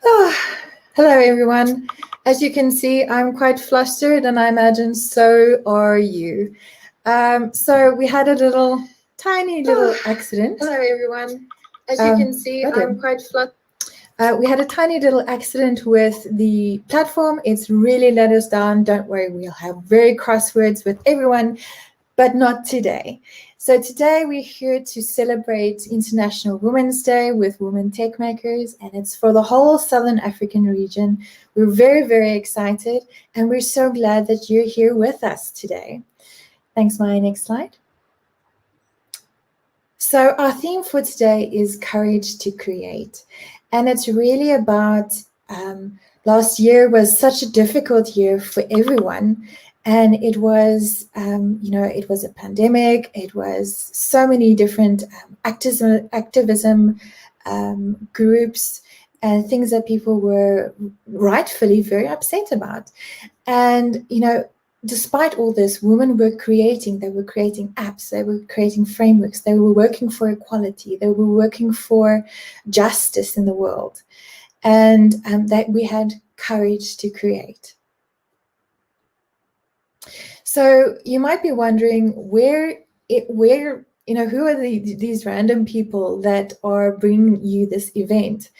Oh, hello, everyone. As you can see, I'm quite flustered, and I imagine so are you. So we had a tiny little accident. Hello, everyone. As you can see, I'm quite flustered. We had a tiny little accident with the platform. It's really let us down. Don't worry, we'll have very crosswords with everyone, but not today. So today we're here to celebrate International Women's Day with Women Techmakers, and it's for the whole Southern African region. We're very, very excited, and we're so glad that you're here with us today. Thanks, Maya. Next slide. So our theme for today is Courage to Create, and it's really about last year was such a difficult year for everyone. And it was, it was a pandemic. It was so many different activism groups and things that people were rightfully very upset about. And, despite all this, women were creating. They were creating apps. They were creating frameworks. They were working for equality. They were working for justice in the world. And that we had courage to create. So you might be wondering who are these random people that are bringing you this event?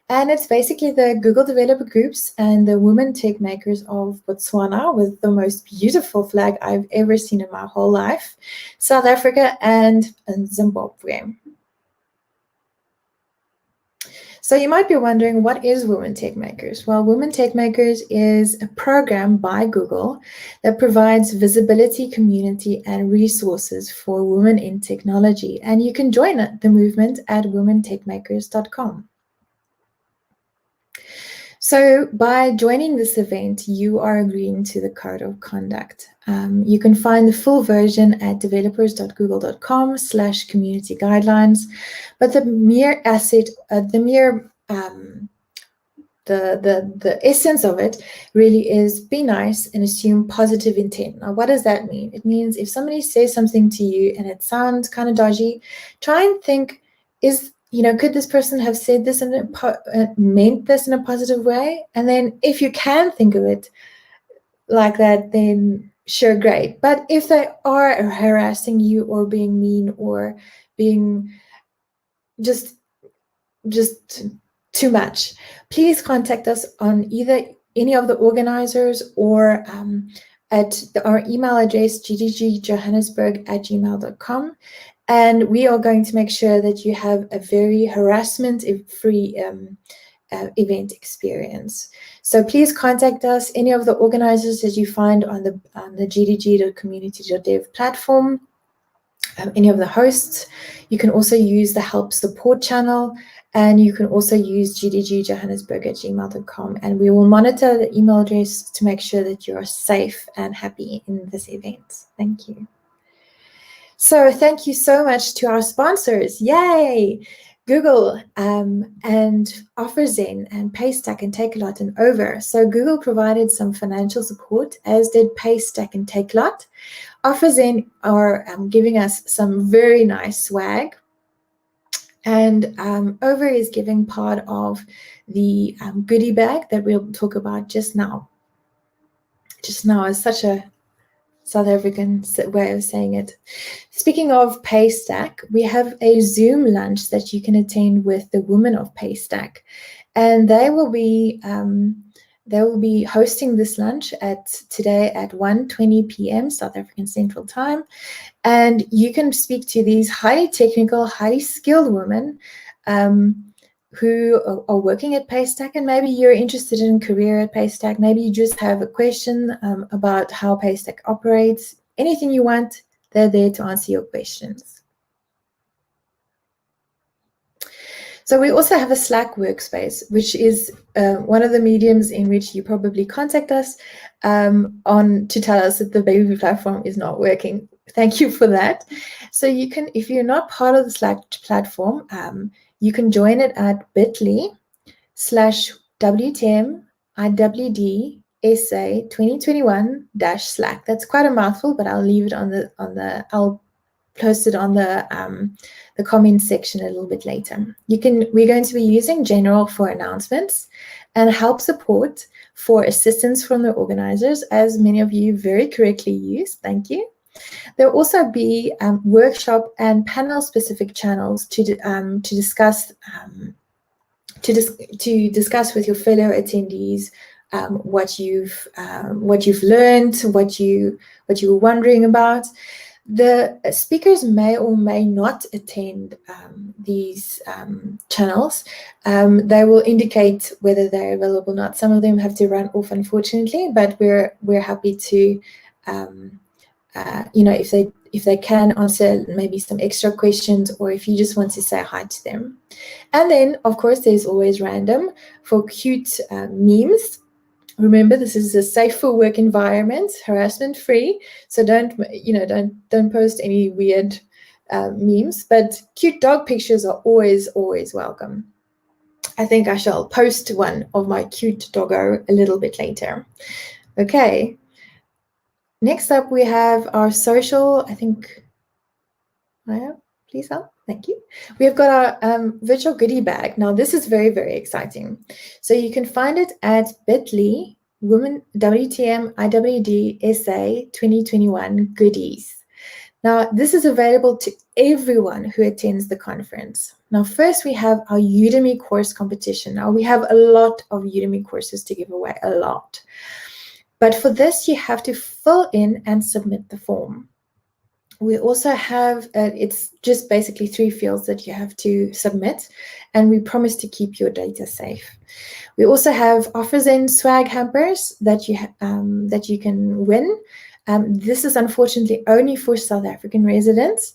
And it's basically the Google developer groups and the women tech makers of Botswana, with the most beautiful flag I've ever seen in my whole life, South Africa, and Zimbabwe. So you might be wondering, what is Women Techmakers? Well, Women Techmakers is a program by Google that provides visibility, community, and resources for women in technology. And you can join the movement at womentechmakers.com. So by joining this event, you are agreeing to the code of conduct. You can find the full version at developers.google.com/community guidelines. But the mere the essence of it really is be nice and assume positive intent. Now, what does that mean? It means if somebody says something to you and it sounds kind of dodgy, try and think, could this person have said this and meant this in a positive way? And then if you can think of it like that, then sure, great. But if they are harassing you or being mean or being just too much, please contact us on either any of the organizers or at our email address, gdgjohannesburg@gmail.com. And we are going to make sure that you have a very harassment-free event experience. So please contact us, any of the organizers that you find on the gdg.community.dev platform, any of the hosts. You can also use the help support channel, and you can also use gdgjohannesburg@gmail.com, and we will monitor the email address to make sure that you are safe and happy in this event. Thank you. So thank you so much to our sponsors. Yay! Google and authorizing and Paystack and Takealot and Over. So Google provided some financial support, as did Paystack and Takealot. authorizing are giving us some very nice swag. And Over is giving part of the goodie bag that we'll talk about just now. Just now is such a South African way of saying it. Speaking of Paystack, we have a Zoom lunch that you can attend with the women of Paystack, and they will be hosting this lunch today at 1:20 p.m. South African Central Time, and you can speak to these highly technical, highly skilled women who are working at Paystack, and maybe you're interested in a career at Paystack. Maybe you just have a question about how Paystack operates. Anything you want, they're there to answer your questions. So we also have a Slack workspace, which is one of the mediums in which you probably contact us to tell us that the baby platform is not working. Thank you for that. So you can, if you're not part of the Slack platform, you can join it at bit.ly/WTM IWD SA 2021-Slack. That's quite a mouthful, but I'll leave it I'll post it on the comment section a little bit later. We're going to be using general for announcements, and help support for assistance from the organizers, as many of you very correctly used. Thank you. There will also be workshop and panel-specific channels to discuss with your fellow attendees what you've learned, what you were wondering about. The speakers may or may not attend these channels. They will indicate whether they're available or not. Some of them have to run off, unfortunately, but we're happy to, if they can answer maybe some extra questions, or if you just want to say hi to them. And then, of course, there's always random for cute memes. Remember, this is a safe for work environment, harassment free. So don't post any weird memes, but cute dog pictures are always welcome. I think I shall post one of my cute doggo a little bit later. Okay. Next up, we have our social, I think, Maya, please help. Thank you. We have got our virtual goodie bag. Now, this is very, very exciting. So you can find it at bit.ly WTM IWD SA 2021 goodies. Now, this is available to everyone who attends the conference. Now, first, we have our Udemy course competition. Now, we have a lot of Udemy courses to give away, a lot. But for this, you have to fill in and submit the form. We also have, it's just basically 3 fields that you have to submit, and we promise to keep your data safe. We also have offers and swag hampers that you can win. This is unfortunately only for South African residents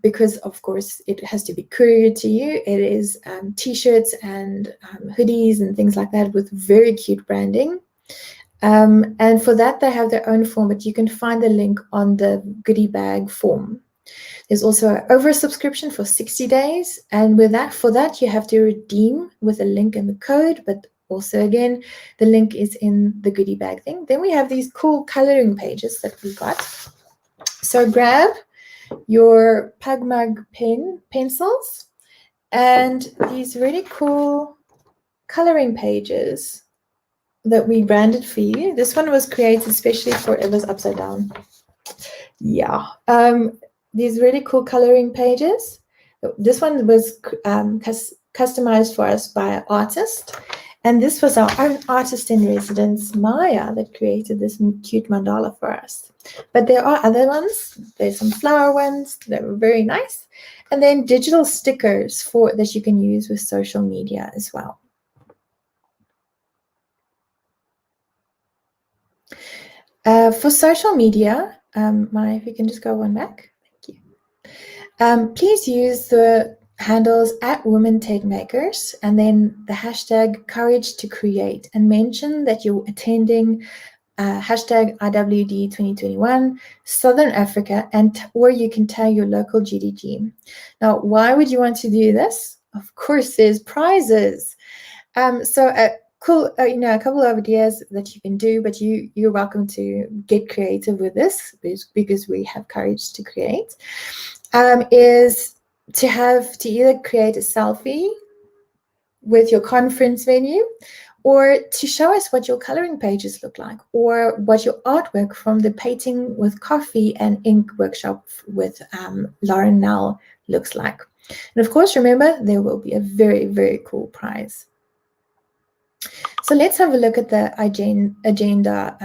because, of course, it has to be couriered to you. It is T-shirts and hoodies and things like that with very cute branding. And for that, they have their own form, but you can find the link on the goodie bag form. There's also an oversubscription for 60 days. And for that, you have to redeem with a link in the code. But also, again, the link is in the goodie bag thing. Then we have these cool coloring pages that we got. So grab your Pugmug pencils and these really cool coloring pages that we branded for you. This one was created especially for, it was upside down. Yeah. These really cool coloring pages. This one was customized for us by an artist. And this was our own artist in residence, Maya, that created this cute mandala for us. But there are other ones. There's some flower ones that were very nice. And then digital stickers that you can use with social media as well. For social media, Maya, if you can just go one back. Thank you. Please use the handles at Women Techmakers and then the hashtag Courage to Create, and mention that you're attending hashtag IWD 2021 Southern Africa, or you can tag your local GDG. Now, why would you want to do this? Of course, there's prizes. Cool, a couple of ideas that you can do, but you're welcome to get creative with this because we have courage to create. Is to either create a selfie with your conference venue, or to show us what your coloring pages look like, or what your artwork from the painting with coffee and ink workshop with Lauren Nell looks like. And of course, remember, there will be a very, very cool prize. So let's have a look at the agenda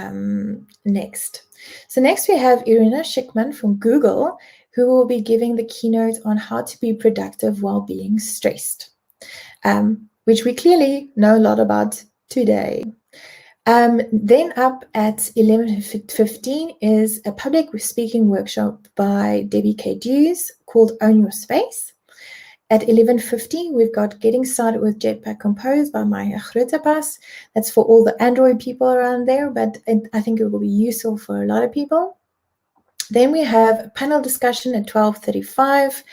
next. So next we have Irina Schickman from Google, who will be giving the keynote on how to be productive while being stressed, which we clearly know a lot about today. Then up at 11:15 is a public speaking workshop by Debbie K. Dews called Own Your Space. At 11:50, we've got Getting Started with Jetpack Compose by Maya Grotepas. That's for all the Android people around there, but I think it will be useful for a lot of people. Then we have a panel discussion at 12:35.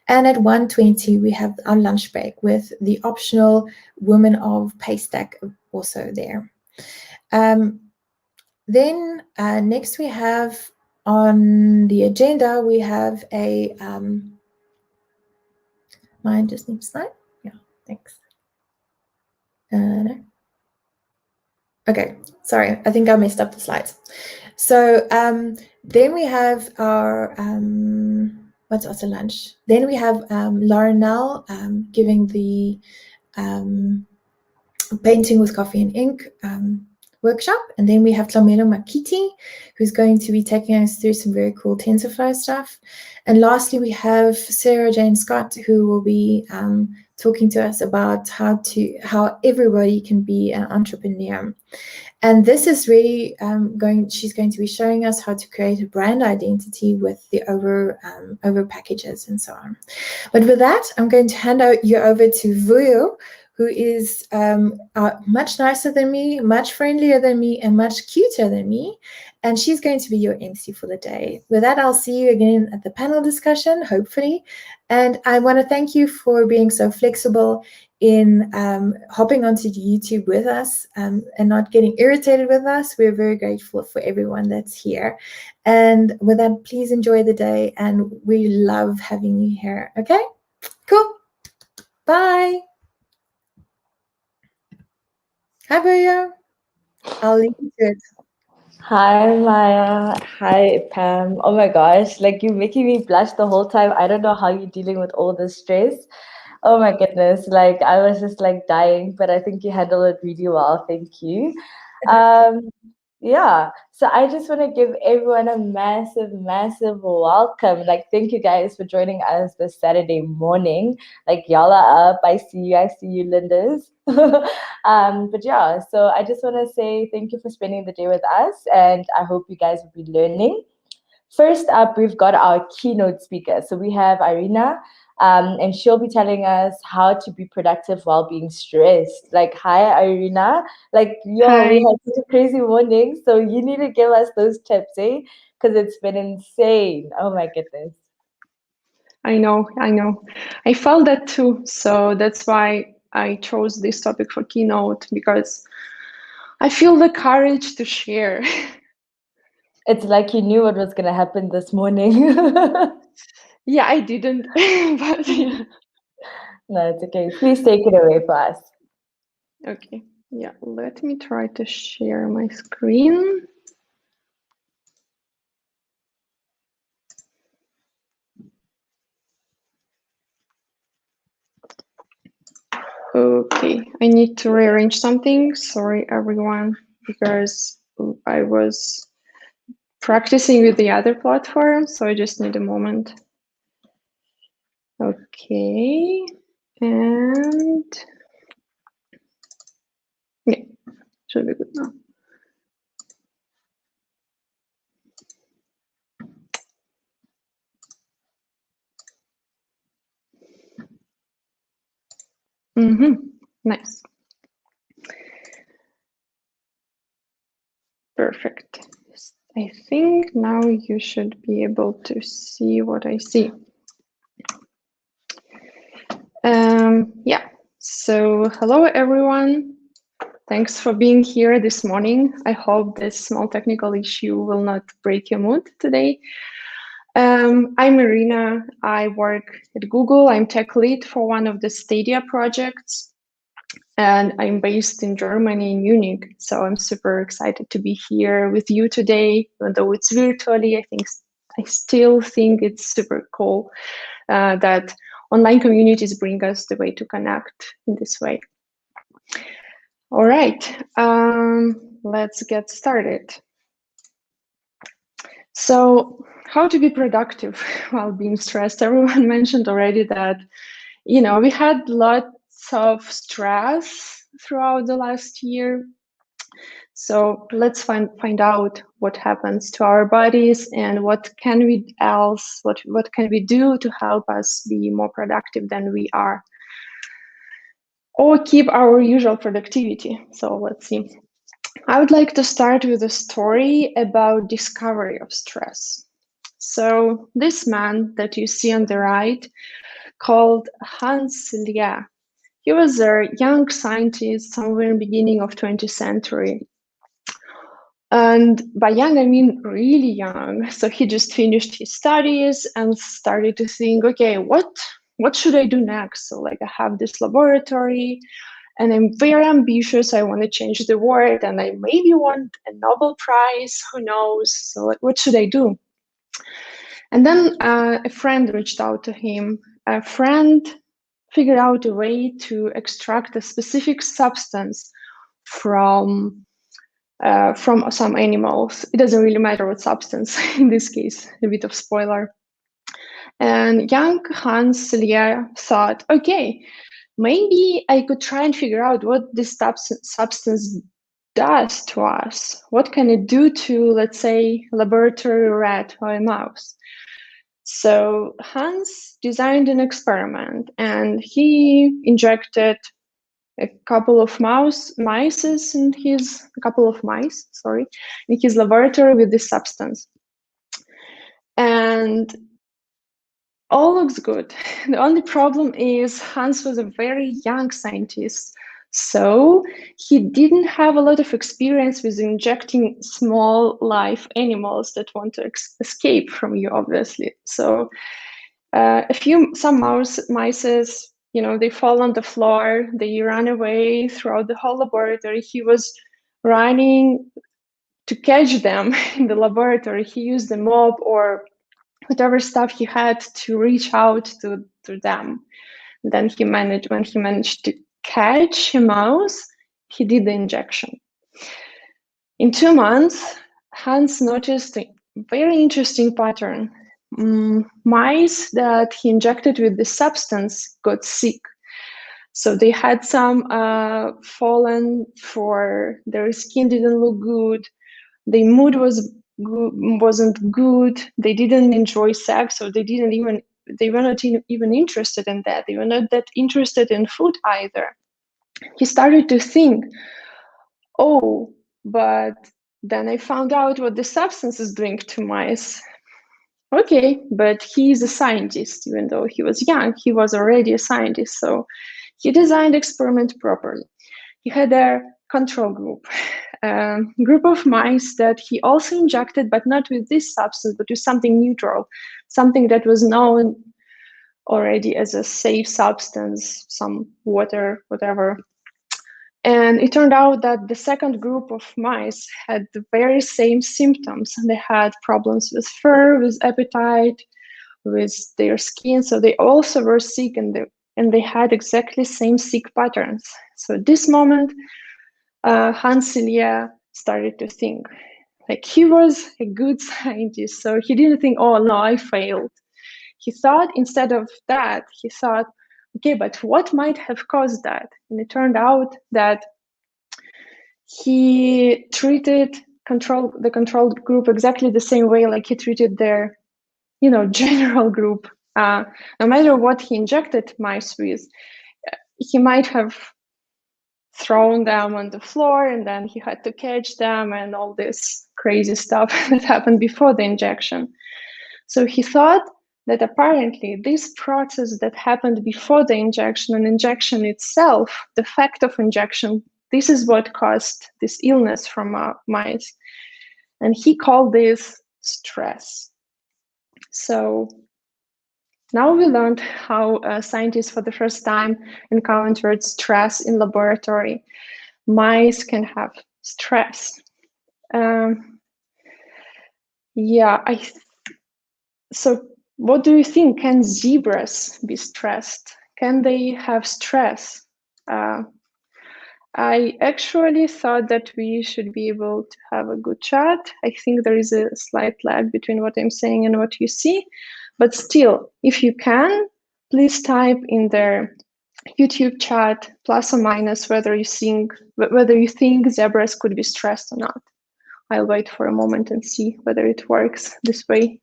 And at 1:20, we have our lunch break with the optional Women of Paystack also there. Then next we have on the agenda, we have a... Mine just needs slide. Yeah, thanks. No. Okay, sorry, I think I messed up the slides. So then we have our, what's after lunch? Then we have Laurenelle giving the painting with coffee and ink workshop. And then we have Tlamelo Makiti, who's going to be taking us through some very cool TensorFlow stuff. And lastly, we have Sarah Jane Scott, who will be talking to us about how everybody can be an entrepreneur. And this is really she's going to be showing us how to create a brand identity with the over packages and so on. But with that, I'm going to hand you over to Vuyo, who is much nicer than me, much friendlier than me, and much cuter than me. And she's going to be your MC for the day. With that, I'll see you again at the panel discussion, hopefully. And I want to thank you for being so flexible in hopping onto YouTube with us and not getting irritated with us. We're very grateful for everyone that's here. And with that, please enjoy the day. And we love having you here. Okay, cool. Bye. Hi, Vuyo. I'll leave you to it. Hi, Maya. Hi, Pam. Oh my gosh, like you're making me blush the whole time. I don't know how you're dealing with all this stress. Oh my goodness, like I was just like dying, but I think you handled it really well. Thank you. Yeah, so I just want to give everyone a massive, massive welcome. Like, thank you guys for joining us this Saturday morning. Like, y'all are up. I see you, Lindas. But yeah, so I just want to say thank you for spending the day with us, and I hope you guys will be learning. First up, we've got our keynote speaker. So we have Irina, and she'll be telling us how to be productive while being stressed. Like, hi, Irina. Like, yo, we had such a crazy morning, so you need to give us those tips, eh? Because it's been insane. Oh my goodness. I know. I felt that too. So that's why I chose this topic for keynote, because I feel the courage to share. It's like you knew what was going to happen this morning. Yeah, I didn't. But yeah. No, it's okay. Please take it away for us. Okay. Yeah, let me try to share my screen. Okay, I need to rearrange something. Sorry, everyone, because I was practicing with the other platform, so I just need a moment. Okay, and yeah, should be good now. Nice. Perfect. I think now you should be able to see what I see. Yeah, so hello everyone. Thanks for being here this morning. I hope this small technical issue will not break your mood today. I'm Irina. I work at Google. I'm tech lead for one of the Stadia projects, and I'm based in Germany, in Munich. So I'm super excited to be here with you today, even though it's virtually. I still think it's super cool that online communities bring us the way to connect in this way. All right, let's get started. So how to be productive while being stressed? Everyone mentioned already that, you know, we had lots of stress throughout the last year. So let's find out what happens to our bodies and what can we do to help us be more productive than we are, or keep our usual productivity. So let's see. I would like to start with a story about discovery of stress. So this man that you see on the right, called Hans Lia, he was a young scientist somewhere in the beginning of 20th century. And by young, I mean really young. So he just finished his studies and started to think, okay, what should I do next? So like I have this laboratory and I'm very ambitious. I want to change the world, and I maybe want a Nobel Prize. Who knows? So what should I do? And then a friend reached out to him. A friend figured out a way to extract a specific substance from some animals. It doesn't really matter what substance in this case, a bit of spoiler. And young Hans Selye thought, okay, maybe I could try and figure out what this substance does to us. What can it do to, let's say, a laboratory rat or a mouse? So Hans designed an experiment, and he injected a couple of mice in his laboratory with this substance, and all looks good. The only problem is Hans was a very young scientist, so he didn't have a lot of experience with injecting small live animals that want to escape from you, obviously. So some mice, they fall on the floor, they run away throughout the whole laboratory. He was running to catch them in the laboratory. He used a mop or whatever stuff he had to reach out to them. Then when he managed to catch a mouse, he did the injection. In 2 months, Hans noticed a very interesting pattern. Mice that he injected with the substance got sick. So they had some fallen for their skin didn't look good. Their mood wasn't good. They didn't enjoy sex, so they were not even interested in that. They were not that interested in food either. He started to think, oh, but then I found out what the substance is doing to mice. Okay, but he's a scientist. Even though he was young, he was already a scientist. So he designed the experiment properly. He had a control group, a group of mice that he also injected, but not with this substance, but with something neutral, something that was known already as a safe substance, some water, whatever. And it turned out that the second group of mice had the very same symptoms. They had problems with fur, with appetite, with their skin. So they also were sick, and they had exactly same sick patterns. So at this moment, Hans Selye started to think. Like, he was a good scientist, so he didn't think, oh no, I failed. He thought, instead of that, he thought, okay, but what might have caused that? And it turned out that he treated the control group exactly the same way like he treated their, general group. No matter what he injected mice with, he might have thrown them on the floor, and then he had to catch them, and all this crazy stuff that happened before the injection. So he thought that apparently this process that happened before the injection and injection itself, the fact of injection, this is what caused this illness from mice. And he called this stress. So now we learned how scientists for the first time encountered stress in laboratory. Mice can have stress. So what do you think? Can zebras be stressed? Can they have stress? I actually thought that we should be able to have a good chat. I think there is a slight lag between what I'm saying and what you see. But still, if you can, please type in their YouTube chat, plus or minus, whether you think zebras could be stressed or not. I'll wait for a moment and see whether it works this way.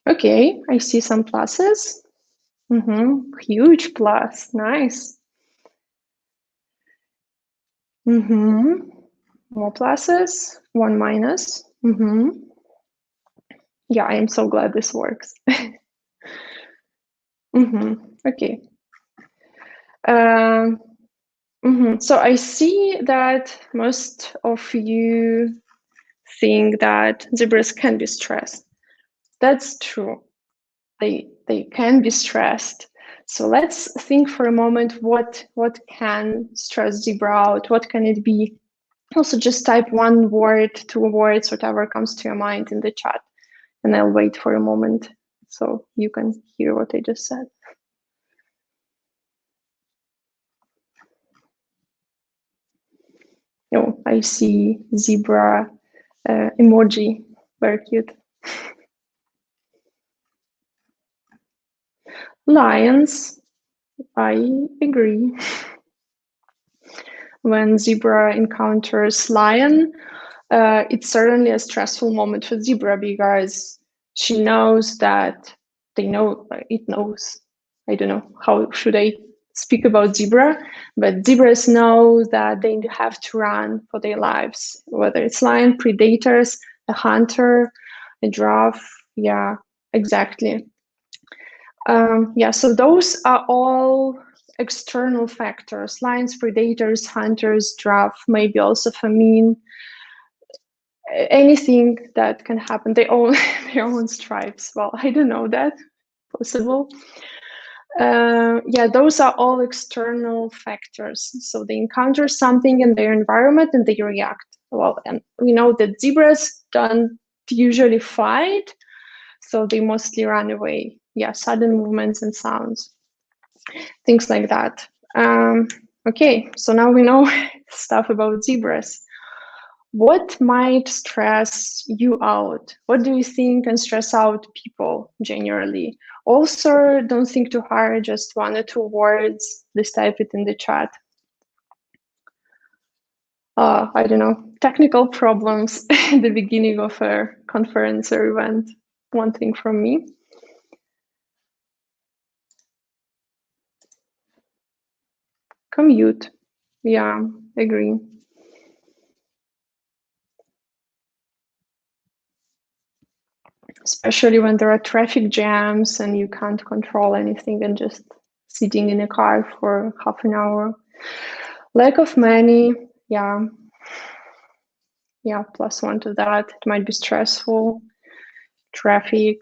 Okay, I see some pluses. Huge plus, nice. More pluses, 1 minus. Yeah, I am so glad this works. Okay. So I see that most of you think that zebras can be stressed. That's true. They can be stressed. So let's think for a moment what can stress zebra out? What can it be? Also just type 1 word, 2 words, whatever comes to your mind in the chat. And I'll wait for a moment so you can hear what I just said. Oh, I see zebra emoji, very cute. Lions, I agree. When zebra encounters lion, it's certainly a stressful moment for zebra because she knows that it knows. I don't know how should I speak about zebra, but zebras know that they have to run for their lives, whether it's lion, predators, a hunter, a giraffe. Yeah, exactly. Yeah, so those are all external factors: lions, predators, hunters, giraffe, maybe also famine. Anything that can happen. They own their own stripes. Well, I don't know that. Possible. Yeah, those are all external factors. So they encounter something in their environment and they react. Well, and we know that zebras don't usually fight, so they mostly run away. Yeah, sudden movements and sounds, things like that. Okay, so now we know stuff about zebras. What might stress you out? What do you think can stress out people generally? Also, don't think too hard, just 1 or 2 words. Please type it in the chat. I don't know, technical problems at the beginning of a conference or event. One thing from me. Commute. Yeah, agree. Especially when there are traffic jams and you can't control anything and just sitting in a car for half an hour. Lack of money, yeah, +1 to that. It might be stressful. Traffic.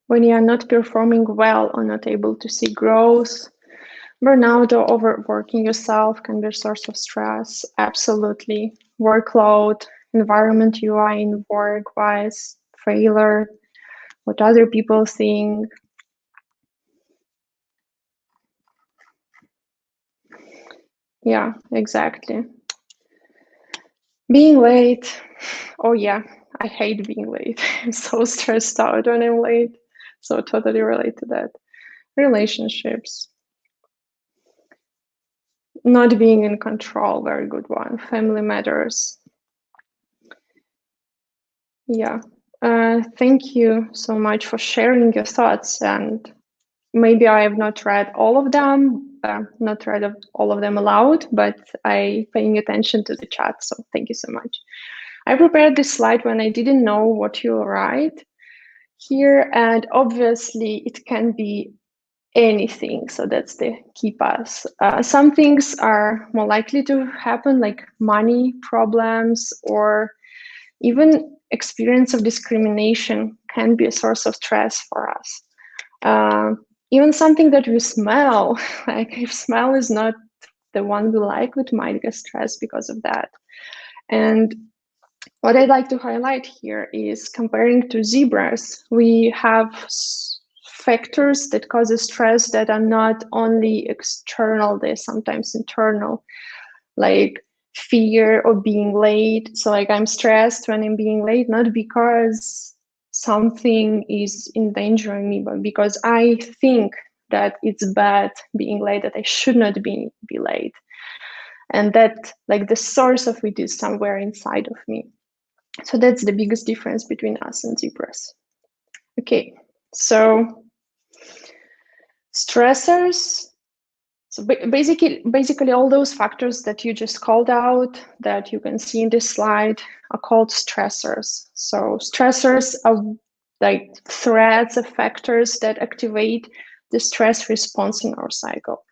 When you are not performing well or not able to see growth, burnout or overworking yourself can be a source of stress. Absolutely. Workload, environment you are in work-wise, failure, what other people think. Yeah, exactly. Being late. Oh yeah, I hate being late. I'm so stressed out when I'm late. So totally relate to that. Relationships. Not being in control, very good one. Family matters. Yeah. Thank you so much for sharing your thoughts. And maybe I have not read all of them, not read all of them aloud, but I paying attention to the chat. So thank you so much. I prepared this slide when I didn't know what you write here. And obviously it can be anything. So that's the key pass. Some things are more likely to happen, like money problems, or even experience of discrimination can be a source of stress for us. Even something that we smell, like if smell is not the one we like, we might get stressed because of that. And what I'd like to highlight here is comparing to zebras, we have factors that cause stress that are not only external, they're sometimes internal, like fear of being late. So like I'm stressed when I'm being late, not because something is endangering me, but because I think that it's bad being late, that I should not be late. And that like the source of it is somewhere inside of me. So that's the biggest difference between us and zebras. Okay, so stressors. So basically all those factors that you just called out that you can see in this slide are called stressors. So stressors are like threads of factors that activate the stress response in our cycle,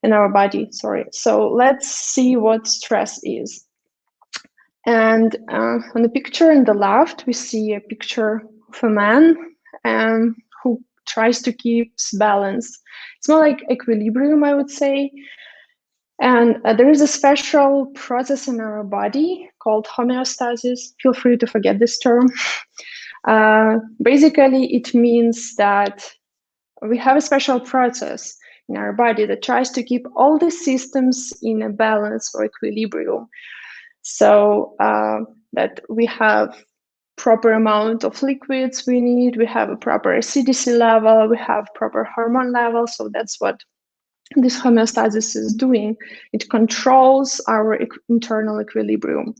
in our body, sorry. So let's see what stress is. And on the picture in the left, we see a picture of a man who tries to keep balance. It's more like equilibrium, I would say. And there is a special process in our body called homeostasis. Feel free to forget this term. Basically, it means that we have a special process in our body that tries to keep all the systems in a balance or equilibrium. So that we have proper amount of liquids we need, we have a proper acidity level, we have proper hormone level. So that's what this homeostasis is doing. It controls our internal equilibrium.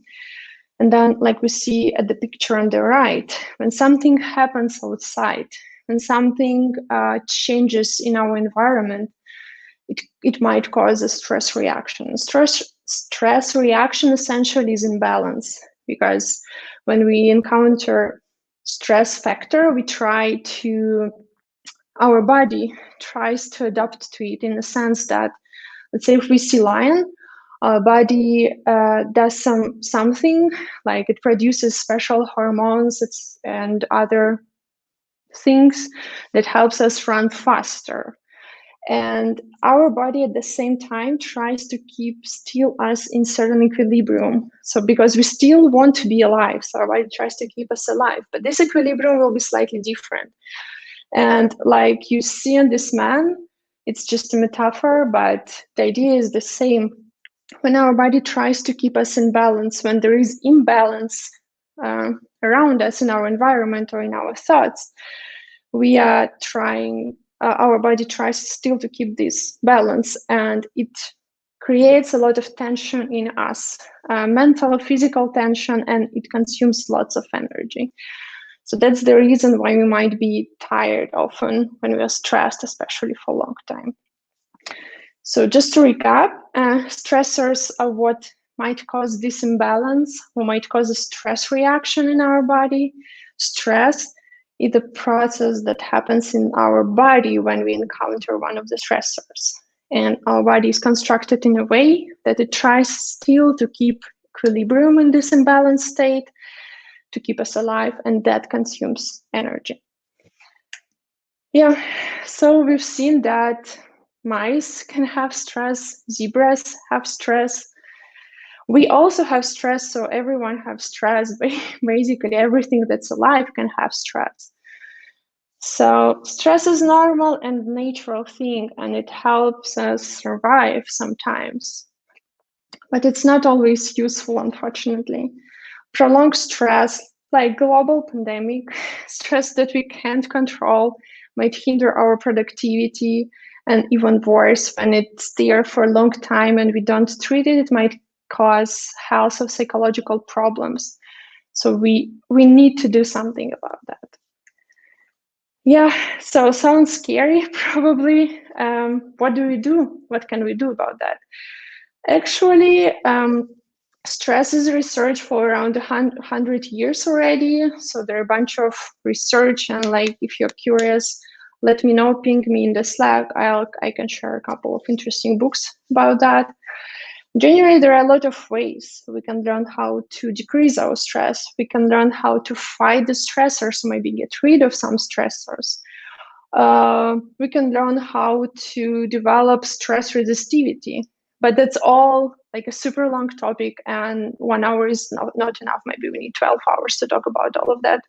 And then, like we see at the picture on the right, when something happens outside, when something changes in our environment, it might cause a stress reaction. Stress reaction essentially is imbalance, because when we encounter stress factor, our body tries to adapt to it in the sense that, let's say if we see lion, our body does something, like it produces special hormones and other things that helps us run faster. And our body at the same time tries to keep still us in certain equilibrium. So because we still want to be alive, so our body tries to keep us alive, but this equilibrium will be slightly different. And like you see in this man, it's just a metaphor, but the idea is the same. When our body tries to keep us in balance, when there is imbalance around us in our environment or in our thoughts, we are trying, our body tries still to keep this balance, and it creates a lot of tension in us, mental, physical tension, and it consumes lots of energy. So that's the reason why we might be tired often when we are stressed, especially for a long time. So just to recap, stressors are what might cause this imbalance or might cause a stress reaction in our body. Stress is the process that happens in our body when we encounter one of the stressors. And our body is constructed in a way that it tries still to keep equilibrium in this imbalanced state, to keep us alive, and that consumes energy. Yeah, so we've seen that mice can have stress, zebras have stress. We also have stress, so everyone has stress. Basically, everything that's alive can have stress. So stress is normal and natural thing, and it helps us survive sometimes. But it's not always useful, unfortunately. Prolonged stress, like global pandemic, stress that we can't control, might hinder our productivity, and even worse, when it's there for a long time and we don't treat it, it might cause health or psychological problems. So we need to do something about that. Yeah, so sounds scary, probably. What do we do? What can we do about that? Actually, stress is researched for around 100 years already. So there are a bunch of research, and like if you're curious, let me know, ping me in the Slack. I can share a couple of interesting books about that. Generally, there are a lot of ways we can learn how to decrease our stress. We can learn how to fight the stressors, maybe get rid of some stressors. We can learn how to develop stress resistivity. But that's all like a super long topic, and 1 hour is not enough. Maybe we need 12 hours to talk about all of that.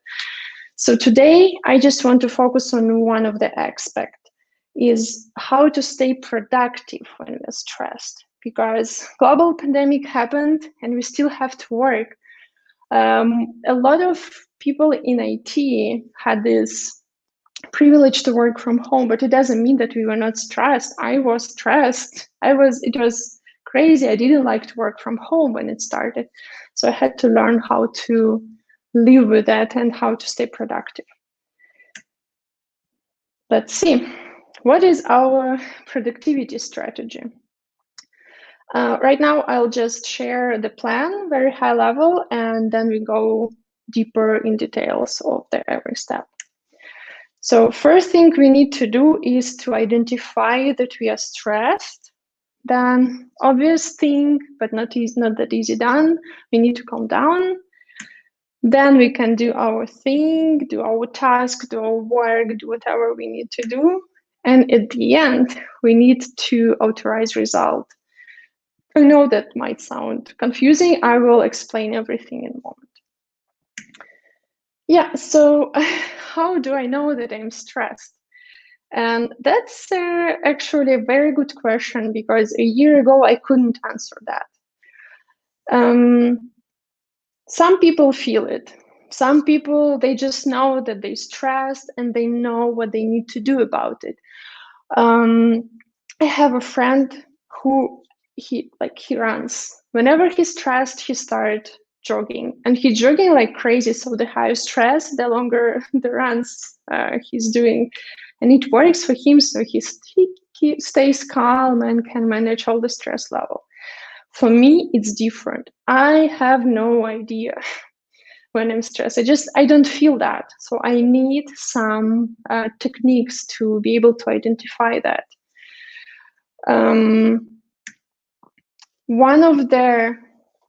So today, I just want to focus on one of the aspects, is how to stay productive when we're stressed. Because global pandemic happened and we still have to work. A lot of people in IT had this privilege to work from home, but it doesn't mean that we were not stressed. I was stressed. It was crazy. I didn't like to work from home when it started. So I had to learn how to live with that and how to stay productive. Let's see. what is our productivity strategy? Right now, I'll just share the plan, very high level, and then we go deeper in details of every step. So first thing we need to do is to identify that we are stressed. Then obvious thing, but not that easy done, we need to calm down. Then we can do our thing, do our task, do our work, do whatever we need to do. And at the end, we need to authorize result. I know that might sound confusing. I will explain everything in a moment. Yeah, so how do I know that I'm stressed? And that's actually a very good question, because a year ago, I couldn't answer that. Some people feel it. Some people, they just know that they're stressed and they know what they need to do about it. I have a friend who he runs. Whenever he's stressed, he starts jogging, and he's jogging like crazy. So the higher stress, the longer the runs he's doing, and it works for him. So he stays calm and can manage all the stress level. For me, it's different. I have no idea when I'm stressed. I don't feel that. So I need some techniques to be able to identify that. One of the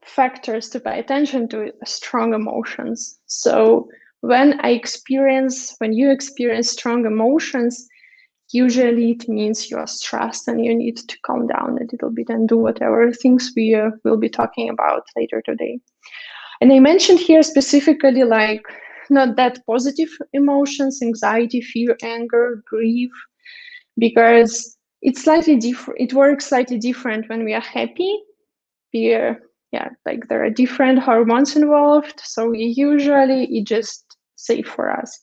factors to pay attention to is strong emotions. So when you experience strong emotions, usually it means you are stressed and you need to calm down a little bit and do whatever things we will be talking about later today. And I mentioned here specifically like not that positive emotions, anxiety, fear, anger, grief, because it's slightly different. It works slightly different when we are happy. There are different hormones involved, so usually it's just safe for us.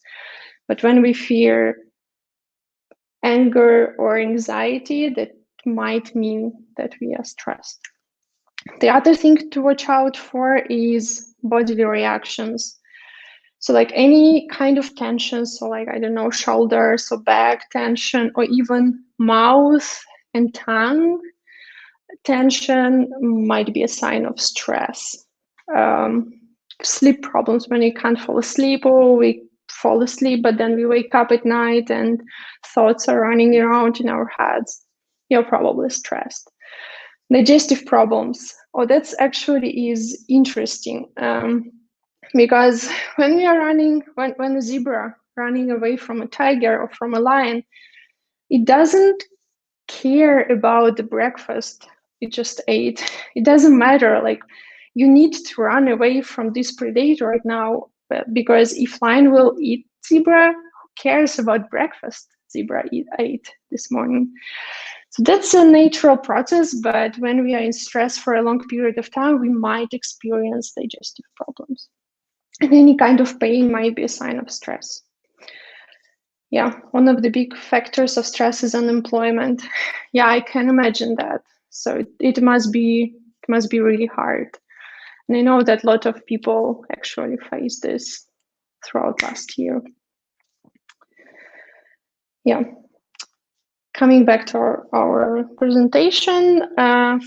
But when we fear anger or anxiety, that might mean that we are stressed. The other thing to watch out for is bodily reactions. So like any kind of tension, so like, I don't know, shoulders or back tension, or even mouth and tongue tension might be a sign of stress. Sleep problems, when you can't fall asleep, or we fall asleep, but then we wake up at night and thoughts are running around in our heads, you're probably stressed. Digestive problems. Oh, that's actually is interesting. Because when we are running, when a zebra running away from a tiger or from a lion, it doesn't care about the breakfast it just ate. It doesn't matter. Like, you need to run away from this predator right now, because if lion will eat zebra, who cares about breakfast zebra ate this morning? So that's a natural process, but when we are in stress for a long period of time, we might experience digestive problems. And any kind of pain might be a sign of stress. Yeah, one of the big factors of stress is unemployment. Yeah, I can imagine that. So it must be really hard. And I know that a lot of people actually face this throughout last year. Yeah. Coming back to our presentation,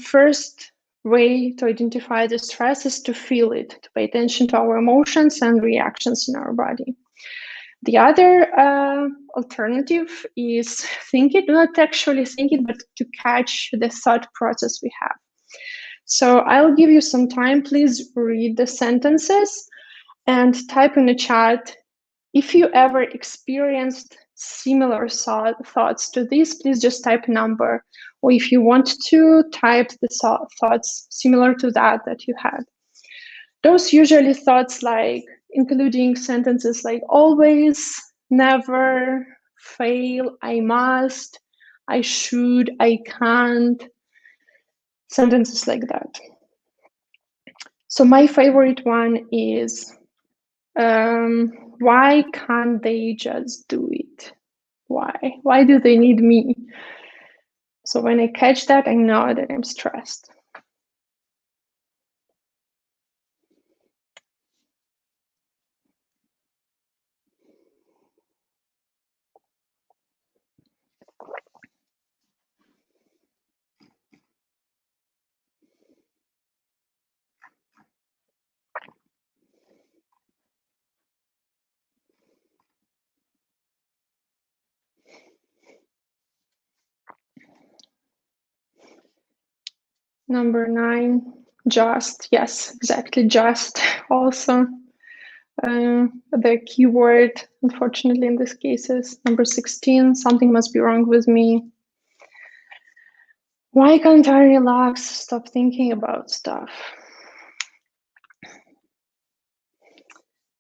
first way to identify the stress is to feel it, to pay attention to our emotions and reactions in our body. The other alternative is thinking, not actually thinking, but to catch the thought process we have. So I'll give you some time. Please read the sentences and type in the chat. If you ever experienced similar thoughts to this, please just type a number. Or if you want to, type the thoughts similar to that you had. Those usually thoughts like including sentences like always, never, fail, I must, I should, I can't, sentences like that. So my favorite one is, why can't they just do it? Why do they need me? So when I catch that, I know that I'm stressed. Number 9, just. Yes, exactly, just. Also, the keyword, unfortunately, in this case is number 16. Something must be wrong with me. Why can't I relax? Stop thinking about stuff.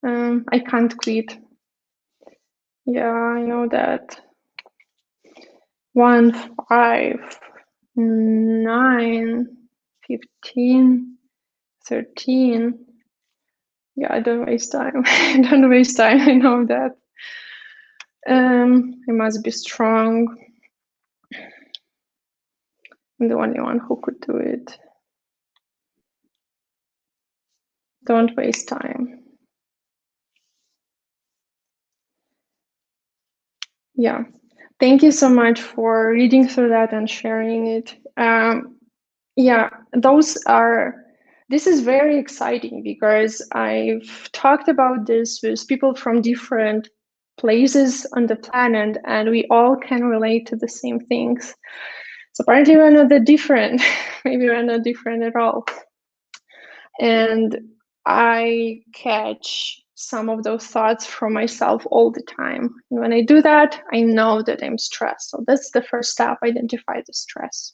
I can't quit. Yeah, I know that. 1, 5, 9, 15, 13. Yeah, I don't waste time. I don't waste time. I know that. I must be strong. I'm the only one who could do it. Don't waste time. Yeah. Thank you so much for reading through that and sharing it. Yeah, this is very exciting because I've talked about this with people from different places on the planet, and we all can relate to the same things. So apparently we're not that different. Maybe we're not different at all. And I catch some of those thoughts from myself all the time. And when I do that, I know that I'm stressed. So that's the first step, identify the stress.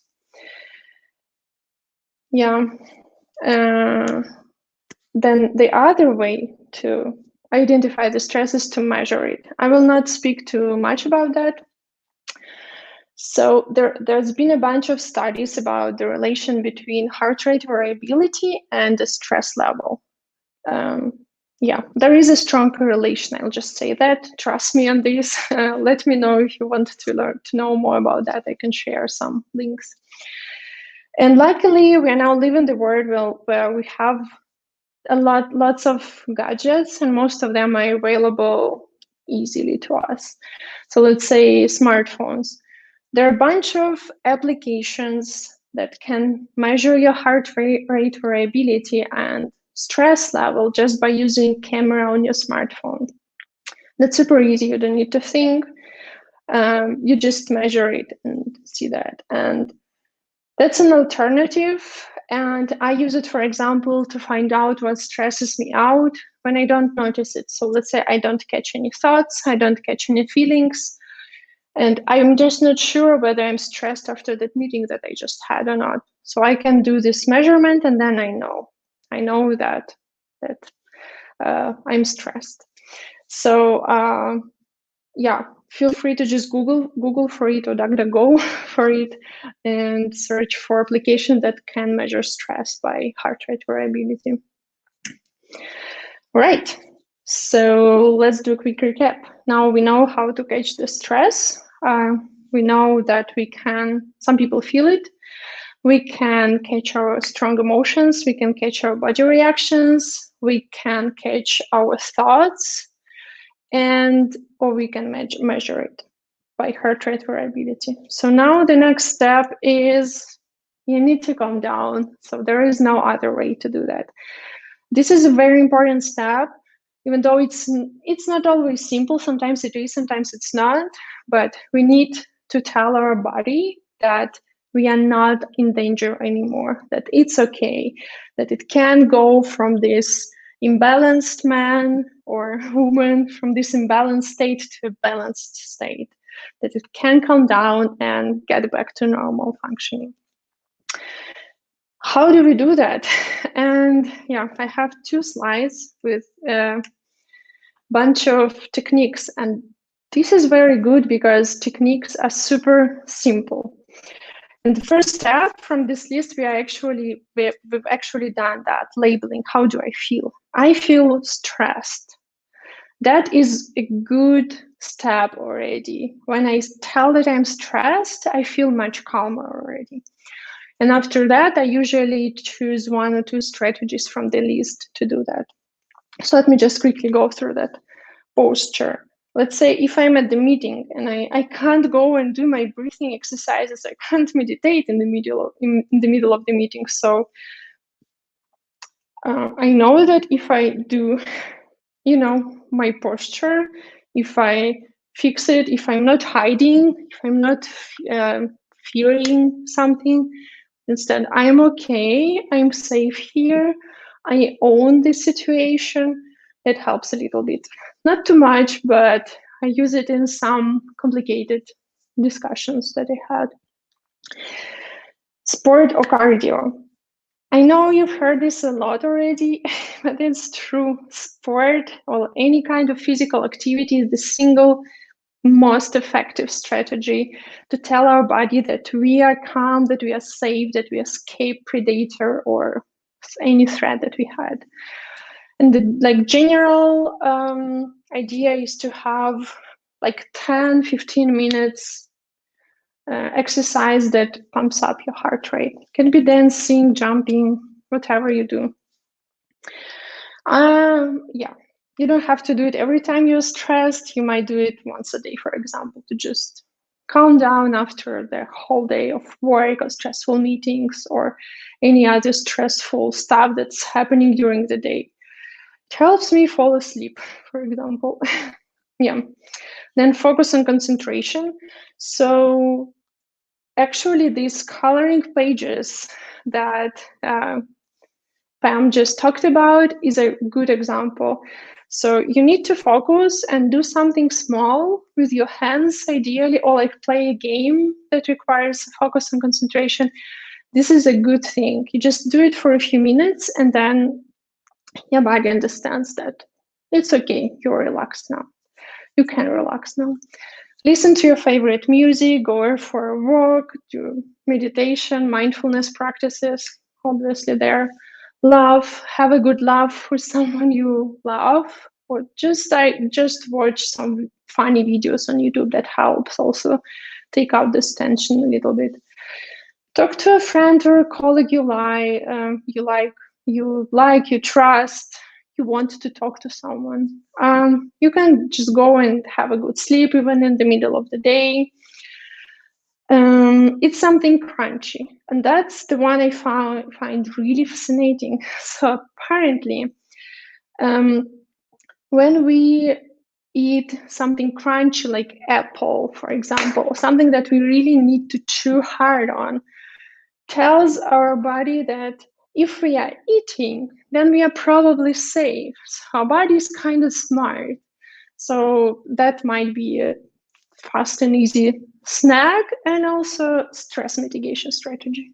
Yeah. Then the other way to identify the stress is to measure it. I will not speak too much about that. So there's been a bunch of studies about the relation between heart rate variability and the stress level. Yeah, there is a strong correlation. I'll just say that. Trust me on this. Let me know if you want to know more about that. I can share some links. And luckily, we are now living in the world where we have lots of gadgets, and most of them are available easily to us. So let's say smartphones. There are a bunch of applications that can measure your heart rate variability and stress level just by using camera on your smartphone. That's super easy. You don't need to think. You just measure it and see that. And that's an alternative. And I use it, for example, to find out what stresses me out when I don't notice it. So let's say I don't catch any thoughts, I don't catch any feelings, and I'm just not sure whether I'm stressed after that meeting that I just had or not. So I can do this measurement, and then I know that I'm stressed. So yeah, feel free to just Google for it or DuckDuckGo for it and search for application that can measure stress by heart rate variability. Right. So let's do a quick recap. Now we know how to catch the stress. We know that some people feel it. We can catch our strong emotions. We can catch our body reactions. We can catch our thoughts. Or we can measure it by heart rate variability. So now the next step is you need to calm down. So there is no other way to do that. This is a very important step, even though it's not always simple. Sometimes it is, sometimes it's not. But we need to tell our body that we are not in danger anymore, that it's okay, that it can go from this imbalanced man or woman, from this imbalanced state to a balanced state, that it can calm down and get back to normal functioning. How do we do that? And yeah, I have 2 slides with a bunch of techniques, and this is very good because techniques are super simple. And the first step from this list, we've actually done that, labeling. How do I feel? I feel stressed. That is a good step already. When I tell that I'm stressed, I feel much calmer already. And after that, I usually choose 1 or 2 strategies from the list to do that. So let me just quickly go through that posture. Let's say if I'm at the meeting and I can't go and do my breathing exercises, I can't meditate in the middle of the meeting. So I know that if I do, my posture, if I fix it, if I'm not hiding, if I'm not fearing something, Instead, I'm okay, I'm safe here, I own this situation. It helps a little bit. Not too much, but I use it in some complicated discussions that I had. Sport or cardio. I know you've heard this a lot already, but it's true. Sport or any kind of physical activity is the single most effective strategy to tell our body that we are calm, that we are safe, that we escape predator or any threat that we had. And the general idea is to have like 10, 15 minutes exercise that pumps up your heart rate. It can be dancing, jumping, whatever you do. Yeah, you don't have to do it every time you're stressed. You might do it once a day, for example, to just calm down after the whole day of work or stressful meetings or any other stressful stuff that's happening during the day. It helps me fall asleep, for example. Yeah. Then focus on concentration. So actually, these coloring pages that Pam just talked about is a good example. So you need to focus and do something small with your hands, ideally, or like play a game that requires focus and concentration. This is a good thing. You just do it for a few minutes and then your body understands that it's okay, you're relaxed now. You can relax now. Listen to your favorite music, go for a walk, do meditation, mindfulness practices, obviously there. Laugh, have a good laugh with someone you love, or just watch some funny videos on YouTube. That helps also take out this tension a little bit. Talk to a friend or a colleague you trust. You want to talk to someone. You can just go and have a good sleep even in the middle of the day. It's something crunchy, and that's the one I find really fascinating. So apparently, when we eat something crunchy like apple, for example, or something that we really need to chew hard on, tells our body that if we are eating, then we are probably safe. So our body is kind of smart. So that might be a fast and easy snack and also stress mitigation strategy.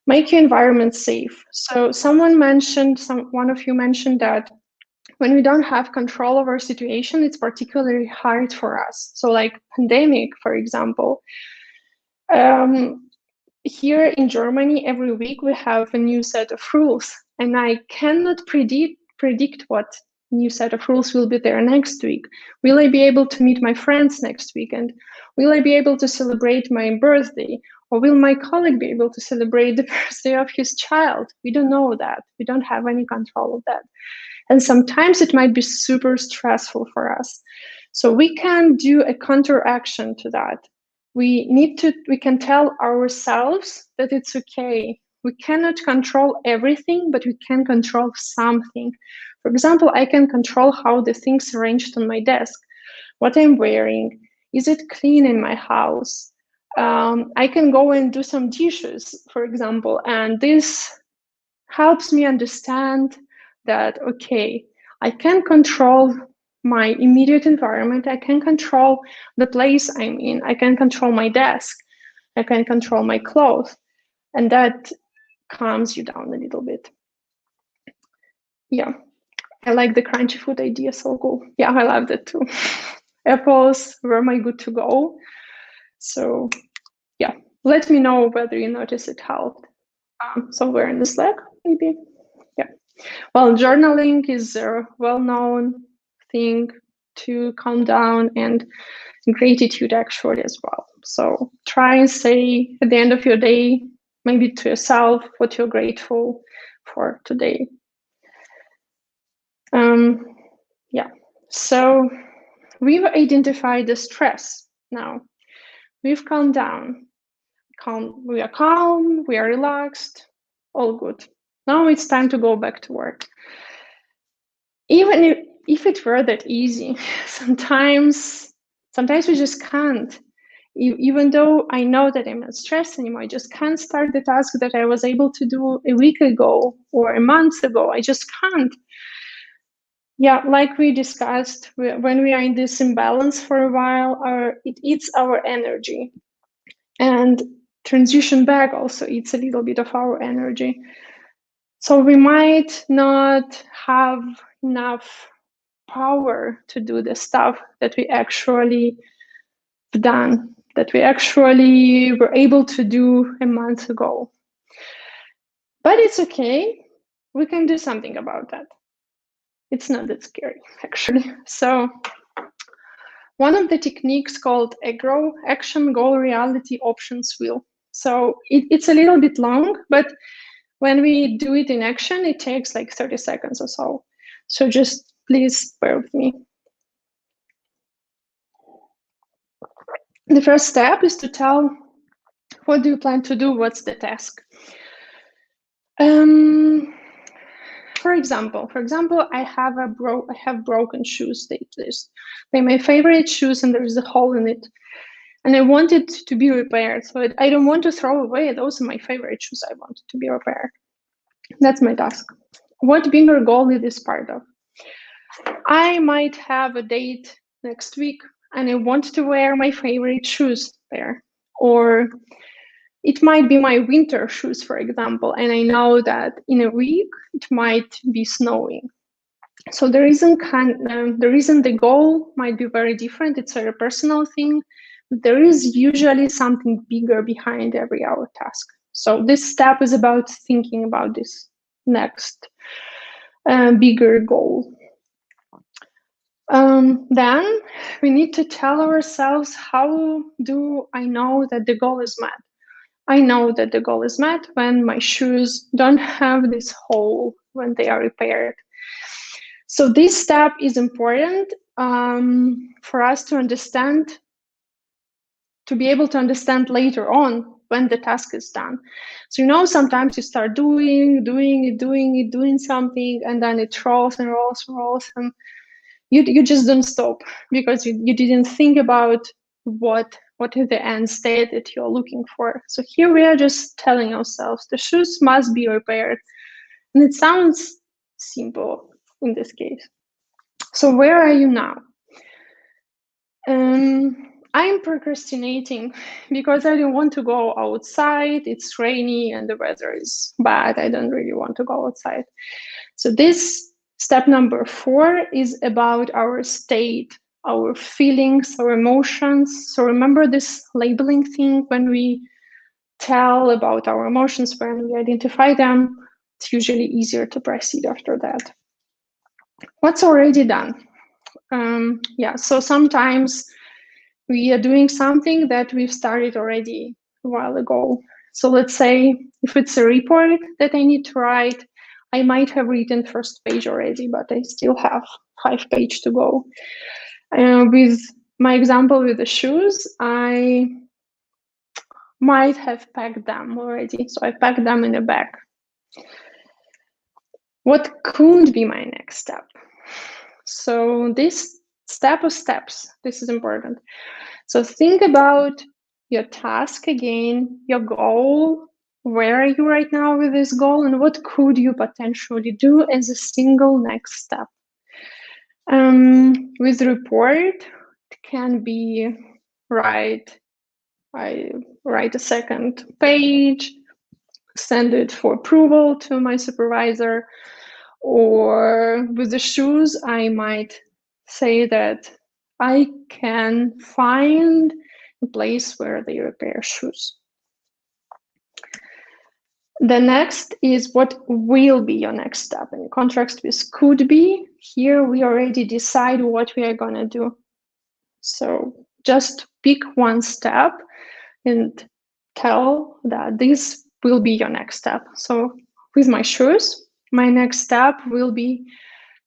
Make your environment safe. So one of you mentioned that when we don't have control over a situation, it's particularly hard for us. So like pandemic, for example, here in Germany, every week we have a new set of rules, and I cannot predict what new set of rules will be there next week. Will I be able to meet my friends next weekend? Will I be able to celebrate my birthday? Or will my colleague be able to celebrate the birthday of his child? We don't know that. We don't have any control of that. And sometimes it might be super stressful for us. So we can do a counteraction to that. We can tell ourselves that it's okay. We cannot control everything, but we can control something. For example, I can control how the things arranged on my desk, what I'm wearing, is it clean in my house? I can go and do some dishes, for example, and this helps me understand that, okay, I can control my immediate environment. I can control the place I'm in. I can control my desk. I can control my clothes. And that calms you down a little bit. Yeah, I like the crunchy food idea, so cool. Yeah, I love that too. Apples were my good to go. So yeah, let me know whether you notice it helped. Somewhere in the Slack, maybe. Yeah. Well, journaling is a well-known thing to calm down, and gratitude actually as well. So try and say at the end of your day, maybe to yourself, what you're grateful for today. Yeah. So we've identified the stress now. We've calmed down. We are calm, we are relaxed, all good. Now it's time to go back to work. Even if it were that easy, sometimes we just can't. Even though I know that I'm not stressed anymore, I just can't start the task that I was able to do a week ago or a month ago. I just can't. Yeah, like we discussed, when we are in this imbalance for a while, it eats our energy. And transition back also eats a little bit of our energy. So we might not have enough power to do the stuff that we actually done, that we actually were able to do a month ago. But it's okay. We can do something about that. It's not that scary, actually. So one of the techniques called AGROW, Action, Goal, Reality, Options Wheel. So it's a little bit long, but when we do it in action, it takes like 30 seconds or so. So just please bear with me. The first step is to tell, what do you plan to do? What's the task? For example, I have broken shoes. They're my favorite shoes, and there is a hole in it, and I want it to be repaired. So I don't want to throw away. Those are my favorite shoes. I want it to be repaired. That's my task. What bigger goal is this part of? I might have a date next week, and I want to wear my favorite shoes there, or it might be my winter shoes, for example, and I know that in a week it might be snowing. So the reason the goal might be very different. It's a very personal thing. There is usually something bigger behind every hour task. So this step is about thinking about this next bigger goal. Then we need to tell ourselves, how do I know that the goal is met? I know that the goal is met when my shoes don't have this hole when they are repaired. So this step is important for us to understand, to be able to understand later on when the task is done. So, sometimes you start doing something, and then it rolls and rolls and rolls, and you just don't stop because you didn't think about what is the end state that you're looking for. So here we are just telling ourselves the shoes must be repaired. And it sounds simple in this case. So where are you now? I'm procrastinating because I don't want to go outside. It's rainy and the weather is bad. I don't really want to go outside. So this step number 4 is about our state, our feelings, our emotions. So remember this labeling thing. When we tell about our emotions, when we identify them, it's usually easier to proceed after that. What's already done? So sometimes we are doing something that we've started already a while ago. So let's say if it's a report that I need to write, I might have written first page already, but I still have 5 pages to go. With my example with the shoes, I might have packed them already. So I packed them in a bag. What could be my next step? So this step of steps, this is important. So think about your task again, your goal. Where are you right now with this goal, and what could you potentially do as a single next step? With report, it can be I write a second page, send it for approval to my supervisor, or with the shoes, I might say that I can find a place where they repair shoes. The next is what will be your next step. In contrast with could be, here we already decide what we are going to do. So just pick one step and tell that this will be your next step. So with my shoes, my next step will be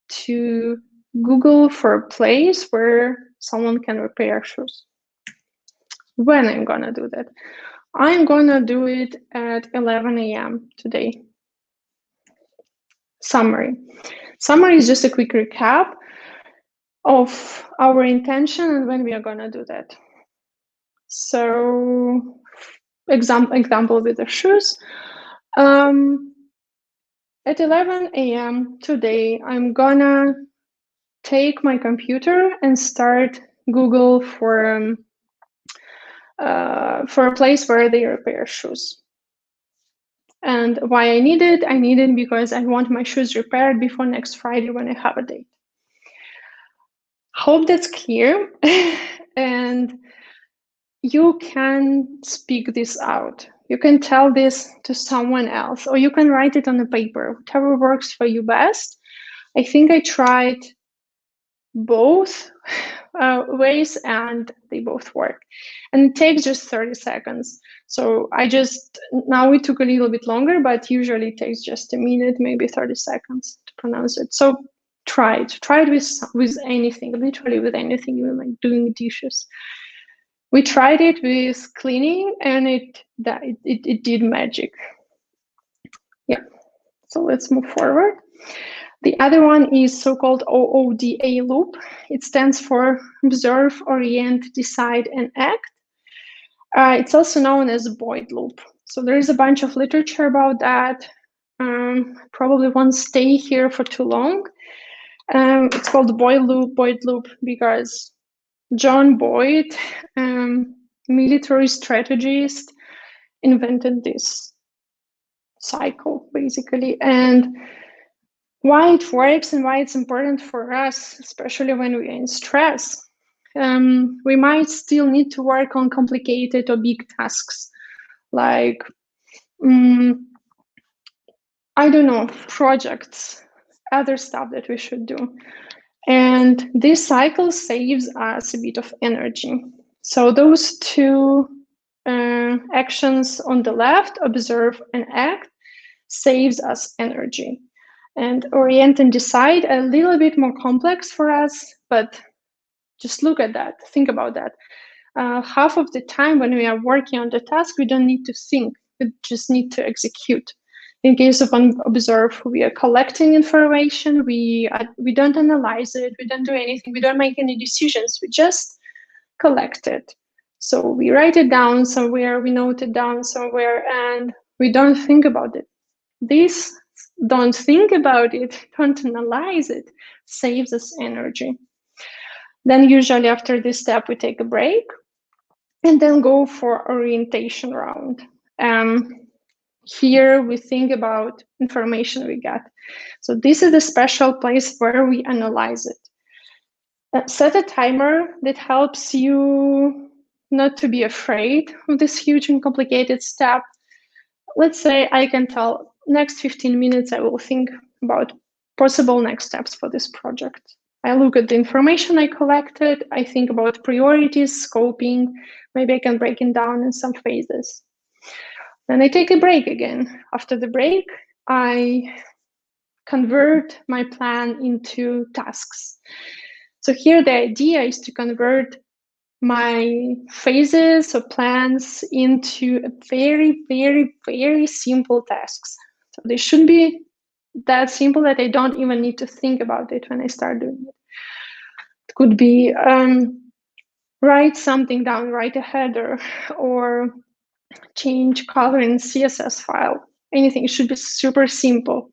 to Google for a place where someone can repair shoes. When I'm going to do that? I'm going to do it at 11 a.m. today. Summary. Summary is just a quick recap of our intention and when we are going to do that. So example with the shoes. At 11 a.m. today, I'm gonna take my computer and start Google for a place where they repair shoes. And why I need it? I need it because I want my shoes repaired before next Friday when I have a date. Hope that's clear. And you can speak this out. You can tell this to someone else, or you can write it on a paper, whatever works for you best. I think I tried both ways and they both work. And it takes just 30 seconds. So now it took a little bit longer, but usually it takes just a minute, maybe 30 seconds to pronounce it. So try it with anything, literally with anything, even like doing dishes. We tried it with cleaning and it did magic. Yeah, so let's move forward. The other one is so-called OODA loop. It stands for Observe, Orient, Decide, and Act. It's also known as Boyd loop. So there is a bunch of literature about that. Probably won't stay here for too long. It's called Boyd loop because John Boyd, military strategist, invented this cycle, basically. And why it works and why it's important for us, especially when we're in stress. We might still need to work on complicated or big tasks, like, I don't know, projects, other stuff that we should do. And this cycle saves us a bit of energy. So those two actions on the left, observe and act, saves us energy. And orient and decide, a little bit more complex for us, but just look at that, think about that. Half of the time when we are working on the task, we don't need to think, we just need to execute. In case of observe, we are collecting information, we don't analyze it, we don't do anything, we don't make any decisions, we just collect it. So we write it down somewhere, we note it down somewhere, and we don't think about it. This don't think about it, don't analyze it, saves us energy. Then usually after this step, we take a break and then go for orientation round. Here we think about information we got. So this is a special place where we analyze it. Set a timer that helps you not to be afraid of this huge and complicated step. Let's say I can tell next 15 minutes I will think about possible next steps for this project. I look at the information I collected, I think about priorities, scoping, maybe I can break it down in some phases. Then I take a break again. After the break, I convert my plan into tasks. So here the idea is to convert my phases or plans into a very, very, very simple tasks. So they should be that simple that I don't even need to think about it when I start doing it. It could be write something down, write a header, or change color in CSS file. Anything, it should be super simple.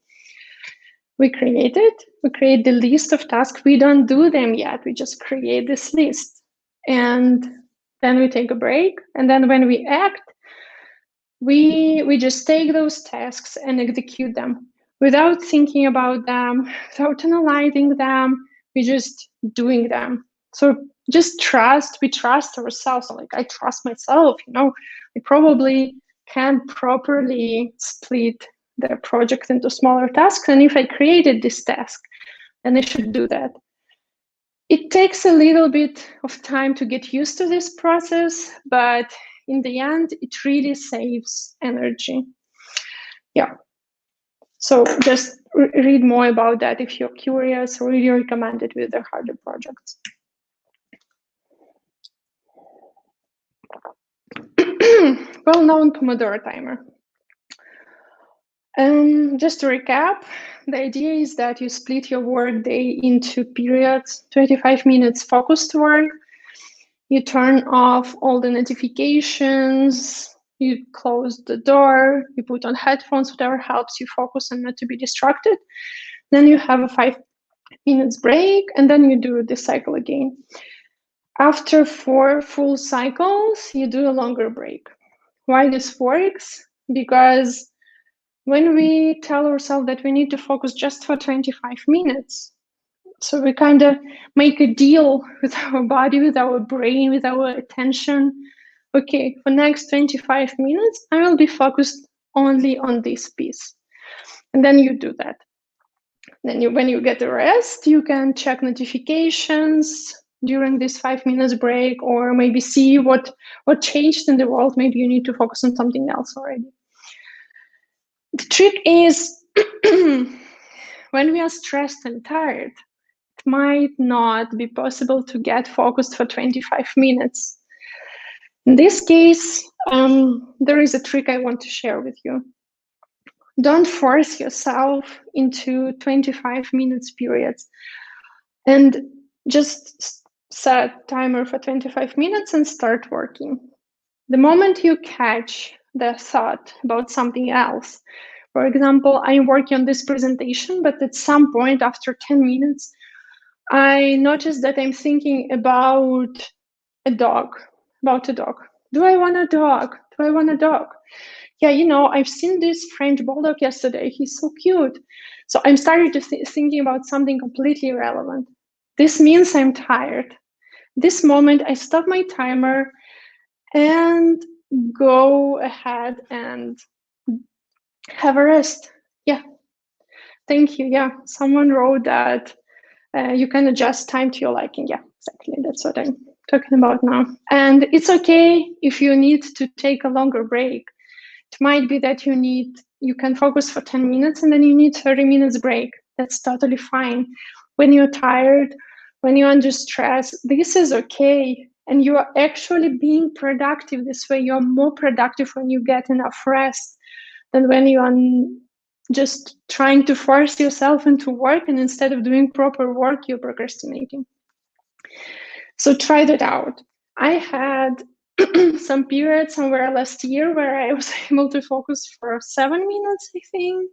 We create it, we create the list of tasks. We don't do them yet, we just create this list. And then we take a break. And then when we act, we just take those tasks and execute them without thinking about them, without analyzing them, we're just doing them. So just we trust ourselves. Like I trust myself, I probably can't properly split the project into smaller tasks. And if I created this task, then I should do that. It takes a little bit of time to get used to this process, but in the end, it really saves energy. Yeah. So just read more about that if you're curious. Really recommend it with the harder projects. Well-known Pomodoro timer. Just to recap, the idea is that you split your work day into periods, 25 minutes focused work. You turn off all the notifications, you close the door, you put on headphones, whatever helps you focus and not to be distracted. Then you have a 5 minutes break, and then you do this cycle again. After 4 full cycles, you do a longer break. Why this works? Because when we tell ourselves that we need to focus just for 25 minutes, so we kind of make a deal with our body, with our brain, with our attention. Okay, for next 25 minutes, I will be focused only on this piece. And then you do that. Then when you get the rest, you can check notifications during this 5 minutes break, or maybe see what changed in the world. Maybe you need to focus on something else already. The trick is when we are stressed and tired, it might not be possible to get focused for 25 minutes. In this case, there is a trick I want to share with you. Don't force yourself into 25 minutes periods, and just set timer for 25 minutes and start working. The moment you catch the thought about something else, for example, I'm working on this presentation, but at some point after 10 minutes, I noticed that I'm thinking about a dog. Do I want a dog? Do I want a dog? Yeah, you know, I've seen this French bulldog yesterday. He's so cute. So I'm starting to thinking about something completely irrelevant. This means I'm tired. This moment, I stop my timer and go ahead and have a rest. Yeah, thank you. Yeah, someone wrote that you can adjust time to your liking. Yeah, exactly. That's what I'm talking about now. And it's okay if you need to take a longer break. It might be that you can focus for 10 minutes and then you need 30 minutes break. That's totally fine. When you're tired, when you're under stress, this is okay. And you are actually being productive this way. You're more productive when you get enough rest than when you are just trying to force yourself into work, and instead of doing proper work, you're procrastinating. So try that out. I had some period somewhere last year where I was able to focus for 7 minutes, I think,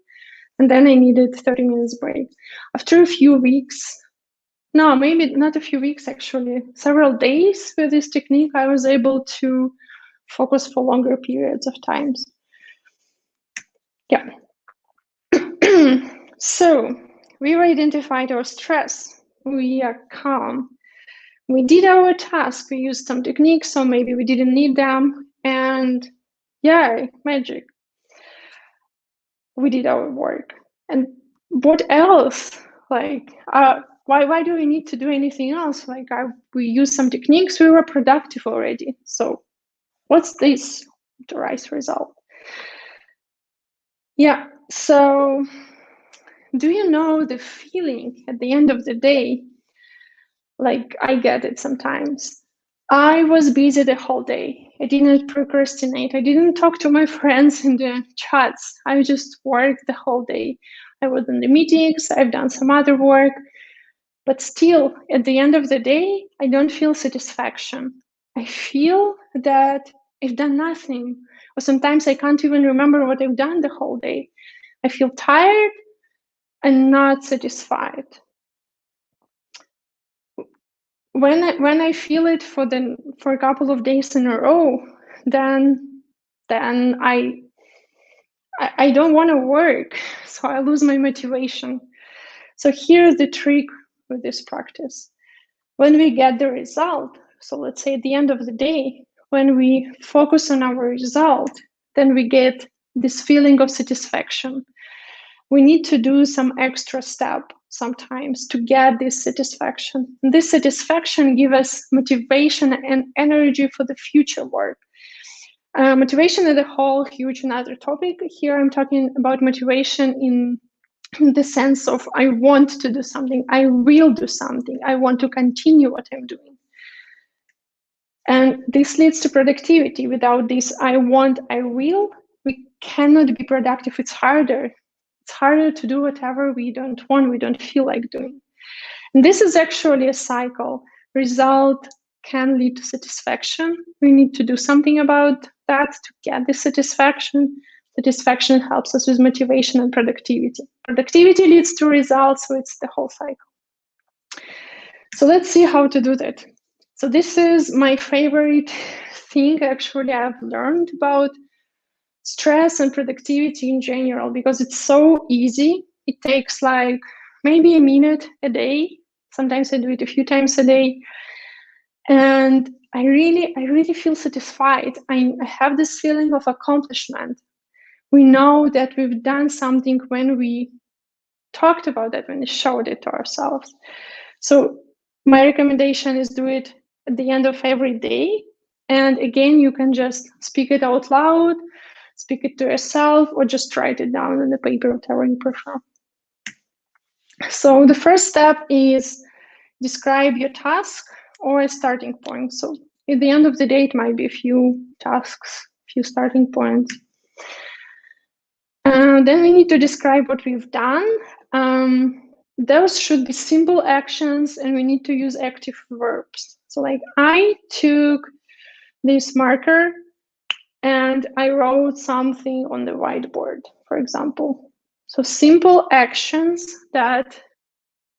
and then I needed 30 minutes break. After a few weeks, no, maybe not a few weeks, actually, several days with this technique, I was able to focus for longer periods of times. Yeah. So we've identified our stress. We are calm. We did our task. We used some techniques, so maybe we didn't need them. And yeah, magic. We did our work. And what else? Like, why do we need to do anything else? Like, we used some techniques. We were productive already. So what's this authorized result? Yeah, so do you know the feeling at the end of the day? Like, I get it sometimes. I was busy the whole day. I didn't procrastinate. I didn't talk to my friends in the chats. I just worked the whole day. I was in the meetings. I've done some other work. But still, at the end of the day, I don't feel satisfaction. I feel that I've done nothing. Or sometimes I can't even remember what I've done the whole day. I feel tired and not satisfied. When I feel it for a couple of days in a row, then I don't want to work, so I lose my motivation. So here's the trick with this practice. When we get the result, so let's say at the end of the day, when we focus on our result, then we get this feeling of satisfaction. We need to do some extra step sometimes to get this satisfaction. And this satisfaction gives us motivation and energy for the future work. Motivation is a whole huge another topic. Here I'm talking about motivation in the sense of I want to do something, I will do something, I want to continue what I'm doing. And this leads to productivity. Without this I want, I will, we cannot be productive. It's harder. It's harder to do whatever we don't want, we don't feel like doing. And this is actually a cycle. Result, can lead to satisfaction. We need to do something about that to get the satisfaction. Satisfaction helps us with motivation and productivity. Productivity leads to results, so it's the whole cycle. So let's see how to do that. So this is my favorite thing, actually, I've learned about stress and productivity in general, because it's so easy. It takes like maybe a minute a day. Sometimes I do it a few times a day. And I really feel satisfied. I have this feeling of accomplishment. We know that we've done something when we talked about it, when we showed it to ourselves. So my recommendation is do it at the end of every day. And again, you can just speak it out loud, speak it to yourself, or just write it down on the paper, whatever you prefer. So the first step is describe your task or a starting point. So at the end of the day, it might be a few tasks, few starting points. Then we need to describe what we've done. Those should be simple actions, and we need to use active verbs. So like, I took this marker and I wrote something on the whiteboard, for example. So simple actions that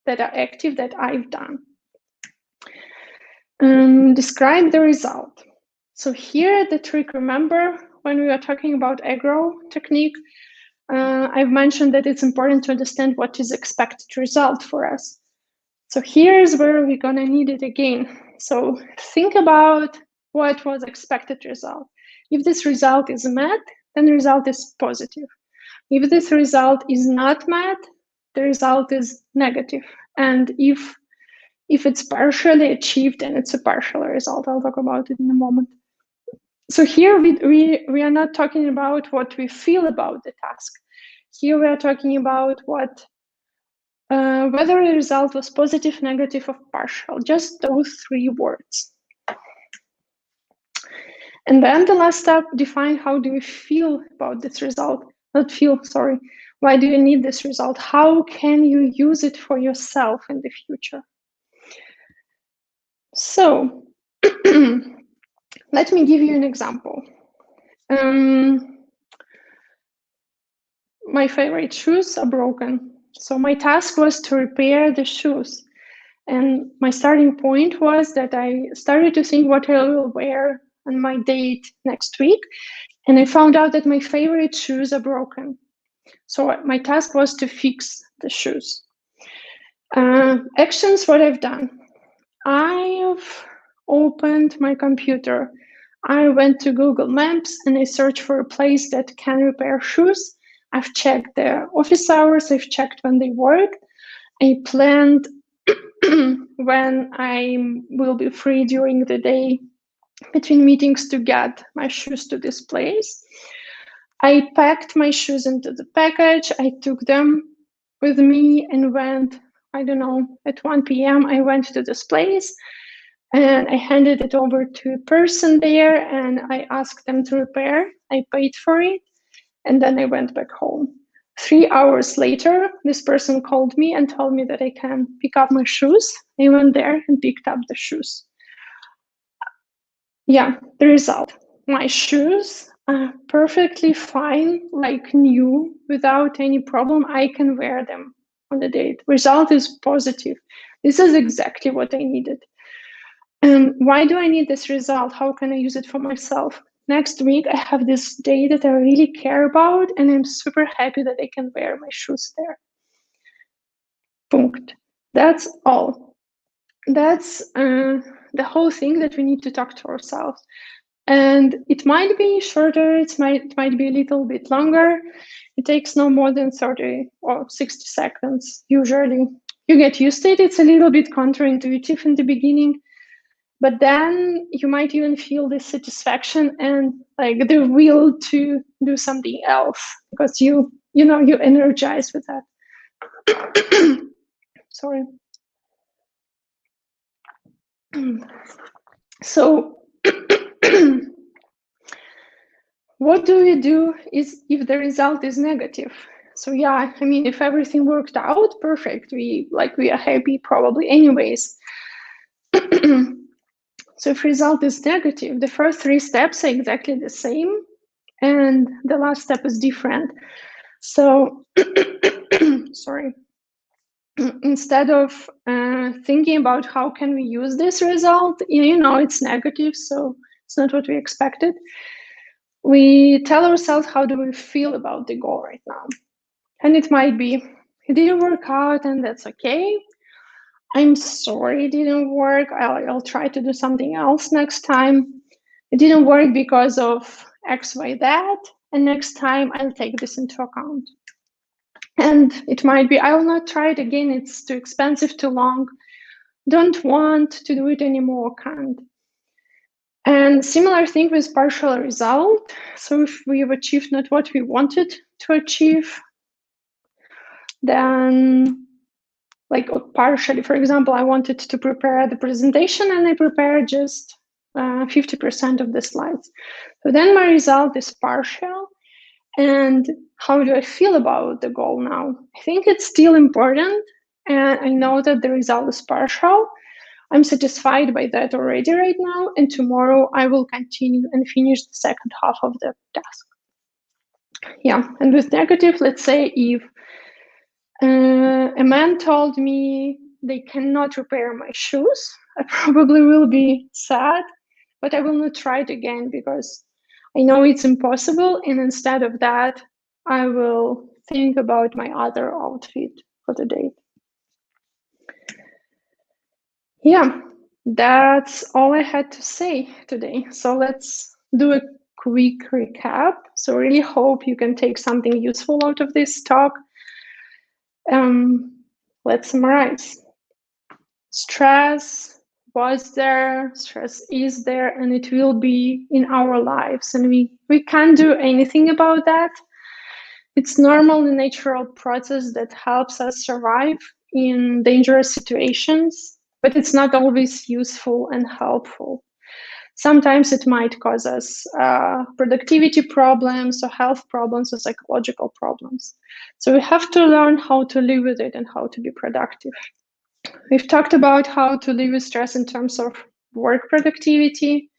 are active that I've done. Describe the result. So here the trick, remember when we were talking about agro technique, I've mentioned that it's important to understand what is expected result for us. So here's where we're gonna need it again. So think about what was expected result. If this result is met, then the result is positive. If this result is not met, the result is negative. And if it's partially achieved, then it's a partial result. I'll talk about it in a moment. So here we are not talking about what we feel about the task. Here we are talking about what whether the result was positive, negative, or partial, just those three words. And then the last step, define how do you feel about this result. Not feel, sorry. Why do you need this result? How can you use it for yourself in the future? So let me give you an example. My favorite shoes are broken. So my task was to repair the shoes. And my starting point was that I started to think what I will wear on my date next week. And I found out that my favorite shoes are broken. So my task was to fix the shoes. Actions, what I've done. I've opened my computer. I went to Google Maps and I searched for a place that can repair shoes. I've checked their office hours. I've checked when they work. I planned when I will be free during the day between meetings to get my shoes to this place. I packed my shoes into the package. I took them with me and went, I don't know, at 1 p.m. I went to this place and I handed it over to a person there and I asked them to repair. I paid for it and then I went back home. 3 hours later, this person called me and told me that I can pick up my shoes. I went there and picked up the shoes. Yeah, the result. My shoes are perfectly fine, like new, without any problem. I can wear them on the date. Result is positive. This is exactly what I needed. And why do I need this result? How can I use it for myself? Next week, I have this day that I really care about, and I'm super happy that I can wear my shoes there. Punkt. That's all. That's the whole thing that we need to talk to ourselves. And it might be shorter, it might be a little bit longer. It takes no more than 30 or 60 seconds, usually. You get used to it. It's a little bit counterintuitive in the beginning, but then you might even feel this satisfaction and like the will to do something else because you energize with that. Sorry. So what do we do is if the result is negative? So yeah, I mean, if everything worked out perfect, we are happy probably anyways. So if result is negative, the first 3 steps are exactly the same, and the last step is different. So, sorry. Instead of thinking about how can we use this result, it's negative, so it's not what we expected. We tell ourselves, how do we feel about the goal right now? And it might be, it didn't work out, and that's okay. I'm sorry it didn't work. I'll try to do something else next time. It didn't work because of X, Y, that, and next time I'll take this into account. And it might be, I will not try it again. It's too expensive, too long. Don't want to do it anymore, can't. And similar thing with partial result. So if we have achieved not what we wanted to achieve, then like partially, for example, I wanted to prepare the presentation and I prepared just 50% of the slides. So then my result is partial. And how do I feel about the goal now? I think it's still important. And I know that the result is partial. I'm satisfied by that already right now. And tomorrow I will continue and finish the second half of the task. Yeah, and with negative, let's say if a man told me they cannot repair my shoes, I probably will be sad, but I will not try it again because I know it's impossible. And instead of that, I will think about my other outfit for the day. Yeah, that's all I had to say today. So let's do a quick recap. So really hope you can take something useful out of this talk. Let's summarize. Stress was there, stress is there, and it will be in our lives. And we can't do anything about that. It's normal and natural process that helps us survive in dangerous situations, but it's not always useful and helpful. Sometimes it might cause us productivity problems or health problems or psychological problems. So we have to learn how to live with it and how to be productive. We've talked about how to live with stress in terms of work productivity.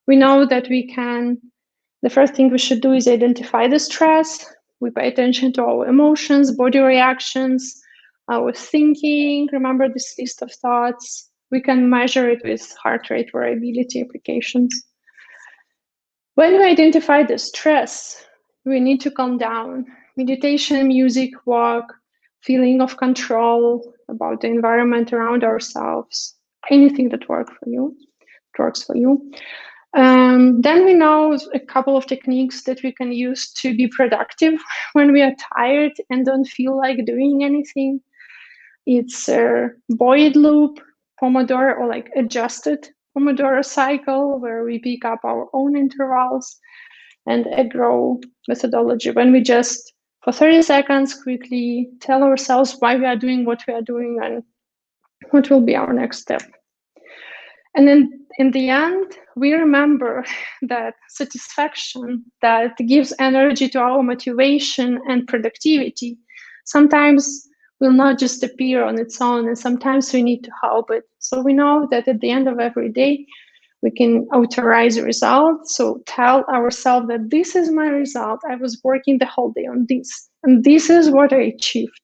We know that the first thing we should do is identify the stress. We pay attention to our emotions, body reactions, our thinking. Remember this list of thoughts. We can measure it with heart rate variability applications. When we identify the stress, we need to calm down. Meditation, music, walk, feeling of control about the environment around ourselves, anything that works for you. Then we know a couple of techniques that we can use to be productive when we are tired and don't feel like doing anything. It's a Boyd loop, Pomodoro, or like adjusted Pomodoro cycle, where we pick up our own intervals, and a grow methodology, when we just for 30 seconds quickly tell ourselves why we are doing what we are doing and what will be our next step. And then in the end, we remember that satisfaction that gives energy to our motivation and productivity sometimes will not just appear on its own, and sometimes we need to help it. So we know that at the end of every day, we can authorize a result. So tell ourselves that this is my result. I was working the whole day on this, and this is what I achieved.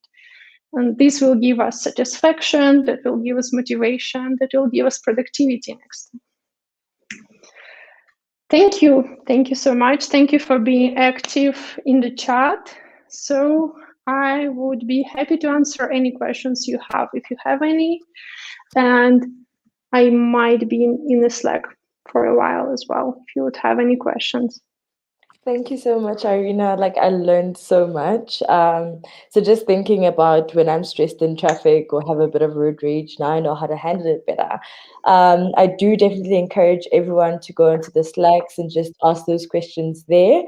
And this will give us satisfaction, that will give us motivation, that will give us productivity next time. Thank you. Thank you so much. Thank you for being active in the chat. So I would be happy to answer any questions you have, if you have any. And I might be in the Slack for a while as well, if you would have any questions. Thank you so much, Irina. Like, I learned so much. So just thinking about when I'm stressed in traffic or have a bit of road rage, now I know how to handle it better. I do definitely encourage everyone to go into the Slacks and just ask those questions there.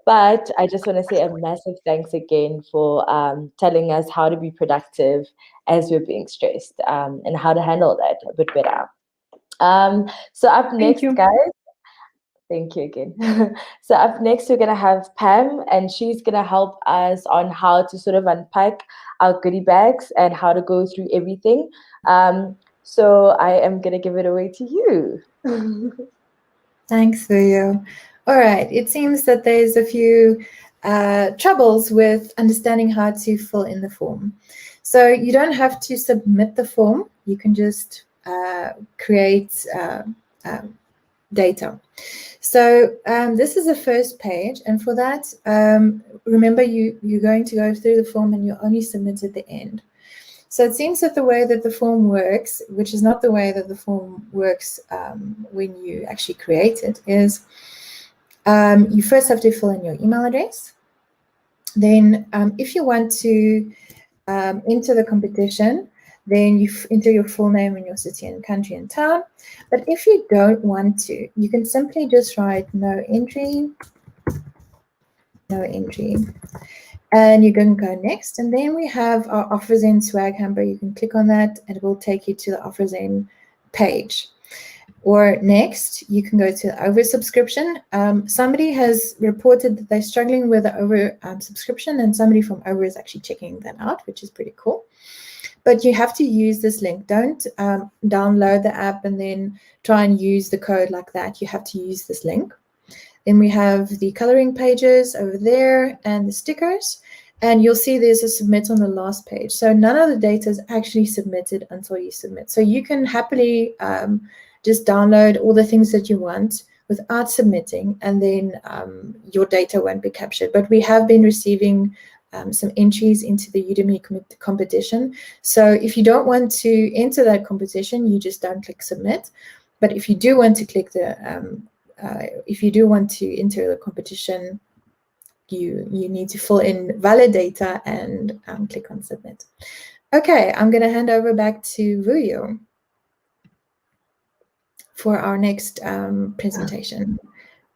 But I just want to say a massive thanks again for telling us how to be productive as we're being stressed, and how to handle that a bit better. So up next, guys. Thank you again. So up next, we're going to have Pam, and she's going to help us on how to sort of unpack our goodie bags and how to go through everything. So I am going to give it away to you. Thanks, Vuyo. All right, it seems that there's a few troubles with understanding how to fill in the form. So you don't have to submit the form. You can just create data. So this is the first page, and for that, remember you're going to go through the form and you only submit at the end. So it seems that the way that the form works, which is not the way that the form works when you actually create it, is you first have to fill in your email address. Then if you want to enter the competition, then you enter your full name and your city and country and town. But if you don't want to, you can simply just write no entry, and you can go next. And then we have our AuthorZen swag hamper. You can click on that and it will take you to the AuthorZen page. Or next, you can go to the oversubscription. Somebody has reported that they're struggling with the oversubscription, and somebody from Over is actually checking that out, which is pretty cool. But you have to use this link. Don't download the app and then try and use the code like that. You have to use this link. Then we have the coloring pages over there and the stickers. And you'll see there's a submit on the last page. So none of the data is actually submitted until you submit. So you can happily just download all the things that you want without submitting, and then your data won't be captured. But we have been receiving some entries into the Udemy competition. So if you don't want to enter that competition, you just don't click submit. But if you do want to click the, if you do want to enter the competition, you need to fill in valid data and click on submit. Okay, I'm going to hand over back to Vuyo for our next presentation.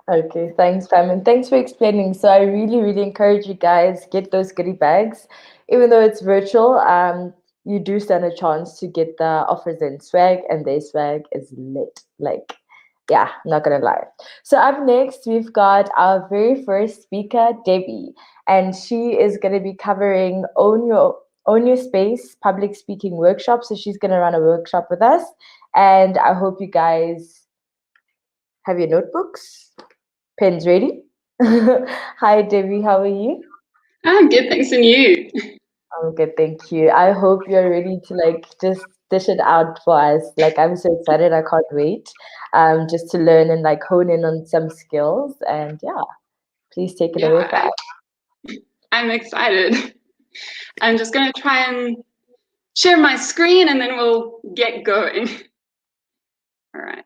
Okay, thanks, Pam, and thanks for explaining. So I really, really encourage you guys, get those goodie bags. Even though it's virtual, you do stand a chance to get the AuthorZen swag, and their swag is lit. Like, yeah, I'm not gonna lie. So up next, we've got our very first speaker, Debbie, and she is gonna be covering Own Your Space public speaking workshop. So she's gonna run a workshop with us, and I hope you guys have your notebooks, pens ready. Hi, Debbie. How are you? I'm good, thanks, and you? I'm good, thank you. I hope you're ready to like just dish it out for us. Like, I'm so excited. I can't wait. Just to learn and like hone in on some skills. And yeah, please take it away for us. I'm excited. I'm just going to try and share my screen, and then we'll get going. All right.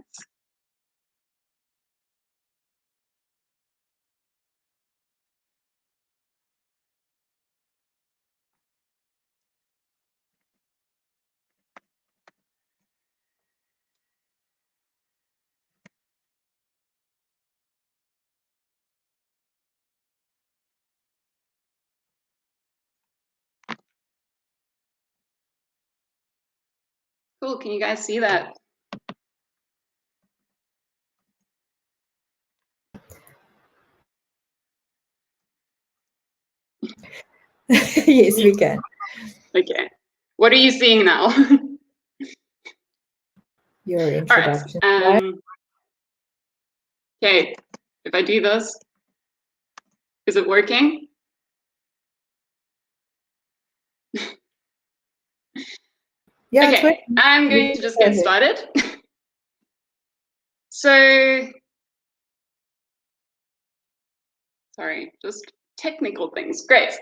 Cool, can you guys see that? Yes, we can. Okay. What are you seeing now? Your introduction. All right. Okay, if I do this, is it working? Yeah, okay, I'm going to just get started. So, sorry, just technical things. Great.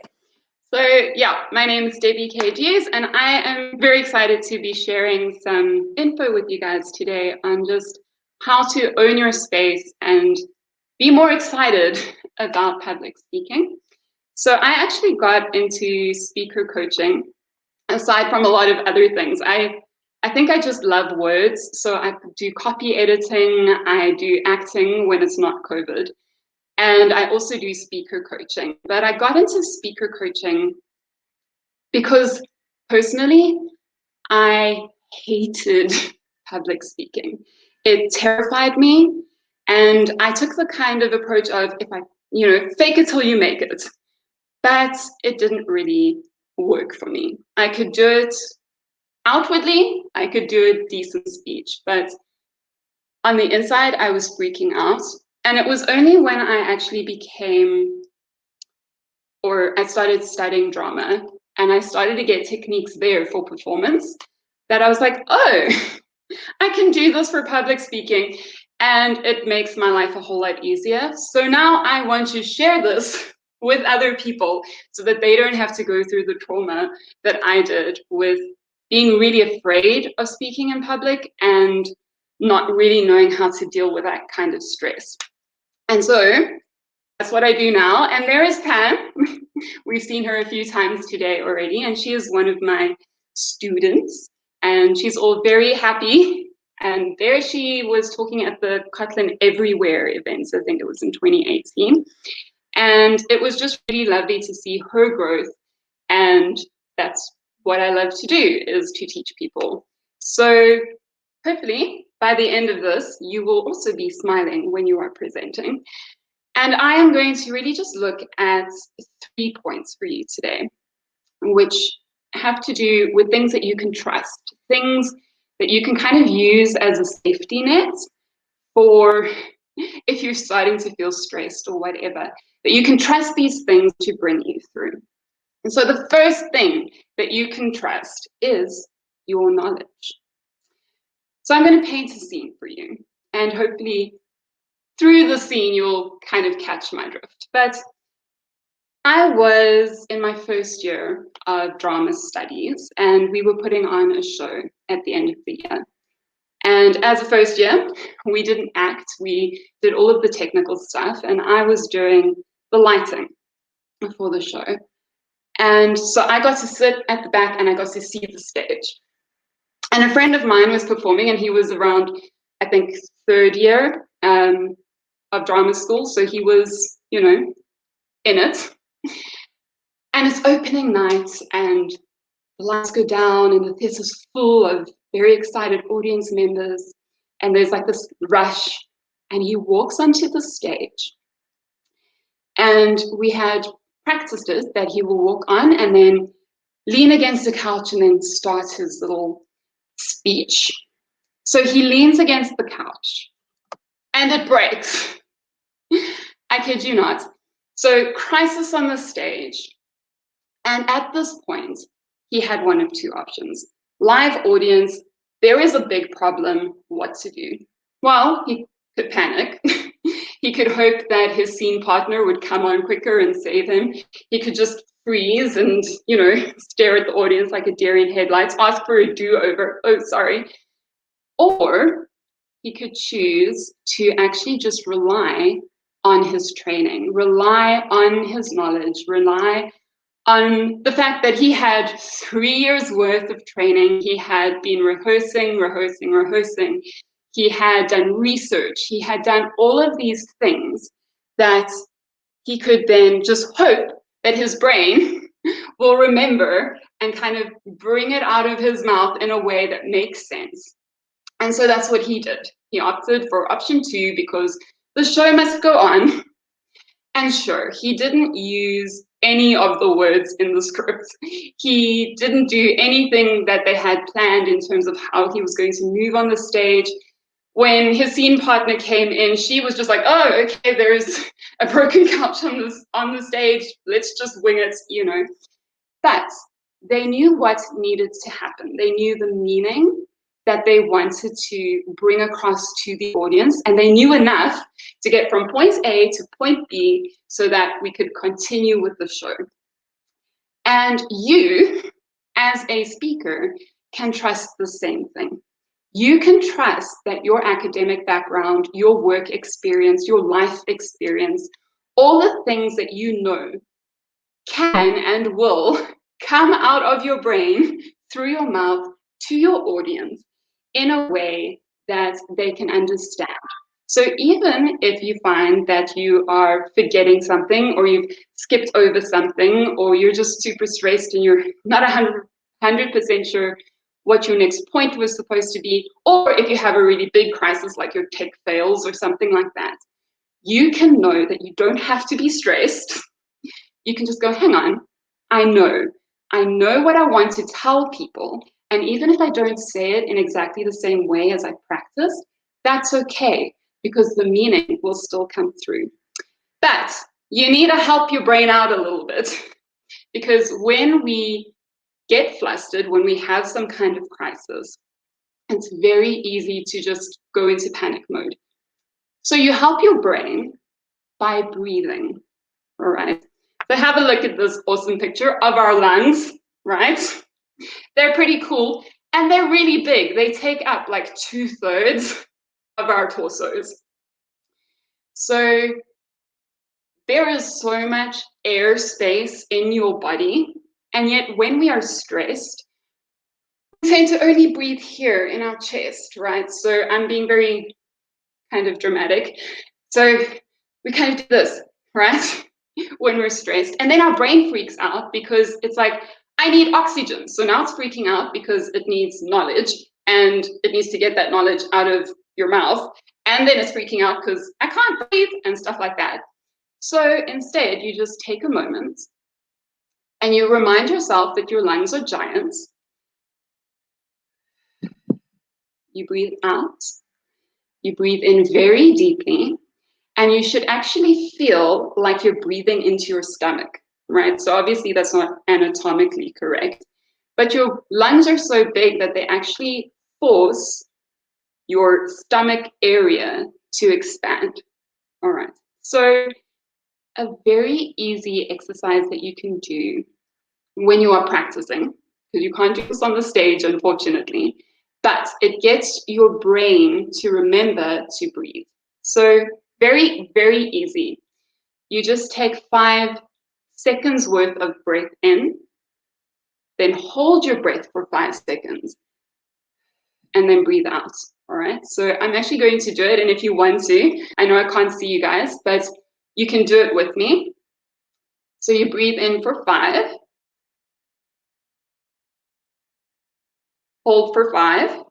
So yeah, my name is Debbie KGs, and I am very excited to be sharing some info with you guys today on just how to own your space and be more excited about public speaking. So I actually got into speaker coaching, aside from a lot of other things. I think I just love words, so I do copy editing, I do acting when it's not COVID, and I also do speaker coaching. But I got into speaker coaching because personally, I hated public speaking. It terrified me, and I took the kind of approach of, if I, fake it till you make it. But it didn't really work for me. I could do it outwardly, I could do a decent speech, but on the inside, I was freaking out. And it was only when I actually I started studying drama, and I started to get techniques there for performance, that I was like, oh, I can do this for public speaking, and it makes my life a whole lot easier. So now I want to share this with other people so that they don't have to go through the trauma that I did with being really afraid of speaking in public and not really knowing how to deal with that kind of stress. And so that's what I do now. And there is Pam. We've seen her a few times today already, and she is one of my students, and she's all very happy. And there she was talking at the Kotlin Everywhere event, I think it was in 2018. And it was just really lovely to see her growth. And that's what I love to do, is to teach people. So hopefully by the end of this, you will also be smiling when you are presenting. And I am going to really just look at 3 points for you today, which have to do with things that you can trust, things that you can kind of use as a safety net for if you're starting to feel stressed or whatever, that you can trust these things to bring you through. And so the first thing that you can trust is your knowledge. So I'm going to paint a scene for you, and hopefully through the scene, you'll kind of catch my drift. But I was in my first year of drama studies, and we were putting on a show at the end of the year. And as a first year, we didn't act, we did all of the technical stuff, and I was doing the lighting for the show. And so I got to sit at the back and I got to see the stage. And a friend of mine was performing, and he was around, I think, 3rd year of drama school, so he was, you know, in it. And it's opening night, and the lights go down, and the theater's full of very excited audience members, and there's like this rush, and he walks onto the stage. And we had practices that he will walk on and then lean against the couch and then start his little speech. So he leans against the couch, and it breaks. I kid you not. So crisis on the stage. And at this point, he had one of 2 options. Live audience, there is a big problem, what to do? Well, he could panic. He could hope that his scene partner would come on quicker and save him. He could just freeze and, you know, stare at the audience like a deer in headlights, ask for a do-over, oh, sorry. Or he could choose to actually just rely on his training, rely on his knowledge, rely on the fact that he had 3 years worth of training. He had been rehearsing. He had done research. He had done all of these things that he could then just hope that his brain will remember and kind of bring it out of his mouth in a way that makes sense. And so that's what he did. He opted for option 2 because the show must go on. And sure, he didn't use any of the words in the script. He didn't do anything that they had planned in terms of how he was going to move on the stage. When his scene partner came in, she was just like, oh, okay, there's a broken couch on the stage. Let's just wing it, you know. But they knew what needed to happen. They knew the meaning that they wanted to bring across to the audience, and they knew enough to get from point A to point B so that we could continue with the show. And you, as a speaker, can trust the same thing. You can trust that your academic background, your work experience, your life experience, all the things that you know can and will come out of your brain through your mouth to your audience in a way that they can understand. So even if you find that you are forgetting something, or you've skipped over something, or you're just super stressed and you're not 100% sure what your next point was supposed to be, or if you have a really big crisis like your tech fails or something like that, you can know that you don't have to be stressed. You can just go, hang on, I know what I want to tell people, And even if I don't say it in exactly the same way as I practiced, that's okay, because the meaning will still come through. But you need to help your brain out a little bit, because when we get flustered, when we have some kind of crisis, it's very easy to just go into panic mode. So you help your brain by breathing, all right? So have a look at this awesome picture of our lungs, right? They're pretty cool, and they're really big. They take up like 2/3 of our torsos. So there is so much air space in your body, and yet when we are stressed, we tend to only breathe here in our chest, right? So I'm being very kind of dramatic. So we kind of do this, right? When we're stressed, and then our brain freaks out because it's like, I need oxygen. So now it's freaking out because it needs knowledge, and it needs to get that knowledge out of your mouth. And then it's freaking out because I can't breathe and stuff like that. So instead, you just take a moment and you remind yourself that your lungs are giants. You breathe out. You breathe in very deeply. And you should actually feel like you're breathing into your stomach, right? So obviously that's not anatomically correct, but your lungs are so big that they actually force your stomach area to expand, all right? So a very easy exercise that you can do when you are practicing, because you can't do this on the stage, unfortunately, but it gets your brain to remember to breathe. So very, very easy. You just take 5 seconds worth of breath in, then hold your breath for 5 seconds, and then breathe out, all right? So I'm actually going to do it, and if you want to, I know I can't see you guys, but you can do it with me. So you breathe in for 5, hold for 5,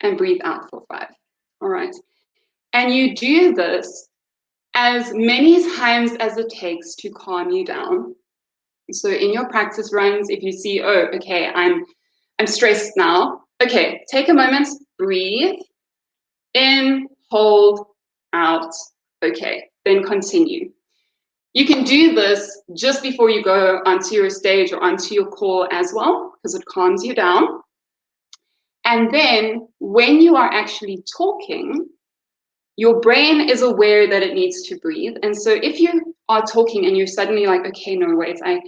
and breathe out for 5, all right? And you do this as many times as it takes to calm you down. So in your practice runs, if you see, oh, okay, I'm stressed now. Okay, take a moment, breathe, in, hold, out, okay, then continue. You can do this just before you go onto your stage or onto your call as well, because it calms you down. And then when you are actually talking, your brain is aware that it needs to breathe. And so if you are talking and you're suddenly like, okay, no, wait, I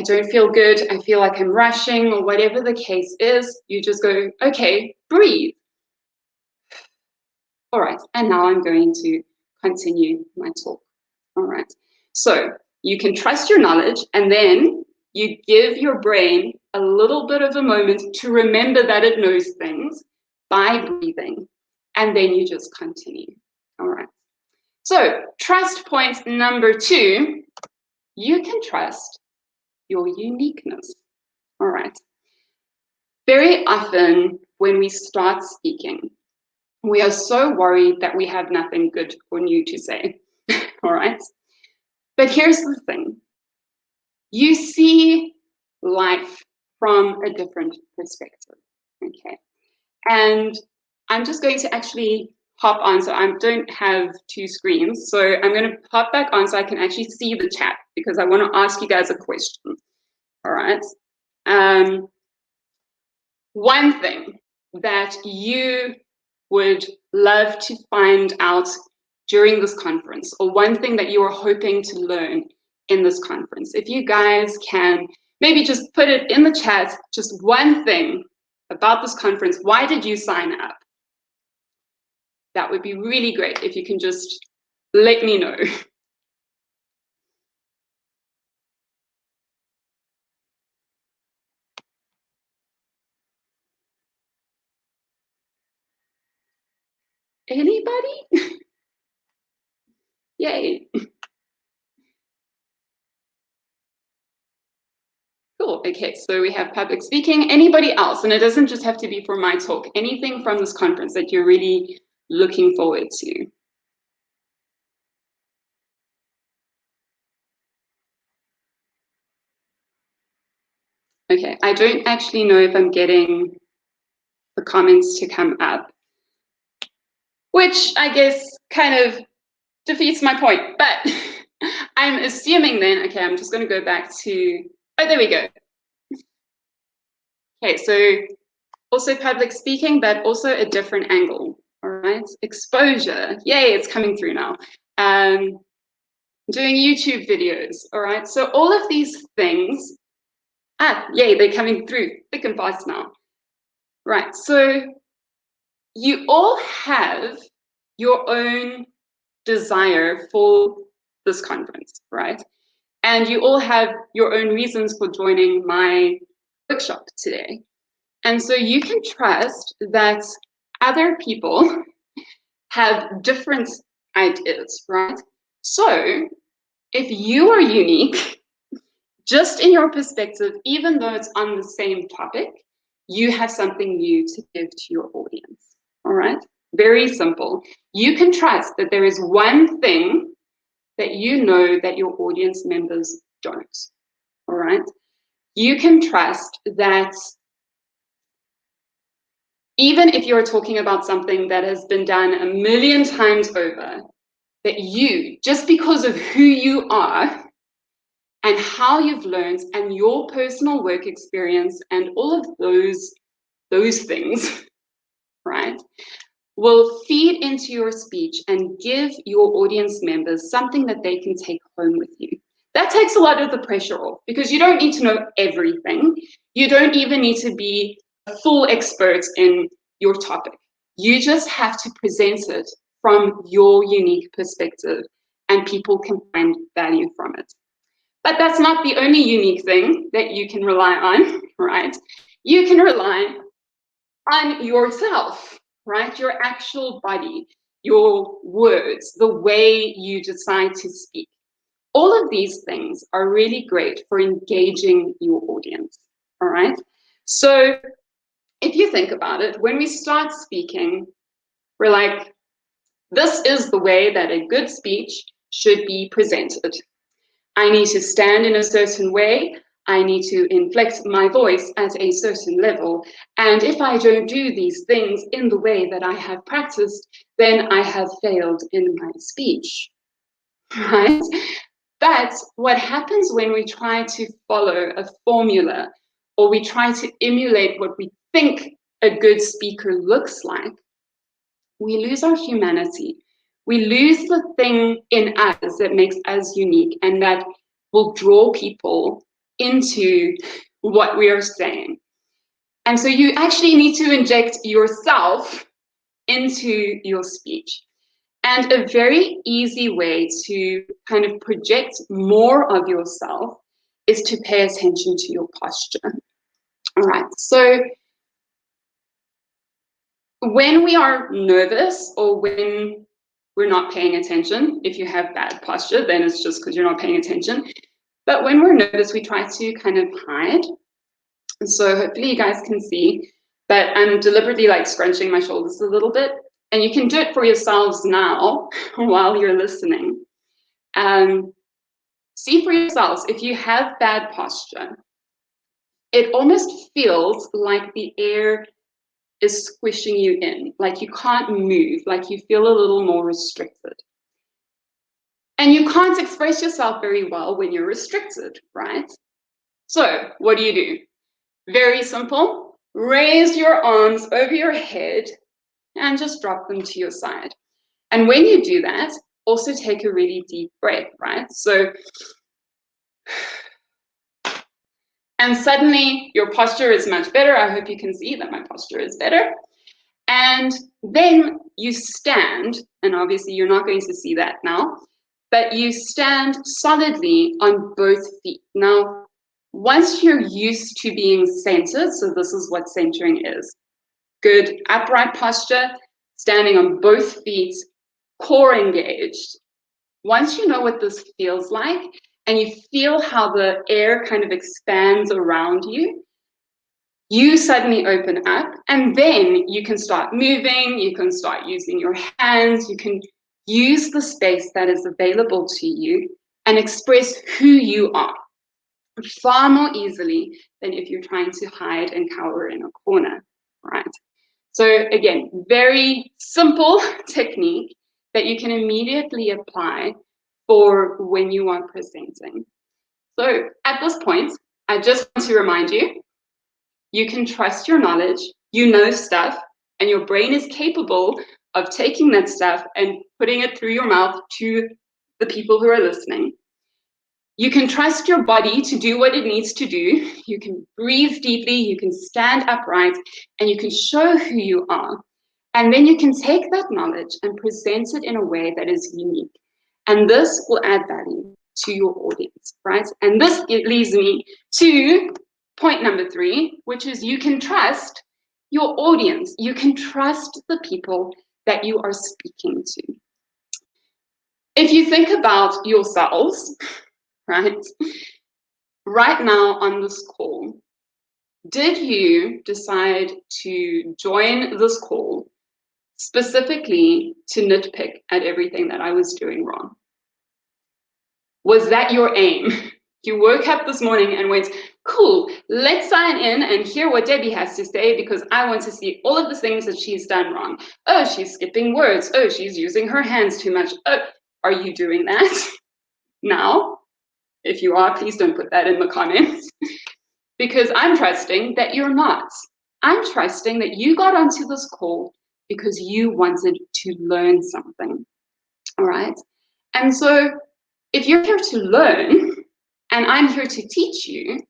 don't feel good, I feel like I'm rushing, or whatever the case is, you just go, okay, breathe. All right, and now I'm going to continue my talk. All right, so you can trust your knowledge, and then you give your brain a little bit of a moment to remember that it knows things by breathing, and then you just continue. All right, so trust point number 2, you can trust your uniqueness. All right. Very often when we start speaking, we are so worried that we have nothing good or new to say. All right. But here's the thing. You see life from a different perspective. Okay. And I'm just going to actually hop on. So I don't have 2 screens. So I'm going to hop back on so I can actually see the chat, because I want to ask you guys a question. All right. One thing that you would love to find out during this conference, or one thing that you are hoping to learn in this conference, if you guys can maybe just put it in the chat, just one thing about this conference, why did you sign up? That would be really great if you can just let me know. Anybody? Yay. Cool. Okay, so we have public speaking. Anybody else? And it doesn't just have to be for my talk. Anything from this conference that you're really looking forward to? Okay, I don't actually know if I'm getting the comments to come up, which I guess kind of defeats my point, but I'm assuming then, okay, I'm just going to go back to, oh, there we go. Okay, so also public speaking, but also a different angle, all right? Exposure, yay, it's coming through now. Doing YouTube videos, all right? So all of these things, yay, they're coming through thick and fast now. Right, so you all have your own desire for this conference, right? And you all have your own reasons for joining my workshop today. And so you can trust that other people have different ideas, right? So if you are unique, just in your perspective, even though it's on the same topic, you have something new to give to your audience, all right? Very simple. You can trust that there is one thing that you know that your audience members don't, all right? You can trust that even if you're talking about something that has been done a million times over, that you, just because of who you are and how you've learned and your personal work experience and all of those things, right, will feed into your speech and give your audience members something that they can take home with you. That takes a lot of the pressure off because you don't need to know everything. You don't even need to be a full expert in your topic. You just have to present it from your unique perspective and people can find value from it. But that's not the only unique thing that you can rely on, right? You can rely on yourself, right? Your actual body, your words, the way you decide to speak. All of these things are really great for engaging your audience, all right? So if you think about it, when we start speaking, we're like, this is the way that a good speech should be presented. I need to stand in a certain way. I need to inflect my voice at a certain level. And if I don't do these things in the way that I have practiced, then I have failed in my speech, right? But what happens when we try to follow a formula or we try to emulate what we think a good speaker looks like, we lose our humanity. We lose the thing in us that makes us unique and that will draw people into what we are saying. And so you actually need to inject yourself into your speech. And a very easy way to kind of project more of yourself is to pay attention to your posture. All right, so when we are nervous or when we're not paying attention, if you have bad posture, then it's just because you're not paying attention. But when we're nervous, we try to kind of hide. And so hopefully you guys can see that I'm deliberately like scrunching my shoulders a little bit. And you can do it for yourselves now while you're listening. See for yourselves, if you have bad posture, it almost feels like the air is squishing you in, like you can't move, like you feel a little more restricted. And you can't express yourself very well when you're restricted, right? So what do? Very simple. Raise your arms over your head and just drop them to your side. And when you do that, also take a really deep breath, right? So, and suddenly your posture is much better. I hope you can see that my posture is better. And then you stand, and obviously you're not going to see that now, but you stand solidly on both feet. Now, once you're used to being centered, so this is what centering is. Good upright posture, standing on both feet, core engaged. Once you know what this feels like, and you feel how the air kind of expands around you, you suddenly open up, and then you can start moving, you can start using your hands, you can use the space that is available to you and express who you are far more easily than if you're trying to hide and cower in a corner, right? So again, very simple technique that you can immediately apply for when you are presenting. So at this point, I just want to remind you, you can trust your knowledge, you know stuff, and your brain is capable of taking that stuff and putting it through your mouth to the people who are listening. You can trust your body to do what it needs to do. You can breathe deeply, you can stand upright, and you can show who you are. And then you can take that knowledge and present it in a way that is unique. And this will add value to your audience, right? And this leads me to point number 3, which is you can trust your audience. You can trust the people that you are speaking to. If you think about yourselves, right now on this call, did you decide to join this call specifically to nitpick at everything that I was doing wrong? Was that your aim? You woke up this morning and went, cool, let's sign in and hear what Debbie has to say because I want to see all of the things that she's done wrong. Oh, she's skipping words. Oh, she's using her hands too much. Oh, are you doing that now? If you are, please don't put that in the comments because I'm trusting that you're not. I'm trusting that you got onto this call because you wanted to learn something, all right? And so if you're here to learn and I'm here to teach you,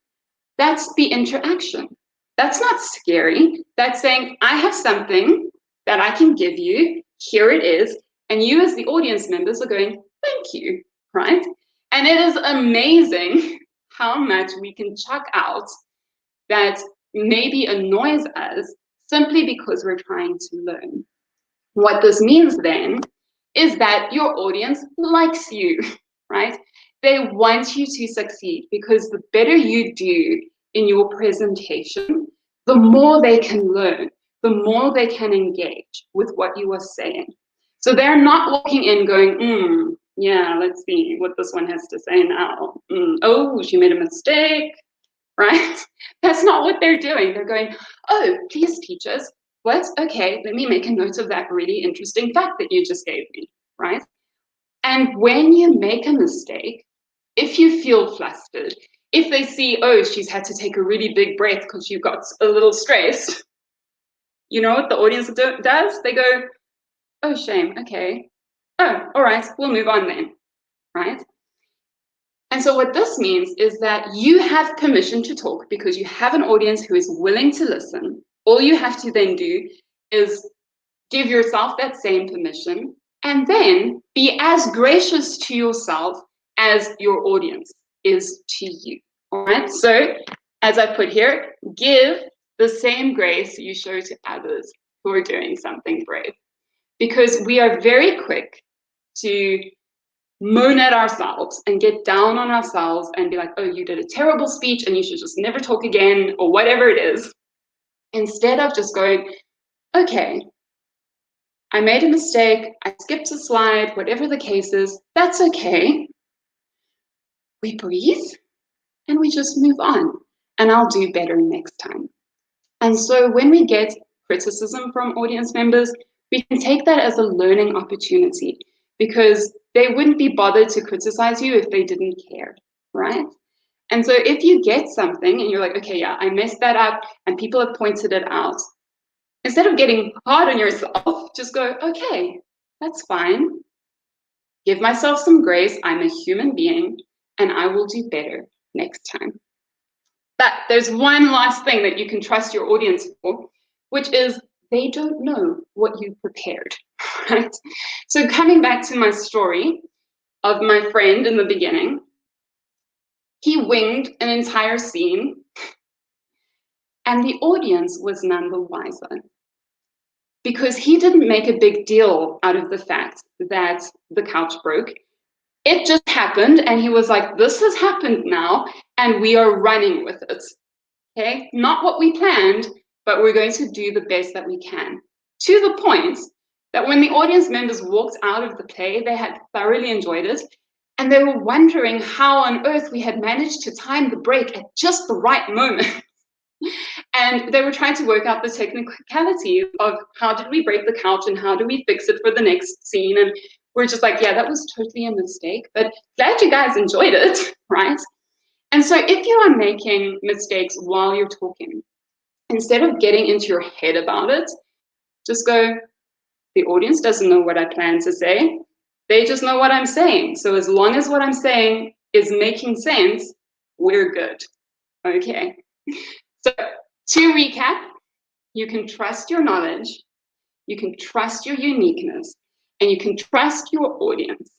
that's the interaction. That's not scary. That's saying, I have something that I can give you, here it is, and you as the audience members are going, thank you, right? And it is amazing how much we can chuck out that maybe annoys us simply because we're trying to learn. What this means then is that your audience likes you, right? They want you to succeed because the better you do in your presentation, the more they can learn, the more they can engage with what you are saying. So they're not walking in going, yeah, let's see what this one has to say now. Oh, she made a mistake, right? That's not what they're doing. They're going, oh, please teach us. What? Okay, let me make a note of that really interesting fact that you just gave me, right? And when you make a mistake, if you feel flustered, if they see, oh, she's had to take a really big breath because she got a little stressed, you know what the audience does? They go, oh, shame, okay. Oh, all right, we'll move on then, right? And so what this means is that you have permission to talk because you have an audience who is willing to listen. All you have to then do is give yourself that same permission and then be as gracious to yourself as your audience is to you, all right? So as I put here, give the same grace you show to others who are doing something brave. Because we are very quick to moan at ourselves and get down on ourselves and be like, oh, you did a terrible speech and you should just never talk again or whatever it is. Instead of just going, okay, I made a mistake, I skipped a slide, whatever the case is, that's okay. We breathe and we just move on and I'll do better next time. And so when we get criticism from audience members, we can take that as a learning opportunity because they wouldn't be bothered to criticize you if they didn't care, right? And so if you get something and you're like, okay, yeah, I messed that up and people have pointed it out, instead of getting hard on yourself, just go, okay, that's fine. Give myself some grace. I'm a human being and I will do better next time. But there's one last thing that you can trust your audience for, which is they don't know what you prepared, right? So coming back to my story of my friend in the beginning, he winged an entire scene and the audience was none the wiser because he didn't make a big deal out of the fact that the couch broke. It just happened and he was like, this has happened now and we are running with it, okay? Not what we planned, but we're going to do the best that we can. To the point that when the audience members walked out of the play, they had thoroughly enjoyed it And they were wondering how on earth we had managed to time the break at just the right moment. And they were trying to work out the technicality of how did we break the couch and how do we fix it for the next scene. And we're just like, yeah, that was totally a mistake, but glad you guys enjoyed it, right? And so if you are making mistakes while you're talking, instead of getting into your head about it, just go, the audience doesn't know what I plan to say. They just know what I'm saying. So as long as what I'm saying is making sense, we're good. Okay. So to recap, you can trust your knowledge, you can trust your uniqueness, and you can trust your audience.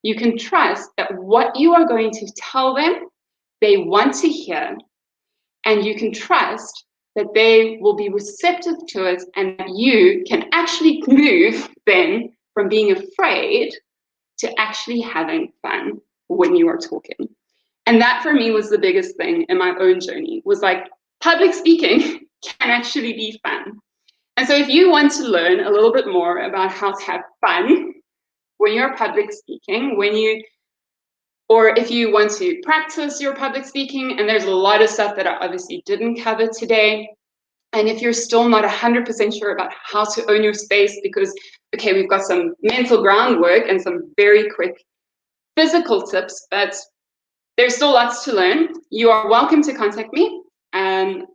You can trust that what you are going to tell them, they want to hear, and you can trust that they will be receptive to it and that you can actually move them from being afraid to actually having fun when you are talking. And that for me was the biggest thing in my own journey, was like, public speaking can actually be fun. And so if you want to learn a little bit more about how to have fun when you're public speaking, or if you want to practice your public speaking, and there's a lot of stuff that I obviously didn't cover today, and if you're still not 100% sure about how to own your space, because, okay, we've got some mental groundwork and some very quick physical tips, but there's still lots to learn, you are welcome to contact me.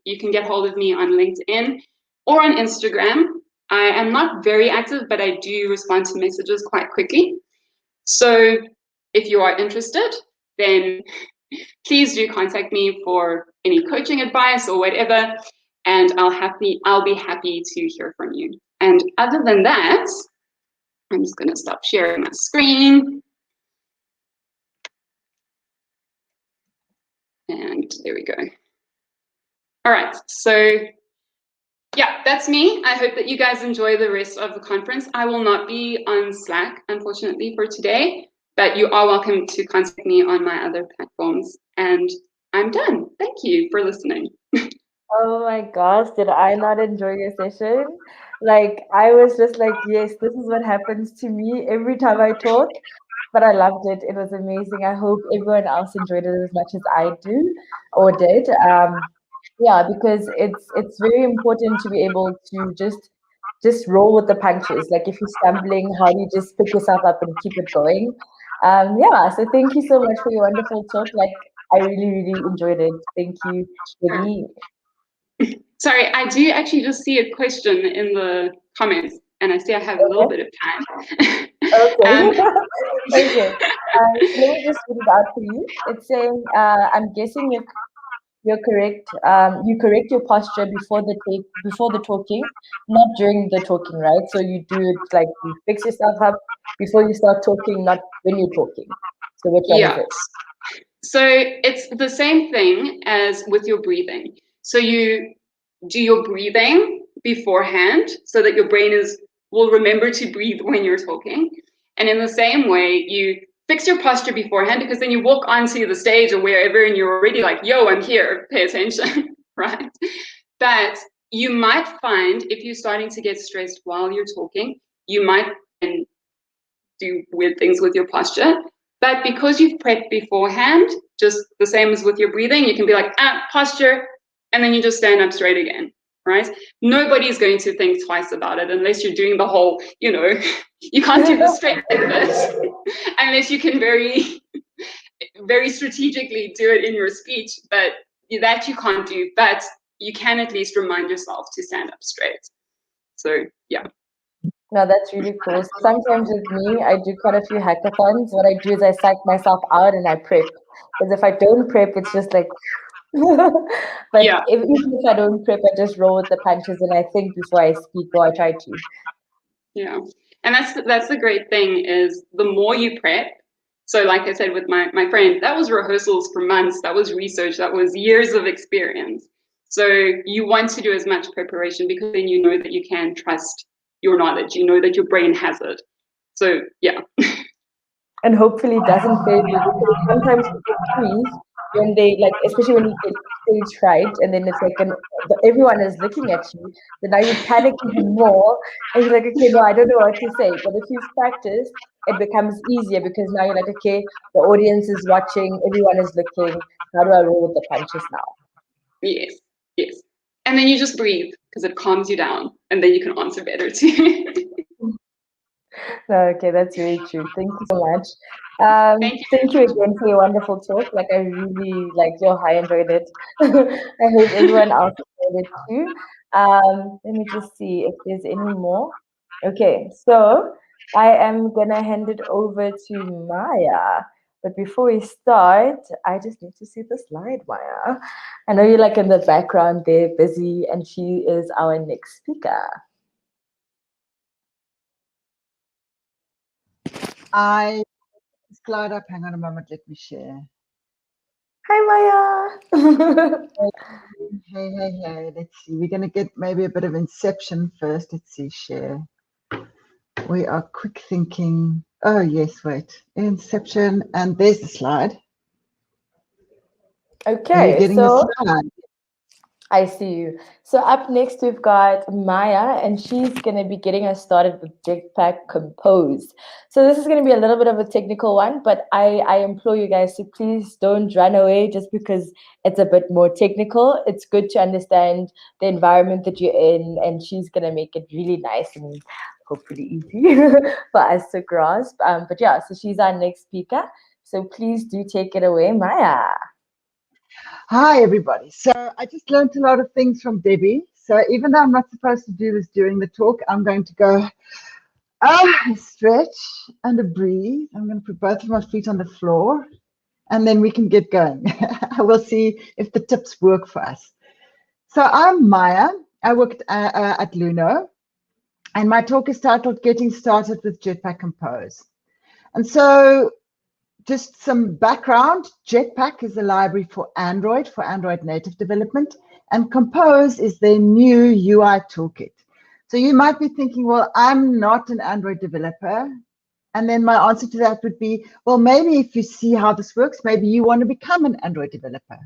You can get hold of me on LinkedIn or on Instagram. I am not very active, but I do respond to messages quite quickly. So if you are interested, then please do contact me for any coaching advice or whatever, and I'll be happy to hear from you. And other than that, I'm just going to stop sharing my screen. And there we go. All right, so yeah, that's me. I hope that you guys enjoy the rest of the conference. I will not be on Slack, unfortunately, for today, but you are welcome to contact me on my other platforms. And I'm done. Thank you for listening. Oh my gosh, did I not enjoy your session? Like, I was just like, yes, this is what happens to me every time I talk. But I loved it. It was amazing. I hope everyone else enjoyed it as much as I do or did. Yeah, because it's very important to be able to just roll with the punches. Like if you're stumbling, how do you just pick yourself up and keep it going? Yeah, so thank you so much for your wonderful talk. Like I really, really enjoyed it. Thank you, Goodie. Sorry, I do actually just see a question in the comments, and I see I have a little bit of time. Okay. Okay. Let me just read it out for you. It's saying, I'm guessing you're correct. You correct your posture before the talking, not during the talking, right? So you do it like you fix yourself up before you start talking, not when you're talking. So which one is it? So it's the same thing as with your breathing. So you do your breathing beforehand so that your brain will remember to breathe when you're talking. And in the same way, you fix your posture beforehand, because then you walk onto the stage or wherever and you're already like, yo, I'm here, pay attention, right? But you might find if you're starting to get stressed while you're talking, you might do weird things with your posture. But because you've prepped beforehand, just the same as with your breathing, you can be like, posture, and then you just stand up straight again, right? Nobody's going to think twice about it unless you're doing the whole, you can't do the straight like this unless you can very, very strategically do it in your speech, but that you can't do, but you can at least remind yourself to stand up straight. So, yeah. No, that's really cool. Sometimes with me, I do quite a few hackathons. What I do is I psych myself out and I prep. Because if I don't prep, it's just like, but yeah. Even if I don't prep, I just roll with the punches and I think before I speak, or I try to. Yeah, and that's the great thing is the more you prep. So like I said with my friend, that was rehearsals for months, that was research, that was years of experience. So you want to do as much preparation because then you know that you can trust your knowledge, you know that your brain has it. So yeah. And hopefully it doesn't fail you, because sometimes people freeze when they like, especially when you get stage fright, and then it's like everyone is looking at you, then now you panic even more, and you're like, okay, no, I don't know what to say. But if you've practiced, it becomes easier because now you're like, okay, the audience is watching, everyone is looking. How do I roll with the punches now? Yes, yes. And then you just breathe because it calms you down, and then you can answer better too. Okay, that's very true. Thank you so much. Thank You again for your wonderful talk. Like, I really I enjoyed it. I hope everyone else enjoyed it too. Let me just see if there's any more. Okay, so I am gonna hand it over to Maya. But before we start, I just need to see the slide, Maya. I know you're like in the background there, busy, and she is our next speaker. I slide up. Hang on a moment. Let me share. Hi, Maya. Hey. Let's see. We're going to get maybe a bit of inception first. Let's see. Share. We are quick thinking. Oh, yes. Wait. Inception. And there's the slide. Okay. Are you getting the slide? I see you. So up next, we've got Maya, and she's going to be getting us started with Jetpack Compose. So this is going to be a little bit of a technical one, but I implore you guys to please don't run away just because it's a bit more technical. It's good to understand the environment that you're in, and she's going to make it really nice and hopefully easy for us to grasp. But yeah, so she's our next speaker. So please do take it away, Maya. Hi, everybody. So I just learned a lot of things from Debbie. So even though I'm not supposed to do this during the talk, I'm going to go stretch and a breathe. I'm going to put both of my feet on the floor, and then we can get going. We'll see if the tips work for us. So I'm Maya. I work at Luno, and my talk is titled Getting Started with Jetpack Compose. And so just some background, Jetpack is a library for Android native development, and Compose is their new UI toolkit. So you might be thinking, well, I'm not an Android developer. And then my answer to that would be, well, maybe if you see how this works, maybe you want to become an Android developer.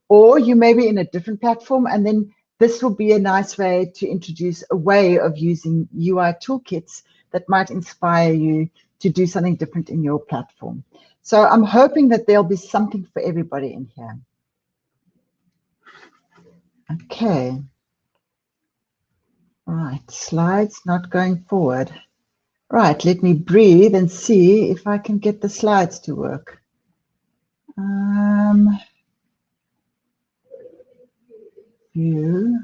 Or you may be in a different platform, and then this will be a nice way to introduce a way of using UI toolkits that might inspire you to do something different in your platform. So I'm hoping that there'll be something for everybody in here. Okay. All right, slides not going forward. Right, let me breathe and see if I can get the slides to work. View.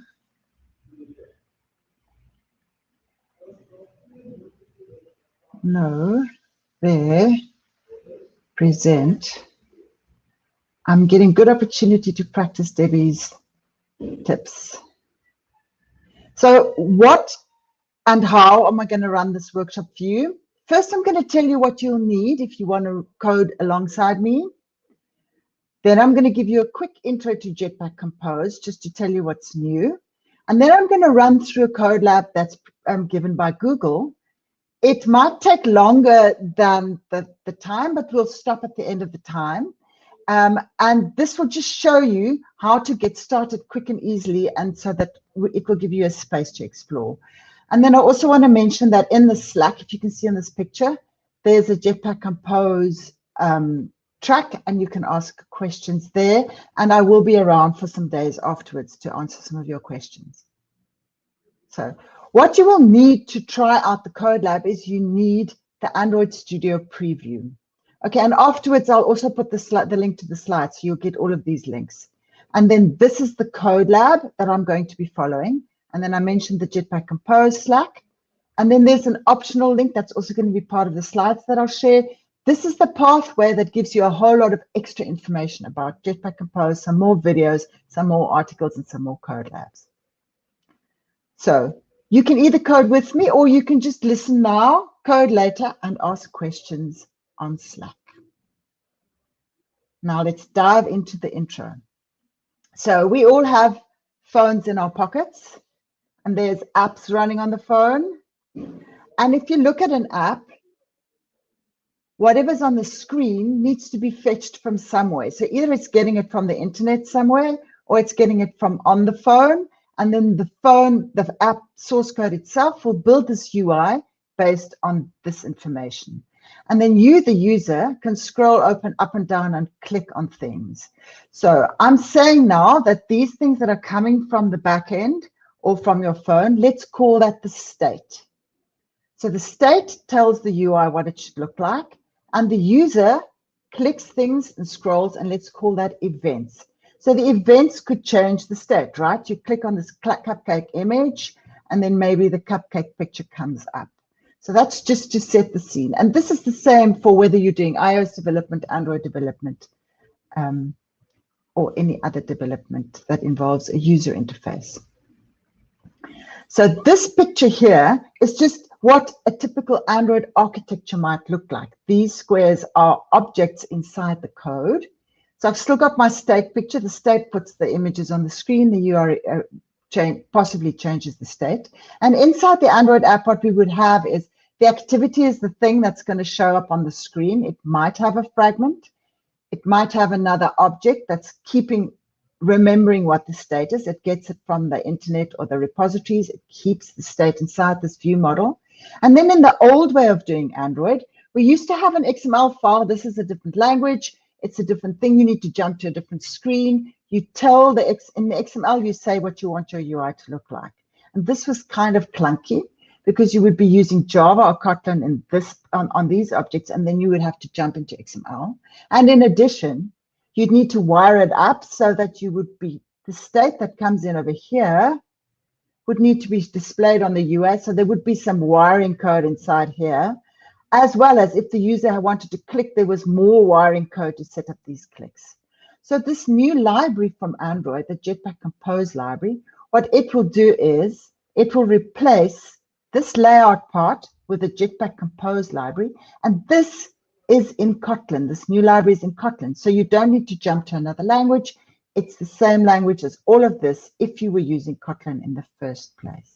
No, there. Present. I'm getting good opportunity to practice Debbie's tips. So what and how am I going to run this workshop for you? First, I'm going to tell you what you'll need if you want to code alongside me. Then I'm going to give you a quick intro to Jetpack Compose, just to tell you what's new. And then I'm going to run through a code lab that's given by Google. It might take longer than the time, but we'll stop at the end of the time. And this will just show you how to get started quick and easily, and so that it will give you a space to explore. And then I also want to mention that in the Slack, if you can see in this picture, there's a Jetpack Compose track, and you can ask questions there. And I will be around for some days afterwards to answer some of your questions. So what you will need to try out the code lab is you need the Android Studio preview. Okay, and afterwards, I'll also put the link to the slides, so you'll get all of these links. And then this is the code lab that I'm going to be following. And then I mentioned the Jetpack Compose Slack. And then there's an optional link that's also going to be part of the slides that I'll share. This is the pathway that gives you a whole lot of extra information about Jetpack Compose, some more videos, some more articles, and some more code labs. So you can either code with me, or you can just listen now, code later, and ask questions on Slack. Now let's dive into the intro. So we all have phones in our pockets, and there's apps running on the phone. And if you look at an app, whatever's on the screen needs to be fetched from somewhere. So either it's getting it from the internet somewhere, or it's getting it from on the phone, and then the phone, the app source code itself will build this UI based on this information. And then you, the user, can scroll open up and down and click on things. So I'm saying now that these things that are coming from the back end or from your phone, let's call that the state. So the state tells the UI what it should look like, and the user clicks things and scrolls, and let's call that events. So the events could change the state, right? You click on this cupcake image, and then maybe the cupcake picture comes up. So that's just to set the scene. And this is the same for whether you're doing iOS development, Android development, or any other development that involves a user interface. So this picture here is just what a typical Android architecture might look like. These squares are objects inside the code. So I've still got my state picture. The state puts the images on the screen. The URL possibly changes the state. And inside the Android app, what we would have is the activity is the thing that's going to show up on the screen. It might have a fragment. It might have another object that's remembering what the state is. It gets it from the internet or the repositories. It keeps the state inside this view model. And then in the old way of doing Android, we used to have an XML file. This is a different language. It's a different thing. You need to jump to a different screen. You tell in the XML, you say what you want your UI to look like. And this was kind of clunky because you would be using Java or Kotlin in this on these objects, and then you would have to jump into XML. And in addition, you'd need to wire it up so that you would be, the state that comes in over here would need to be displayed on the UI. So there would be some wiring code inside here, as well as if the user wanted to click, there was more wiring code to set up these clicks. So this new library from Android, the Jetpack Compose library, what it will do is it will replace this layout part with the Jetpack Compose library. And this is in Kotlin. This new library is in Kotlin. So you don't need to jump to another language. It's the same language as all of this if you were using Kotlin in the first place.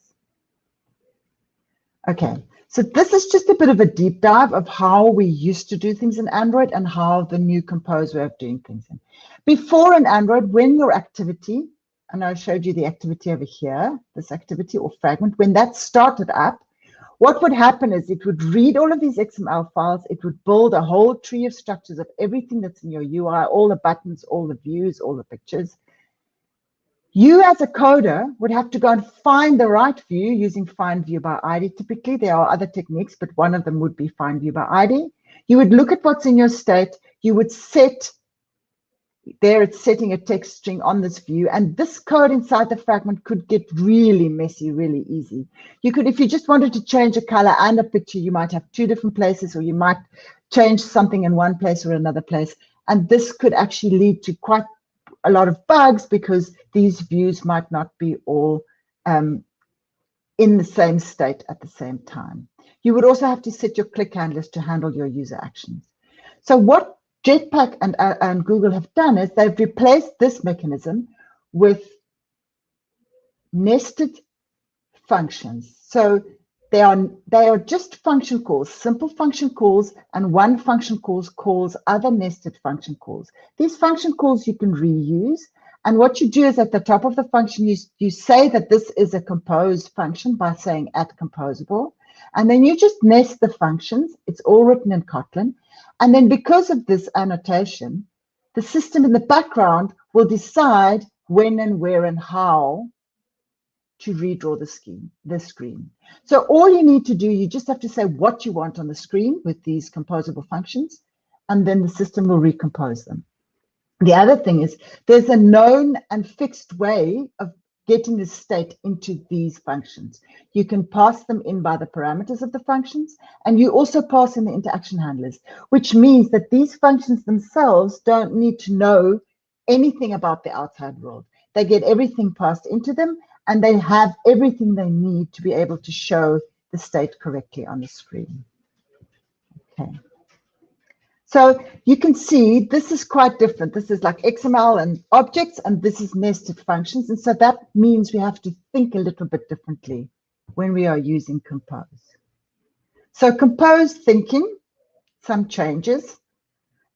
Okay, so this is just a bit of a deep dive of how we used to do things in Android and how the new Compose way of doing things in. Before in Android, when your activity, and I showed you the activity over here, this activity or fragment, when that started up, what would happen is it would read all of these XML files. It would build a whole tree of structures of everything that's in your UI, all the buttons, all the views, all the pictures. You as a coder would have to go and find the right view using find view by ID. Typically, there are other techniques, but one of them would be find view by ID. You would look at what's in your state. You would set, there it's setting a text string on this view, and this code inside the fragment could get really messy, really easy. You could, if you just wanted to change a color and a picture, you might have two different places, or you might change something in one place or another place. And this could actually lead to quite a lot of bugs because these views might not be all in the same state at the same time. You would also have to set your click handlers to handle your user actions. So what Jetpack and Google have done is they've replaced this mechanism with nested functions. So they are just function calls, simple function calls, and one function calls other nested function calls. These function calls you can reuse, and what you do is at the top of the function, you say that this is a composed function by saying @composable, and then you just nest the functions. It's all written in Kotlin. And then because of this annotation, the system in the background will decide when and where and how to redraw the screen. So all you need to do, you just have to say what you want on the screen with these composable functions, and then the system will recompose them. The other thing is there's a known and fixed way of getting the state into these functions. You can pass them in by the parameters of the functions, and you also pass in the interaction handlers, which means that these functions themselves don't need to know anything about the outside world. They get everything passed into them, and they have everything they need to be able to show the state correctly on the screen. Okay. So you can see this is quite different. This is like XML and objects, and this is nested functions. And so that means we have to think a little bit differently when we are using Compose. So Compose thinking, some changes.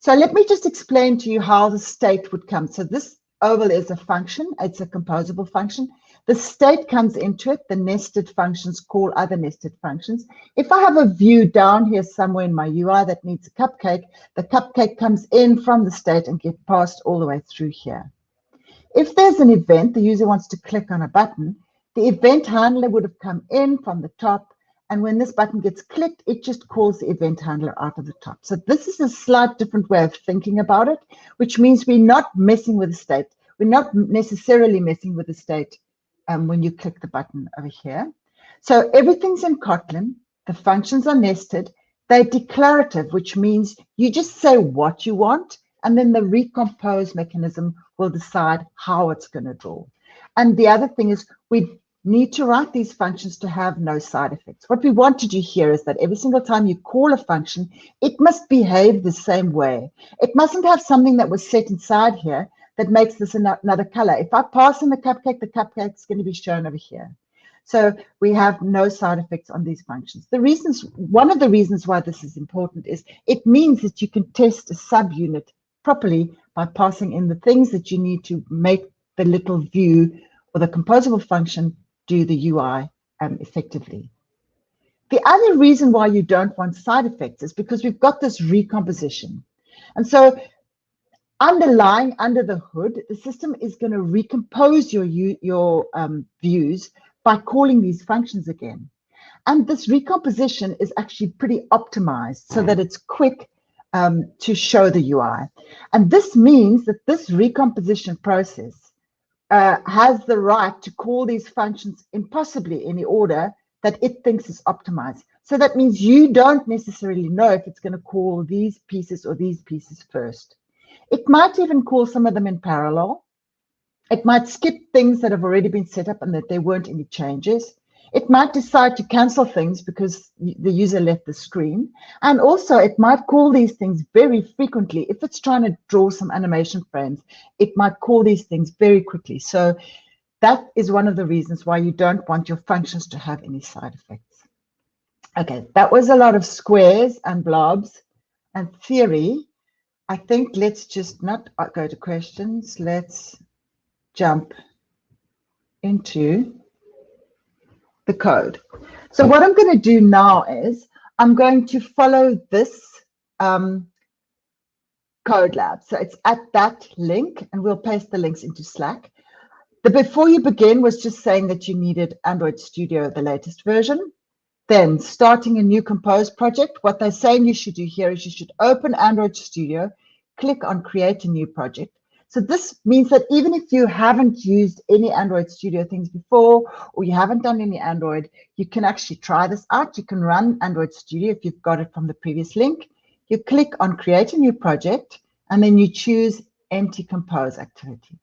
So let me just explain to you how the state would come. So this oval is a function. It's a composable function. The state comes into it. The nested functions call other nested functions. If I have a view down here somewhere in my UI that needs a cupcake, the cupcake comes in from the state and gets passed all the way through here. If there's an event, the user wants to click on a button, the event handler would have come in from the top, and when this button gets clicked, it just calls the event handler out of the top. So this is a slight different way of thinking about it, which means we're not messing with the state. We're not necessarily messing with the state when you click the button over here. So everything's in Kotlin. The functions are nested. They're declarative, which means you just say what you want, and then the recompose mechanism will decide how it's going to draw. And the other thing is we need to write these functions to have no side effects. What we want to do here is that every single time you call a function, it must behave the same way. It mustn't have something that was set inside here that makes this another color. If I pass in the cupcake's going to be shown over here. So we have no side effects on these functions. One of the reasons why this is important is it means that you can test a subunit properly by passing in the things that you need to make the little view or the composable function do the UI effectively. The other reason why you don't want side effects is because we've got this recomposition. And so underlying under the hood, the system is going to recompose your views by calling these functions again. And this recomposition is actually pretty optimized so that it's quick to show the UI. And this means that this recomposition process has the right to call these functions in possibly any order that it thinks is optimized. So that means you don't necessarily know if it's going to call these pieces or these pieces first. It might even call some of them in parallel. It might skip things that have already been set up and that there weren't any changes. It might decide to cancel things because the user left the screen. And also it might call these things very frequently. If it's trying to draw some animation frames, it might call these things very quickly. So that is one of the reasons why you don't want your functions to have any side effects. Okay, that was a lot of squares and blobs and theory. I think let's just not go to questions. Let's jump into the code. So what I'm going to do now is I'm going to follow this codelab. So it's at that link, and we'll paste the links into Slack. The before you begin was just saying that you needed Android Studio, the latest version. Then starting a new Compose project, what they're saying you should do here is you should open Android Studio, click on create a new project. So this means that even if you haven't used any Android Studio things before, or you haven't done any Android, you can actually try this out. You can run Android Studio if you've got it from the previous link. You click on create a new project, and then you choose empty compose activity.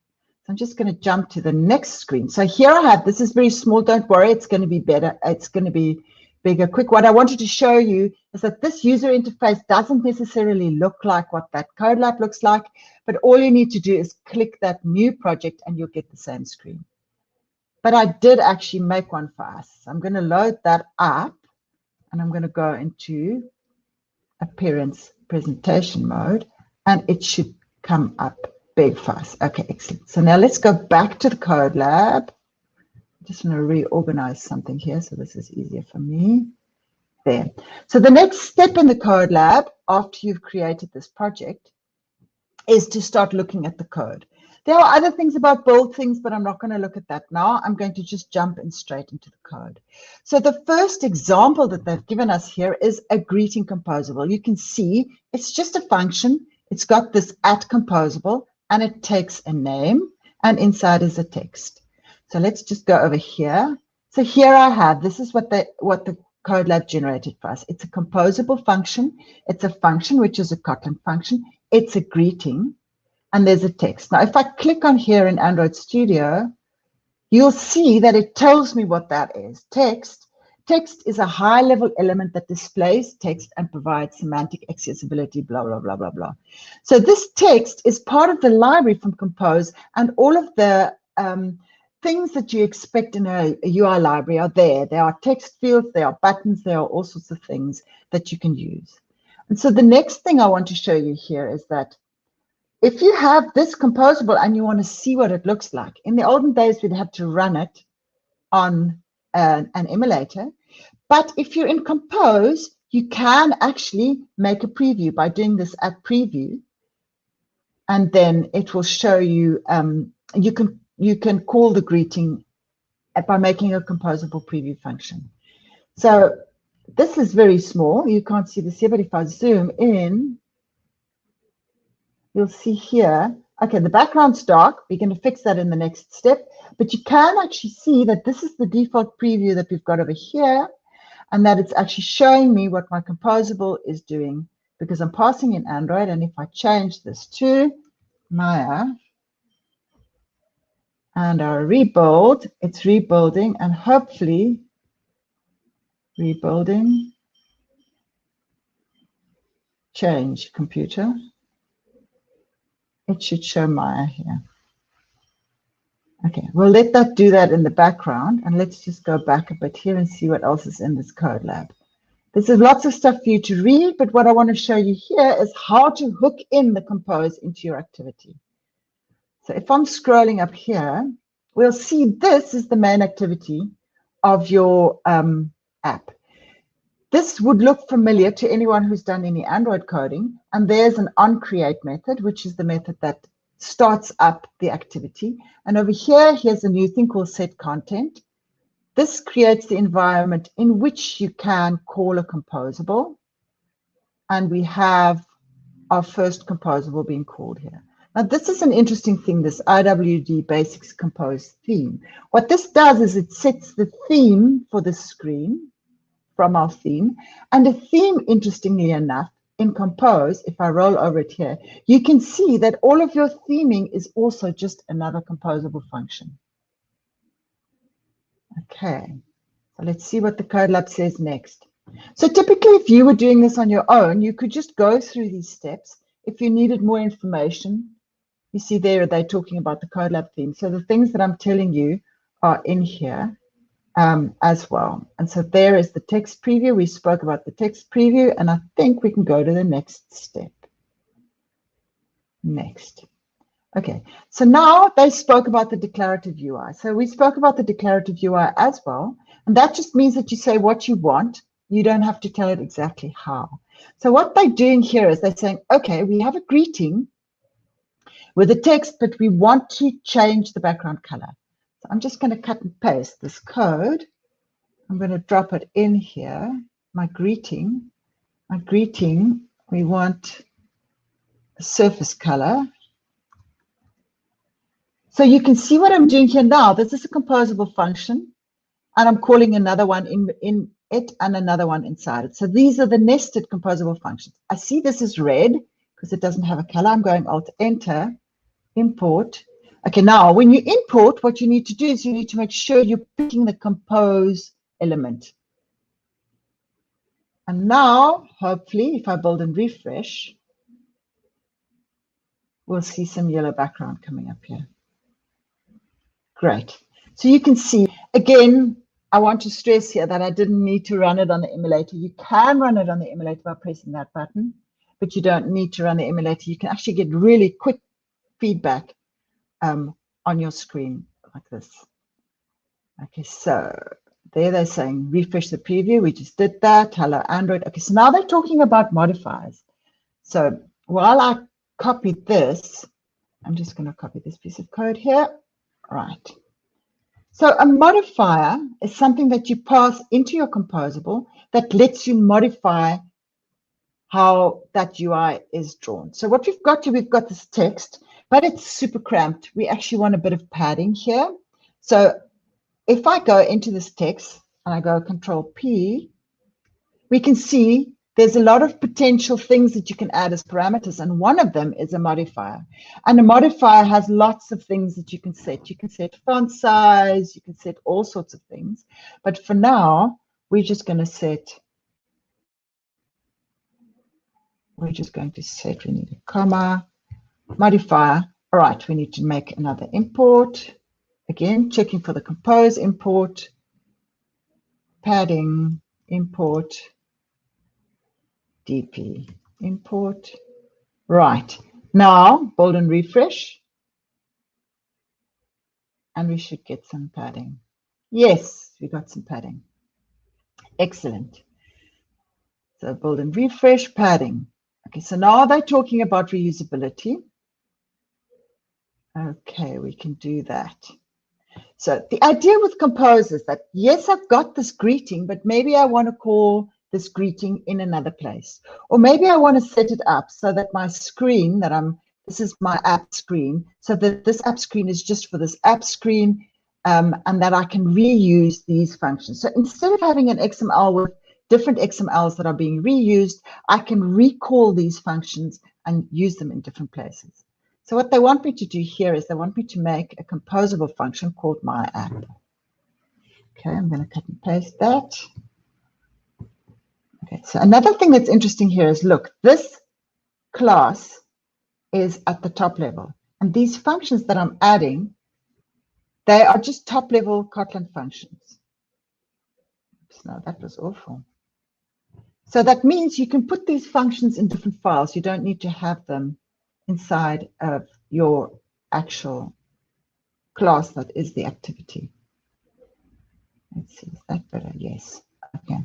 So I'm just going to jump to the next screen. So here I have, this is very small, don't worry, it's going to be better. It's going to be bigger, quick. What I wanted to show you is that this user interface doesn't necessarily look like what that codelab looks like, but all you need to do is click that new project and you'll get the same screen. But I did actually make one for us. I'm going to load that up, and I'm going to go into appearance presentation mode, and it should come up big for us. Okay, excellent. So now let's go back to the codelab. Just want to reorganize something here so this is easier for me. There. So the next step in the codelab after you've created this project is to start looking at the code. There are other things about build things, but I'm not going to look at that now. I'm going to just jump in straight into the code. So the first example that they've given us here is a greeting composable. You can see it's just a function. It's got this @composable, and it takes a name, and inside is a text. So let's just go over here. So here I have, this is what the codelab generated for us. It's a composable function. It's a function which is a Kotlin function. It's a greeting, and there's a text. Now, if I click on here in Android Studio, you'll see that it tells me what that is. Text. Text is a high-level element that displays text and provides semantic accessibility, blah, blah, blah, blah, blah. So this text is part of the library from Compose, and all of the things that you expect in a UI library are there. There are text fields, there are buttons, there are all sorts of things that you can use. And so the next thing I want to show you here is that if you have this composable and you want to see what it looks like, in the olden days, we'd have to run it on an emulator. But if you're in Compose, you can actually make a preview by doing this at preview. And then it will show you, you can call the greeting by making a composable preview function. So this is very small. You can't see this here, but if I zoom in, you'll see here, okay, the background's dark. We're going to fix that in the next step. But you can actually see that this is the default preview that we've got over here, and that it's actually showing me what my composable is doing because I'm passing in Android. And if I change this to Maya and I rebuild, it's rebuilding and hopefully rebuilding. Change computer. It should show Maya here. Okay, we'll let that do that in the background, and let's just go back a bit here and see what else is in this code lab. This is lots of stuff for you to read, but what I want to show you here is how to hook in the Compose into your activity. So if I'm scrolling up here, we'll see this is the main activity of your app. This would look familiar to anyone who's done any Android coding, and there's an onCreate method, which is the method that starts up the activity. And over here, here's a new thing called setContent. This creates the environment in which you can call a composable. And we have our first composable being called here. Now, this is an interesting thing, this IWD Basics Compose theme. What this does is it sets the theme for the screen from our theme. And a theme, interestingly enough, in Compose, if I roll over it here, you can see that all of your theming is also just another composable function. Okay, so let's see what the codelab says next. So typically, if you were doing this on your own, you could just go through these steps. If you needed more information, you see there, they're talking about the codelab theme. So the things that I'm telling you are in here as well. And so there is the text preview. We spoke about the text preview, and I think we can go to the next step. Next. Okay, so now they spoke about the declarative UI. So we spoke about the declarative UI as well. And that just means that you say what you want. You don't have to tell it exactly how. So what they're doing here is they're saying, okay, we have a greeting with a text, but we want to change the background color. So I'm just going to cut and paste this code. I'm going to drop it in here. My greeting, we want a surface color. So you can see what I'm doing here now. This is a composable function, and I'm calling another one in it and another one inside it. So these are the nested composable functions. I see this is red because it doesn't have a color. I'm going Alt-Enter, import. Okay, now when you import, what you need to do is you need to make sure you're picking the compose element. And now, hopefully, if I build and refresh, we'll see some yellow background coming up here. Great. So you can see, again, I want to stress here that I didn't need to run it on the emulator. You can run it on the emulator by pressing that button, but you don't need to run the emulator. You can actually get really quick feedback on your screen like this. Okay, so there they're saying refresh the preview. We just did that. Hello, Android. Okay, so now they're talking about modifiers. So while I copied this, I'm just going to copy this piece of code here. Right. So a modifier is something that you pass into your composable that lets you modify how that UI is drawn. So what we've got here, we've got this text, but it's super cramped. We actually want a bit of padding here. So if I go into this text and I go Control P, we can see there's a lot of potential things that you can add as parameters, and one of them is a modifier. And a modifier has lots of things that you can set. You can set font size, you can set all sorts of things. But for now, we're just going to set, we need a comma, modifier. All right, we need to make another import. Again, checking for the compose import, padding, import. DP import. Right. Now, bold and refresh. And we should get some padding. Yes, we got some padding. Excellent. So bold and refresh, padding. Okay, so now they're talking about reusability. Okay, we can do that. So the idea with compose is that, yes, I've got this greeting, but maybe I want to call this greeting in another place. Or maybe I want to set it up so that my screen that this is my app screen, so that this app screen is just for this app screen, and that I can reuse these functions. So instead of having an XML with different XMLs that are being reused, I can recall these functions and use them in different places. So what they want me to do here is they want me to make a composable function called my app. Okay, I'm going to cut and paste that. Okay, so another thing that's interesting here is, look, this class is at the top level. And these functions that I'm adding, they are just top level Kotlin functions. Oops, no, that was awful. So that means you can put these functions in different files. You don't need to have them inside of your actual class that is the activity. Let's see, is that better? Yes. Okay.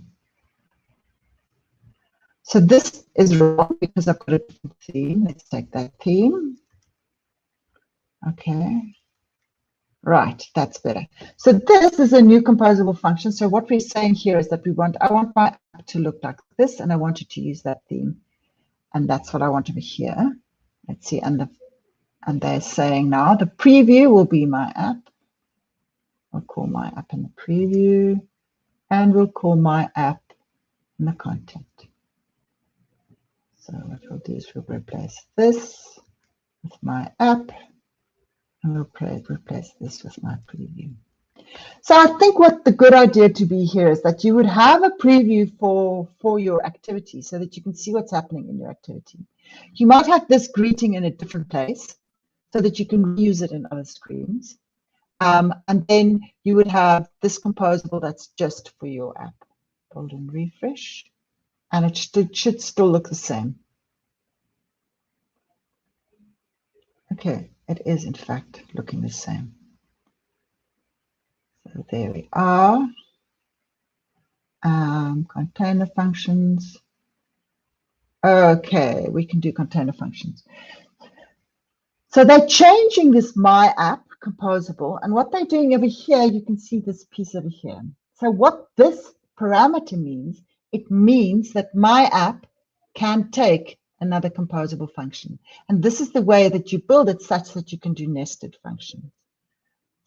So this is wrong because I've got a different theme. Let's take that theme. Okay. Right, that's better. So this is a new composable function. So what we're saying here is that I want my app to look like this, and I want it to use that theme. And that's what I want over here. Let's see, and they're saying now the preview will be my app. I'll call my app in the preview, and we'll call my app in the content. So what we'll do is we'll replace this with my app, and we'll replace this with my preview. So I think what the good idea to be here is that you would have a preview for your activity so that you can see what's happening in your activity. You might have this greeting in a different place so that you can use it in other screens. And then you would have this composable that's just for your app. Bold and refresh. And it should still look the same. Okay, it is in fact looking the same. So there we are. Container functions. Okay, we can do container functions. So they're changing this my app composable, and what they're doing over here, you can see this piece over here. So what this parameter means, it means that my app can take another composable function. And this is the way that you build it such that you can do nested functions.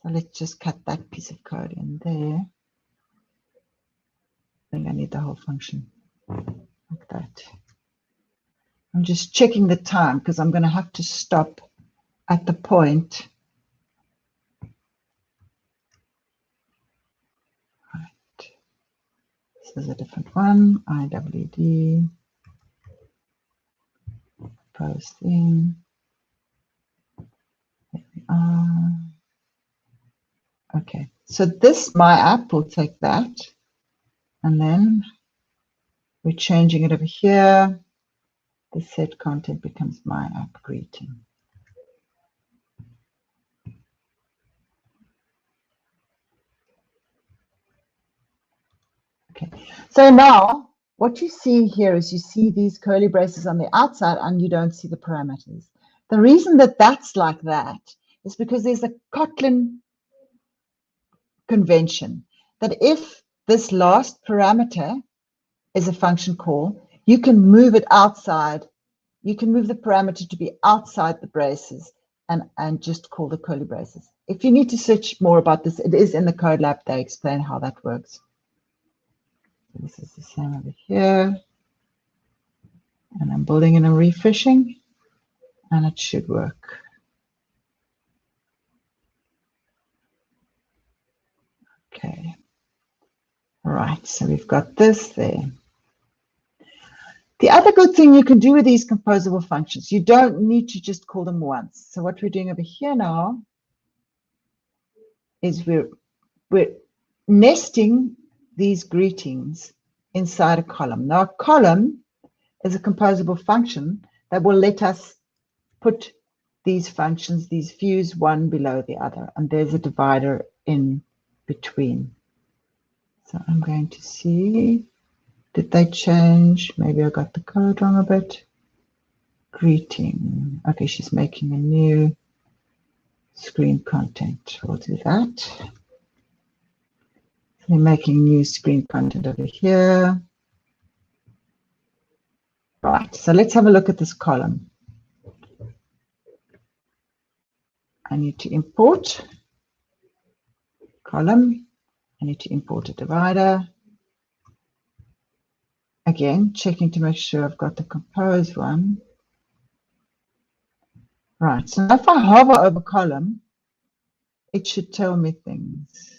So let's just cut that piece of code in there. I think I need the whole function like that. I'm just checking the time because I'm going to have to stop at the point. Right. This is a different one. IWD. Post in. There we are. Okay. So this my app will take that. And then we're changing it over here. The set content becomes my app greeting. Okay, so now what you see here is you see these curly braces on the outside and you don't see the parameters. The reason that that's like that is because there's a Kotlin convention that if this last parameter is a function call, you can move it outside. You can move the parameter to be outside the braces and just call the curly braces. If you need to search more about this, it is in the codelab. They explain how that works. This is the same over here. And I'm building and I'm refreshing, and it should work. Okay. All right, so we've got this there. The other good thing you can do with these composable functions, you don't need to just call them once. So what we're doing over here now is we're nesting these greetings inside a column. Now, a column, is a composable function that will let us put these functions, these views, one below the other. And there's a divider in between. So I'm going to see, did they change? Maybe I got the code wrong a bit. Greeting. Okay, she's making a new screen content. We'll do that. We're making new screen content over here. Right, so let's have a look at this column. I need to import column. I need to import a divider. Again, checking to make sure I've got the compose one. Right, so if I hover over column, it should tell me things.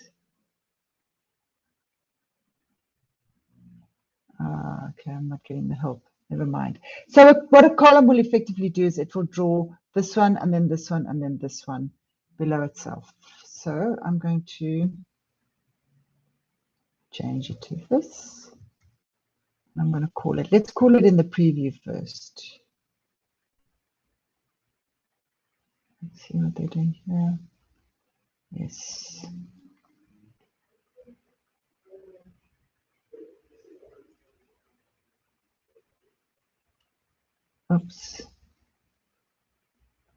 Okay, I'm not getting the help. Never mind. So what a column will effectively do is it will draw this one and then this one and then this one below itself. So I'm going to change it to this. I'm going to call it, let's call it in the preview first. Let's see what they're doing here. Yes. Oops.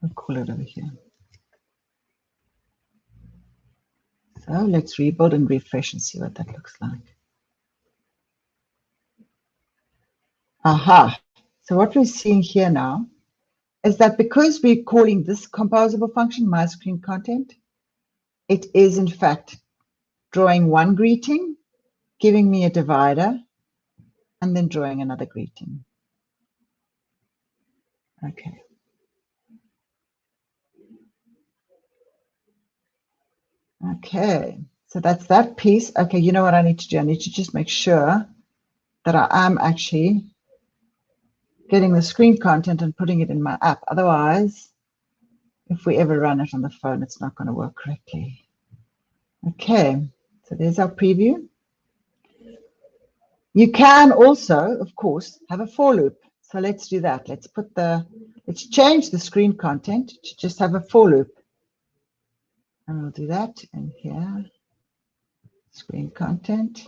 I'll call it over here. So let's rebuild and refresh and see what that looks like. Aha. So what we're seeing here now is that because we're calling this composable function my screen content, it is in fact drawing one greeting, giving me a divider, and then drawing another greeting. Okay. Okay, so that's that piece. Okay, you know what I need to do? I need to just make sure that I am actually getting the screen content and putting it in my app. Otherwise, if we ever run it on the phone, it's not going to work correctly. Okay, so there's our preview. You can also, of course, have a for loop. So let's do that. Let's change the screen content to just have a for loop. And we'll do that in here. Screen content.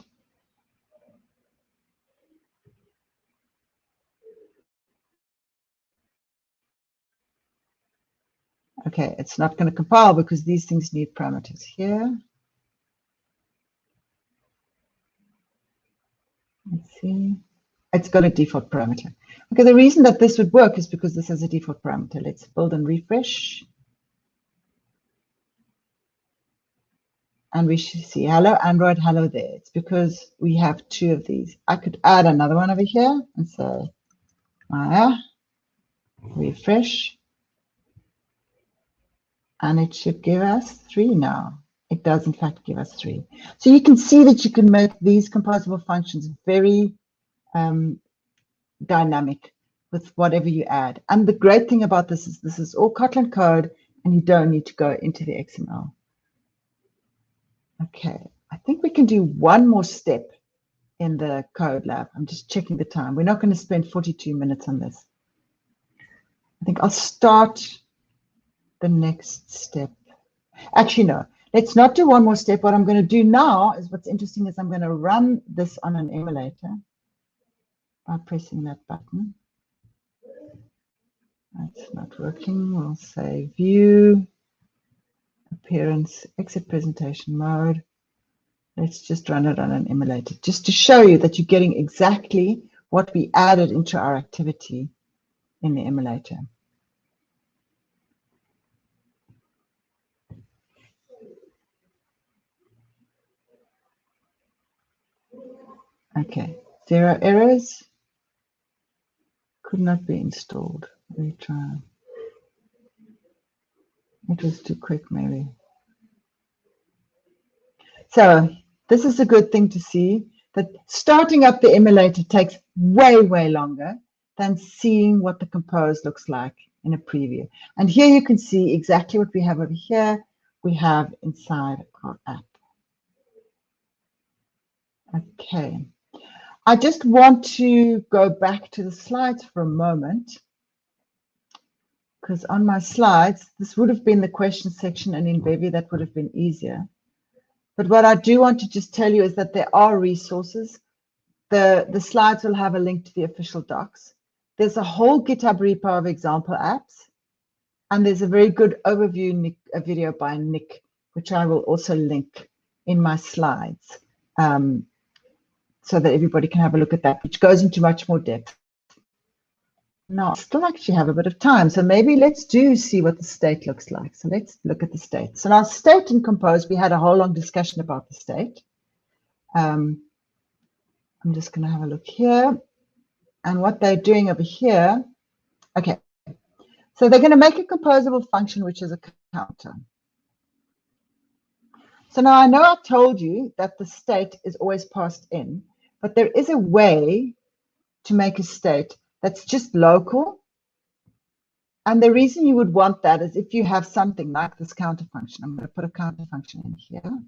Okay, it's not going to compile because these things need parameters here. Let's see. It's got a default parameter. Okay, the reason that this would work is because this has a default parameter. Let's build and refresh. And we should see hello Android, hello there. It's because we have two of these. I could add another one over here and say Maya, refresh. And it should give us 3 now. It does in fact give us 3. So you can see that you can make these composable functions very dynamic with whatever you add. And the great thing about this is all Kotlin code and you don't need to go into the XML. Okay, I think we can do one more step in the code lab. I'm just checking the time. We're not going to spend 42 minutes on this. I think I'll start the next step. Actually, no, let's not do one more step. What I'm going to do now is what's interesting is I'm going to run this on an emulator by pressing that button. That's not working. We'll say view, appearance, exit presentation mode. Let's just run it on an emulator just to show you that you're getting exactly what we added into our activity in the emulator. Okay, 0 errors. Could not be installed. Retry. It was too quick, maybe. So this is a good thing to see, that starting up the emulator takes way, way longer than seeing what the compose looks like in a preview. And here you can see exactly what we have over here. We have inside our app. Okay. I just want to go back to the slides for a moment, because on my slides, this would have been the question section, and in Bevy that would have been easier. But what I do want to just tell you is that there are resources. The slides will have a link to the official docs. There's a whole GitHub repo of example apps, and there's a very good overview video by Nick, which I will also link in my slides, so that everybody can have a look at that, which goes into much more depth. Now, I still actually have a bit of time, so maybe let's see what the state looks like. So let's look at the state. So now, state and compose, we had a whole long discussion about the state. I'm just going to have a look here, and what they're doing over here. Okay, so they're going to make a composable function, which is a counter. So now I know I told you that the state is always passed in, but there is a way to make a state that's just local. And the reason you would want that is if you have something like this counter function. I'm going to put a counter function in here.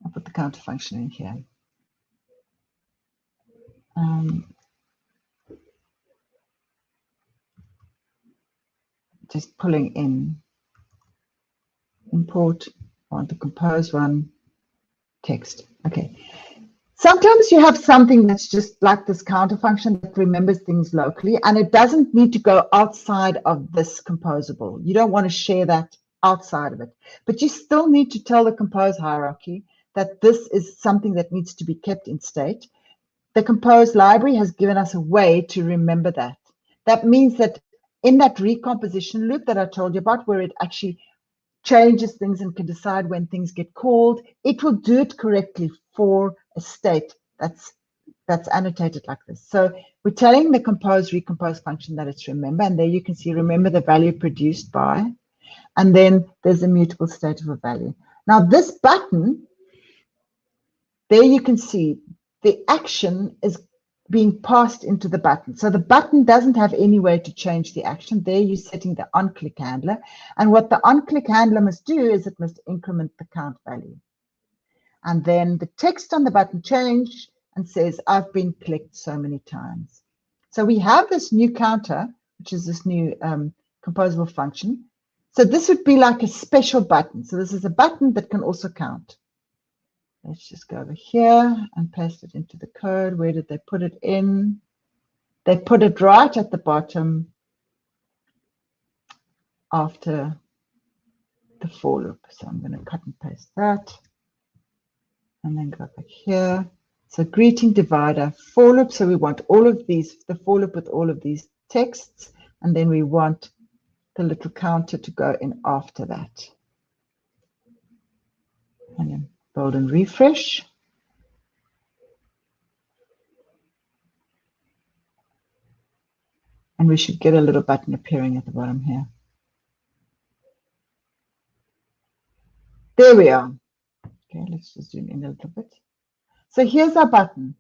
I'll put the counter function in here. Just pulling in import, I want the compose one, text. Okay. Sometimes you have something that's just like this counter function that remembers things locally, and it doesn't need to go outside of this composable. You don't want to share that outside of it, but you still need to tell the compose hierarchy that this is something that needs to be kept in state. The compose library has given us a way to remember that. That means that in that recomposition loop that I told you about, where it actually changes things and can decide when things get called, it will do it correctly for a state that's annotated like this. So we're telling the compose recompose function that it's remember, and there you can see remember the value produced by, and then there's a mutable state of a value. Now this button, there you can see the action is being passed into the button. So the button doesn't have any way to change the action. There you're setting the onClick handler. And what the onClick handler must do is it must increment the count value. And then the text on the button changes and says, I've been clicked so many times. So we have this new counter, which is this new composable function. So this would be like a special button. So this is a button that can also count. Let's just go over here and paste it into the code. Where did they put it in? They put it right at the bottom after the for loop. So I'm going to cut and paste that. And then go back here. So greeting divider for loop. So we want all of these, the for loop with all of these texts. And then we want the little counter to go in after that. And then build and refresh. And we should get a little button appearing at the bottom here. There we are. Okay, let's just zoom in a little bit. So here's our button.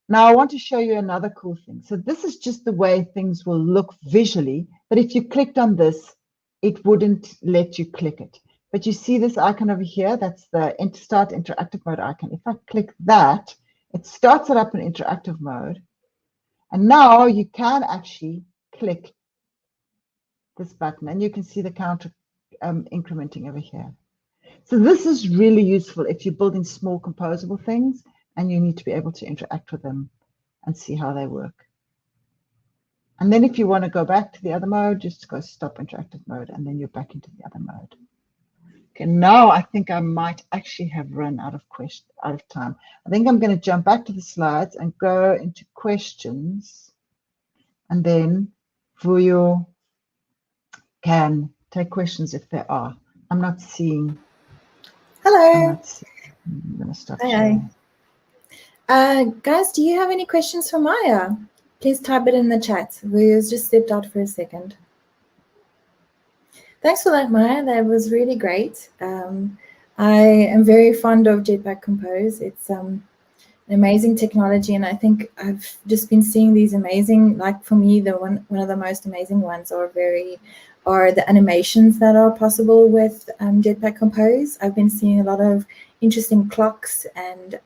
Now I want to show you another cool thing. So this is just the way things will look visually, but if you clicked on this, it wouldn't let you click it. But you see this icon over here, that's the start interactive mode icon. If I click that, it starts it up in interactive mode. And now you can actually click this button and you can see the counter incrementing over here. So this is really useful if you're building small composable things and you need to be able to interact with them and see how they work. And then if you want to go back to the other mode, just go stop interactive mode and then you're back into the other mode. Okay, now I think I might actually have run out of time. I think I'm going to jump back to the slides and go into questions, and then Vuyo can take questions if there are. I'm not seeing. Hello. I'm going to stop Hi. Guys, do you have any questions for Maya? Please type it in the chat. Vuyo's just stepped out for a second. Thanks for that, Maya. That was really great. I am very fond of Jetpack Compose. It's an amazing technology, and I think I've just been seeing these amazing, like for me, one of the most amazing ones are the animations that are possible with Jetpack Compose. I've been seeing a lot of interesting clocks and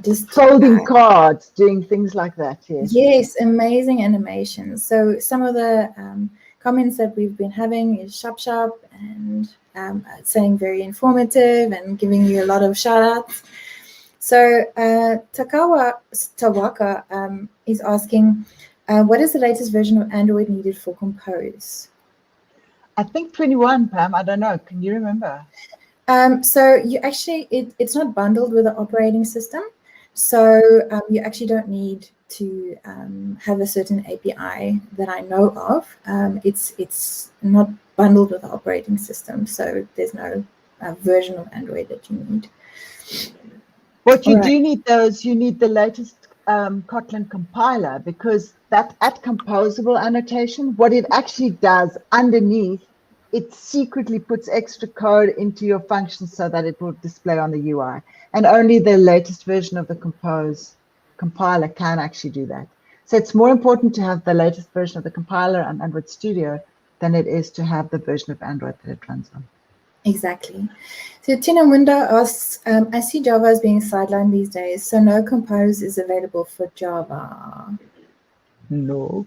just folding cards, doing things like that. Yes. Yes, amazing animations. So some of the comments that we've been having is sharp and saying very informative and giving you a lot of shout outs. So Tawaka is asking, what is the latest version of Android needed for Compose? I think 21, Pam. I don't know. Can you remember? So you actually, it's not bundled with the operating system. So you actually don't need to have a certain API that I know of. It's not bundled with the operating system. So there's no version of Android that you need. What you do need, though, is you need the latest Kotlin compiler, because that at composable annotation, what it actually does underneath, it secretly puts extra code into your function so that it will display on the UI. And only the latest version of the Compose compiler can actually do that. So it's more important to have the latest version of the compiler on Android Studio than it is to have the version of Android that it runs on. Exactly. So Tina Munda asks, I see Java is being sidelined these days, so no Compose is available for Java. No.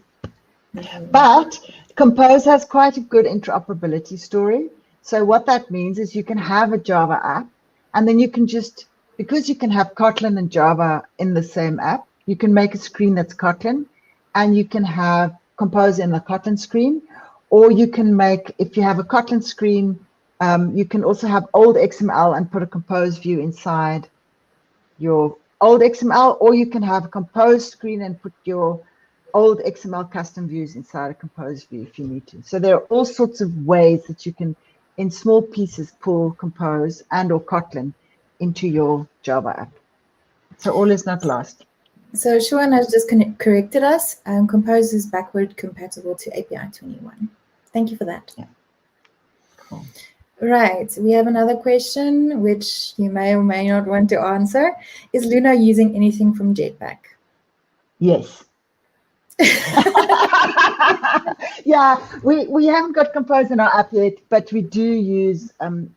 But Compose has quite a good interoperability story. So what that means is you can have a Java app, and then you can just, because you can have Kotlin and Java in the same app, you can make a screen that's Kotlin, and you can have Compose in the Kotlin screen, or you can make, if you have a Kotlin screen, you can also have old XML and put a Compose view inside your old XML, or you can have a Compose screen and put your old XML custom views inside a Compose view if you need to. So there are all sorts of ways that you can, in small pieces, pull Compose and or Kotlin into your Java app. So all is not lost. So Shuan has just corrected us. Compose is backward compatible to API 21. Thank you for that. Yeah. Cool. Right, we have another question, which you may or may not want to answer. Is Luna using anything from Jetpack? Yes. Yeah, we haven't got Compose in our app yet, but we do use, I mean,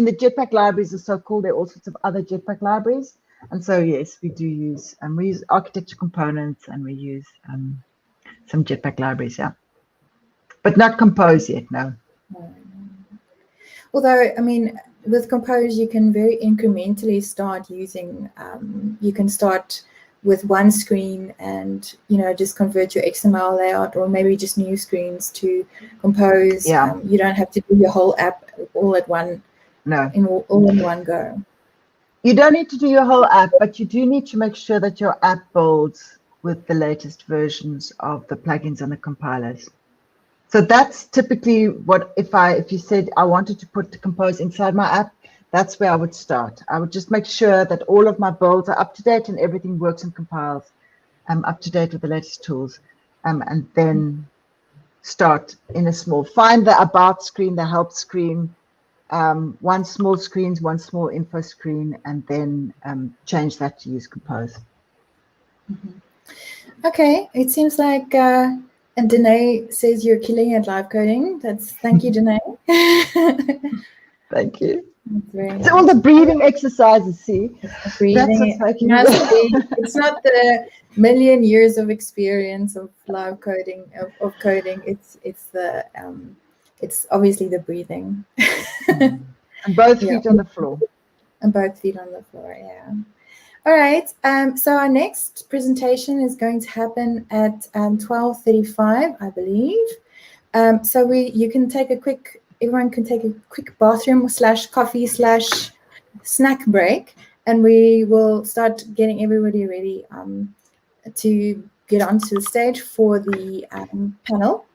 the Jetpack libraries are so cool. There are all sorts of other Jetpack libraries. And so, yes, we do use, we use architecture components, and we use some Jetpack libraries, yeah. But not Compose yet, no. Although, I mean, with Compose, you can very incrementally start using, you can start with one screen and, you know, just convert your XML layout, or maybe just new screens to Compose. Yeah. You don't have to do your whole app all at one, all in one go. You don't need to do your whole app, but you do need to make sure that your app builds with the latest versions of the plugins and the compilers. So that's typically what, if you said I wanted to put Compose inside my app, that's where I would start. I would just make sure that all of my builds are up to date and everything works and compiles up to date with the latest tools, and then start in a small, find the about screen, the help screen, one small screens, one small info screen, and then change that to use Compose. Okay, it seems like and Danae says you're killing at live coding. Thank you, Danae. Thank you. Very So all the breathing exercises, see, breathing, that's what's making it's not the million years of experience of live coding of coding. It's the it's obviously the breathing. And both feet on the floor. And both feet on the floor. Yeah. All right. So our next presentation is going to happen at 12:35, I believe. So you can take a quick. Everyone can take a quick bathroom / coffee / snack break, and we will start getting everybody ready to get onto the stage for the panel.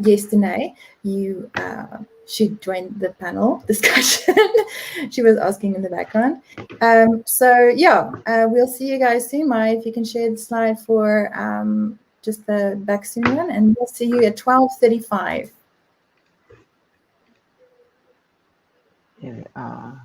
Yes, Danae, you should join the panel discussion. She was asking in the background. So yeah, we'll see you guys soon. Maya, if you can share the slide for just the back soon one, and we'll see you at 12:35. Here we are.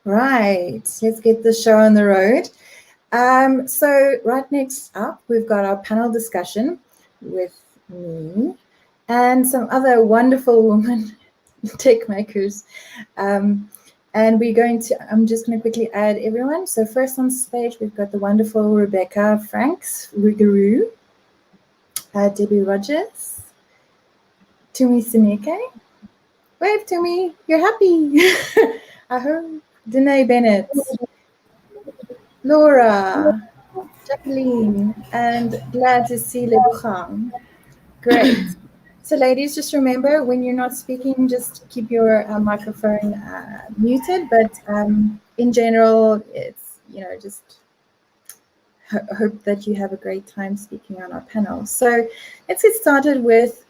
Right, let's get the show on the road. So right next up, we've got our panel discussion with me and some other wonderful women tech makers. And we're going to, I'm just going to quickly add everyone. So first on stage, we've got the wonderful Rebecca Franks, Rigaroo, Debbie Rogers, Tumi Sineke. Wave, Tumi, you're happy. I hope. Danae Bennett, Laura, Jacqueline, and glad to see Lebogang. Great. So ladies, just remember when you're not speaking, just keep your microphone muted. But in general, it's, just hope that you have a great time speaking on our panel. So let's get started with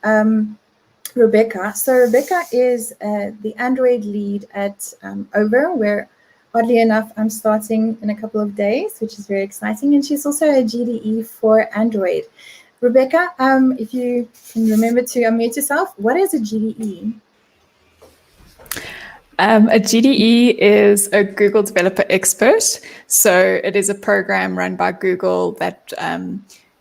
Rebecca. So Rebecca is the Android lead at Over, where oddly enough, I'm starting in a couple of days, which is very exciting. And she's also a GDE for Android. Rebecca, if you can remember to unmute yourself, what is a GDE? A GDE is a Google Developer Expert. So it is a program run by Google that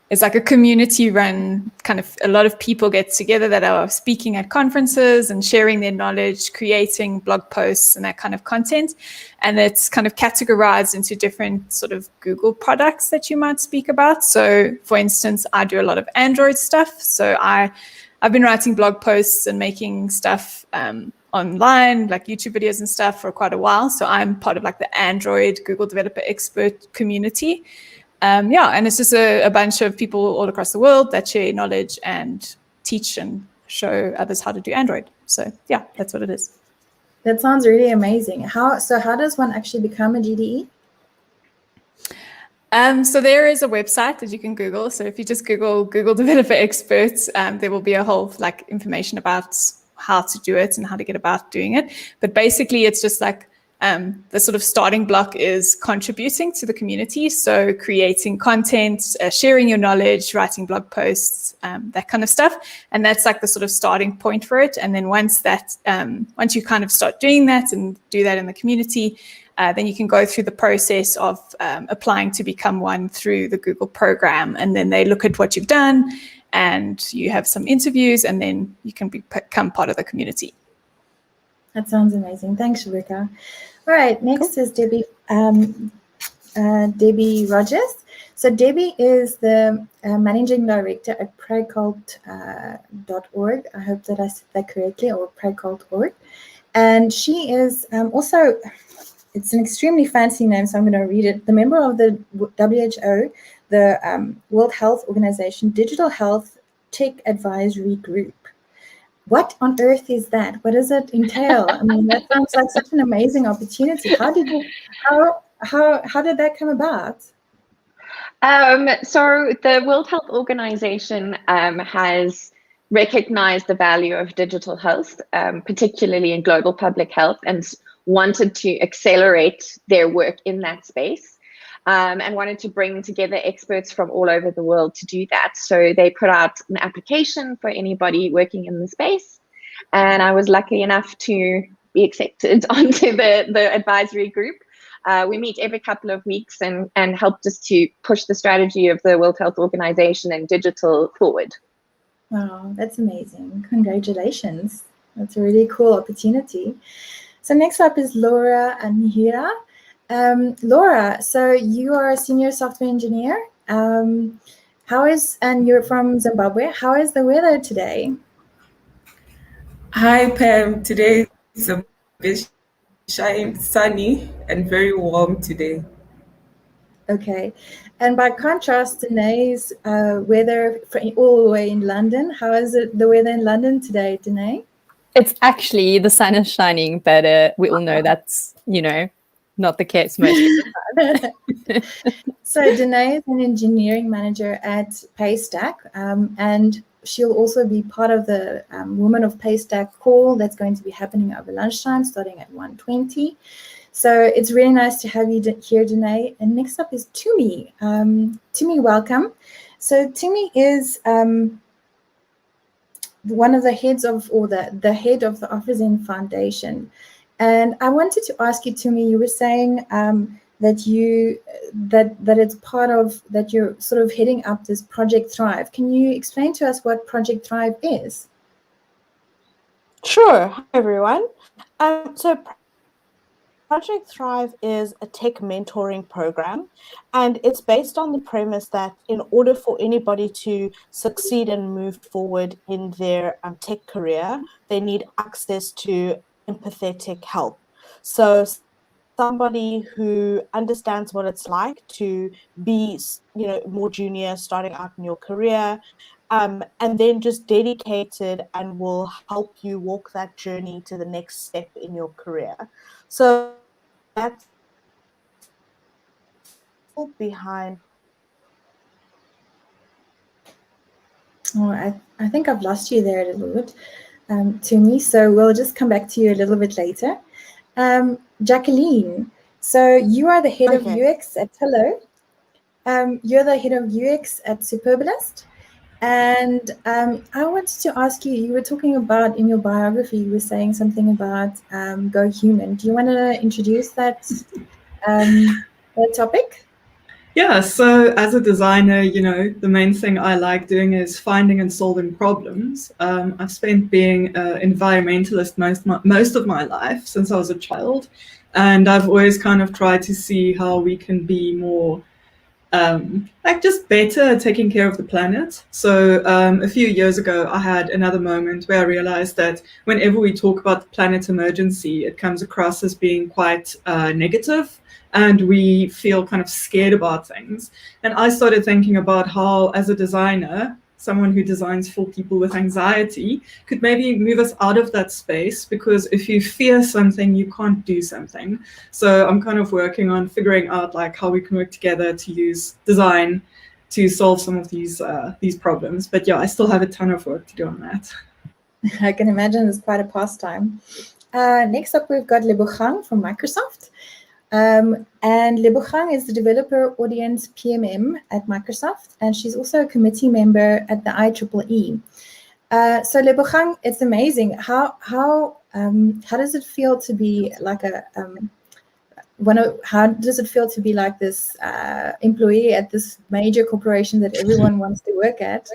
is like a community run, kind of a lot of people get together that are speaking at conferences and sharing their knowledge, creating blog posts and that kind of content. And it's kind of categorized into different sort of Google products that you might speak about. So for instance, I do a lot of Android stuff. So I've been writing blog posts and making stuff online, like YouTube videos and stuff for quite a while. So I'm part of like the Android Google Developer Expert community. And it's just a bunch of people all across the world that share knowledge and teach and show others how to do Android. So yeah, that's what it is. That sounds really amazing. How does one actually become a GDE? So there is a website that you can Google. So if you just Google Developer Experts, there will be a whole like information about how to do it and how to get about doing it. But basically it's just like the sort of starting block is contributing to the community. So creating content, sharing your knowledge, writing blog posts, that kind of stuff. And that's like the sort of starting point for it. And then once you kind of start doing that and do that in the community, then you can go through the process of applying to become one through the Google program. And then they look at what you've done and you have some interviews and then you can become part of the community. That sounds amazing. Thanks, Rebecca. All right, next is Debbie Rogers. So Debbie is the managing director at praycult.org. I hope that I said that correctly, or praycult.org. And she is also, it's an extremely fancy name, so I'm going to read it. The member of the WHO, the World Health Organization Digital Health Tech Advisory Group. What on earth is that? What does it entail? I mean, that sounds like such an amazing opportunity. How did that come about? So the World Health Organization has recognized the value of digital health, particularly in global public health, and wanted to accelerate their work in that space. And wanted to bring together experts from all over the world to do that. So they put out an application for anybody working in the space. And I was lucky enough to be accepted onto the advisory group. We meet every couple of weeks and help just to push the strategy of the World Health Organization and digital forward. Wow, that's amazing. Congratulations. That's a really cool opportunity. So next up is Laura Anhira. Laura, so you are a senior software engineer. And you're from Zimbabwe. How is the weather today? Hi, Pam. Today is a bit sunny and very warm today. Okay. And by contrast, Danae's weather all the way in London. How is the weather in London today, Danae? It's actually, the sun is shining, but we all know that's, not the case most of the time. So Danae is an engineering manager at Paystack, and she'll also be part of the Women of Paystack call that's going to be happening over lunchtime, starting at 1:20. So it's really nice to have you here, Danae. And next up is Tumi. Tumi, welcome. So Tumi is one of the heads of, or the head of the Authorizing Foundation. And I wanted to ask you, Tumi, you were saying that it's part of that you're sort of heading up this Project Thrive. Can you explain to us what Project Thrive is? Sure. Hi, everyone. So Project Thrive is a tech mentoring program, and it's based on the premise that in order for anybody to succeed and move forward in their tech career, they need access to empathetic help. So somebody who understands what it's like to be, more junior, starting out in your career, and then just dedicated and will help you walk that journey to the next step in your career. So that's behind. Oh, I think I've lost you there a little bit, Tumi. So we'll just come back to you a little bit later. Jacqueline, so you are the head of UX at Hello. You're the head of UX at Superbalist. And I wanted to ask you, you were talking about in your biography, you were saying something about Go Human. Do you want to introduce that topic? Yeah, so as a designer, the main thing I like doing is finding and solving problems. I've spent being an environmentalist most of my life since I was a child. And I've always kind of tried to see how we can be more just better at taking care of the planet. So a few years ago, I had another moment where I realized that whenever we talk about the planet emergency, it comes across as being quite negative, and we feel kind of scared about things. And I started thinking about how, as a designer, someone who designs for people with anxiety could maybe move us out of that space, because if you fear something, you can't do something. So I'm kind of working on figuring out how we can work together to use design to solve some of these problems. But yeah, I still have a ton of work to do on that. I can imagine it's quite a pastime. Next up, we've got Lebogang from Microsoft. And Lebogang is the developer audience PMM at Microsoft, and she's also a committee member at the IEEE. So Lebogang, it's amazing. How does it feel to be like how does it feel to be like this employee at this major corporation that everyone wants to work at?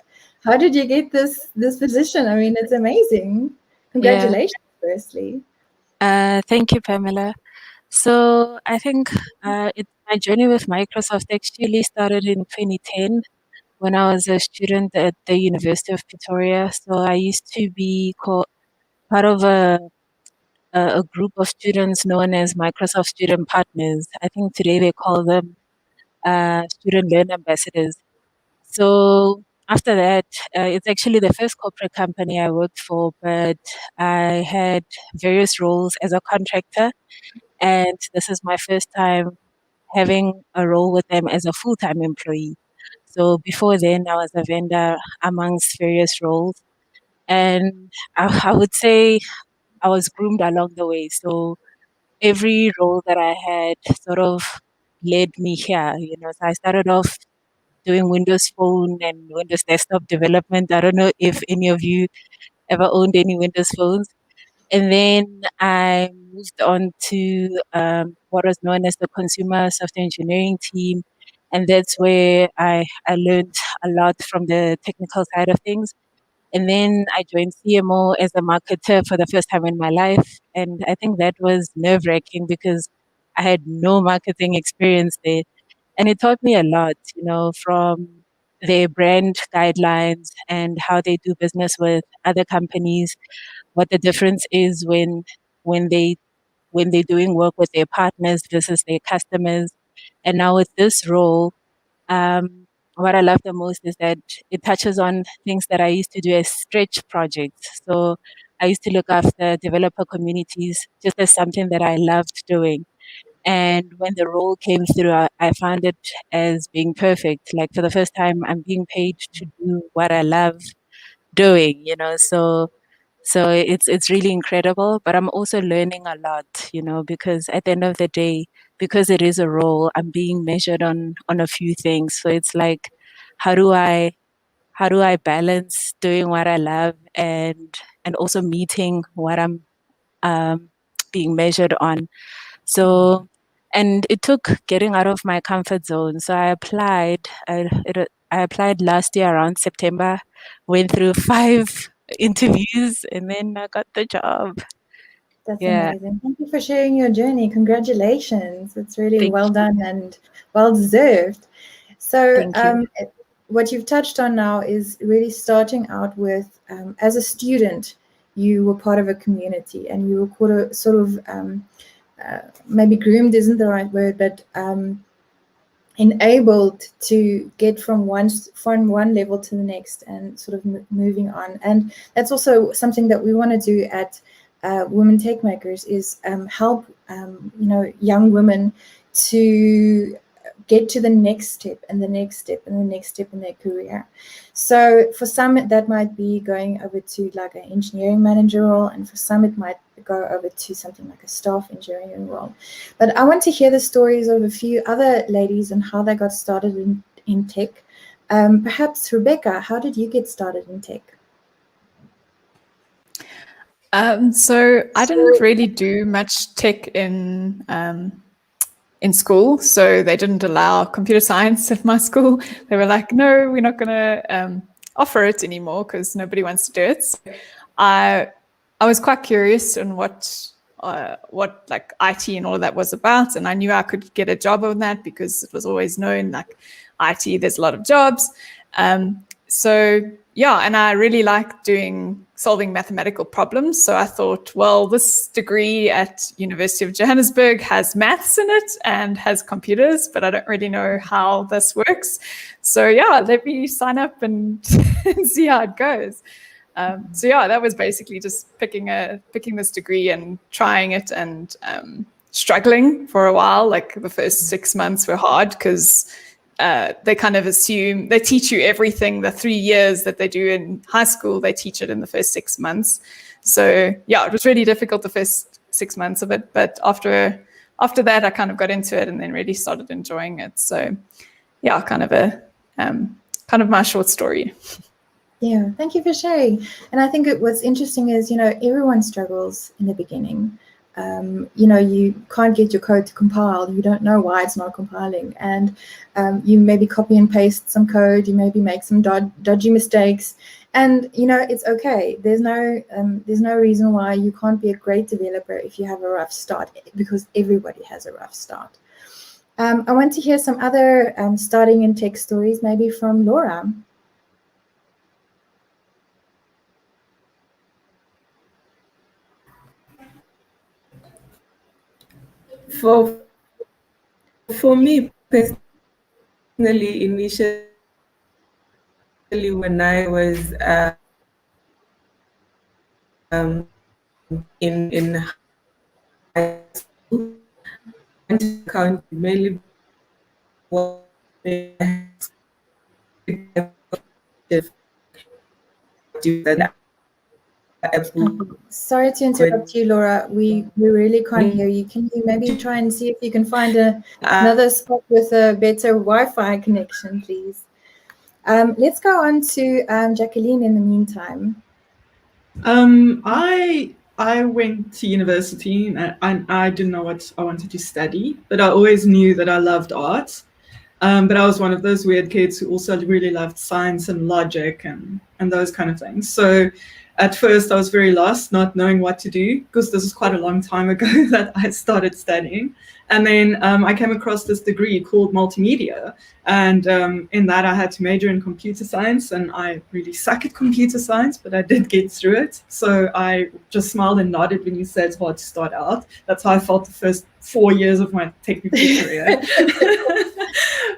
How did you get this position? I mean, it's amazing. Congratulations, firstly. Thank you, Pamela. So I think my journey with Microsoft actually started in 2010 when I was a student at the University of Pretoria. So I used to be part of a group of students known as Microsoft Student Partners. I think today they call them Student Learn Ambassadors. So after that, it's actually the first corporate company I worked for, but I had various roles as a contractor. And this is my first time having a role with them as a full-time employee. So before then, I was a vendor amongst various roles. And I would say I was groomed along the way. So every role that I had sort of led me here. So I started off doing Windows Phone and Windows Desktop development. I don't know if any of you ever owned any Windows phones. And then I moved on to what was known as the consumer software engineering team. And that's where I learned a lot from the technical side of things. And then I joined CMO as a marketer for the first time in my life. And I think that was nerve wracking because I had no marketing experience there. And it taught me a lot, from their brand guidelines and how they do business with other companies, what the difference is when they're doing work with their partners versus their customers. And now with this role, what I love the most is that it touches on things that I used to do as stretch projects. So I used to look after developer communities just as something that I loved doing. And when the role came through, I found it as being perfect. Like for the first time, I'm being paid to do what I love doing, so it's really incredible, but I'm also learning a lot, because at the end of the day, because it is a role, I'm being measured on a few things. So it's like, how do I balance doing what I love and also meeting what I'm being measured on. So, and it took getting out of my comfort zone. So I applied. I applied last year around September, went through 5 interviews, and then I got the job. That's Yeah. amazing. Thank you for sharing your journey. Congratulations. It's really Thank well done and well deserved. So Thank you. what you've touched on now is really starting out with, as a student, you were part of a community and you were sort of maybe groomed isn't the right word, but enabled to get from one level to the next and sort of moving on. And that's also something that we want to do at Women Techmakers, is help young women to get to the next step and the next step and the next step in their career. So for some that might be going over to like an engineering manager role, and for some it might go over to something like a staff engineering role. But I want to hear the stories of a few other ladies and how they got started in tech. Perhaps Rebecca, how did you get started in tech? So I didn't really do much tech in school, so they didn't allow computer science at my school. They were like, no, we're not going to offer it anymore because nobody wants to do it. So I was quite curious on what like IT and all of that was about, and I knew I could get a job on that because it was always known like IT, there's a lot of jobs. So yeah, and I really like solving mathematical problems. So I thought, well, this degree at University of Johannesburg has maths in it and has computers, but I don't really know how this works. So yeah, let me sign up and see how it goes. So yeah, that was basically just picking this degree and trying it and struggling for a while. Like the first 6 months were hard because they kind of assume they teach you everything. The 3 years that they do in high school, they teach it in the first 6 months. So yeah, it was really difficult the first 6 months of it. But after that, I kind of got into it and then really started enjoying it. So yeah, kind of my short story. Yeah, thank you for sharing. And I think what's interesting is, everyone struggles in the beginning. You can't get your code to compile. You don't know why it's not compiling. And you maybe copy and paste some code. You maybe make some dodgy mistakes. And, it's okay. There's no reason why you can't be a great developer if you have a rough start, because everybody has a rough start. I want to hear some other starting in tech stories, maybe from Laura. For me personally, initially when I was in high school, account mainly was Sorry to interrupt you, Laura. We really can't hear you. Can you maybe try and see if you can find another spot with a better Wi-Fi connection, please? Let's go on to Jacqueline in the meantime. I went to university and I didn't know what I wanted to study, but I always knew that I loved art. But I was one of those weird kids who also really loved science and logic and those kind of things. So at first I was very lost, not knowing what to do, because this is quite a long time ago that I started studying. And then I came across this degree called multimedia. And in that I had to major in computer science, and I really suck at computer science, but I did get through it. So I just smiled and nodded when you said it's hard to start out. That's how I felt the first 4 years of my technical career.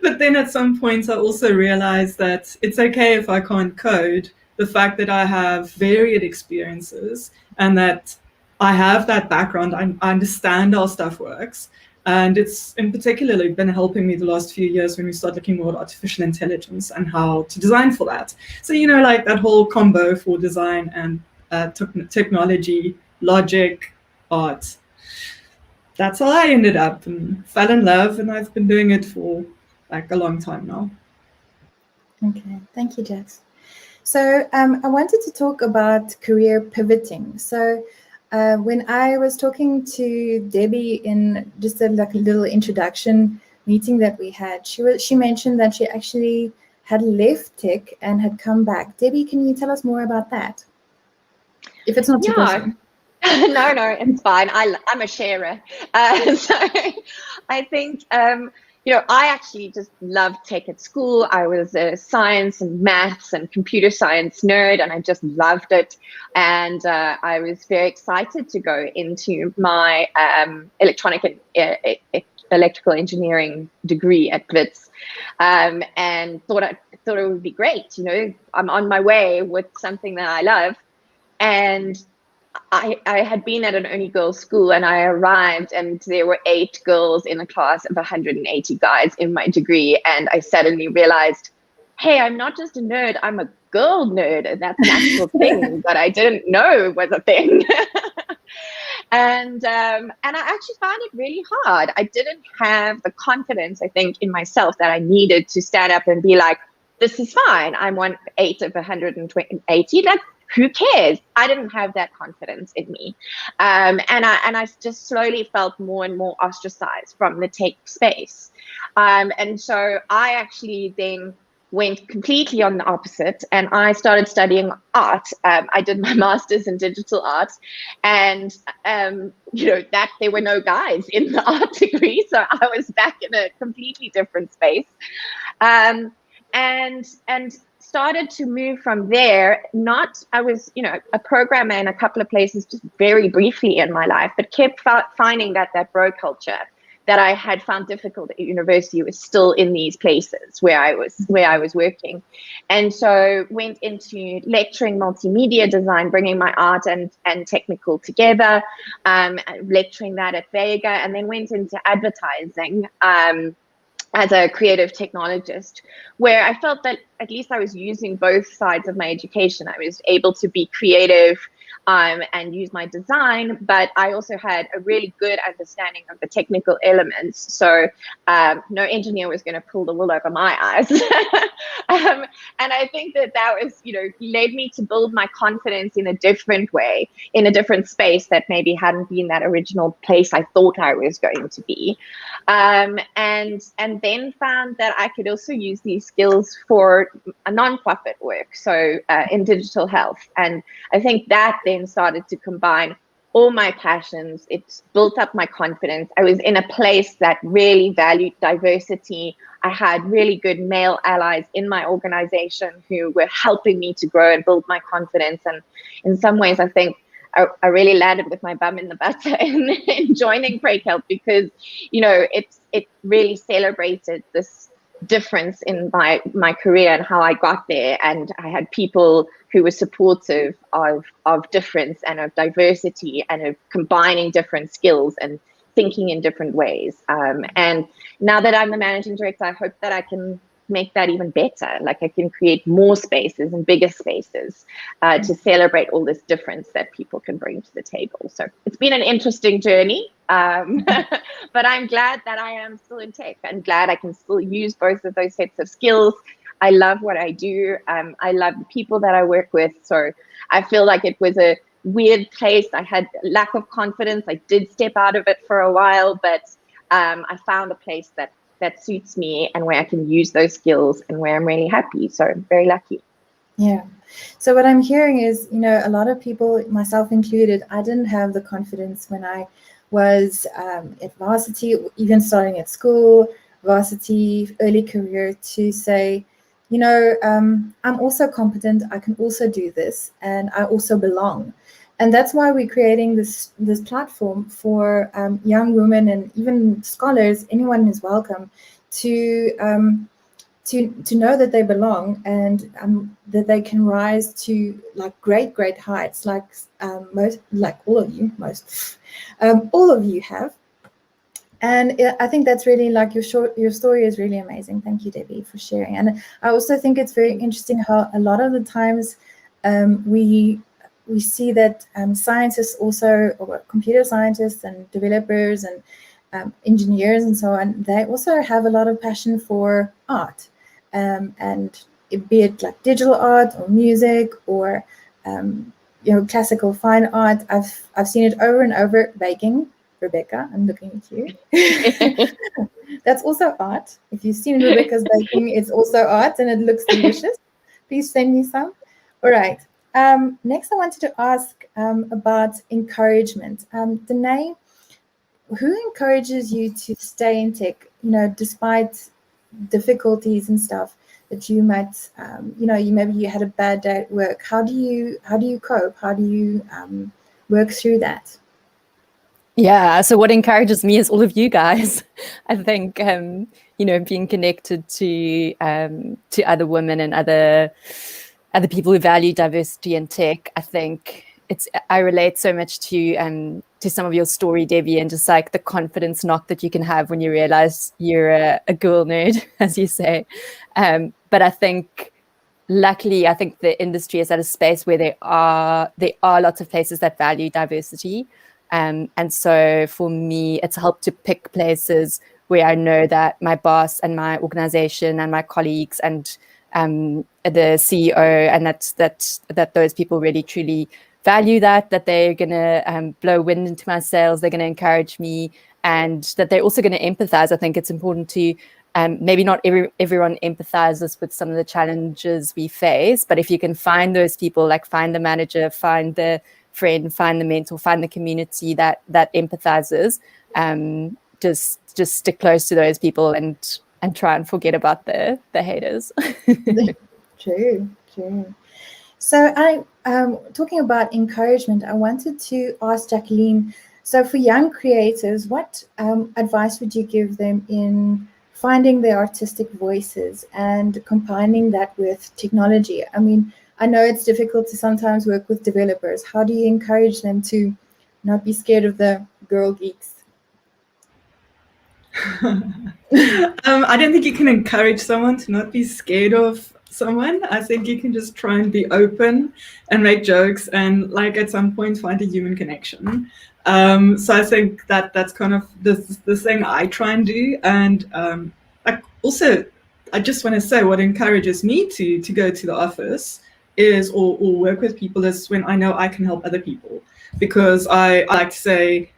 But then at some point I also realized that it's okay if I can't code. The fact that I have varied experiences and that I have that background, I understand how stuff works. And it's in particularly been helping me the last few years when we start looking more at artificial intelligence and how to design for that. So, like that whole combo for design and technology, logic, art. That's how I ended up and fell in love, and I've been doing it for like a long time now. Okay, thank you, Jax. So I wanted to talk about career pivoting. So when I was talking to Debbie in just a little introduction meeting that we had, she mentioned that she actually had left tech and had come back. Debbie, can you tell us more about that? If it's not too personal. No, it's fine. I'm a sharer. So I think, I actually just loved tech at school. I was a science and maths and computer science nerd, and I just loved it. And I was very excited to go into my electrical engineering degree at WITS, and thought it would be great. I'm on my way with something that I love. And I had been at an only girls school, and I arrived and there were 8 girls in a class of 180 guys in my degree. And I suddenly realized, hey, I'm not just a nerd, I'm a girl nerd. And that's an actual thing that I didn't know was a thing. And I actually found it really hard. I didn't have the confidence, I think, in myself that I needed to stand up and be like, this is fine. I'm 8 of 180. Who cares? I didn't have that confidence in me. And I just slowly felt more and more ostracized from the tech space. And so I actually then went completely on the opposite, and I started studying art. I did my master's in digital art, and that there were no guys in the art degree, so I was back in a completely different space, and started to move from there. I was a programmer in a couple of places just very briefly in my life, but kept finding that bro culture that I had found difficult at university was still in these places where I was working. And so went into lecturing multimedia design, bringing my art and technical together, lecturing that at Vega, and then went into advertising as a creative technologist, where I felt that at least I was using both sides of my education. I was able to be creative and use my design, but I also had a really good understanding of the technical elements. So no engineer was going to pull the wool over my eyes. And I think that was, led me to build my confidence in a different way, in a different space that maybe hadn't been that original place I thought I was going to be. And then found that I could also use these skills for a nonprofit work, so in digital health. And I think that then started to combine all my passions. It built up my confidence. I was in a place that really valued diversity. I had really good male allies in my organization who were helping me to grow and build my confidence. And in some ways, I think I really landed with my bum in the butter in joining Break Help, because, it really celebrated this difference in my career and how I got there. And I had people who were supportive of difference and of diversity and of combining different skills and thinking in different ways. And now that I'm the managing director, I hope that I can make that even better. Like I can create more spaces and bigger spaces to celebrate all this difference that people can bring to the table. So it's been an interesting journey, but I'm glad that I am still in tech. I'm glad I can still use both of those sets of skills. I love what I do. I love the people that I work with. So I feel like it was a weird place. I had lack of confidence. I did step out of it for a while, but I found a place that suits me and where I can use those skills and where I'm really happy. So I'm very lucky. Yeah. So what I'm hearing is, a lot of people, myself included, I didn't have the confidence when I was at varsity, even starting at school, varsity, early career, to say, I'm also competent, I can also do this, and I also belong. And that's why we're creating this platform for young women and even scholars. Anyone is welcome to know that they belong and that they can rise to great heights, like all of you have. And I think that's really your story is really amazing. Thank you, Debbie, for sharing. And I also think it's very interesting how a lot of the times we see that scientists also, or computer scientists and developers and engineers and so on, they also have a lot of passion for art, and be it like digital art or music or classical fine art. I've seen it over and over. Baking, Rebecca, I'm looking at you. That's also art. If you've seen Rebecca's baking, it's also art and it looks delicious. Please send me some. All right. Next, I wanted to ask about encouragement. Danae, who encourages you to stay in tech, despite difficulties and stuff that you might, maybe you had a bad day at work. How do you cope? How do you work through that? Yeah, so what encourages me is all of you guys. I think being connected to other women and other people who value diversity in tech. I think I relate so much to some of your story, Debbie, and just like the confidence knock that you can have when you realize you're a girl nerd, as you say. But I think, luckily, I think the industry is at a space where there are lots of places that value diversity. And so for me, it's helped to pick places where I know that my boss and my organization and my colleagues and the CEO and that those people really truly value that they're going to blow wind into my sails, they're going to encourage me, and that they're also going to empathize. I think it's important to maybe not everyone empathizes with some of the challenges we face, but if you can find those people, like find the manager, find the friend, find the mentor, find the community that empathizes, just stick close to those people and try and forget about the haters. True. So I talking about encouragement, I wanted to ask Jacqueline, so for young creators, what advice would you give them in finding their artistic voices and combining that with technology? I mean, I know it's difficult to sometimes work with developers. How do you encourage them to not be scared of the girl geeks? I don't think you can encourage someone to not be scared of someone. I think you can just try and be open and make jokes and, like, at some point find a human connection. So I think that's kind of the thing I try and do. And I just want to say what encourages me to go to the office is or work with people is when I know I can help other people, because I like to say,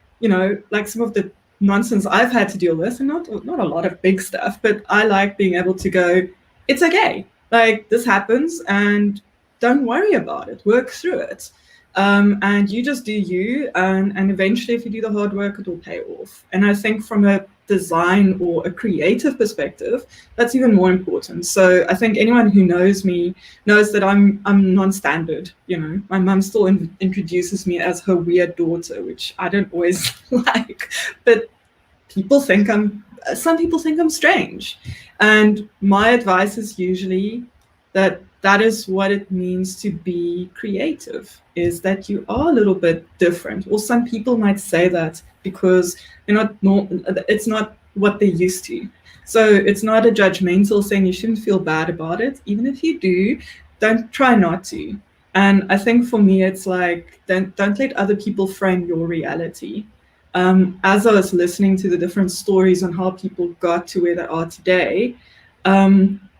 like some of the nonsense I've had to deal with, and not a lot of big stuff, but I like being able to go, it's okay, like this happens and don't worry about it, work through it. And you just do you, and eventually if you do the hard work, it will pay off. And I think from a design or a creative perspective, that's even more important. So I think anyone who knows me knows that I'm non-standard. My mum still introduces me as her weird daughter, which I don't always like, but some people think I'm strange. And my advice is usually that is what it means to be creative, is that you are a little bit different. Or some people might say that because it's not what they're used to. So it's not a judgmental thing. You shouldn't feel bad about it. Even if you do, don't try not to. And I think for me, it's like, don't let other people frame your reality. As I was listening to the different stories on how people got to where they are today,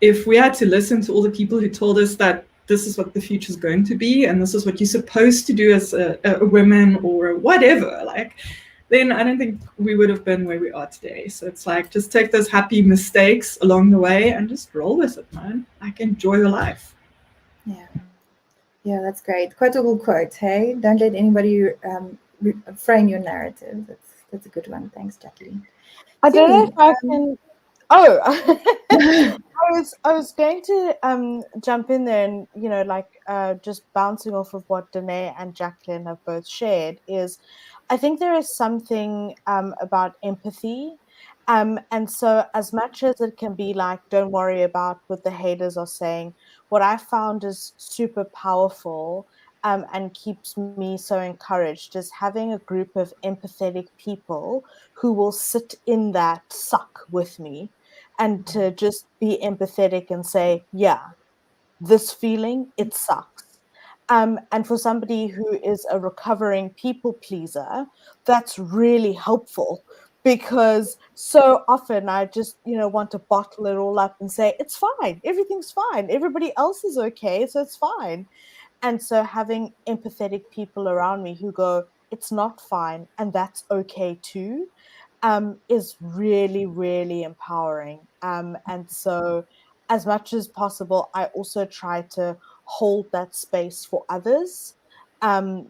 if we had to listen to all the people who told us that this is what the future is going to be and this is what you're supposed to do as a woman or whatever, then I don't think we would have been where we are today. So it's like, just take those happy mistakes along the way and just roll with it, man. Enjoy your life. Yeah, that's great. Quite a cool quote, hey? Don't let anybody frame your narrative. That's a good one. Thanks, Jacqueline. I don't know if I can. Oh, I was going to jump in there and just bouncing off of what Danae and Jacqueline have both shared is, I think there is something about empathy. And so as much as it can be like, don't worry about what the haters are saying, what I found is super powerful and keeps me so encouraged is having a group of empathetic people who will sit in that suck with me and to just be empathetic and say, yeah, this feeling, it sucks. And for somebody who is a recovering people pleaser, that's really helpful, because so often I just, want to bottle it all up and say, it's fine, everything's fine, everybody else is okay, so it's fine. And so having empathetic people around me who go, it's not fine, and that's okay too, is really, really empowering. And so as much as possible, I also try to hold that space for others,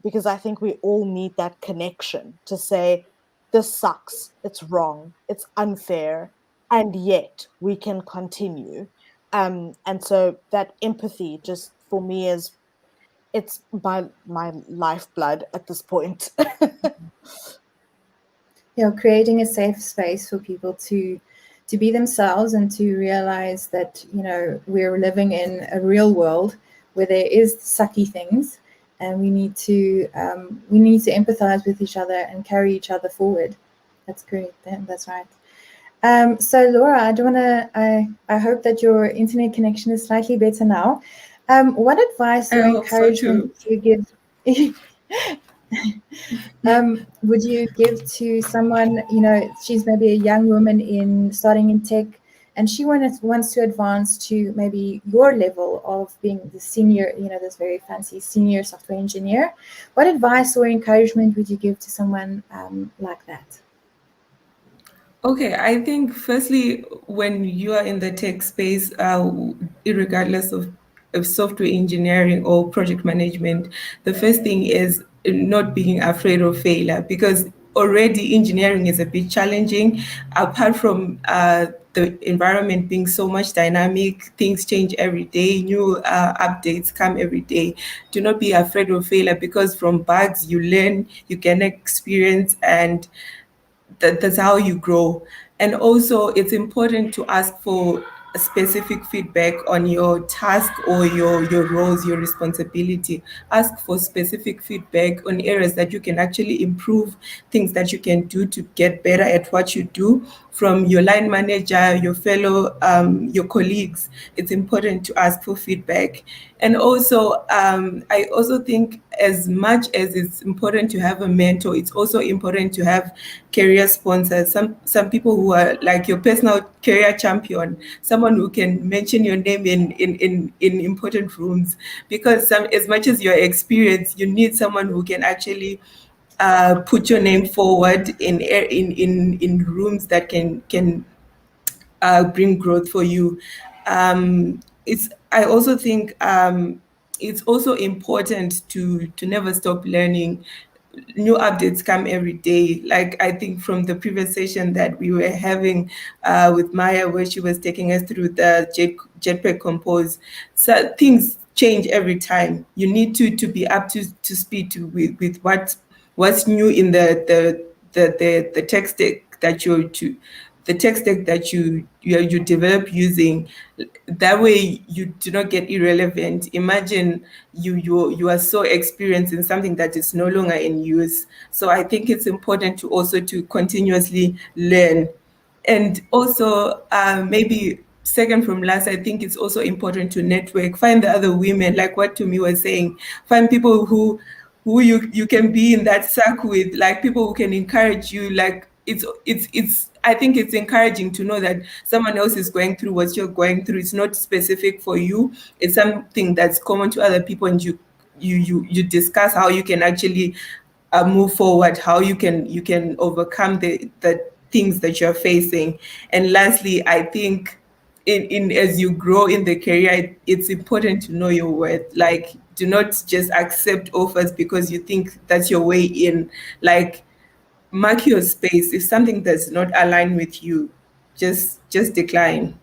because I think we all need that connection to say, this sucks, it's wrong, it's unfair, and yet we can continue. And so that empathy just for me it's my lifeblood at this point. Creating a safe space for people to be themselves and to realize that, we're living in a real world where there is sucky things, and we need to empathize with each other and carry each other forward. That's great. That's right. So Laura, I hope that your internet connection is slightly better now. What advice or encouragement would you give? Would you give to someone, she's maybe a young woman starting in tech, and she wants to advance to maybe your level of being the senior, this very fancy senior software engineer? What advice or encouragement would you give to someone like that? Okay, I think firstly, when you are in the tech space, regardless of software engineering or project management, the first thing is not being afraid of failure, because already engineering is a bit challenging. Apart from the environment being so much dynamic, things change every day, new updates come every day. Do not be afraid of failure, because from bugs you learn, you gain experience, and that's how you grow. And also, it's important to ask for a specific feedback on your task or your roles, your responsibility. Ask for specific feedback on areas that you can actually improve, things that you can do to get better at what you do, from your line manager, your fellow, your colleagues. It's important to ask for feedback. And also, I also think as much as it's important to have a mentor, it's also important to have career sponsors. Some people who are like your personal career champion, someone who can mention your name in important rooms. Because as much as you're experienced, you need someone who can actually put your name forward in rooms that can bring growth for you. I also think it's also important to never stop learning. New updates come every day. Like I think from the previous session that we were having with Maya, where she was taking us through the Jetpack Compose, so things change every time. You need to be up to speed with what's new in the tech stack that you develop using. That way you do not get irrelevant. Imagine you are so experienced in something that is no longer in use. So I think it's important to also to continuously learn. And also maybe second from last, I think it's also important to network, find the other women, like what Tumi was saying, find people who you can be in that circle with, like people who can encourage you. Like it's I think it's encouraging to know that someone else is going through what you're going through. It's not specific for you. It's something that's common to other people, and you discuss how you can actually move forward, how you can overcome the things that you're facing. And lastly, I think in as you grow in the career, it's important to know your worth. Like, do not just accept offers because you think that's your way in. Like, mark your space. If something does not align with you, just decline.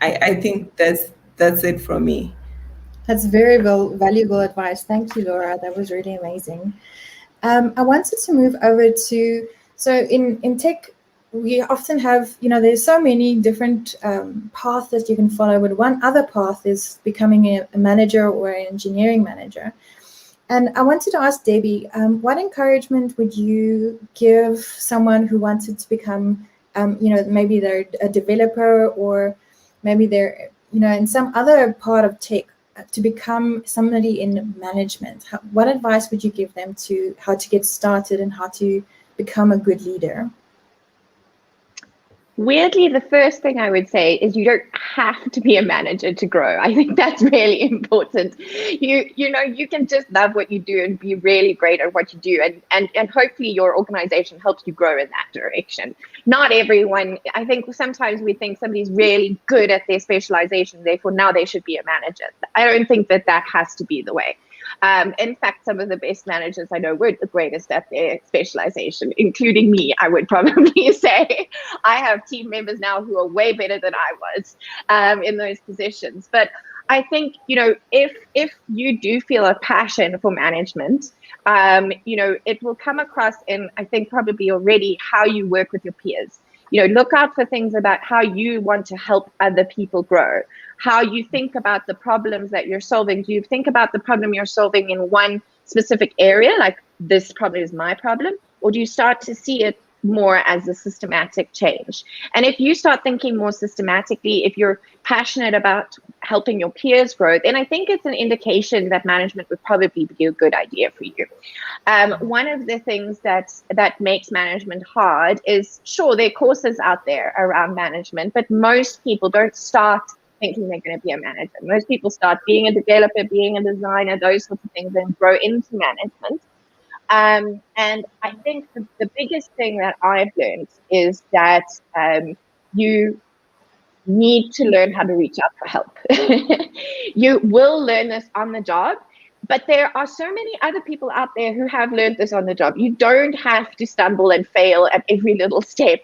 I think that's it from me. That's very valuable advice. Thank you, Laura. That was really amazing. I wanted to move over to, so in tech, we often have, there's so many different paths that you can follow, but one other path is becoming a manager or an engineering manager. And I wanted to ask Debbie, what encouragement would you give someone who wanted to become, maybe they're a developer, or maybe they're, in some other part of tech, to become somebody in management? What advice would you give them to how to get started and how to become a good leader? Weirdly, the first thing I would say is you don't have to be a manager to grow. I think that's really important. You know, you can just love what you do and be really great at what you do, and hopefully your organization helps you grow in that direction. Not everyone, I think sometimes we think somebody's really good at their specialization, therefore now they should be a manager. I don't think that has to be the way. In fact, some of the best managers I know weren't the greatest at their specialization, including me, I would probably say. I have team members now who are way better than I was in those positions. But I think, you know, if you do feel a passion for management, you know, it will come across in, I think, probably already how you work with your peers. You know, look out for things about how you want to help other people grow, how you think about the problems that you're solving. Do you think about the problem you're solving in one specific area, like this problem is my problem, or do you start to see it more as a systematic change? And if you start thinking more systematically, if you're passionate about helping your peers grow, then I think it's an indication that management would probably be a good idea for you. One of the things that makes management hard is, sure, there are courses out there around management, but most people don't start thinking they're going to be a manager. Most people start being a developer, being a designer, those sorts of things, and grow into management. And I think the biggest thing that I've learned is that you need to learn how to reach out for help. You will learn this on the job, but there are so many other people out there who have learned this on the job. You don't have to stumble and fail at every little step.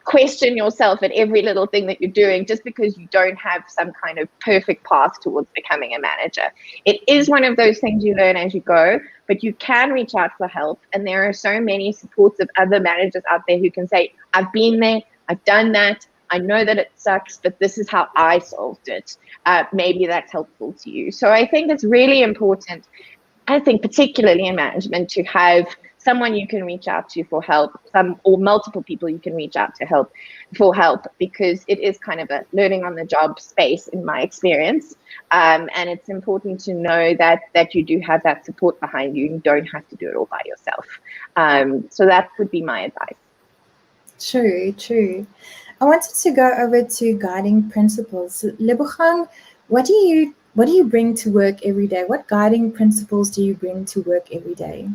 Question yourself at every little thing that you're doing just because you don't have some kind of perfect path towards becoming a manager. It is one of those things you learn as you go, but you can reach out for help. And there are so many supportive other managers out there who can say, I've been there, I've done that, I know that it sucks, but this is how I solved it. Maybe that's helpful to you. So I think it's really important, I think particularly in management, to have someone you can reach out to for help, or multiple people you can reach out to for help, because it is kind of a learning on the job space in my experience. And it's important to know that you do have that support behind you and you don't have to do it all by yourself. So that would be my advice. True. I wanted to go over to guiding principles. Lebogang, what do you bring to work every day? What guiding principles do you bring to work every day?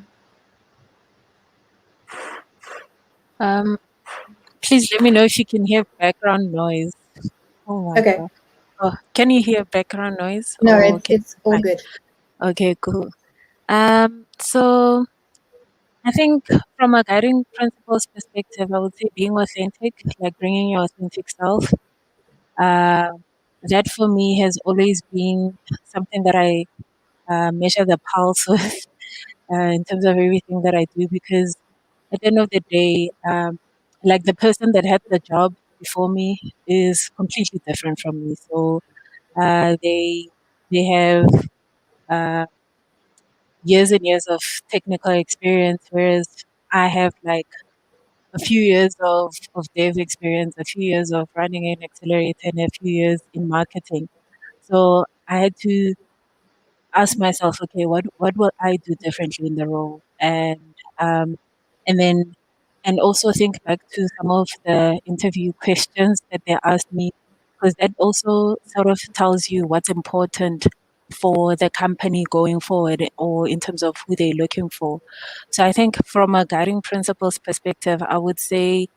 Please let me know if you can hear background noise. Oh my Okay. God. Oh, can you hear background noise? No, it's all good. Okay, cool. So I think from a guiding principles perspective, I would say being authentic, like bringing your authentic self. That for me has always been something that I measure the pulse with in terms of everything that I do, because at the end of the day, like the person that had the job before me is completely different from me. So they have years and years of technical experience, whereas I have like a few years of dev experience, a few years of running an accelerator, and a few years in marketing. So I had to ask myself, okay, what will I do differently in the role? Um, and then and also think back to some of the interview questions that they asked me, because that also sort of tells you what's important for the company going forward, or in terms of who they're looking for. So I think from a guiding principles perspective, I would say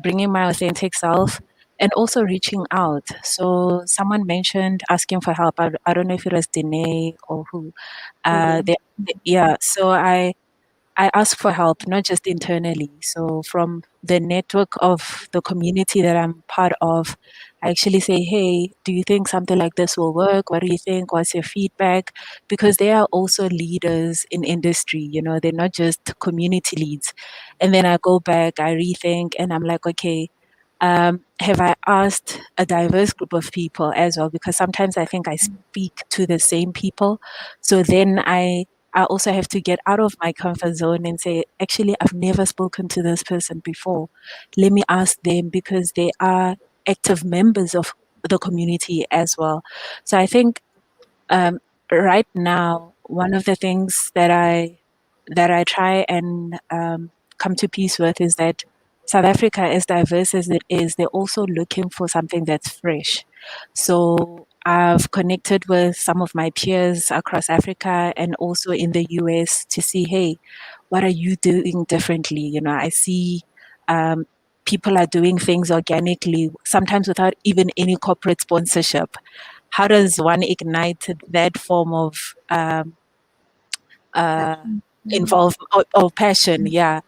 bringing my authentic self and also reaching out. So someone mentioned asking for help. I don't know if it was Dene or who. Yeah, so I ask for help, not just internally. So from the network of the community that I'm part of, I actually say, hey, do you think something like this will work? What do you think? What's your feedback? Because they are also leaders in industry, you know, they're not just community leads. And then I go back, I rethink, and I'm like, okay, have I asked a diverse group of people as well? Because sometimes I think I speak to the same people. So then I also have to get out of my comfort zone and say, actually, I've never spoken to this person before. Let me ask them, because they are active members of the community as well. So I think right now, one of the things that I try and come to peace with is that South Africa, as diverse as it is, they're also looking for something that's fresh. So I've connected with some of my peers across Africa and also in the US to see, hey, what are you doing differently? You know, I see people are doing things organically, sometimes without even any corporate sponsorship. How does one ignite that form of involvement or passion? Yeah.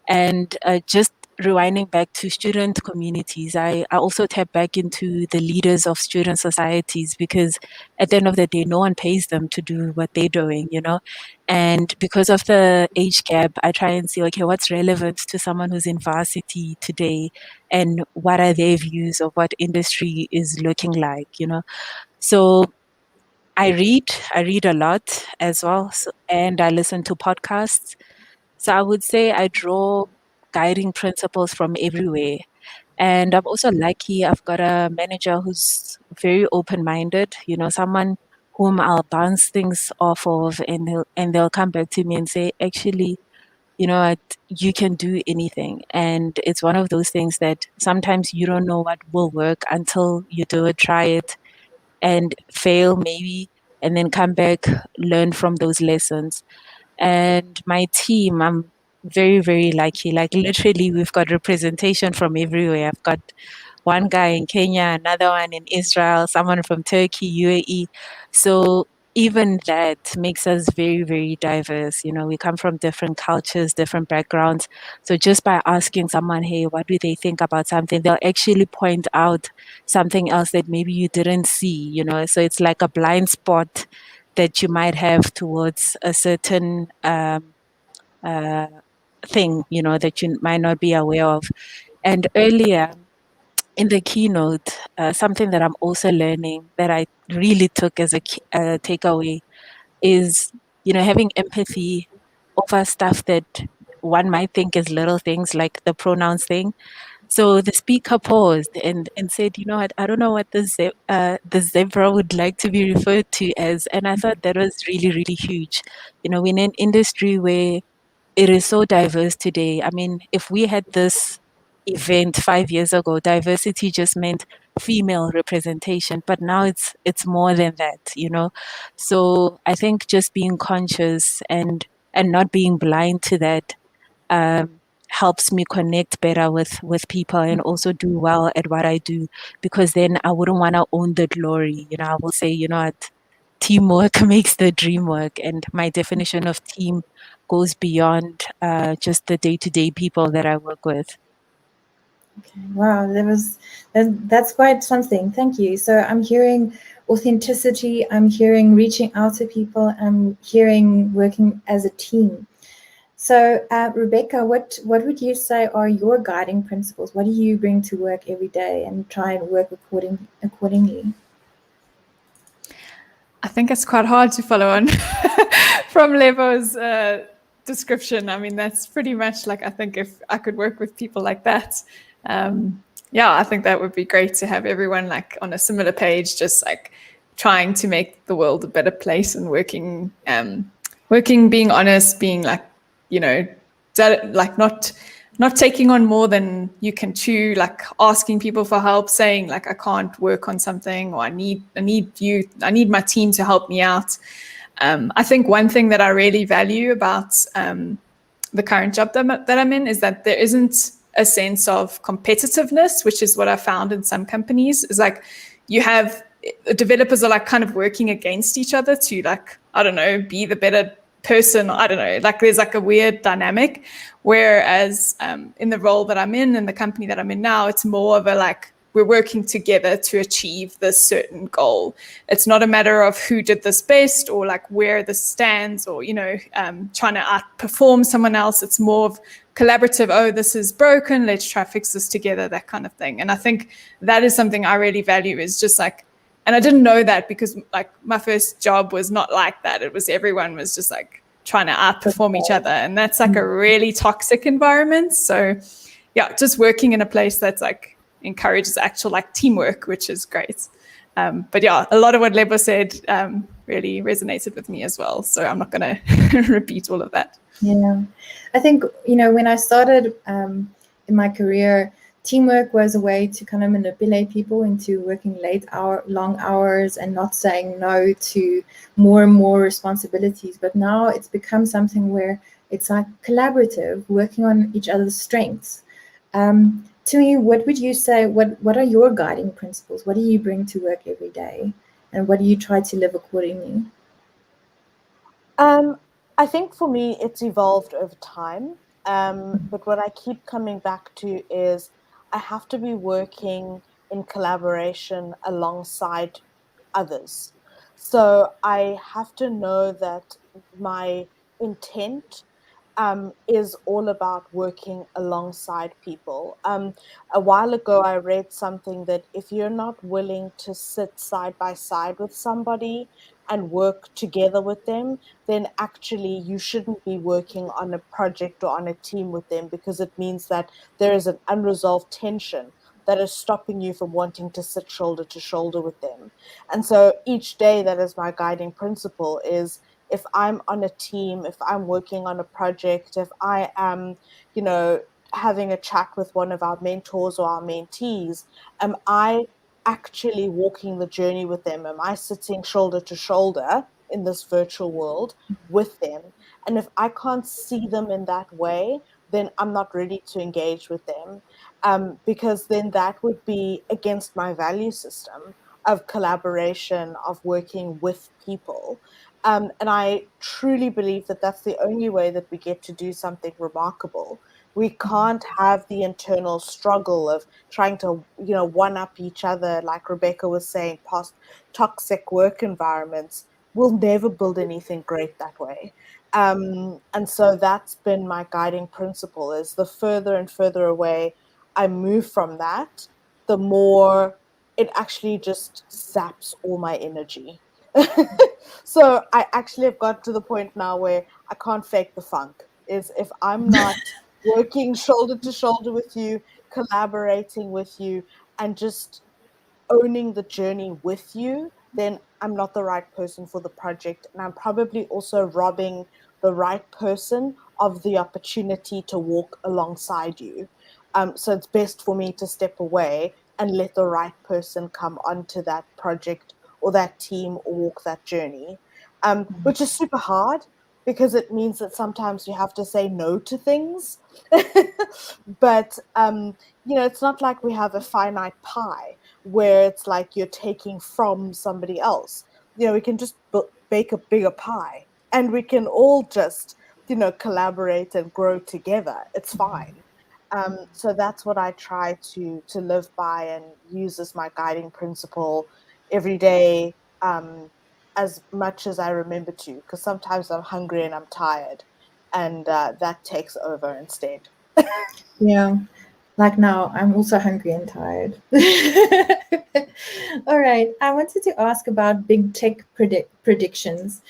And just rewinding back to student communities, I also tap back into the leaders of student societies, because at the end of the day, no one pays them to do what they're doing, you know. And because of the age gap, I try and see, okay, what's relevant to someone who's in varsity today, and what are their views of what industry is looking like, you know. So I read a lot as well, and I listen to podcasts. So I would say I draw guiding principles from everywhere. And I'm also lucky I've got a manager who's very open-minded, you know, someone whom I'll bounce things off of, and they'll come back to me and say, actually, you know what, you can do anything. And it's one of those things that sometimes you don't know what will work until you do it, try it, and fail maybe, and then come back, learn from those lessons. And my team, I'm very, very lucky. Like literally, we've got representation from everywhere. I've got one guy in Kenya, another one in Israel, someone from Turkey, UAE. So even that makes us very, very diverse. You know, we come from different cultures, different backgrounds. So just by asking someone, hey, what do they think about something, they'll actually point out something else that maybe you didn't see, you know. So it's like a blind spot that you might have towards a certain thing, you know, that you might not be aware of. And earlier in the keynote, something that I'm also learning that I really took as a takeaway is, you know, having empathy over stuff that one might think is little things, like the pronouns thing. So the speaker paused and said, you know what, I don't know what the zebra would like to be referred to as. And I thought that was really, really huge. You know, in an industry where it is so diverse today. I mean, if we had this event 5 years ago, diversity just meant female representation, but now it's more than that, you know. So I think just being conscious and not being blind to that helps me connect better with people and also do well at what I do, because then I wouldn't want to own the glory. You know, I will say, you know what, teamwork makes the dream work, and my definition of team goes beyond just the day-to-day people that I work with. Okay. Wow, that's quite something. Thank you. So I'm hearing authenticity, I'm hearing reaching out to people, I'm hearing working as a team. So Rebecca, what would you say are your guiding principles? What do you bring to work every day and try and work accordingly? I think it's quite hard to follow on from Levo's description. I mean, that's pretty much like, I think if I could work with people like that, yeah, I think that would be great to have everyone like on a similar page, just like trying to make the world a better place and working, being honest, being like, you know, like not taking on more than you can chew, like asking people for help, saying like, I can't work on something, or I need my team to help me out. I think one thing that I really value about the current job that I'm in is that there isn't a sense of competitiveness, which is what I found in some companies. Is like you have developers are like kind of working against each other to like, I don't know, be the better person. I don't know, like there's like a weird dynamic. Whereas in the role that I'm in the company that I'm in now, it's more of a like, we're working together to achieve this certain goal. It's not a matter of who did this best or like where this stands or, you know, trying to outperform someone else. It's more of collaborative. Oh, this is broken. Let's try to fix this together, that kind of thing. And I think that is something I really value, is just like, and I didn't know that because like my first job was not like that. It was everyone was just like trying to outperform each other. And that's like a really toxic environment. So yeah, just working in a place that's like encourages actual like teamwork, which is great. But yeah, a lot of what Lebo said really resonated with me as well. So I'm not going to repeat all of that. Yeah, I think, you know, when I started in my career, teamwork was a way to kind of manipulate people into working long hours and not saying no to more and more responsibilities. But now it's become something where it's like collaborative, working on each other's strengths. To me, what would you say, what are your guiding principles? What do you bring to work every day? And what do you try to live accordingly? I think for me, it's evolved over time. But what I keep coming back to is I have to be working in collaboration alongside others. So I have to know that my intent is all about working alongside people. A while ago, I read something that if you're not willing to sit side by side with somebody and work together with them, then actually you shouldn't be working on a project or on a team with them, because it means that there is an unresolved tension that is stopping you from wanting to sit shoulder to shoulder with them. And so each day, that is my guiding principle, is if I'm on a team, if I'm working on a project, if I am, having a chat with one of our mentors or our mentees, am I actually walking the journey with them? Am I sitting shoulder to shoulder in this virtual world with them? And if I can't see them in that way, then I'm not ready to engage with them, because then that would be against my value system of collaboration, of working with people. And I truly believe that that's the only way that we get to do something remarkable. We can't have the internal struggle of trying to, one up each other, like Rebecca was saying, past toxic work environments. We'll never build anything great that way. And so that's been my guiding principle, is the further and further away I move from that, the more it actually just saps all my energy. So I actually have got to the point now where I can't fake the funk. Is if I'm not working shoulder to shoulder with you, collaborating with you, and just owning the journey with you, then I'm not the right person for the project. And I'm probably also robbing the right person of the opportunity to walk alongside you. So it's best for me to step away and let the right person come onto that project or that team or walk that journey, which is super hard, because it means that sometimes you have to say no to things. But, it's not like we have a finite pie where it's like you're taking from somebody else. We can just bake a bigger pie, and we can all just, collaborate and grow together. It's fine. So that's what I try to live by and use as my guiding principle every day, as much as I remember to, because sometimes I'm hungry and I'm tired, and that takes over instead. Yeah, like now, I'm also hungry and tired. All right, I wanted to ask about big tech predictions.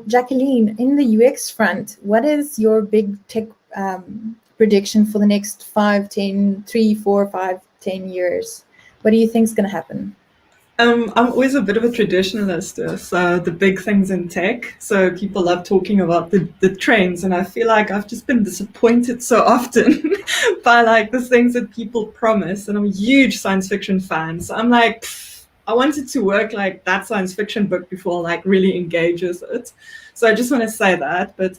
Jacqueline, in the UX front, what is your big tech prediction for the next 5, 10, 3, 4, 5, 10 years? What do you think is going to happen? I'm always a bit of a traditionalist, so the big things in tech. So people love talking about the trends, and I feel like I've just been disappointed so often by like the things that people promise. And I'm a huge science fiction fan, so I'm like, I wanted to work like that science fiction book before like really engages it. So I just want to say that. But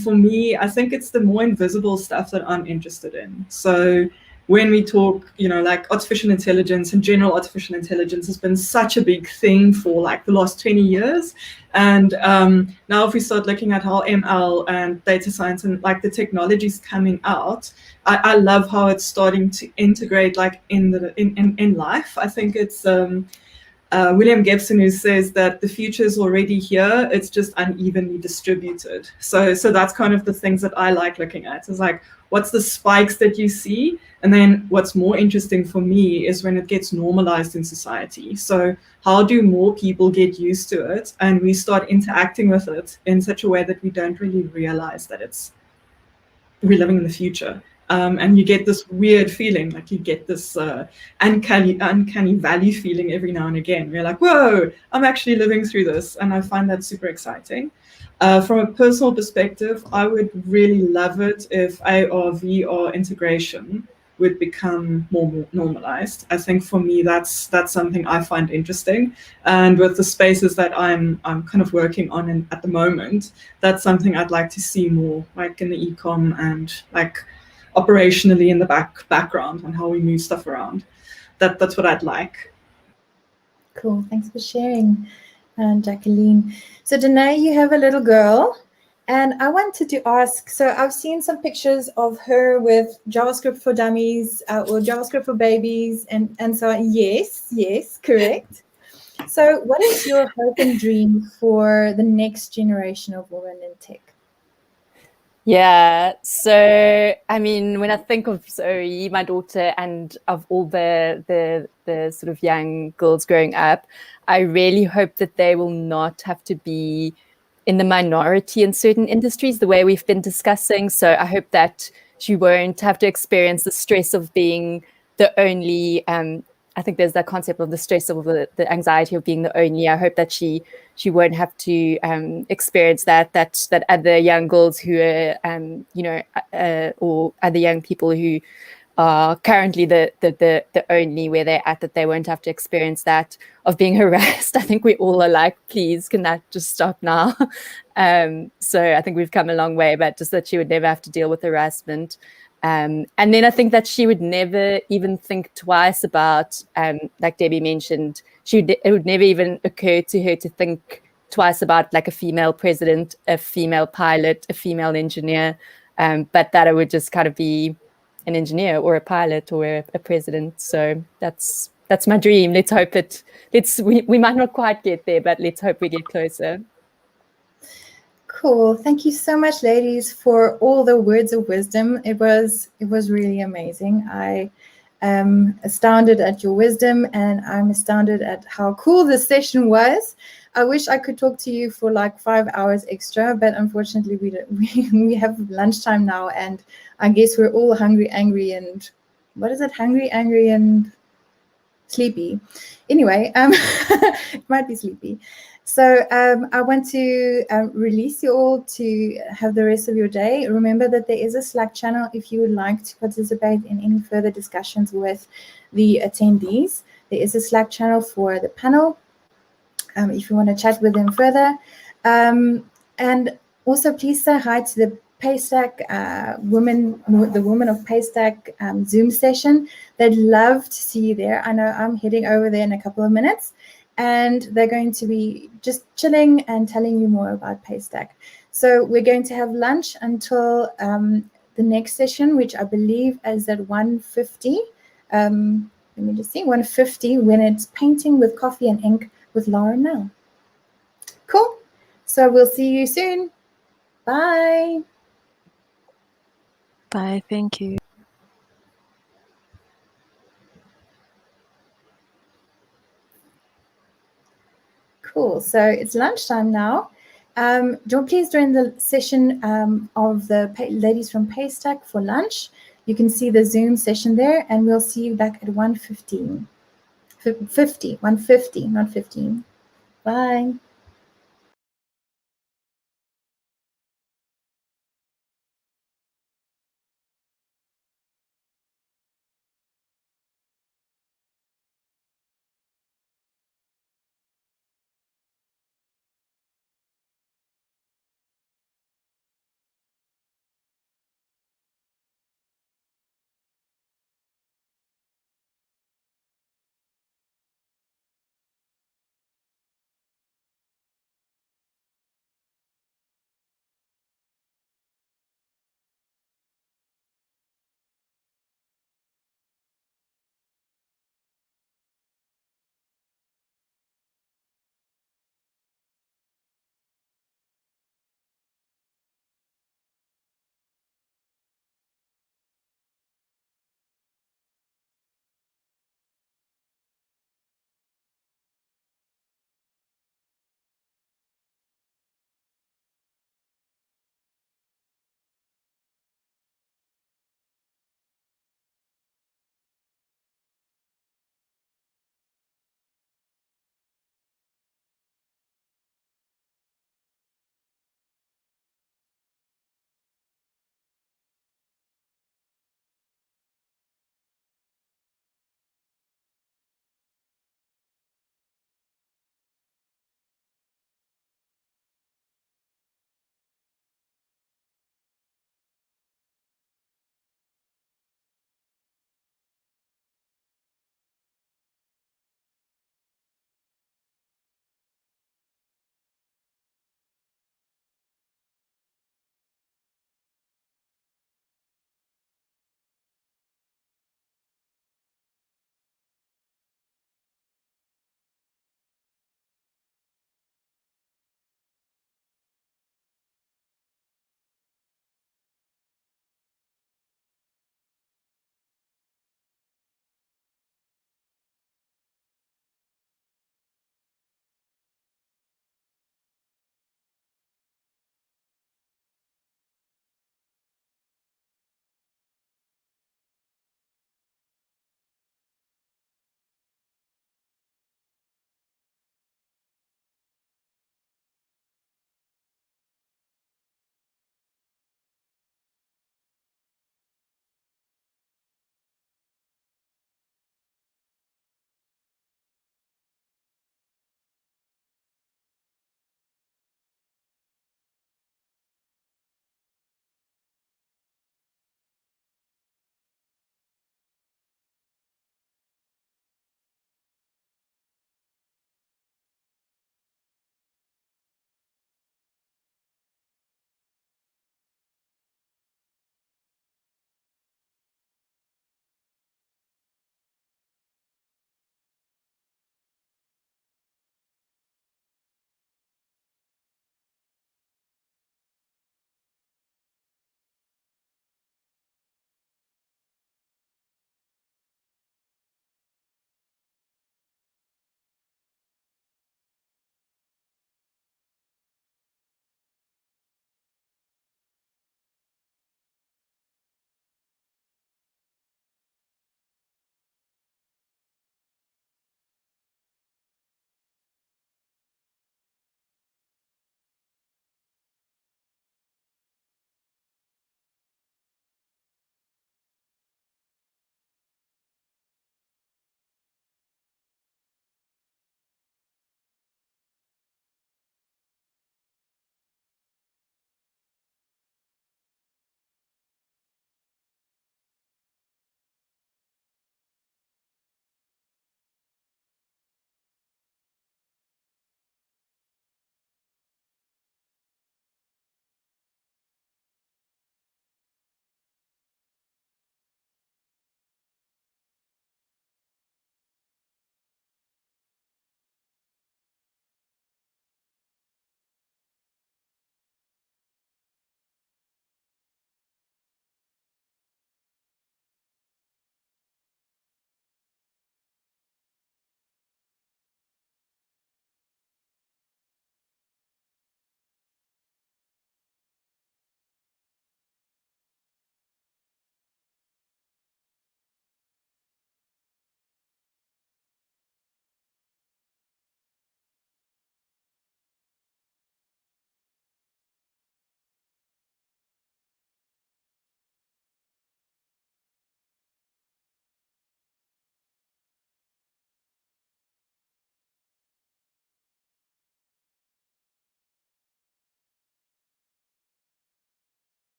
for me, I think it's the more invisible stuff that I'm interested in. So when we talk, like artificial intelligence and general artificial intelligence has been such a big thing for like the last 20 years. And now if we start looking at how ML and data science and like the technologies coming out, I love how it's starting to integrate like in life. I think it's William Gibson who says that the future is already here, it's just unevenly distributed. So that's kind of the things that I like looking at. It's like, what's the spikes that you see? And then what's more interesting for me is when it gets normalized in society. So how do more people get used to it and we start interacting with it in such a way that we don't really realize that we're living in the future? And you get this weird feeling, like you get this uncanny valley feeling every now and again. You're like, whoa, I'm actually living through this. And I find that super exciting. From a personal perspective, I would really love it if AR/VR integration would become more normalized. I think for me, that's something I find interesting. And with the spaces that I'm kind of working on at the moment, that's something I'd like to see more, like in the e-com and like operationally in the background and how we move stuff around. That's what I'd like. Cool. Thanks for sharing, Jacqueline. So Danae, you have a little girl. And I wanted to ask, so I've seen some pictures of her with JavaScript for dummies or JavaScript for babies and so on. Yes, correct. So what is your hope and dream for the next generation of women in tech? Yeah, so I mean, when I think of Zoe, my daughter, and of all the sort of young girls growing up, I really hope that they will not have to be in the minority in certain industries, the way we've been discussing. So I hope that she won't have to experience the stress of being the only, I think there's that concept of the stress of the anxiety of being the only. I hope that she won't have to experience that other young girls who are, or other young people who are currently the only where they're at, that they won't have to experience that of being harassed. I think we all are like, please, can that just stop now? So I think we've come a long way, but just that she would never have to deal with harassment. And then I think that she would never even think twice about, like Debbie mentioned, it would never even occur to her to think twice about like a female president, a female pilot, a female engineer, but that it would just kind of be an engineer or a pilot or a president. So that's my dream. Let's hope we might not quite get there, but let's hope we get closer. Cool. Thank you so much, ladies, for all the words of wisdom. It was really amazing. I am astounded at your wisdom, and I'm astounded at how cool this session was. I wish I could talk to you for like 5 hours extra, but unfortunately we have lunchtime now, and I guess we're all hungry, angry, and what is it? Hungry, angry, and sleepy. Anyway, it might be sleepy. So I want to release you all to have the rest of your day. Remember that there is a Slack channel if you would like to participate in any further discussions with the attendees. There is a Slack channel for the panel if you want to chat with them further. And also please say hi to the Paystack the women of Paystack Zoom session. They'd love to see you there. I know I'm heading over there in a couple of minutes, and they're going to be just chilling and telling you more about Paystack. So we're going to have lunch until the next session, which I believe is at 1:50. Let me just see, 1:50, when it's painting with coffee and ink with Laura now. Cool. So we'll see you soon. Bye. Bye. Thank you. Cool. So it's lunchtime now. Please join the session of the ladies from Paystack for lunch. You can see the Zoom session there, and we'll see you back at 1:15. 1:50, not 15. Bye.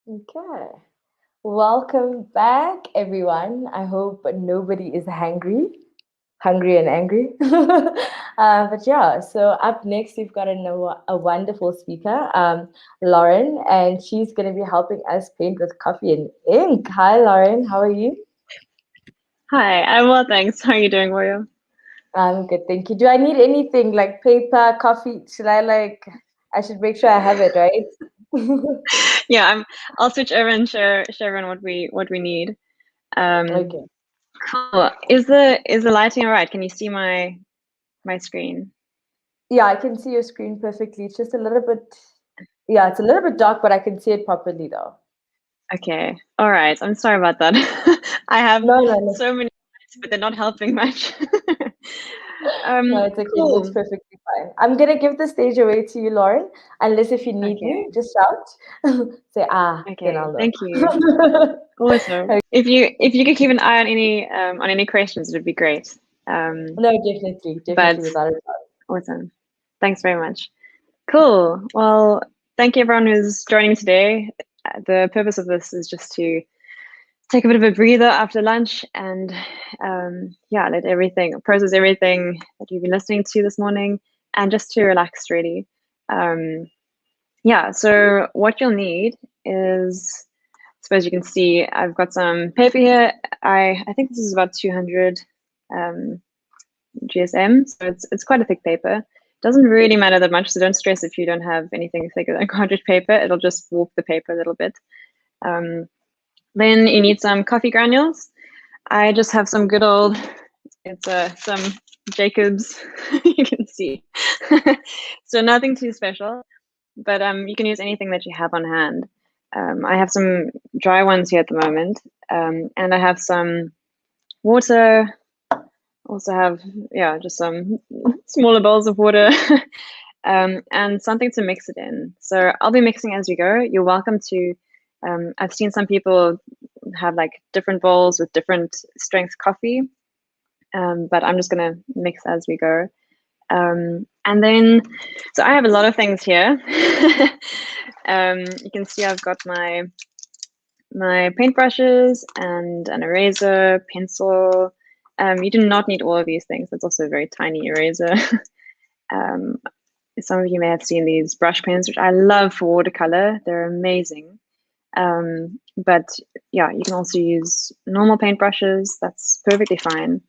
Okay. Welcome back, everyone. I hope nobody is hungry and angry. But yeah, so up next, we've got a wonderful speaker, Lauren, and she's going to be helping us paint with coffee and ink. Hi, Lauren. How are you? Hi, I'm well, thanks. How are you doing, Wario? I'm good, thank you. Do I need anything like paper, coffee? I should make sure I have it, right? Yeah, I'll switch over and share everyone what we need. Okay. Cool. Is the lighting all right? Can you see my screen? Yeah, I can see your screen perfectly. It's just a little bit, yeah, it's a little bit dark, but I can see it properly though. Okay. All right. I'm sorry about that. I have No. so many lights, but they're not helping much. No, it's okay. Cool. It looks perfectly fine. I'm gonna give the stage away to you, Lauren. Unless if you need me, just shout. Say Okay. then I'll know. Thank you. Awesome. Okay. If you could keep an eye on any questions, it would be great. No, definitely, But without a doubt. awesome. Thanks very much. Cool. Well, thank you everyone who's joining today. The purpose of this is just to take a bit of a breather after lunch and yeah, process everything that you've been listening to this morning and just to relax really. Yeah, so what you'll need is, I suppose you can see I've got some paper here. I think this is about 200 GSM, so it's quite a thick paper. Doesn't really matter that much, so don't stress if you don't have anything thicker than cartridge paper. It'll just warp the paper a little bit. Then you need some coffee granules. I just have some good old, it's some Jacobs, you can see. So nothing too special, but you can use anything that you have on hand. I have some dry ones here at the moment, and I have some water. Also have, yeah, just some smaller bowls of water and something to mix it in. So I'll be mixing as we go. You're welcome to, I've seen some people have like different bowls with different strength coffee, but I'm just gonna mix as we go. And then, so I have a lot of things here. You can see I've got my paintbrushes and an eraser, pencil. You do not need all of these things. That's also a very tiny eraser. Some of you may have seen these brush pens, which I love for watercolor. They're amazing. But yeah, you can also use normal paintbrushes. That's perfectly fine.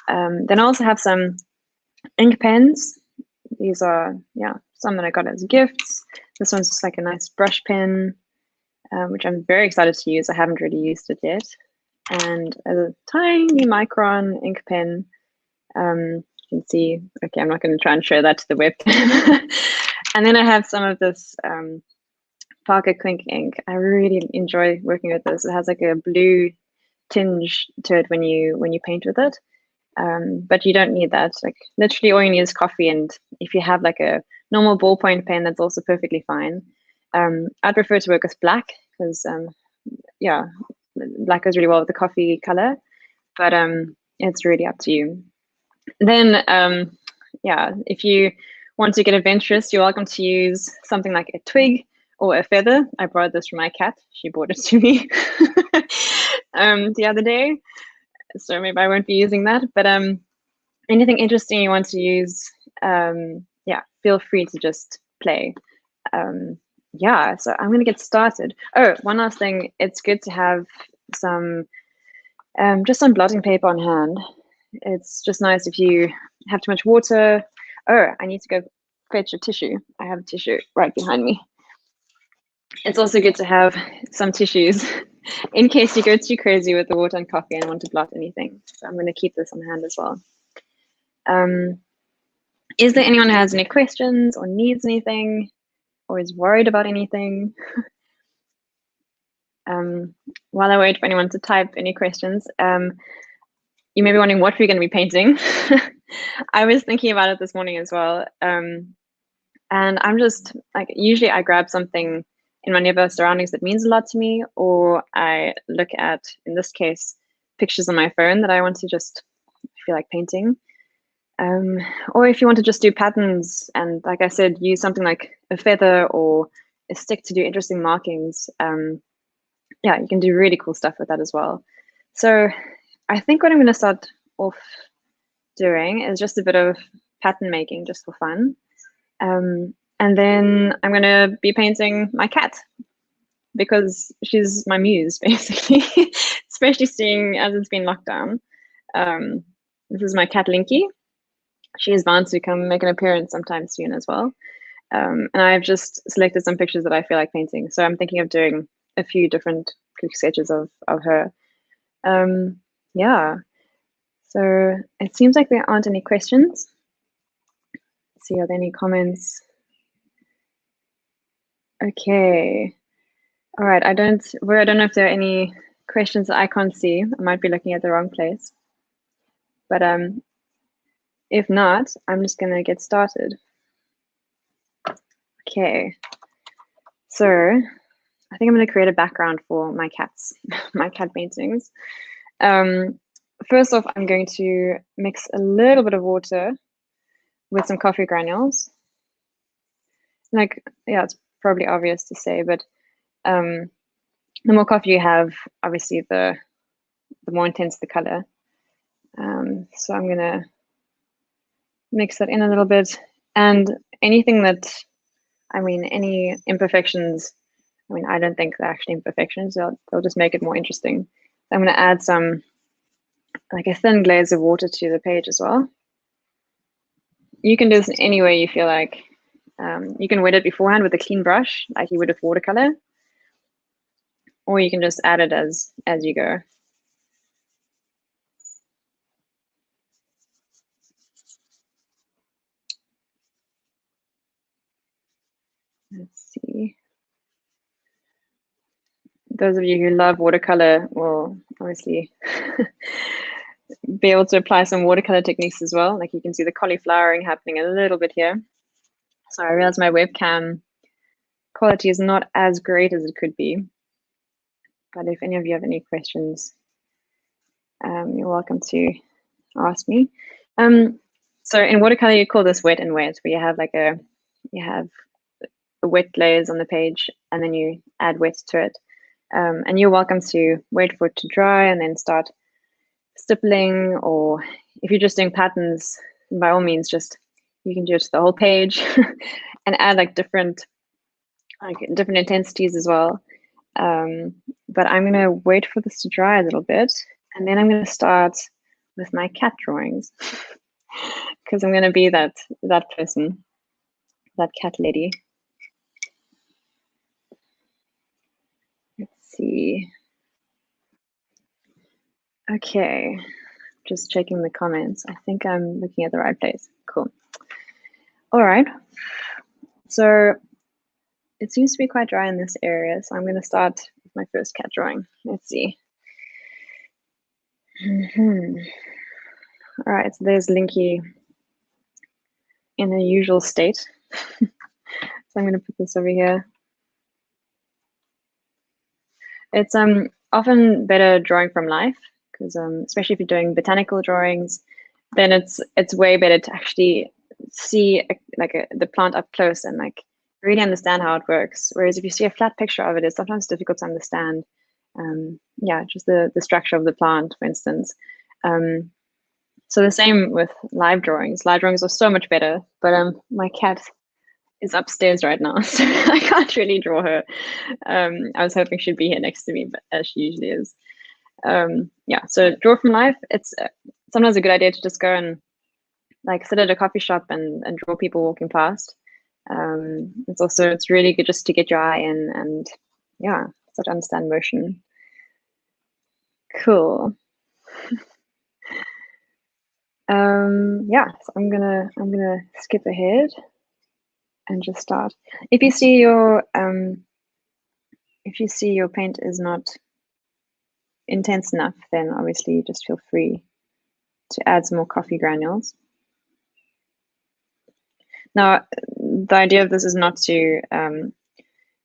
Then I also have some ink pens. These are, yeah, some that I got as gifts. This one's just like a nice brush pen, which I'm very excited to use. I haven't really used it yet. And a tiny micron ink pen. You can see, okay, I'm not going to try and show that to the webcam. And then I have some of this Parker Quink ink. I really enjoy working with this. It has like a blue tinge to it when you paint with it. But you don't need that. Like literally all you need is coffee, and if you have like a normal ballpoint pen, that's also perfectly fine. I'd prefer to work with black because yeah, black goes really well with the coffee color, but it's really up to you. Then yeah, if you want to get adventurous, you're welcome to use something like a twig or a feather. I borrowed this from my cat. She brought it to me the other day, so maybe I won't be using that, but anything interesting you want to use, yeah, feel free to just play. Yeah, so I'm gonna get started. Oh, one last thing, it's good to have some just some blotting paper on hand. It's just nice if you have too much water. Oh, I need to go fetch a tissue. I have a tissue right behind me. It's also good to have some tissues in case you go too crazy with the water and coffee and want to blot anything. So I'm going to keep this on hand as well. Is there anyone who has any questions or needs anything or is worried about anything? While I wait for anyone to type any questions, you may be wondering what we're going to be painting. I was thinking about it this morning as well. And I'm just like, usually I grab something in my nearby surroundings that means a lot to me, or I look at, in this case, pictures on my phone that I want to just feel like painting. Or if you want to just do patterns and, like I said, use something like a feather or a stick to do interesting markings, yeah, you can do really cool stuff with that as well. So I think what I'm going to start off doing is just a bit of pattern making just for fun. And then I'm going to be painting my cat because she's my muse, basically, especially seeing as it's been locked down. This is my cat, Linky. She is bound to come make an appearance sometime soon as well. And I've just selected some pictures that I feel like painting. So I'm thinking of doing a few different quick sketches of her. Yeah. So it seems like there aren't any questions. Let's see, are there any comments? Okay. All right. I don't know if there are any questions that I can't see. I might be looking at the wrong place. But if not, I'm just gonna get started. Okay. So I think I'm gonna create a background for my cats, my cat paintings. First off, I'm going to mix a little bit of water with some coffee granules. Like, yeah, it's probably obvious to say, but the more coffee you have, obviously, the more intense the color. So I'm gonna mix that in a little bit, and anything that, any imperfections, I don't think they're actually imperfections. They'll just make it more interesting. So I'm gonna add some, like a thin glaze of water to the page as well. You can do this any way you feel like. You can wet it beforehand with a clean brush, like you would with watercolor, or you can just add it as you go. Let's see. Those of you who love watercolor will obviously be able to apply some watercolor techniques as well. Like you can see the cauliflowering happening a little bit here. So I realize my webcam quality is not as great as it could be. But if any of you have any questions, you're welcome to ask me. So in watercolor, you call this wet and wet, where you have a wet glaze on the page, and then you add wet to it. And you're welcome to wait for it to dry and then start stippling, or if you're just doing patterns, by all means, you can do it to the whole page and add different intensities as well. But I'm going to wait for this to dry a little bit, and then I'm going to start with my cat drawings because I'm going to be that person, that cat lady. Let's see. Okay, just checking the comments. I think I'm looking at the right place. Cool. All right. So it seems to be quite dry in this area, so I'm going to start with my first cat drawing. Let's see. All right, so there's Linky in her usual state. So I'm going to put this over here. It's often better drawing from life because especially if you're doing botanical drawings, then it's way better to actually see the plant up close and really understand how it works. Whereas if you see a flat picture of it, it's sometimes difficult to understand. Yeah, just the structure of the plant, for instance. So the same with live drawings. Live drawings are so much better, but my cat is upstairs right now, so I can't really draw her. I was hoping she'd be here next to me, but as she usually is. Yeah, so draw from life. It's sometimes a good idea to just go and sit at a coffee shop and draw people walking past. It's really good just to get your eye in and yeah, start to understand motion. Cool. Yeah, so I'm gonna skip ahead and just start. If you see your paint is not intense enough, then obviously just feel free to add some more coffee granules. Now, the idea of this is not to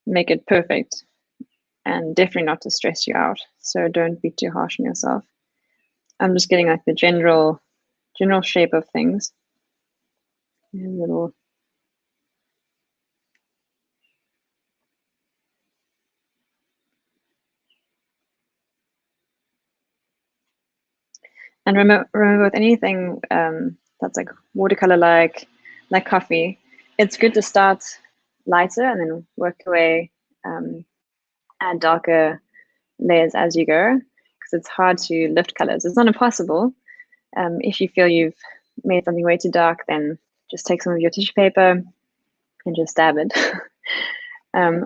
make it perfect, and definitely not to stress you out. So don't be too harsh on yourself. I'm just getting the general shape of things. A little. And remember with anything that's like watercolor like coffee, it's good to start lighter and then work your way, add darker layers as you go, because it's hard to lift colors. It's not impossible. If you feel you've made something way too dark, then just take some of your tissue paper and just dab it.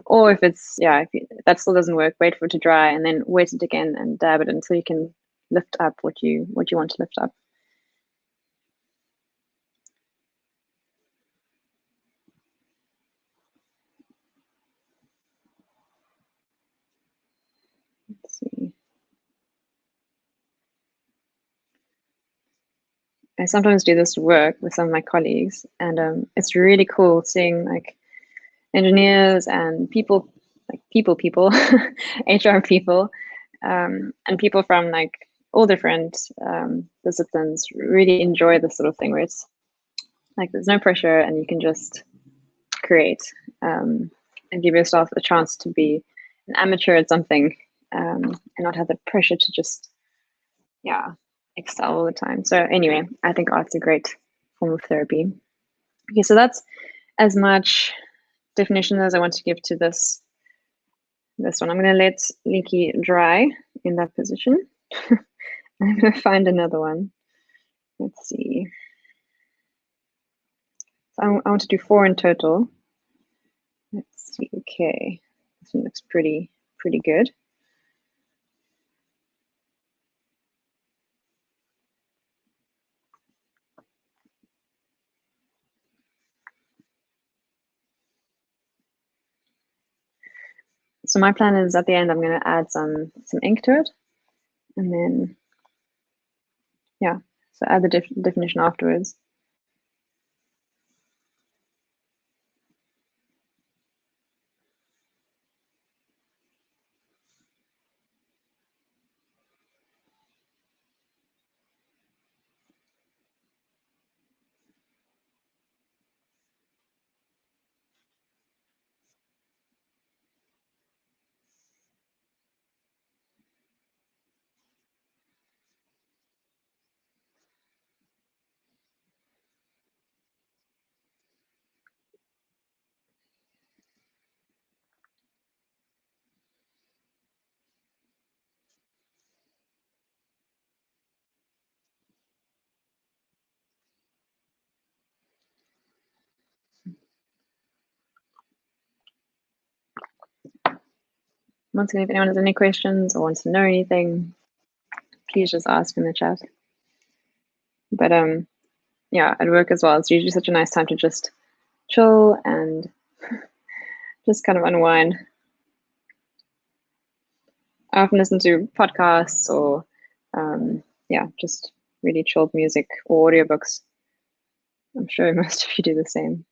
Or if it's, if that still doesn't work, wait for it to dry and then wet it again and dab it until you can lift up what you want to lift up. Let's see. I sometimes do this work with some of my colleagues, and it's really cool seeing like engineers and people, HR people, and people from like all different disciplines really enjoy this sort of thing where it's like there's no pressure and you can just create and give yourself a chance to be an amateur at something, and not have the pressure to just excel all the time. So anyway, I think art's a great form of therapy. Okay, so that's as much definition as I want to give to this one. I'm going to let Leaky dry in that position. I'm going to find another one. Let's see. So I want to do 4 in total. Let's see. Okay, this one looks pretty good. So my plan is at the end, I'm going to add some ink to it, and then so add the definition afterwards. Once again, if anyone has any questions or wants to know anything, please just ask in the chat. But yeah, at work as well, it's usually such a nice time to just chill and just kind of unwind. I often listen to podcasts or just really chilled music or audiobooks. I'm sure most of you do the same.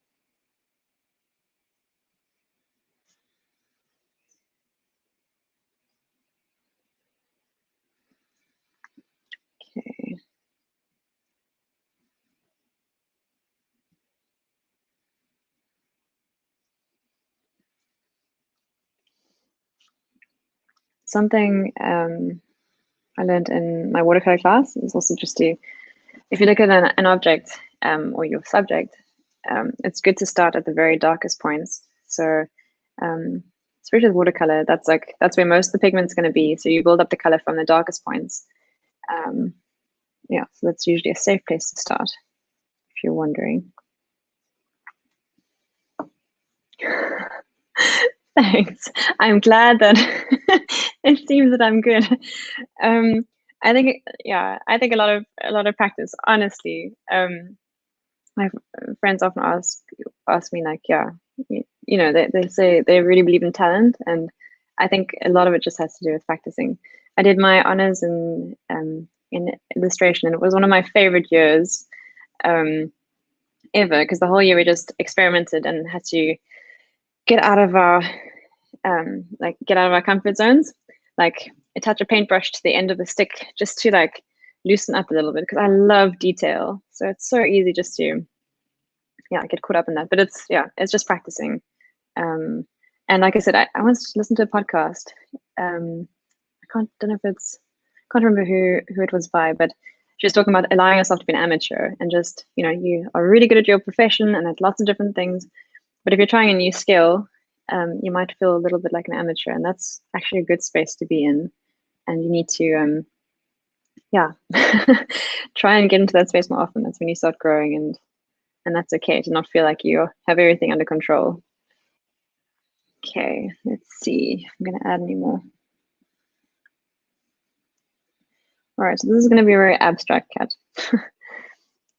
Okay. Something I learned in my watercolor class is also just to, if you look at an object or your subject, it's good to start at the very darkest points. So especially with watercolor, that's where most of the pigment's going to be. So you build up the color from the darkest points. So that's usually a safe place to start, if you're wondering. Thanks. I'm glad that it seems that I'm good. I think a lot of practice. Honestly, my friends often ask me like, they say they really believe in talent, and I think a lot of it just has to do with practicing. I did my honors in illustration, and it was one of my favorite years ever, because the whole year we just experimented and had to get out of our comfort zones, like attach a paintbrush to the end of the stick just to like loosen up a little bit, because I love detail. So it's so easy just to get caught up in that. But it's just practicing. And like I said, I once listened to a podcast. I can't remember who it was by, but she was talking about allowing yourself to be an amateur and just, you know, you are really good at your profession and at lots of different things. But if you're trying a new skill, you might feel a little bit like an amateur, and that's actually a good space to be in. And you need to, yeah, try and get into that space more often. That's when you start growing, and that's okay to not feel like you have everything under control. Okay, let's see. I'm going to add any more. All right, so this is going to be a very abstract cat.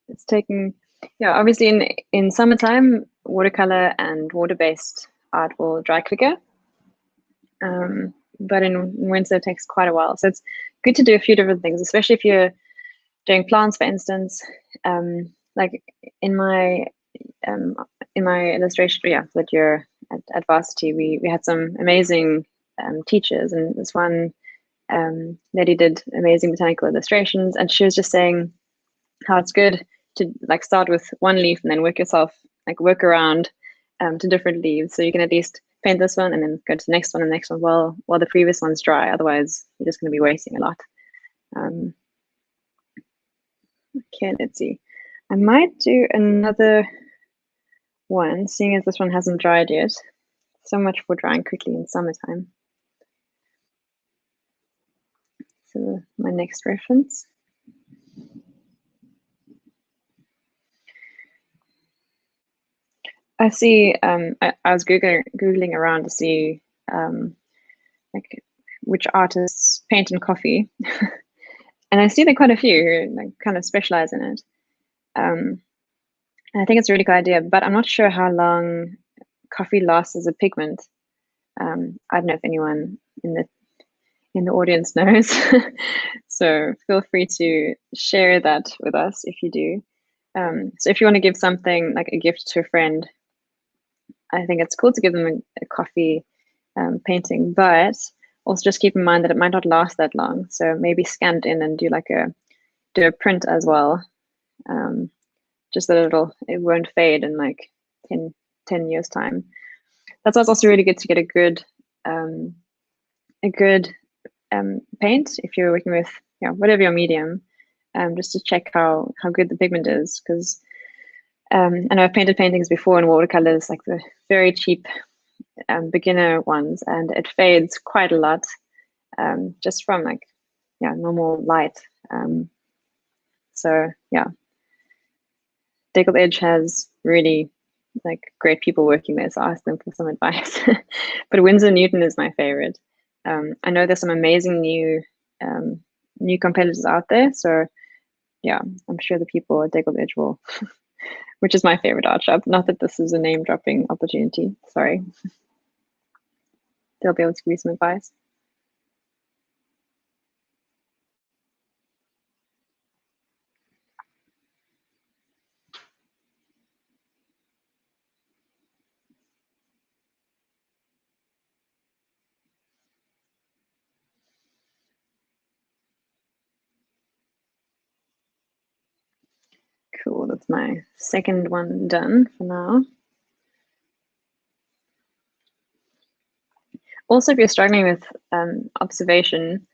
It's taking, yeah, obviously in summertime, watercolor and water-based art will dry quicker. But in winter it takes quite a while. So it's good to do a few different things, especially if you're doing plants, for instance. Like in my illustration, yeah, that you're at varsity, we had some amazing teachers, and this one lady did amazing botanical illustrations, and she was just saying how it's good to like start with one leaf and then work around to different leaves, so you can at least paint this one and then go to the next one and the next one while the previous one's dry. Otherwise, you're just going to be wasting a lot. Okay, let's see. I might do another one, seeing as this one hasn't dried yet. So much for drying quickly in summertime. So my next reference. I see, I was Googling around to see like which artists paint in coffee. And I see there are quite a few who like kind of specialize in it. I think it's a really good idea, but I'm not sure how long coffee lasts as a pigment. I don't know if anyone in the audience knows. So feel free to share that with us if you do. So if you want to give something like a gift to a friend, I think it's cool to give them a coffee painting, but also just keep in mind that it might not last that long. So maybe scan it in and do a print as well. Just that it won't fade in like 10 years time. That's why it's also really good to get a good paint if you're working with whatever your medium, just to check how good the pigment is, because I know I've painted paintings before in watercolors, like the very cheap beginner ones, and it fades quite a lot just from normal light. So yeah, Deckled Edge has really great people working there, so ask them for some advice. But Winsor Newton is my favorite. I know there's some amazing new competitors out there, so yeah, I'm sure the people at Deckled Edge will, which is my favorite art shop. Not that this is a name dropping opportunity, sorry. They'll be able to give you some advice. Cool, that's my second one done for now. Also, if you're struggling with observation,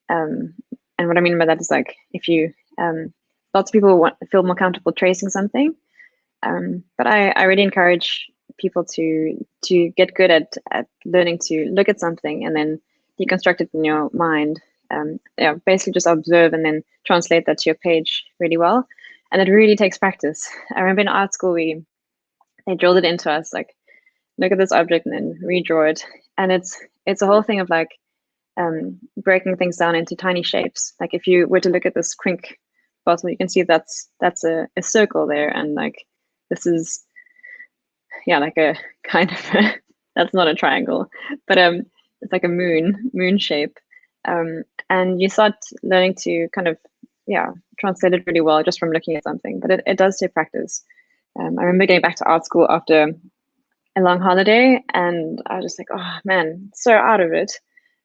and what I mean by that is if you, lots of people feel more comfortable tracing something, but I really encourage people to get good at learning to look at something and then deconstruct it in your mind. Basically just observe and then translate that to your page really well. And it really takes practice. I remember in art school, they drilled it into us, look at this object and then redraw it. And it's a whole thing of breaking things down into tiny shapes. Like if you were to look at this Quink bottle, you can see that's a circle there, and this is like a kind of that's not a triangle, but it's like a moon shape. And you start learning to kind of translate it really well just from looking at something, but it does take practice. I remember getting back to art school after a long holiday, and I was just like, oh man, so out of it,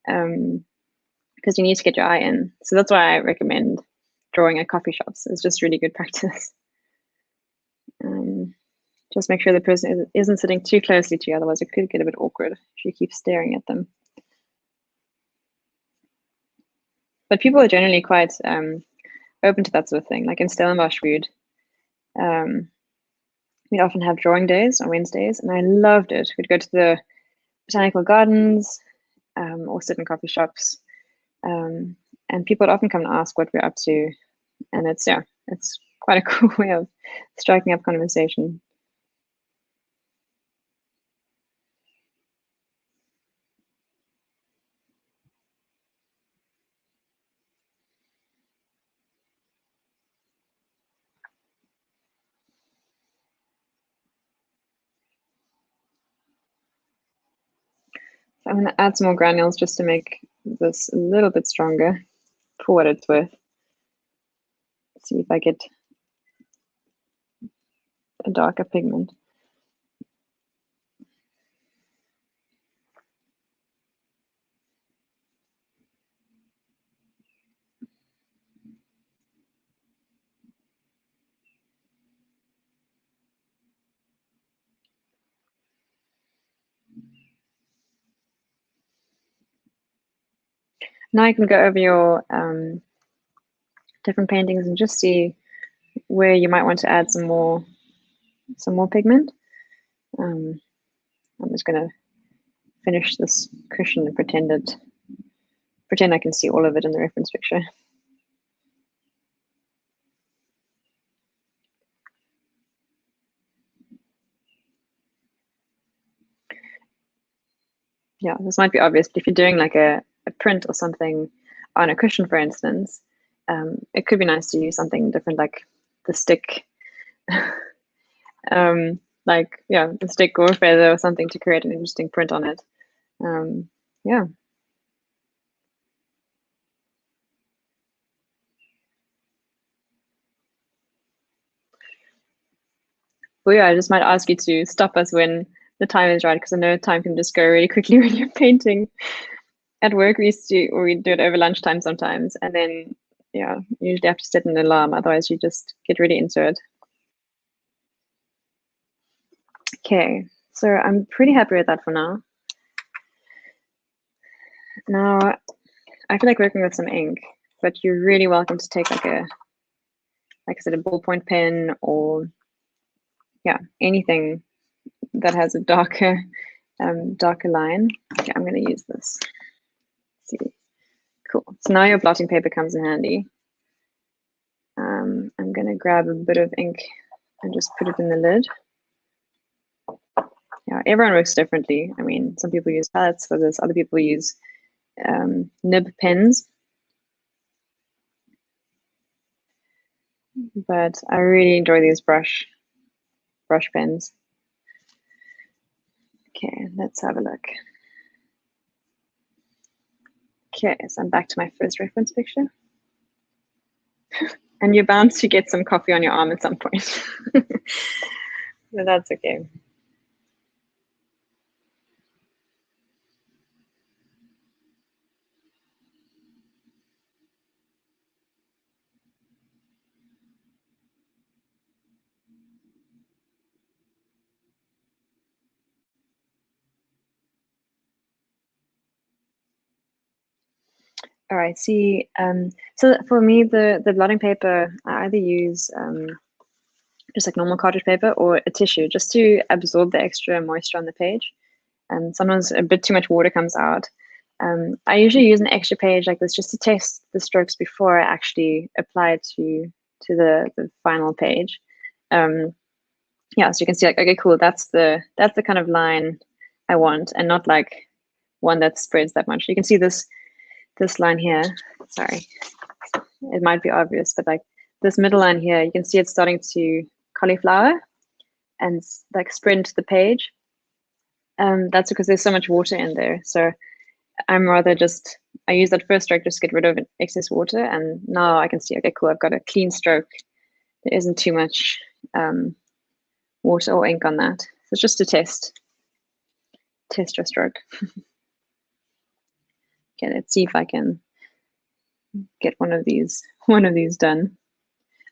because you need to get your eye in. So that's why I recommend drawing at coffee shops. It's just really good practice. Just make sure the person isn't sitting too closely to you, otherwise it could get a bit awkward if you keep staring at them. But people are generally quite open to that sort of thing. Like in Stellenbosch, we'd often have drawing days on Wednesdays, and I loved it. We'd go to the botanical gardens or sit in coffee shops, and people would often come and ask what we're up to, and it's quite a cool way of striking up conversation. So I'm going to add some more granules just to make this a little bit stronger for what it's worth. Let's see if I get a darker pigment. Now you can go over your different paintings and just see where you might want to add some more pigment. I'm just going to finish this cushion and pretend I can see all of it in the reference picture. Yeah, this might be obvious, but if you're doing like a print or something on a cushion, for instance, it could be nice to use something different, like the stick, the stick or feather or something to create an interesting print on it. Yeah. Well, yeah, I just might ask you to stop us when the time is right, because I know time can just go really quickly when you're painting. At work, we do it over lunchtime sometimes, and then yeah, you usually have to set an alarm, otherwise you just get really into it. Okay, so I'm pretty happy with that for now. Now, I feel like working with some ink, but you're really welcome to take like I said, a ballpoint pen, or yeah, anything that has a darker line. Okay, I'm going to use this. Let's see, cool. So now your blotting paper comes in handy. I'm going to grab a bit of ink and just put it in the lid. Yeah, everyone works differently. I mean, some people use palettes for this, other people use nib pens. But I really enjoy these brush pens. Okay, let's have a look. Okay, so I'm back to my first reference picture. And you're bound to get some coffee on your arm at some point. But that's okay. All right, see, so for me, the blotting paper, I either use just like normal cartridge paper or a tissue, just to absorb the extra moisture on the page. And sometimes a bit too much water comes out. I usually use an extra page like this just to test the strokes before I actually apply it to the final page. Yeah, so you can see like, okay, cool, that's the kind of line I want, and not like one that spreads that much. You can see this line here. Sorry, it might be obvious, but like this middle line here, you can see it's starting to cauliflower and like spread into the page. That's because there's so much water in there. So I'm rather I use that first stroke just to get rid of excess water, and now I can see, okay, cool, I've got a clean stroke. There isn't too much water or ink on that. So it's just to test your stroke. Okay, let's see if I can get one of these done.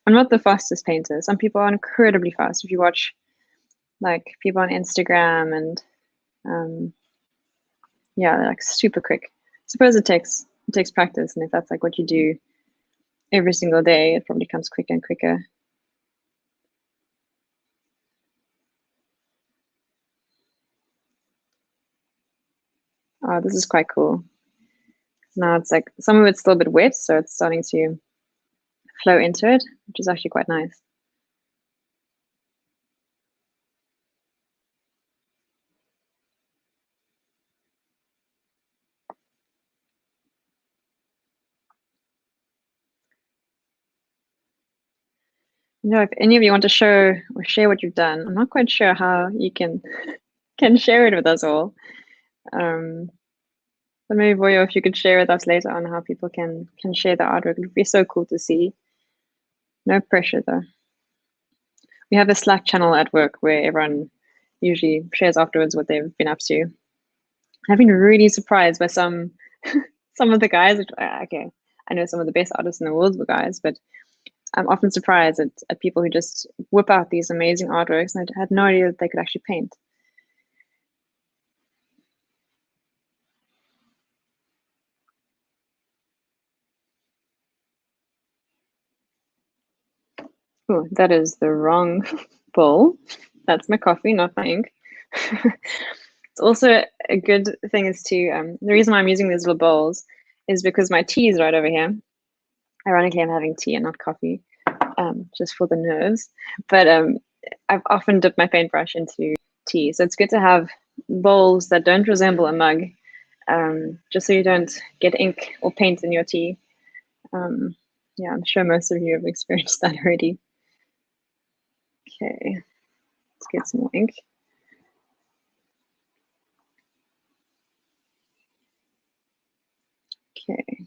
I'm not the fastest painter. Some people are incredibly fast. If you watch like people on Instagram and yeah, they're like super quick. I suppose it takes practice, and if that's like what you do every single day, it probably comes quicker and quicker. Oh, this is quite cool. Now it's like some of it's still a bit wet, so it's starting to flow into it, which is actually quite nice. You know, if any of you want to show or share what you've done, I'm not quite sure how you can share it with us all. But maybe Voyo, if you could share with us later on how people can share the artwork, it would be so cool to see. No pressure though. We have a Slack channel at work where everyone usually shares afterwards what they've been up to. I've been really surprised by some of the guys. Okay, I know some of the best artists in the world were guys, but I'm often surprised at people who just whip out these amazing artworks, and I had no idea that they could actually paint. Oh, that is the wrong bowl. That's my coffee, not my ink. It's also a good thing is to, the reason why I'm using these little bowls is because my tea is right over here. Ironically, I'm having tea and not coffee, just for the nerves. But I've often dipped my paintbrush into tea. So it's good to have bowls that don't resemble a mug, just so you don't get ink or paint in your tea. Yeah, I'm sure most of you have experienced that already. Okay, let's get some more ink. Okay.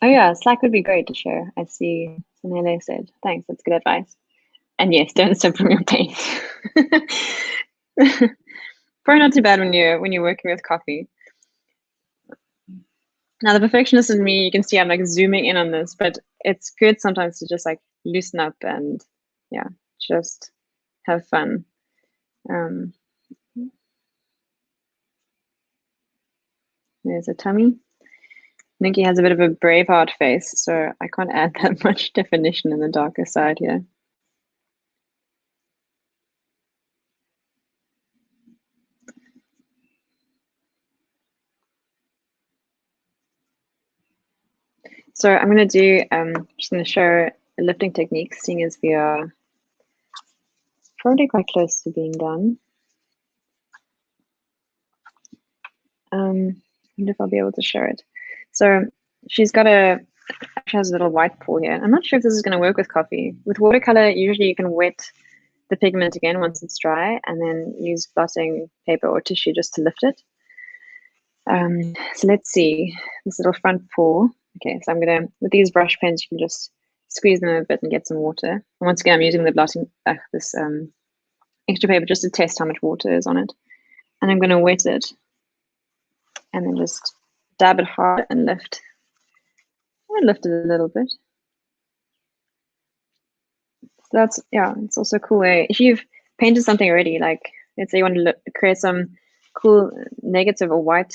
Oh yeah, Slack would be great to share. I see Sanele said. Thanks, that's good advice. And yes, don't sip from your paint. Probably not too bad when you're working with coffee. Now the perfectionist in me, you can see I'm like zooming in on this, but it's good sometimes to just like loosen up and yeah, just have fun. There's a tummy. Nikki has a bit of a Braveheart face, so I can't add that much definition in the darker side here. So I'm going to do, just going to show a lifting technique, seeing as we are probably quite close to being done. I wonder if I'll be able to show it. So she has a little white pool here. I'm not sure if this is going to work with coffee. With watercolor, usually you can wet the pigment again once it's dry and then use blotting paper or tissue just to lift it. So let's see this little front paw. Okay, so I'm gonna, with these brush pens, you can just squeeze them a bit and get some water. And once again, I'm using the blotting, this extra paper just to test how much water is on it. And I'm gonna wet it and then just dab it hard and lift. I lift it a little bit. So that's, yeah, it's also a cool way. If you've painted something already, like let's say you want to create some cool negative or white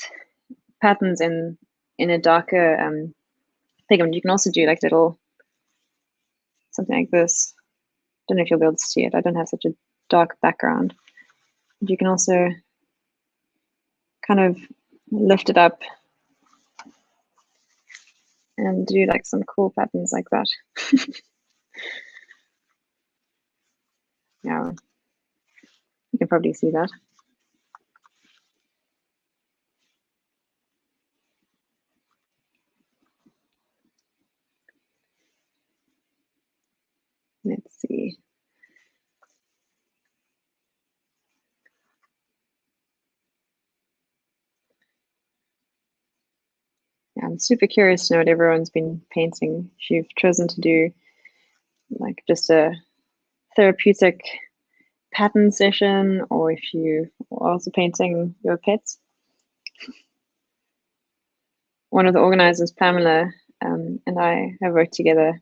patterns in a darker pigment, you can also do like little something like this. Don't know if you'll be able to see it. I don't have such a dark background. But you can also kind of lift it up and do like some cool patterns like that. Yeah. You can probably see that. Let's see. Yeah, I'm super curious to know what everyone's been painting. If you've chosen to do like just a therapeutic pattern session, or if you are also painting your pets. One of the organizers, Pamela, and I have worked together,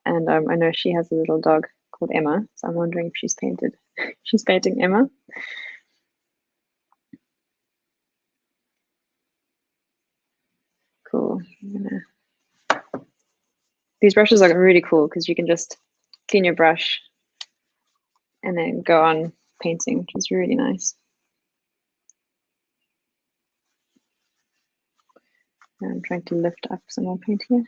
and I know she has a little dog called Emma, so I'm wondering if she's painted. She's painting Emma. Cool. These brushes are really cool because you can just clean your brush and then go on painting, which is really nice. I'm trying to lift up some more paint here.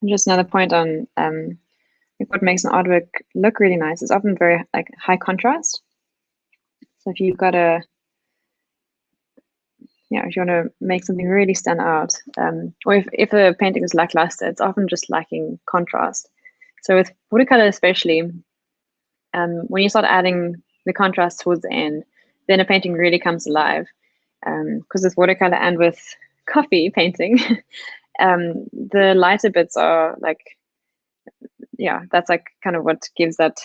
And just another point on what makes an artwork look really nice is often very like high contrast. So if you've got a, if you want to make something really stand out, or if a painting is lackluster, it's often just lacking contrast. So with watercolor especially, when you start adding the contrast towards the end, then a painting really comes alive. Because with watercolor and with coffee painting, the lighter bits are like, that's like kind of what gives that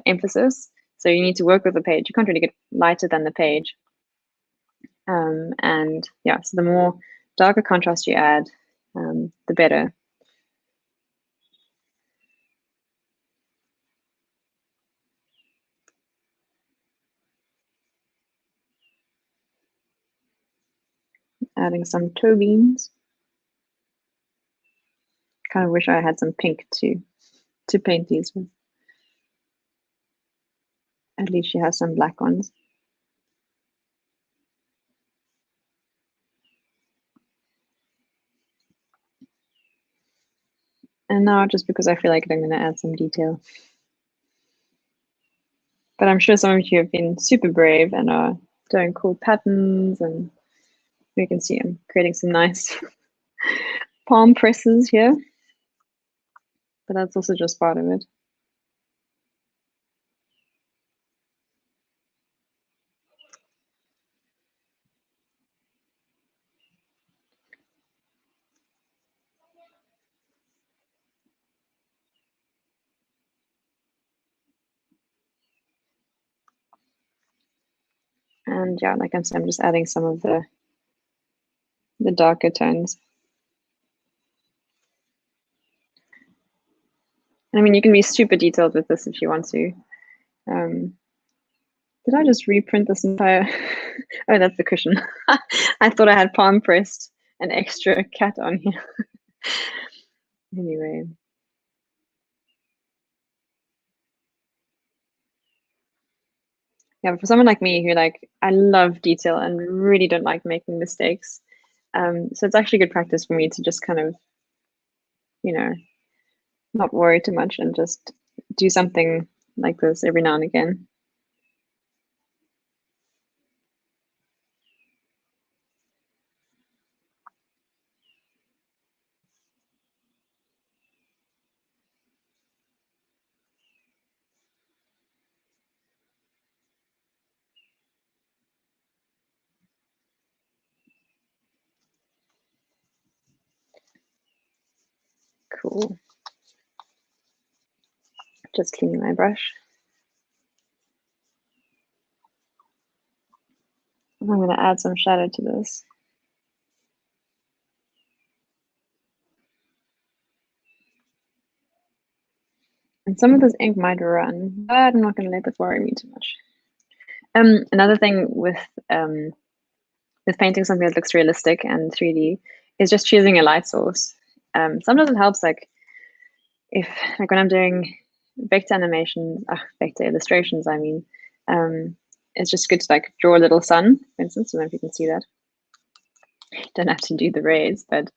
emphasis. So you need to work with the page. You can't really get lighter than the page. And so the more darker contrast you add, the better. Adding some toe beans. Kind of wish I had some pink to paint these with. At least she has some black ones. And now, just because I feel like it, I'm going to add some detail. But I'm sure some of you have been super brave and are doing cool patterns, and you can see I'm creating some nice palm presses here. But that's also just part of it. And like I'm saying, I'm just adding some of the darker tones. I mean, you can be super detailed with this if you want to. Did I just reprint this entire? Oh, that's the cushion. I thought I had palm pressed an extra cat on here. Anyway. Yeah, but for someone like me who I love detail and really don't like making mistakes. So it's actually good practice for me to just kind of, not worry too much and just do something like this every now and again. Cool. Just cleaning my brush. I'm going to add some shadow to this. And some of this ink might run, but I'm not going to let this worry me too much. Another thing with painting something that looks realistic and 3D is just choosing a light source. Sometimes it helps, like if like when I'm doing vector animations, vector illustrations, I mean, it's just good to like draw a little sun, for instance. I don't know if you can see that. You don't have to do the rays, but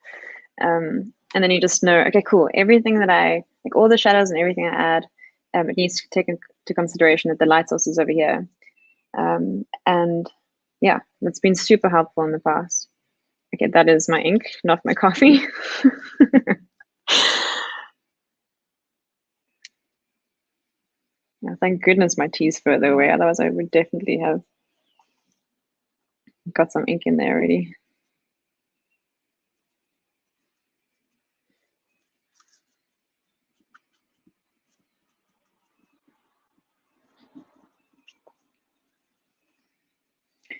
and then you just know, okay, cool. Everything that I like, all the shadows and everything I add, it needs to take into consideration that the light source is over here. And yeah, that's been super helpful in the past. Okay, that is my ink, not my coffee. Yeah, thank goodness my tea's further away. Otherwise, I would definitely have got some ink in there already.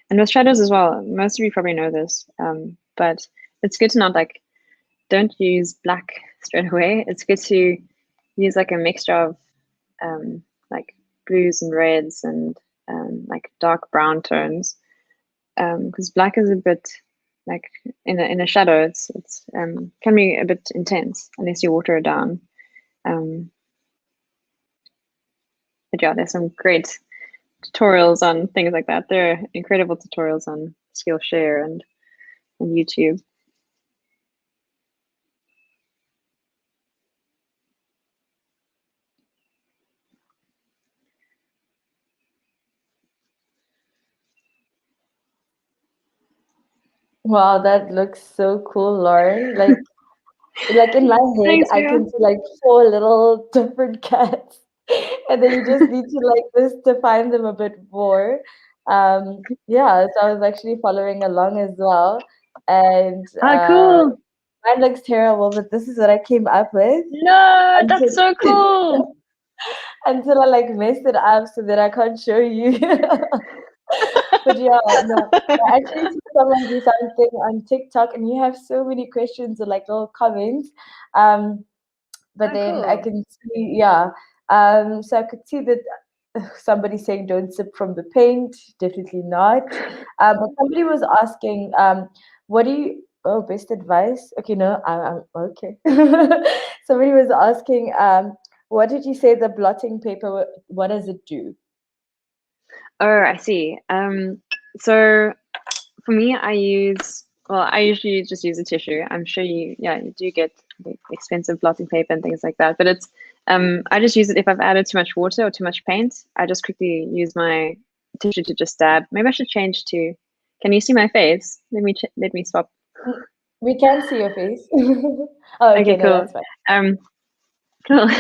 And with shadows as well, most of you probably know this, but it's good to not like, don't use black straight away. It's good to use like a mixture of like blues and reds and like dark brown tones, because black is a bit like in a shadow. It's can be a bit intense unless you water it down. But yeah, there's some great tutorials on things like that. There are incredible tutorials on Skillshare and on YouTube. Wow, that looks so cool, Lauren. Like in my head, Thanks, I can see like 4 little different cats, and then you just need to like just define them a bit more. Yeah, so I was actually following along as well, and Cool. mine looks terrible, but this is what I came up with. No, that's so cool. Until I like messed it up so that I can't show you. But yeah, no, I actually see someone do something on TikTok, and you have so many questions or like little comments. But then I Cool. can see, yeah. So I could see that somebody saying don't sip from the paint, definitely not. But somebody was asking, what do you? Oh, best advice. Okay, no, I'm okay. Somebody was asking, what did you say the blotting paper? What does it do? Oh, I see. So for me, I usually just use a tissue. I'm sure you do get the expensive blotting paper and things like that. But it's, I just use it if I've added too much water or too much paint. I just quickly use my tissue to just dab. Maybe I should change to, can you see my face? Let me swap. We can see your face. Oh, okay, no, Cool. that's fine. Cool.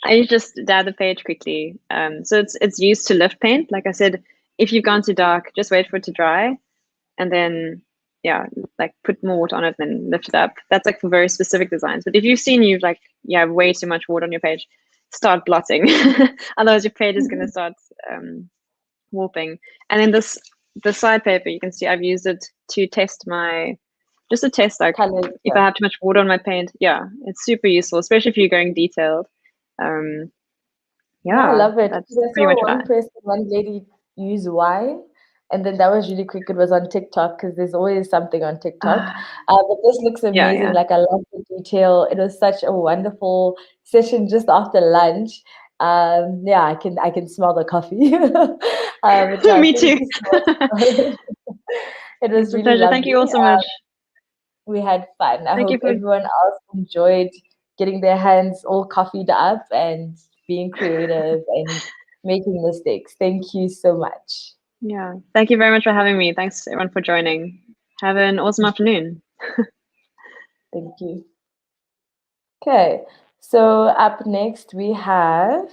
I just dab the page quickly. So it's used to lift paint. Like I said, if you've gone too dark, just wait for it to dry, and then like put more water on it, and then lift it up. That's like for very specific designs. But if you've seen have way too much water on your page, start blotting. Otherwise, your page is going to start warping. And then the side paper, you can see I've used it to test just to test like Colors, if I have too much water on my paint. Yeah, it's super useful, especially if you're going detailed. I love it. That's I pretty saw much one lady use wine, and then that was really quick. It was on TikTok because there's always something on TikTok. But this looks amazing. Yeah. Like I love the detail. It was such a wonderful session just after lunch. I can smell the coffee. But yeah, Me thank too. you so much. It was It's a really pleasure. lovely. Thank you all so much. We had fun. I Thank you hope for everyone else enjoyed getting their hands all coffeeed up and being creative and making mistakes. Thank you so much. Yeah. Thank you very much for having me. Thanks everyone for joining. Have an awesome afternoon. Thank you. Okay, so up next we have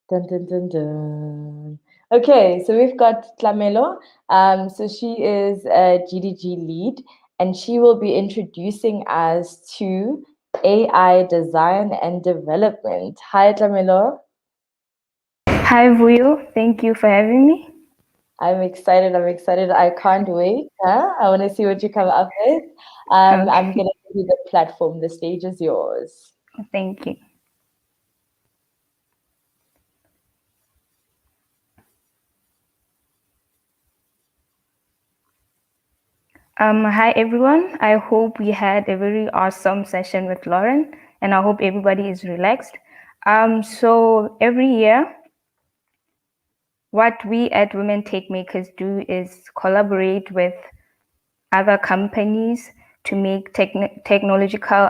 dun dun dun dun. Okay, so we've got Tlamelo. So she is a GDG lead, and she will be introducing us to AI design and development. Hi, Tlamelo. Hi, Vuyo. Thank you for having me. I'm excited. I can't wait. I want to see what you come up with. I'm going to give you the platform. The stage is yours. Thank you. Hi everyone. I hope we had a very awesome session with Lauren, and I hope everybody is relaxed. So every year, what we at Women Techmakers do is collaborate with other companies to make technological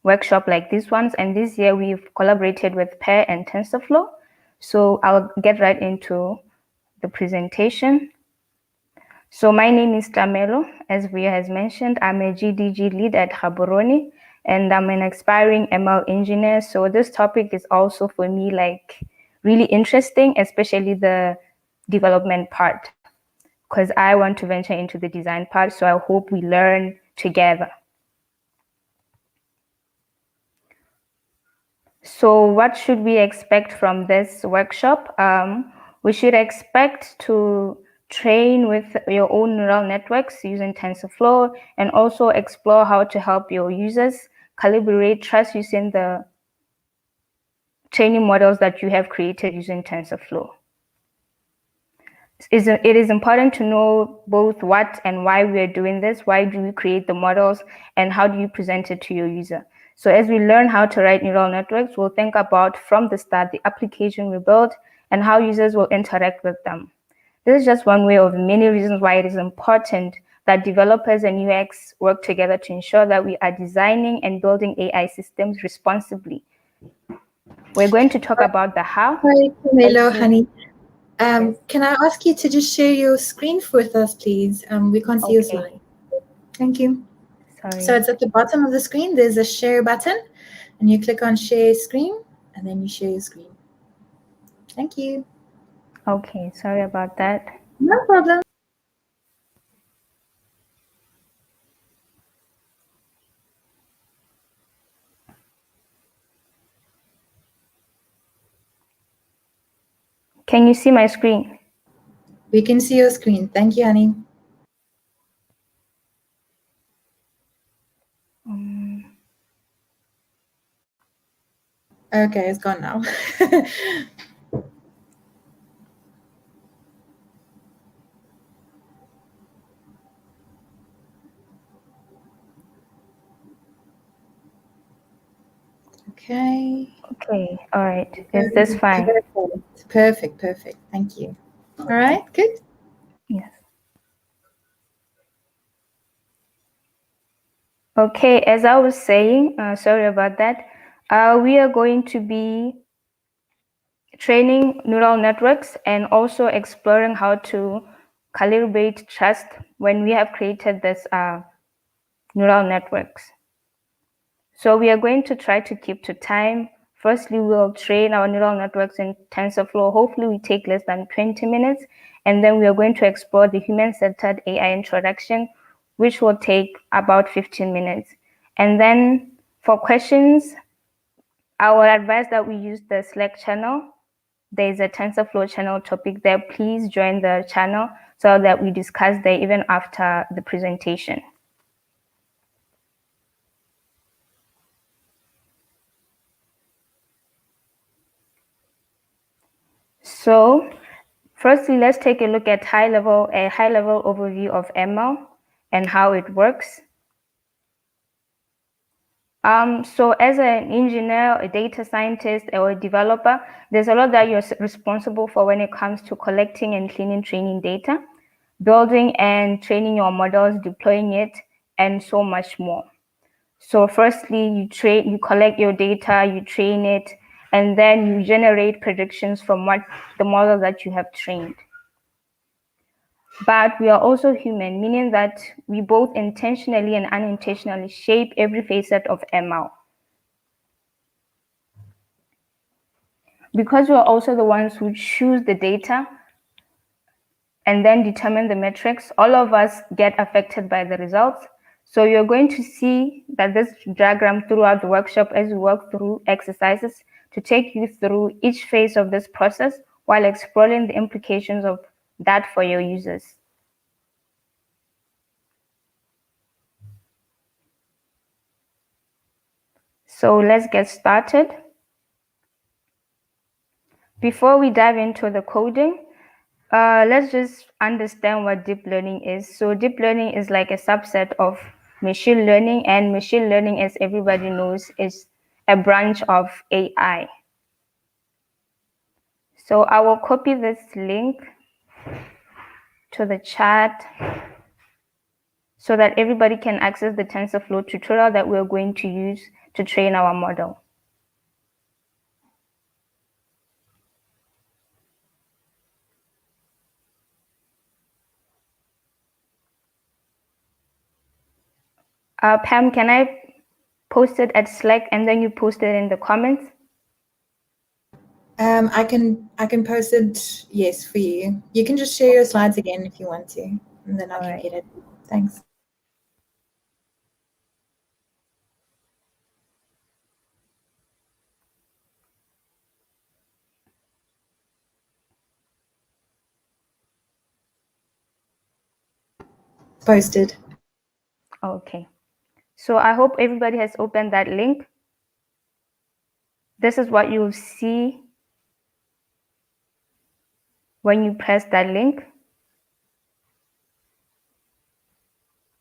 workshop like these ones. And this year we've collaborated with Pair and TensorFlow. So I'll get right into the presentation. So my name is Tamelo. As Via has mentioned, I'm a GDG lead at Gaborone, and I'm an aspiring ML engineer. So this topic is also for me like really interesting, especially the development part, because I want to venture into the design part. So I hope we learn together. So what should we expect from this workshop? We should expect to train with your own neural networks using TensorFlow, and also explore how to help your users calibrate trust using the training models that you have created using TensorFlow. It is important to know both what and why we are doing this. Why do we create the models, and how do you present it to your user? So as we learn how to write neural networks, we'll think about from the start the application we build and how users will interact with them. This is just one way of many reasons why it is important that developers and UX work together to ensure that we are designing and building AI systems responsibly. We're going to talk about the how. Hi, Camilo, honey. Can I ask you to just share your screen with us, please? We can't see your slide. Thank you. Sorry. So it's at the bottom of the screen. There's a share button, and you click on share screen, and then you share your screen. Thank you. Okay, sorry about that. No problem. Can you see my screen? We can see your screen. Thank you, honey. Okay, it's gone now. Okay. Okay, all right. Is this fine? Perfect, perfect. Thank you. All right, good. Yes. Okay, as I was saying, sorry about that. We are going to be training neural networks and also exploring how to calibrate trust when we have created this neural networks. So we are going to try to keep to time. Firstly, we'll train our neural networks in TensorFlow. Hopefully we take less than 20 minutes. And then we are going to explore the human-centered AI introduction, which will take about 15 minutes. And then for questions, I would advise that we use the Slack channel. There's a TensorFlow channel topic there. Please join the channel so that we discuss there even after the presentation. So firstly, let's take a look at a high level overview of ML and how it works. So as an engineer, a data scientist, or a developer, there's a lot that you're responsible for when it comes to collecting and cleaning training data, building and training your models, deploying it, and so much more. So firstly, you collect your data, you train it, and then you generate predictions from what the model that you have trained. But we are also human, meaning that we both intentionally and unintentionally shape every facet of ML. Because we are also the ones who choose the data and then determine the metrics, all of us get affected by the results. So you're going to see that this diagram throughout the workshop as we work through exercises to take you through each phase of this process while exploring the implications of that for your users. So let's get started. Before we dive into the coding, Let's just understand what deep learning is. So deep learning is like a subset of machine learning, and machine learning, as everybody knows, is a branch of AI. So I will copy this link to the chat so that everybody can access the TensorFlow tutorial that we're going to use to train our model. Pam, can I post it at Slack and then you post it in the comments? I can post it, yes, for you. You can just share your slides again if you want to, and then I can get it. Thanks. Posted. Okay. So I hope everybody has opened that link. This is what you'll see when you press that link.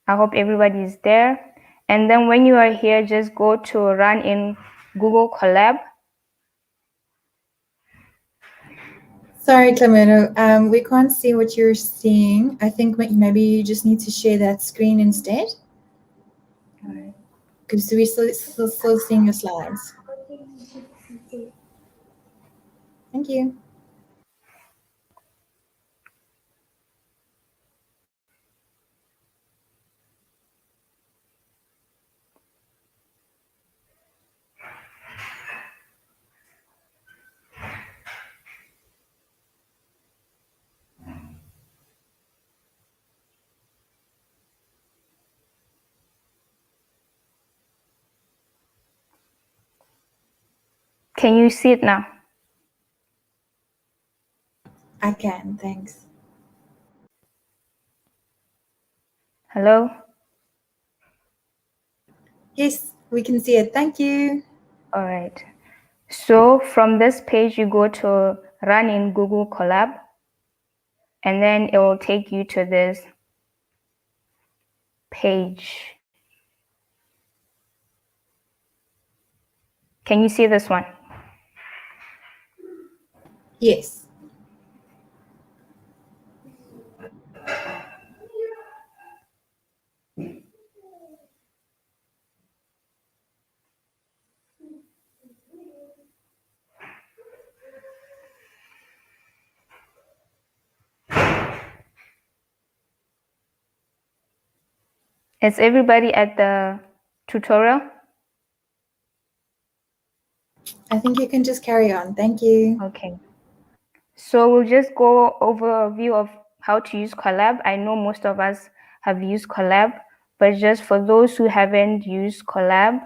I hope everybody is there. And then when you are here, just go to run in Google Colab. Sorry, Clemeno, we can't see what you're seeing. I think maybe you just need to share that screen instead. Because we're still seeing your slides. Thank you. Can you see it now? I can, thanks. Hello? Yes, we can see it. Thank you. All right. So from this page, you go to run in Google Colab, and then it will take you to this page. Can you see this one? Yes. Is everybody at the tutorial? I think you can just carry on. Thank you. Okay. So we'll just go over a view of how to use Colab. I know most of us have used Colab, but just for those who haven't used Colab,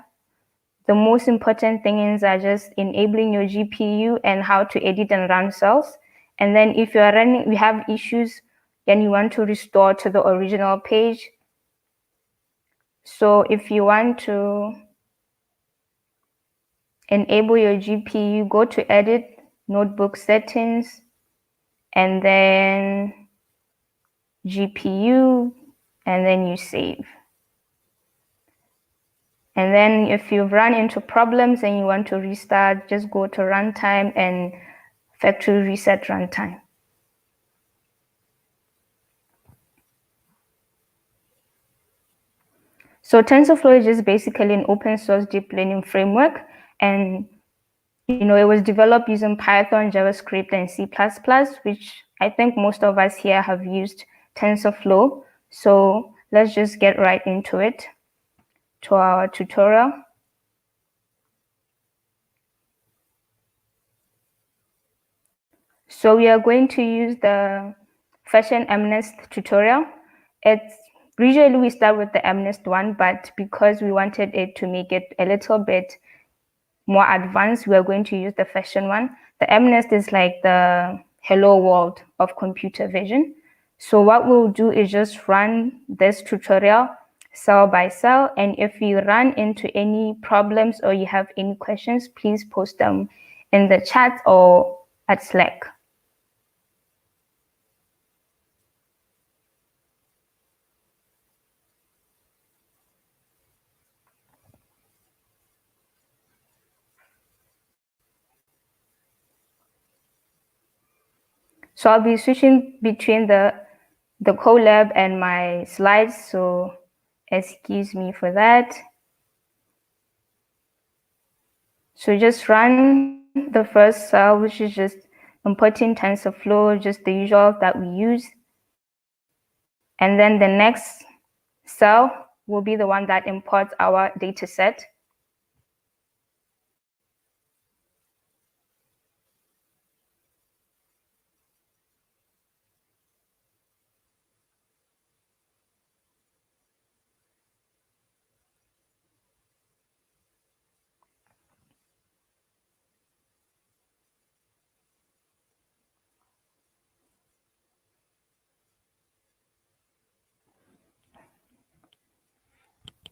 the most important things are just enabling your GPU and how to edit and run cells. And then if you have issues and you want to restore to the original page. So if you want to enable your GPU, go to edit, notebook settings, and then GPU, and then you save. And then if you've run into problems and you want to restart, just go to runtime and factory reset runtime. So TensorFlow is just basically an open source deep learning framework, and it was developed using Python, JavaScript, and C++, which I think most of us here have used TensorFlow. So let's just get right into it, to our tutorial. So we are going to use the fashion MNIST tutorial. Usually we start with the MNIST one, but because we wanted it to make it a little bit more advanced, we are going to use the fashion one. The MNIST is like the hello world of computer vision. So what we'll do is just run this tutorial cell by cell, and if you run into any problems or you have any questions, please post them in the chat or at Slack. So I'll be switching between the codelab and my slides, so excuse me for that. So just run the first cell, which is just importing TensorFlow, just the usual that we use. And then the next cell will be the one that imports our data set.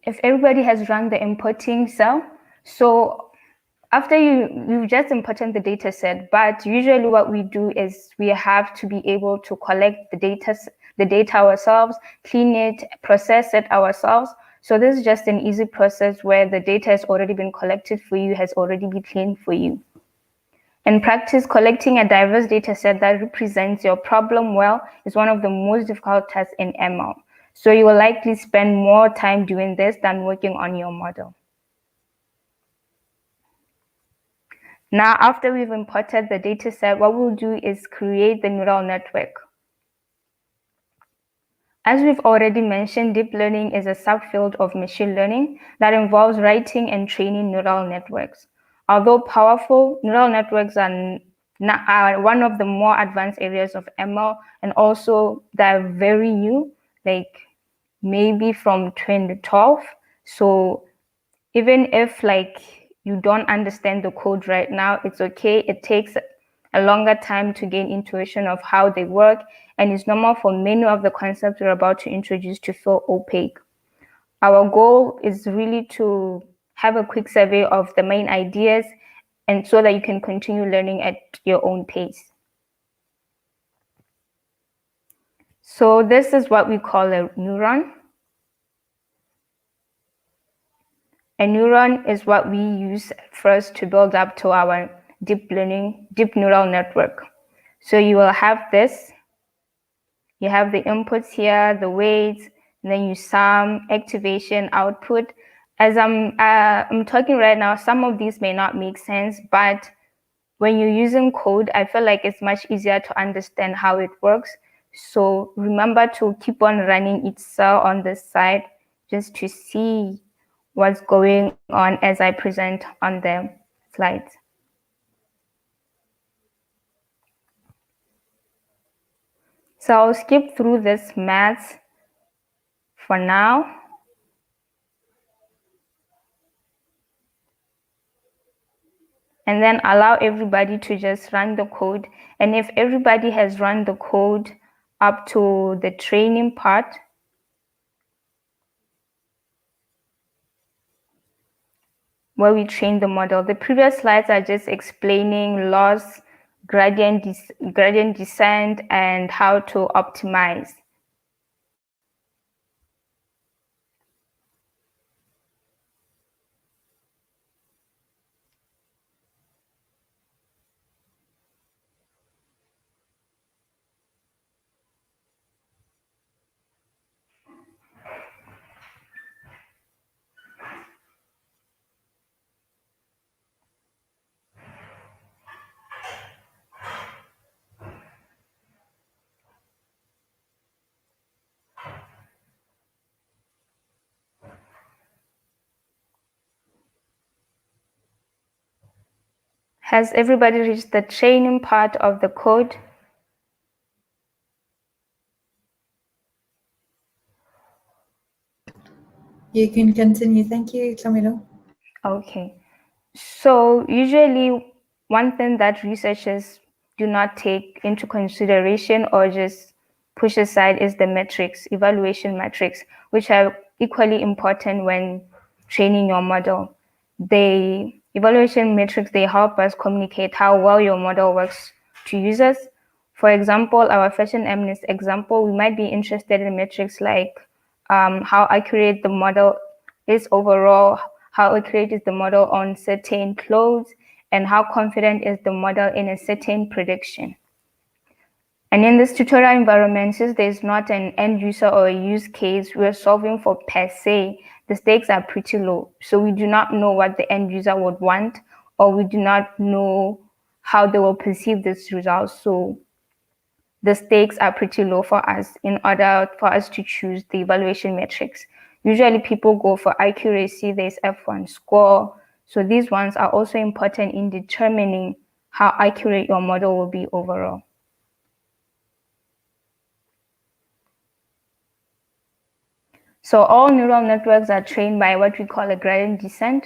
If everybody has run the importing cell, so after you've just imported the data set, but usually what we do is we have to be able to collect the data ourselves, clean it, process it ourselves. So this is just an easy process where the data has already been collected for you, has already been cleaned for you. In practice, collecting a diverse data set that represents your problem well is one of the most difficult tasks in ML. So you will likely spend more time doing this than working on your model. Now, after we've imported the data set, what we'll do is create the neural network. As we've already mentioned, deep learning is a subfield of machine learning that involves writing and training neural networks. Although powerful, neural networks are one of the more advanced areas of ML, and also they're very new, like maybe from 2012. So even if you don't understand the code right now, it's okay. It takes a longer time to gain intuition of how they work, and it's normal for many of the concepts we're about to introduce to feel opaque. Our goal is really to have a quick survey of the main ideas, and so that you can continue learning at your own pace. So this is what we call a neuron. A neuron is what we use first to build up to our deep neural network. So you will have this. You have the inputs here, the weights, and then you sum, activation, output. As I'm talking right now, some of these may not make sense, but when you're using code, I feel like it's much easier to understand how it works. So remember to keep on running each cell on this side just to see what's going on as I present on the slides. So I'll skip through this maths for now. And then allow everybody to just run the code. And if everybody has run the code up to the training part, where we train the model. The previous slides are just explaining loss, gradient descent, and how to optimize. Has everybody reached the training part of the code? You can continue. Thank you, Camilo. Okay. So usually one thing that researchers do not take into consideration or just push aside is the metrics, evaluation metrics, which are equally important when training your model. The evaluation metrics, they help us communicate how well your model works to users. For example, our fashion MNIST example, we might be interested in metrics like how accurate the model is overall, how accurate is the model on certain clothes, and how confident is the model in a certain prediction. And in this tutorial environment, since there's not an end user or a use case we're solving for per se, the stakes are pretty low. So we do not know what the end user would want, or we do not know how they will perceive this result. So the stakes are pretty low for us in order for us to choose the evaluation metrics. Usually people go for accuracy, there's F1 score. So these ones are also important in determining how accurate your model will be overall. So all neural networks are trained by what we call a gradient descent.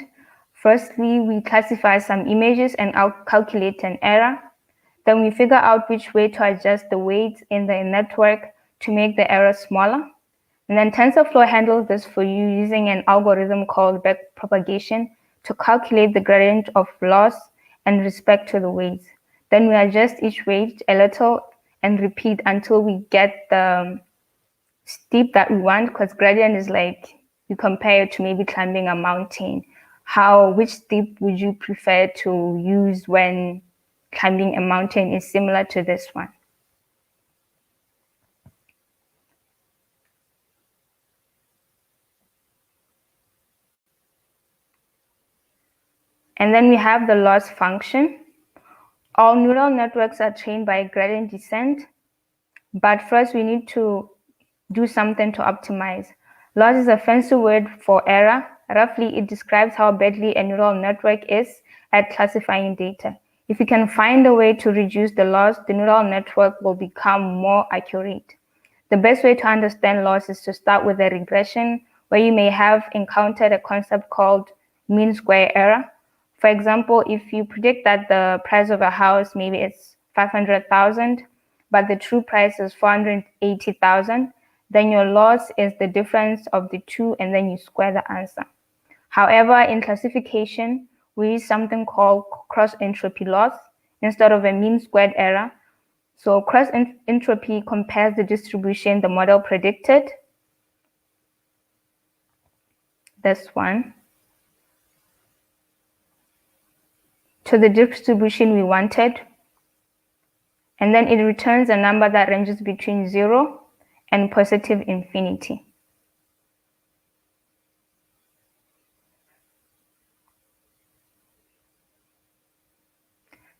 Firstly, we classify some images and calculate an error. Then we figure out which way to adjust the weights in the network to make the error smaller. And then TensorFlow handles this for you using an algorithm called backpropagation to calculate the gradient of loss and respect to the weights. Then we adjust each weight a little and repeat until we get the steep that we want, because gradient is like you compare it to maybe climbing a mountain. Which steep would you prefer to use when climbing a mountain is similar to this one? And then we have the loss function. All neural networks are trained by gradient descent, but first we need to do something to optimize. Loss is a fancy word for error. Roughly, it describes how badly a neural network is at classifying data. If you can find a way to reduce the loss, the neural network will become more accurate. The best way to understand loss is to start with a regression, where you may have encountered a concept called mean square error. For example, if you predict that the price of a house, maybe it's 500,000, but the true price is 480,000, then your loss is the difference of the two, and then you square the answer. However, in classification, we use something called cross-entropy loss instead of a mean squared error. So cross-entropy compares the distribution the model predicted, this one, to the distribution we wanted, and then it returns a number that ranges between 0 and positive infinity.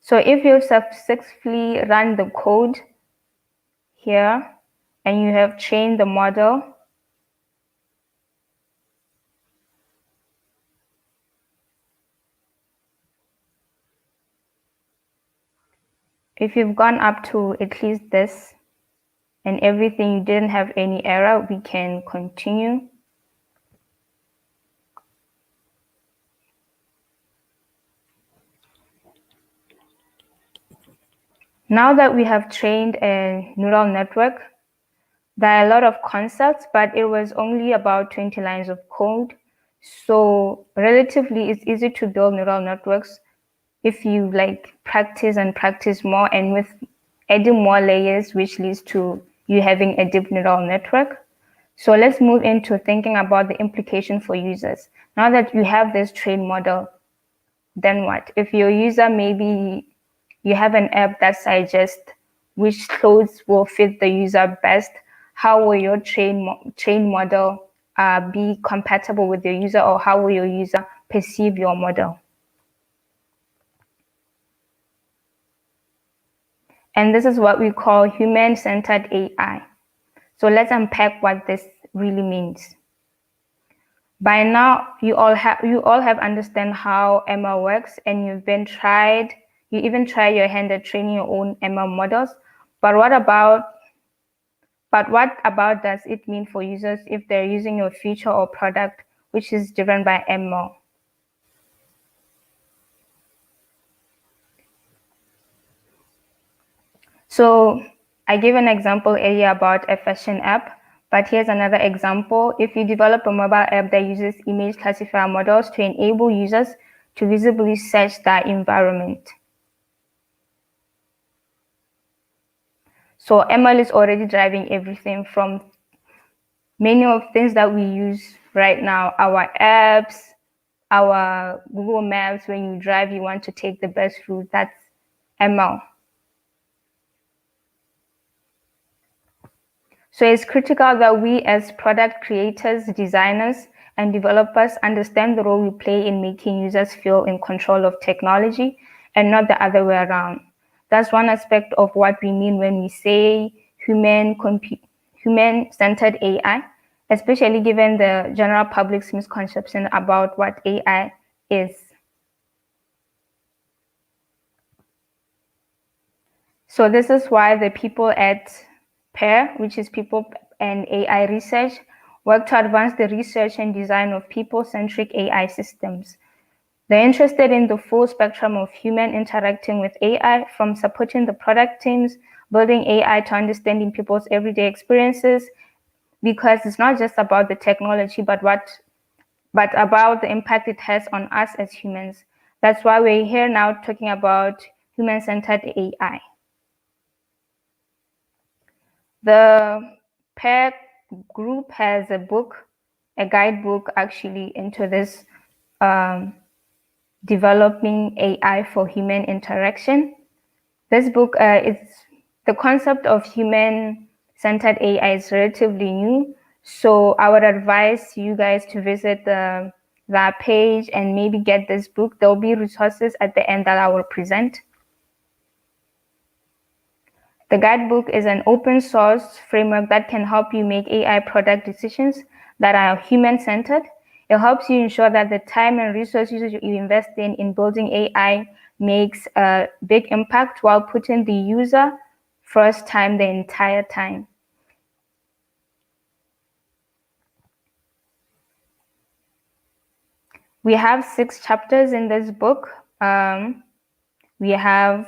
So if you successfully run the code here and you have trained the model, if you've gone up to at least this and everything, you didn't have any error, we can continue. Now that we have trained a neural network, there are a lot of concepts, but it was only about 20 lines of code. So relatively, it's easy to build neural networks if you practice and practice more, and with adding more layers, which leads to you having a deep neural network. So let's move into thinking about the implication for users. Now that you have this trained model, then what? If your user, maybe you have an app that suggests which clothes will fit the user best, how will your trained model be compatible with your user, or how will your user perceive your model? And this is what we call human-centered AI. So let's unpack what this really means. By now, you all have understand how ML works, and you even tried your hand at training your own ML models. But what about does it mean for users if they're using your feature or product which is driven by ML? So I gave an example earlier about a fashion app, but here's another example. If you develop a mobile app that uses image classifier models to enable users to visibly search their environment. So ML is already driving everything from many of things that we use right now, our apps, our Google Maps. When you drive, you want to take the best route, that's ML. So it's critical that we as product creators, designers, and developers understand the role we play in making users feel in control of technology and not the other way around. That's one aspect of what we mean when we say human-centered AI, especially given the general public's misconception about what AI is. So this is why the people at PAIR, which is People and AI Research, work to advance the research and design of people-centric AI systems. They're interested in the full spectrum of human interacting with AI, from supporting the product teams, building AI to understanding people's everyday experiences, because it's not just about the technology, but about the impact it has on us as humans. That's why we're here now talking about human-centered AI. The PAIR group has a book, a guidebook actually, into this developing AI for human interaction. This book is the concept of human-centered AI is relatively new. So I would advise you guys to visit that page and maybe get this book. There'll be resources at the end that I will present. The guidebook is an open source framework that can help you make AI product decisions that are human-centered. It helps you ensure that the time and resources you invest in building AI makes a big impact while putting the user first time the entire time. We have 6 chapters in this book. We have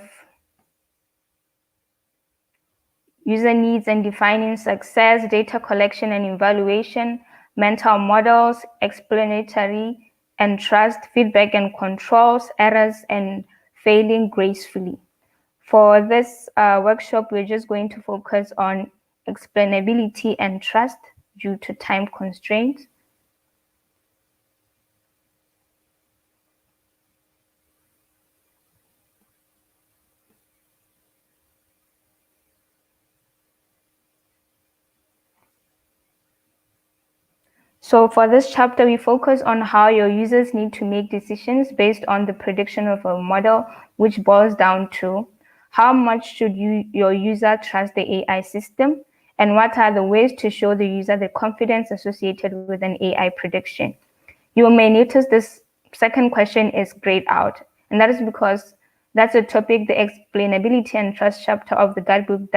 user needs and defining success, data collection and evaluation, mental models, explanatory and trust, feedback and controls, errors and failing gracefully. For this workshop, we're just going to focus on explainability and trust due to time constraints. So for this chapter, we focus on how your users need to make decisions based on the prediction of a model, which boils down to how much should your user trust the AI system, and what are the ways to show the user the confidence associated with an AI prediction. You may notice this second question is grayed out, and that is because that's a topic the explainability and trust chapter of the guidebook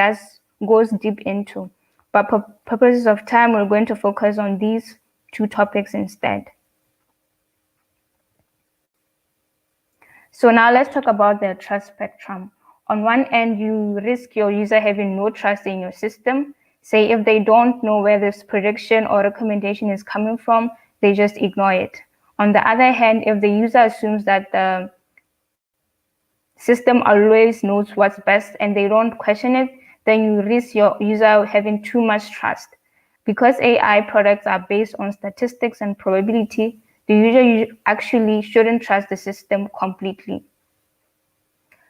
goes deep into. But for purposes of time, we're going to focus on these 2 topics instead. So now let's talk about the trust spectrum. On one end, you risk your user having no trust in your system. Say if they don't know where this prediction or recommendation is coming from, they just ignore it. On the other hand, if the user assumes that the system always knows what's best and they don't question it, then you risk your user having too much trust. Because AI products are based on statistics and probability, the user actually shouldn't trust the system completely.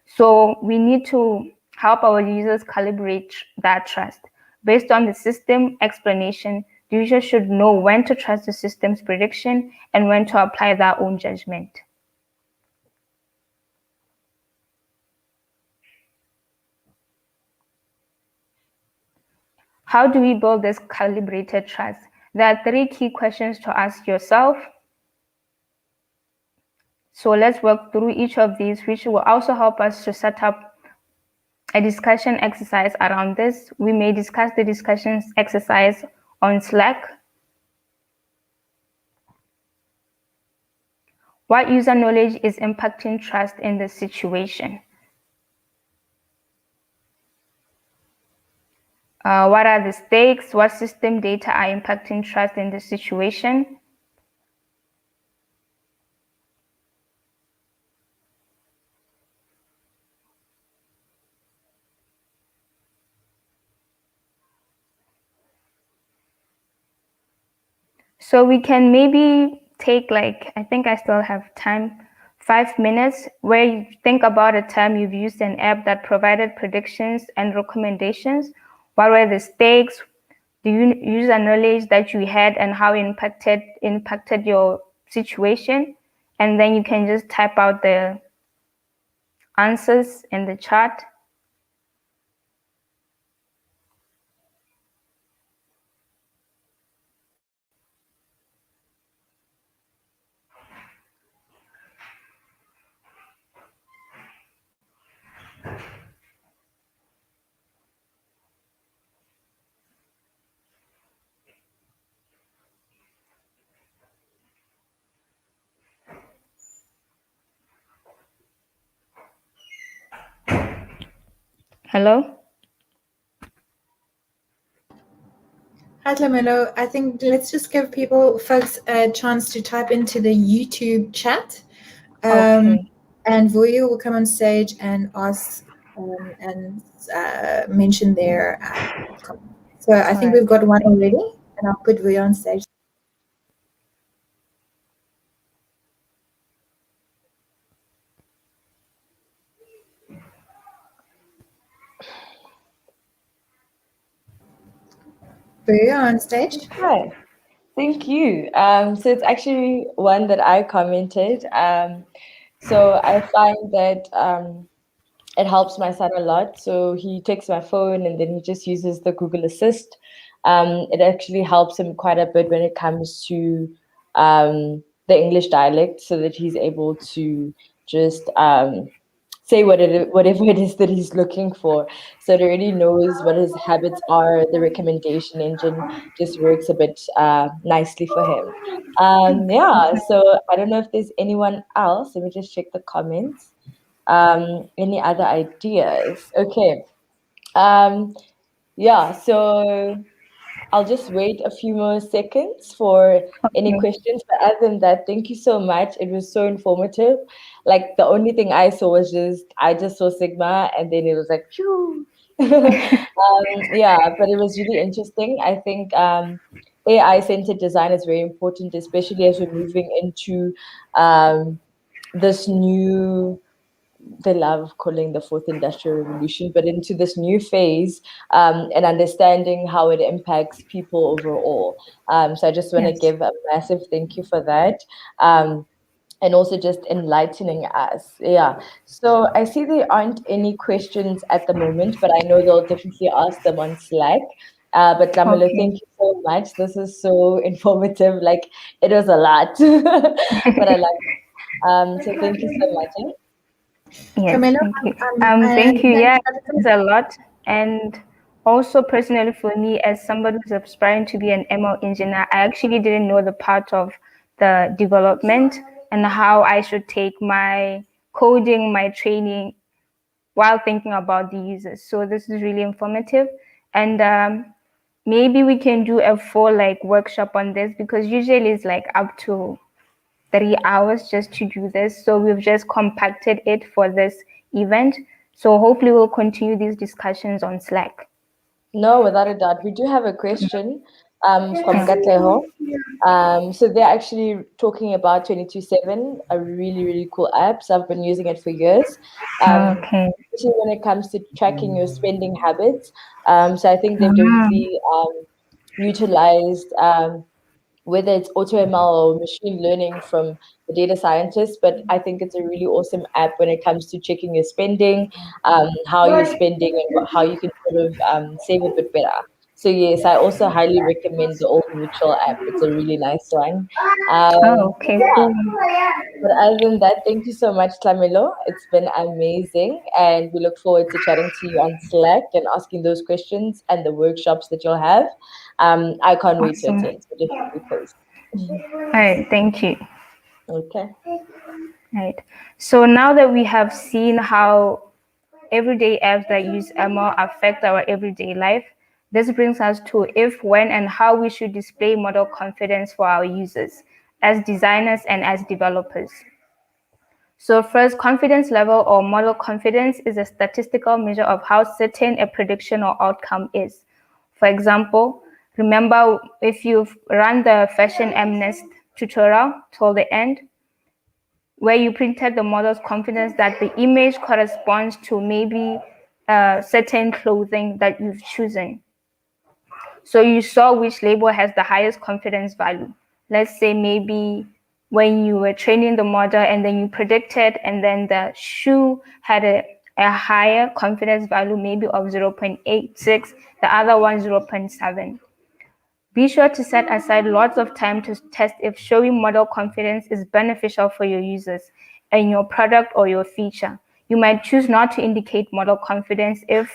So we need to help our users calibrate that trust. Based on the system explanation, the user should know when to trust the system's prediction and when to apply their own judgment. How do we build this calibrated trust? There are 3 key questions to ask yourself. So let's work through each of these, which will also help us to set up a discussion exercise around this. We may discuss the discussion exercise on Slack. What user knowledge is impacting trust in this situation? What are the stakes? What system data are impacting trust in this situation? So we can maybe take, like, I think I still have time, 5 minutes, where you think about a time you've used an app that provided predictions and recommendations. What were the stakes? the user knowledge that you had and how it impacted your situation. And then you can just type out the answers in the chat. Hello? Hi, Tlamelo. I think let's just give folks a chance to type into the YouTube chat. Okay. And Vuyo will come on stage and ask and mention their comment. So I think we've got one already, and I'll put Vuyo on stage. Vuyo on stage. Hi. Thank you. So it's actually one that I commented. So I find that it helps my son a lot. So he takes my phone and then he just uses the Google Assist. It actually helps him quite a bit when it comes to the English dialect, so that he's able to just say whatever it is that he's looking for. So it already knows what his habits are. The recommendation engine just works a bit nicely for him. Yeah, so I don't know if there's anyone else. Let me just check the comments. Any other ideas? Okay. Yeah, so I'll just wait a few more seconds for any questions. But other than that, thank you so much. It was so informative. Like the only thing I saw was I just saw Sigma and then it was like, phew. Yeah, but it was really interesting. I think AI-centered design is very important, especially as we're moving into this new, they love calling the fourth industrial revolution, but into this new phase and understanding how it impacts people overall. So I just want to give a massive thank you for that. And also just enlightening us. Yeah. So I see there aren't any questions at the moment, but I know they'll definitely ask them on Slack. But Tlamelo, thank you so much. This is so informative. Like it was a lot, but I like it. So thank you so much. Yes, Camilla, thank you. Thank you. Yeah, it's a lot. And also personally for me, as somebody who's aspiring to be an ML engineer, I actually didn't know the part of the development and how I should take my coding, my training while thinking about the users. So this is really informative. And maybe we can do a full workshop on this, because usually it's like up to 3 hours just to do this. So we've just compacted it for this event. So hopefully we'll continue these discussions on Slack. No, without a doubt. We do have a question from Katleho. So they're actually talking about 22/7, a really, really cool app. So I've been using it for years. Especially when it comes to tracking your spending habits. So I think they've definitely utilized whether it's AutoML or machine learning from the data scientists, but I think it's a really awesome app when it comes to checking your spending, how you're spending, and how you can sort of save a bit better. So yes, I also highly recommend the Old Mutual app. It's a really nice one. Cool. But other than that, thank you so much, Tlamelo. It's been amazing, and we look forward to chatting to you on Slack and asking those questions and the workshops that you'll have. I can't wait to attend, so definitely post. All right, thank you. Okay. Right. So now that we have seen how everyday apps that use ML affect our everyday life, this brings us to if, when, and how we should display model confidence for our users as designers and as developers. So first, confidence level or model confidence is a statistical measure of how certain a prediction or outcome is. For example, remember if you've run the Fashion MNIST tutorial till the end, where you printed the model's confidence that the image corresponds to maybe certain clothing that you've chosen. So you saw which label has the highest confidence value. Let's say maybe when you were training the model and then you predicted, and then the shoe had a higher confidence value, maybe of 0.86, the other one 0.7. Be sure to set aside lots of time to test if showing model confidence is beneficial for your users and your product or your feature. You might choose not to indicate model confidence if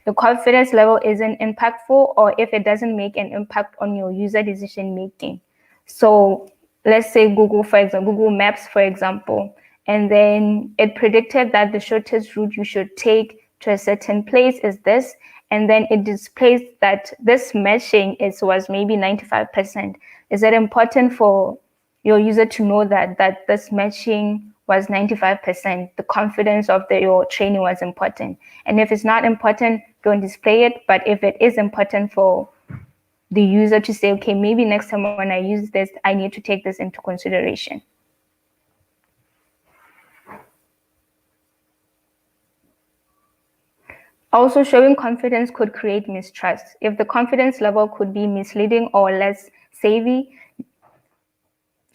the confidence level isn't impactful or if it doesn't make an impact on your user decision making. So let's say Google Maps, for example, and then it predicted that the shortest route you should take to a certain place is this, and then it displays that this matching was maybe 95%. Is it important for your user to know that this matching was 95%? The confidence of your training was important. And if it's not important, don't display it. But if it is important for the user to say, okay, maybe next time when I use this, I need to take this into consideration. Also, showing confidence could create mistrust. If the confidence level could be misleading or less savvy,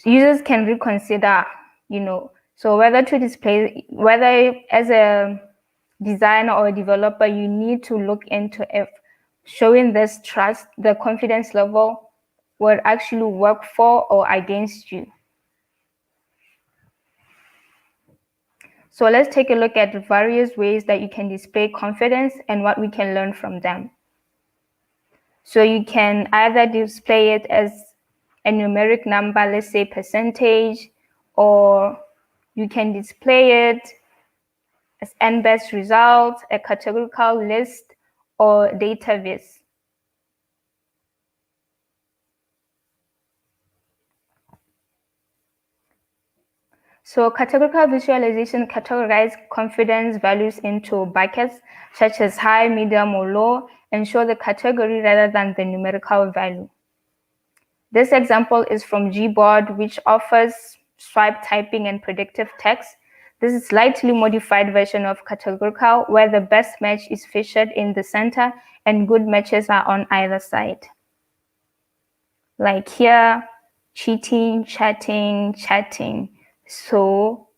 users can reconsider, so whether to display, whether as a designer or a developer, you need to look into if showing this trust, the confidence level, will actually work for or against you. So let's take a look at various ways that you can display confidence and what we can learn from them. So you can either display it as a numeric number, let's say percentage, or you can display it as n-best results, a categorical list, or data viz. So categorical visualization categorizes confidence values into buckets such as high, medium, or low, and show the category rather than the numerical value. This example is from Gboard, which offers swipe typing and predictive text. This is a slightly modified version of categorical, where the best match is featured in the center and good matches are on either side. Like here, cheating, chatting, chatting. So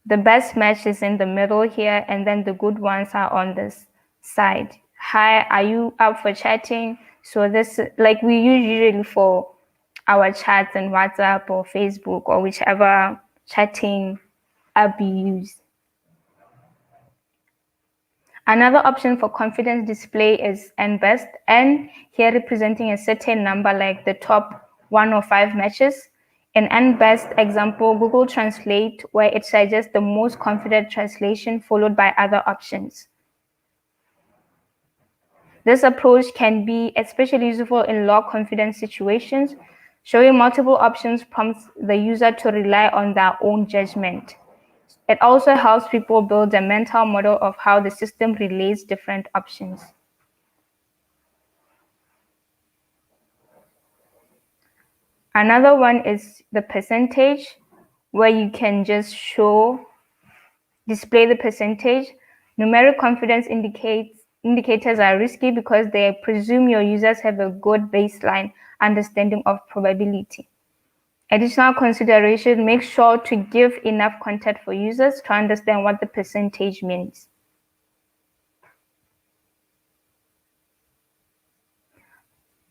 the best match is in the middle here, and then the good ones are on this side. Hi, are you up for chatting? So this, like we use usually for our chats in WhatsApp or Facebook or whichever chatting app you use. Another option for confidence display is n-best, n here representing a certain number like the top 1 or 5 matches. In n-best example, Google Translate, where it suggests the most confident translation followed by other options. This approach can be especially useful in low confidence situations. Showing multiple options prompts the user to rely on their own judgment. It also helps people build a mental model of how the system relays different options. Another one is the percentage, where you can just display the percentage. Numeric confidence indicators are risky because they presume your users have a good baseline understanding of probability. Additional consideration, make sure to give enough context for users to understand what the percentage means.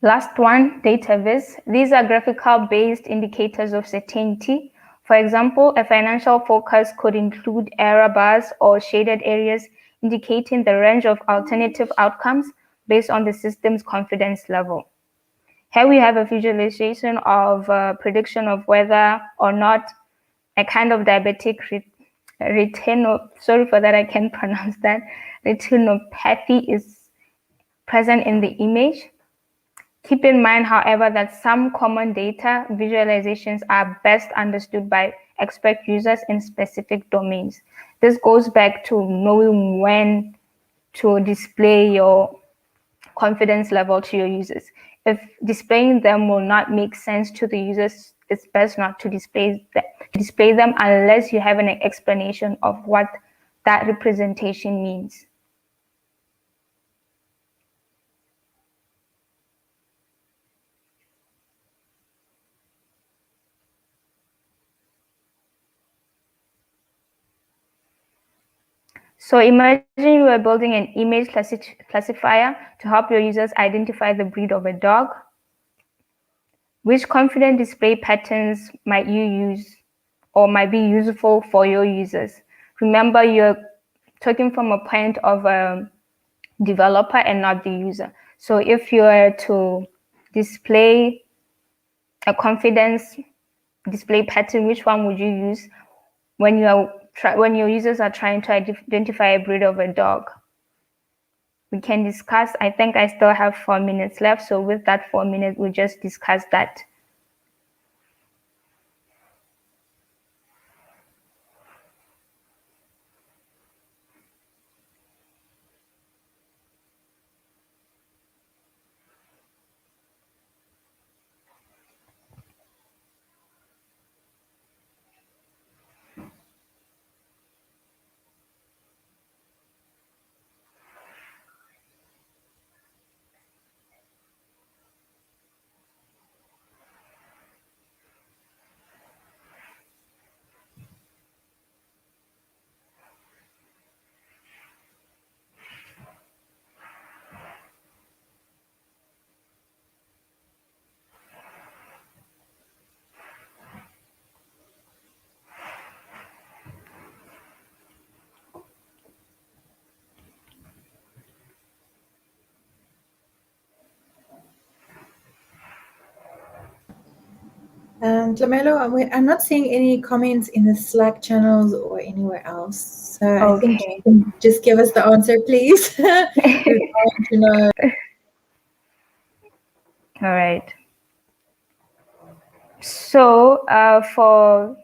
Last one, data viz. These are graphical-based indicators of certainty. For example, a financial forecast could include error bars or shaded areas indicating the range of alternative outcomes based on the system's confidence level. Here we have a visualization of prediction of whether or not a kind of diabetic sorry for that, I can't pronounce that, retinopathy is present in the image. Keep in mind, however, that some common data visualizations are best understood by expert users in specific domains. This goes back to knowing when to display your confidence level to your users. If displaying them will not make sense to the users, it's best not to display them unless you have an explanation of what that representation means. So imagine you are building an image classifier to help your users identify the breed of a dog. Which confident display patterns might you use or might be useful for your users? Remember, you're talking from a point of a developer and not the user. So if you were to display a confidence display pattern, which one would you use when your users are trying to identify a breed of a dog? We can discuss. I think I still have 4 minutes left. So with that 4 minutes, we'll just discuss that. Lamelo, I'm not seeing any comments in the Slack channels or anywhere else. So I think you can just give us the answer, please. We want to know. All right. So for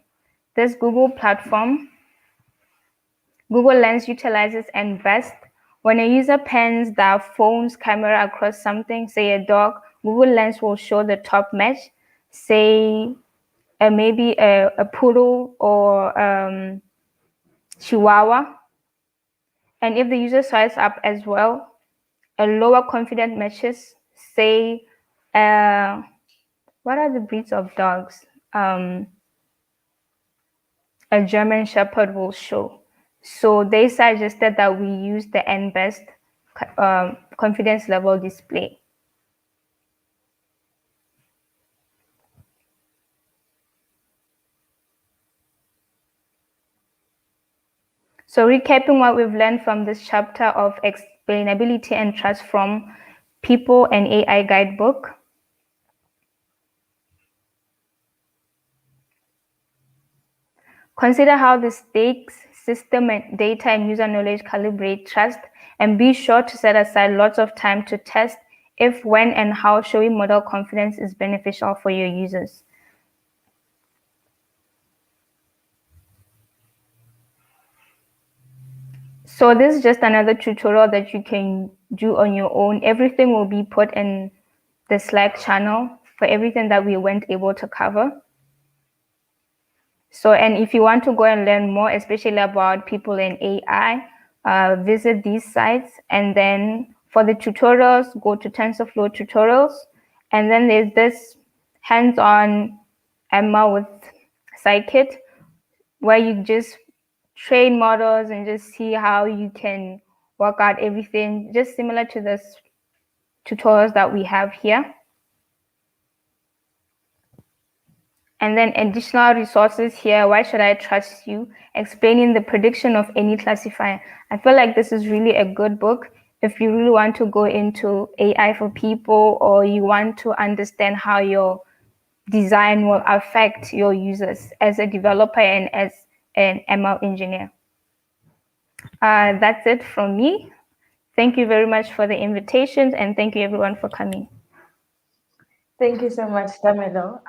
this Google platform, Google Lens utilizes Embed. When a user pans their phone's camera across something, say a dog, Google Lens will show the top mesh, say maybe a poodle or chihuahua. And if the user swipes up as well, a lower confident meshes, say, what are the breeds of dogs? A German Shepherd will show. So they suggested that we use the Embed confidence level display. So recapping what we've learned from this chapter of explainability and trust from People and AI Guidebook. Consider how the stakes, system, and data and user knowledge calibrate trust, and be sure to set aside lots of time to test if, when, and how showing model confidence is beneficial for your users. So this is just another tutorial that you can do on your own. Everything will be put in the Slack channel for everything that we weren't able to cover. So, and if you want to go and learn more, especially about people in AI, visit these sites. And then for the tutorials, go to TensorFlow tutorials. And then there's this hands-on ML with Scikit, where you just train models and just see how you can work out everything, just similar to this tutorials that we have here. And then additional resources here. Why should I trust you? Explaining the prediction of any classifier. I feel like this is really a good book if you really want to go into AI for people, or you want to understand how your design will affect your users as a developer and as an ML engineer. That's it from me. Thank you very much for the invitations, and thank you everyone for coming. Thank you so much, Tamelo.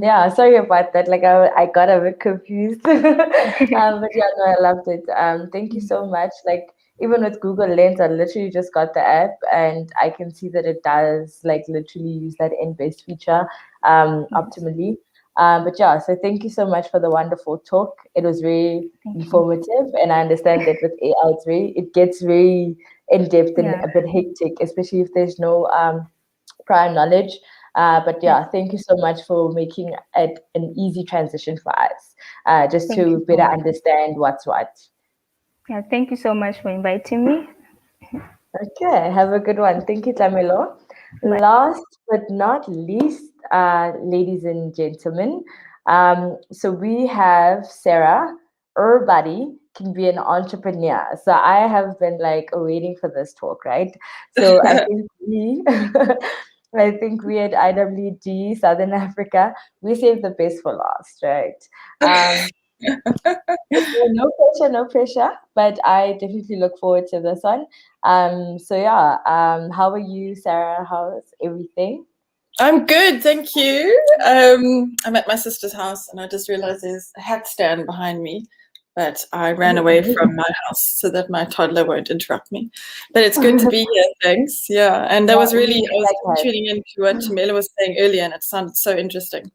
Yeah, sorry about that. Like I got a bit confused. But yeah, no, I loved it. Thank you so much. Like even with Google Lens, I literally just got the app and I can see that it does like literally use that Embed feature optimally. But yeah, so thank you so much for the wonderful talk. It was very informative, and I understand that with AI, it gets very in depth and a bit hectic, especially if there's no prior knowledge. But yeah, thank you so much for making it an easy transition for us, just to better understand what's what. Yeah, thank you so much for inviting me. Okay, have a good one. Thank you, Tamilo. Last but not least, ladies and gentlemen, so we have Sarah. Everybody can be an entrepreneur. So I have been like waiting for this talk, right? So I think I think we at IWD Southern Africa, we save the best for last, right? No pressure, no pressure. But I definitely look forward to this one. So yeah, how are you, Sarah? How's everything? I'm good, thank you. I'm at my sister's house and I just realized there's a hat stand behind me, but I ran away from my house so that my toddler won't interrupt me. But it's good to be here, thanks. Yeah, and that was really, I was tuning into what Tamela was saying earlier and it sounded so interesting.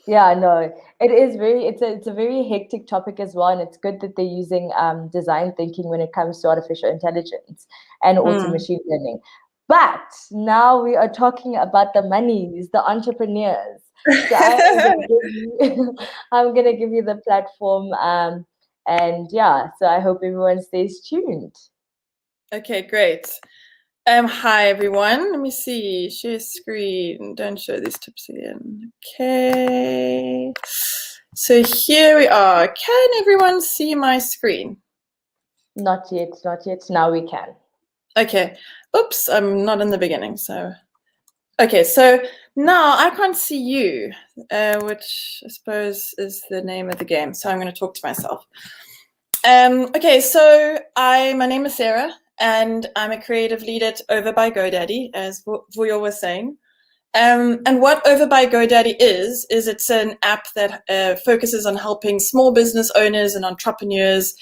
Yeah, no, it is it's a very hectic topic as well, and it's good that they're using design thinking when it comes to artificial intelligence and also machine learning. But now we are talking about the monies, the entrepreneurs. So I'm gonna give you the platform, and yeah, so I hope everyone stays tuned. Okay, great. Hi everyone. Let me see. Share screen. Don't show these tips again. Okay. So here we are. Can everyone see my screen? Not yet, not yet. Now we can. Okay. Oops, I'm not in the beginning. So, okay. So now I can't see you, which I suppose is the name of the game. So I'm going to talk to myself. Okay. So my name is Sarah. And I'm a creative lead at Over by GoDaddy, as Vuyo was saying. And what Over by GoDaddy is it's an app that focuses on helping small business owners and entrepreneurs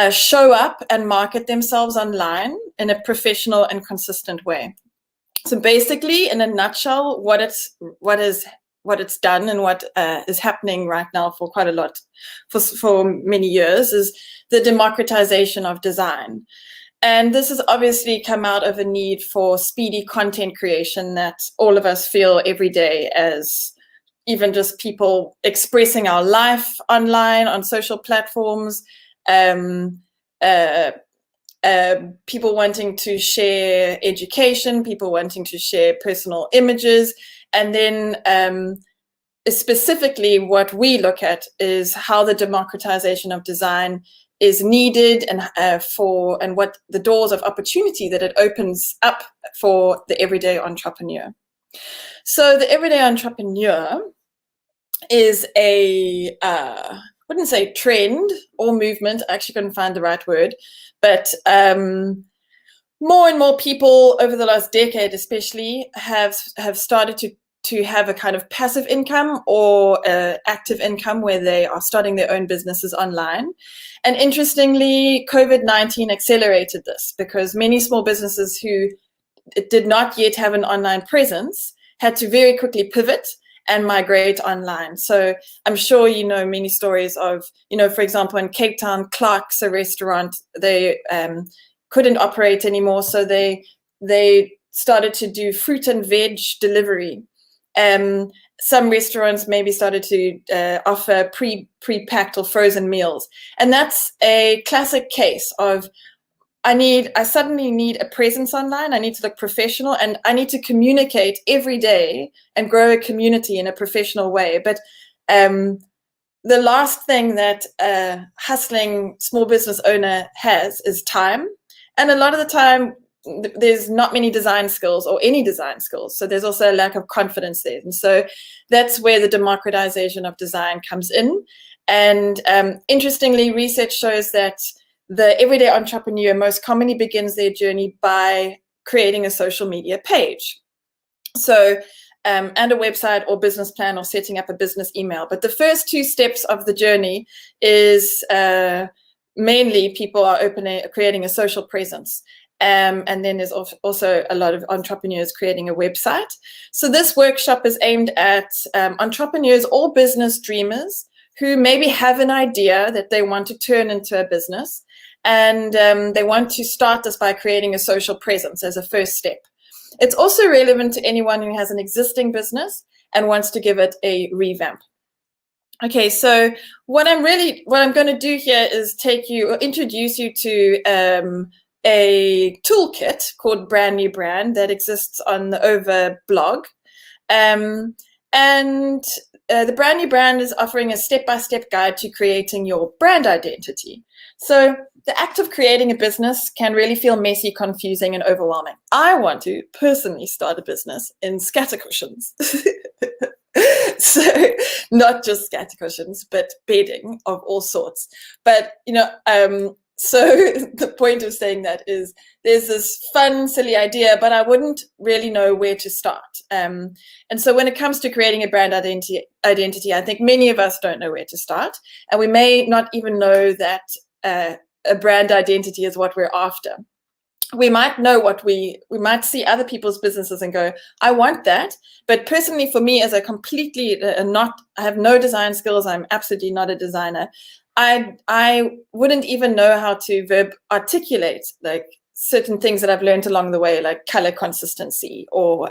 show up and market themselves online in a professional and consistent way. So basically, in a nutshell, what it's done and what is happening right now for quite a lot, for many years, is the democratization of design. And this has obviously come out of a need for speedy content creation that all of us feel every day, as even just people expressing our life online on social platforms, people wanting to share education, people wanting to share personal images, and then specifically what we look at is how the democratization of design is needed and and what the doors of opportunity that it opens up for the everyday entrepreneur. So the everyday entrepreneur is I wouldn't say trend or movement, I actually couldn't find the right word, but more and more people over the last decade especially have started to have a kind of passive income or active income where they are starting their own businesses online. And interestingly, COVID-19 accelerated this because many small businesses who did not yet have an online presence had to very quickly pivot and migrate online. So I'm sure you know many stories of, for example, in Cape Town, Clark's, a restaurant, they couldn't operate anymore. So they started to do fruit and veg delivery. Some restaurants maybe started to offer pre-packed or frozen meals. And that's a classic case of I suddenly need a presence online. I need to look professional and I need to communicate every day and grow a community in a professional way. But the last thing that a hustling small business owner has is time. And a lot of the time, there's not many design skills or any design skills. So there's also a lack of confidence there. And so that's where the democratization of design comes in. And interestingly, research shows that the everyday entrepreneur most commonly begins their journey by creating a social media page. So, and a website or business plan or setting up a business email. But the first two steps of the journey is mainly people are creating a social presence. And then there's also a lot of entrepreneurs creating a website. So this workshop is aimed at entrepreneurs or business dreamers who maybe have an idea that they want to turn into a business. And they want to start this by creating a social presence as a first step. It's also relevant to anyone who has an existing business and wants to give it a revamp. Okay, so what I'm going to do here is introduce you to a toolkit called Brand New Brand that exists on the Over blog. And the Brand New Brand is offering a step-by-step guide to creating your brand identity. So the act of creating a business can really feel messy, confusing, and overwhelming. I want to personally start a business in scatter cushions. So not just scatter cushions, but bedding of all sorts. But, so the point of saying that is there's this fun, silly idea, but I wouldn't really know where to start. And so when it comes to creating a brand identity, I think many of us don't know where to start. And we may not even know that a brand identity is what we're after. We might know we might see other people's businesses and go, I want that. But personally, for me, as a completely I have no design skills, I'm absolutely not a designer. I wouldn't even know how to articulate like certain things that I've learned along the way, like color consistency or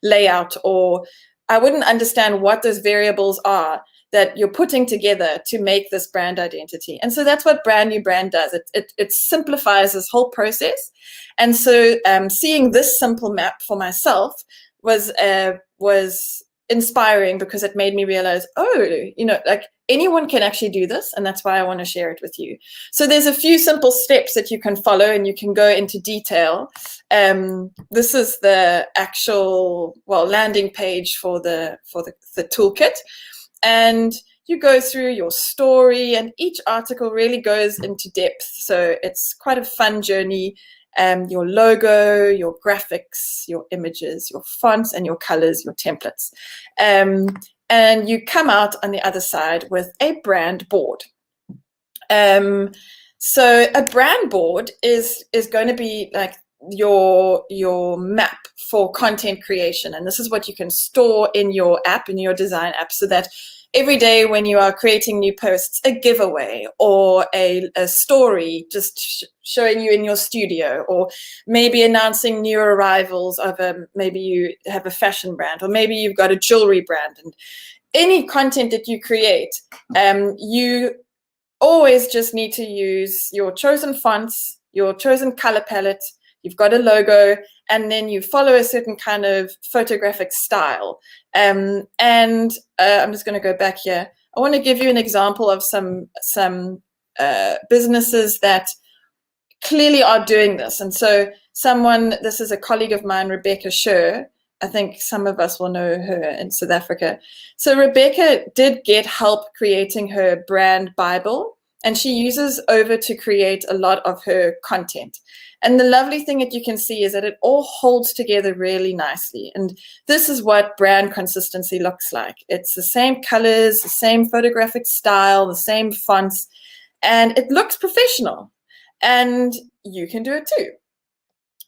layout, or I wouldn't understand what those variables are that you're putting together to make this brand identity. And so that's what Brand New Brand does. It simplifies this whole process. And so seeing this simple map for myself was inspiring, because it made me realize, like anyone can actually do this, and that's why I want to share it with you. So there's a few simple steps that you can follow, and you can go into detail. This is the actual landing page for the toolkit. And you go through your story, and each article really goes into depth. So it's quite a fun journey. Your logo, your graphics, your images, your fonts, and your colors, your templates. And you come out on the other side with a brand board. So a brand board is going to be like your map for content creation, and this is what you can store in your app, in your design app, so that every day when you are creating new posts, a giveaway or a story just showing you in your studio, or maybe announcing new arrivals of maybe you have a fashion brand, or maybe you've got a jewelry brand, and any content that you create, you always just need to use your chosen fonts, your chosen color palette. You've got a logo, and then you follow a certain kind of photographic style. And I'm just going to go back here. I want to give you an example of some businesses that clearly are doing this. And so this is a colleague of mine, Rebecca Scher. I think some of us will know her in South Africa. So Rebecca did get help creating her brand Bible, and she uses Over to create a lot of her content. And the lovely thing that you can see is that it all holds together really nicely. And this is what brand consistency looks like. It's the same colors, the same photographic style, the same fonts, and it looks professional. And you can do it too.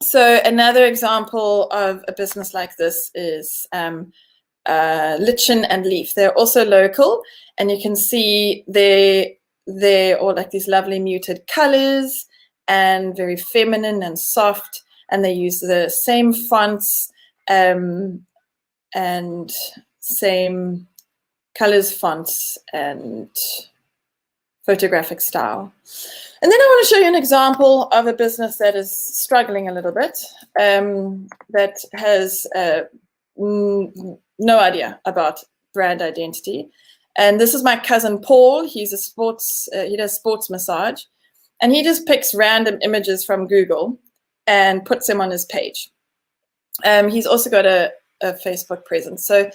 So another example of a business like this is Lichen and Leaf. They're also local, and you can see they're all like these lovely muted colors and very feminine and soft, and they use the same fonts and same colors, fonts, and photographic style. And then I want to show you an example of a business that is struggling a little bit, that has no idea about brand identity. And this is my cousin Paul. He's he does sports massage. And he just picks random images from Google and puts them on his page. He's also got a Facebook presence. So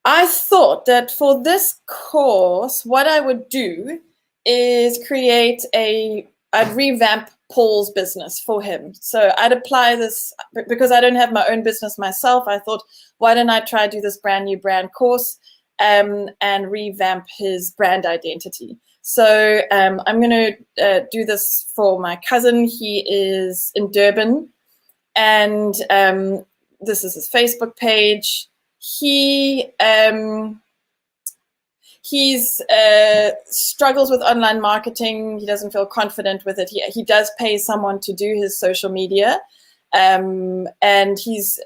I thought that for this course, what I would do is I'd revamp Paul's business for him. So I'd apply this, because I don't have my own business myself. I thought, why don't I try do this brand new brand course and revamp his brand identity. So I'm going to do this for my cousin. He is in Durban, and this is his Facebook page. He struggles with online marketing. He doesn't feel confident with it. He does pay someone to do his social media, and he's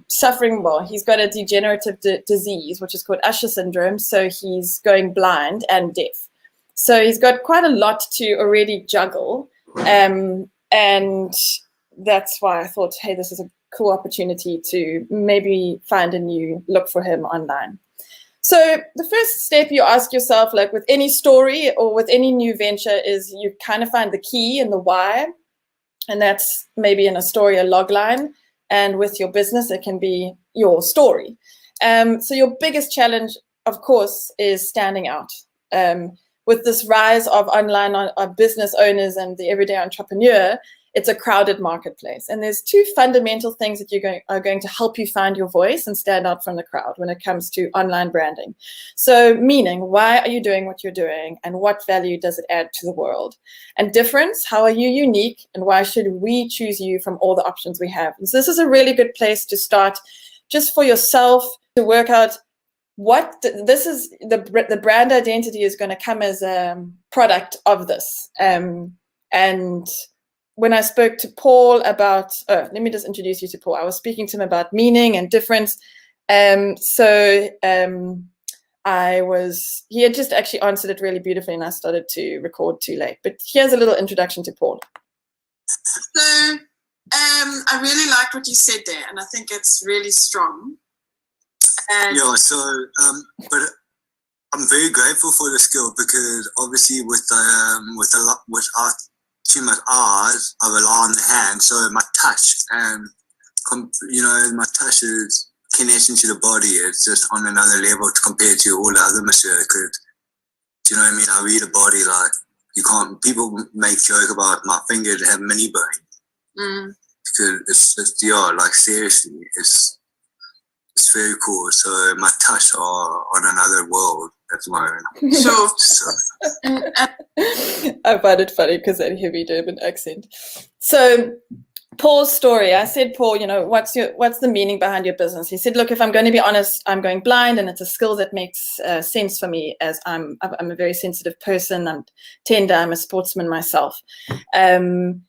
suffering, well, he's got a degenerative disease, which is called Usher syndrome. So he's going blind and deaf. So he's got quite a lot to already juggle. And that's why I thought, hey, this is a cool opportunity to maybe find a new look for him online. So the first step you ask yourself, like with any story or with any new venture, is you kind of find the key and the why. And that's maybe in a story, a log line. And with your business, it can be your story. So your biggest challenge, of course, is standing out. With this rise of online of business owners and the everyday entrepreneur, it's a crowded marketplace. And there's two fundamental things that are going to help you find your voice and stand out from the crowd when it comes to online branding. So meaning, why are you doing what you're doing and what value does it add to the world? And difference, how are you unique and why should we choose you from all the options we have? And so this is a really good place to start just for yourself to work out what this is. The brand identity is going to come as a product of this. And when I spoke to Paul about, let me just introduce you to Paul. I was speaking to him about meaning and difference. He had just actually answered it really beautifully and I started to record too late. But here's a little introduction to Paul. So I really liked what you said there and I think it's really strong. Yeah, so, but I'm very grateful for the skill because obviously without too much hours, I rely on the hand. So my touch, my touch is connection to the body. It's just on another level compared to all the other material. Do you know what I mean? I read a body like you can't. People make joke about my finger to have mini brain because it's just like seriously, it's very cool. So my touch are on another world. That's my sure. I find it funny because that heavy Durban accent. So Paul's story, I said, Paul, what's the meaning behind your business? He said, look, if I'm going to be honest, I'm going blind and it's a skill that makes sense for me as I'm a very sensitive person. I'm tender, I'm a sportsman myself.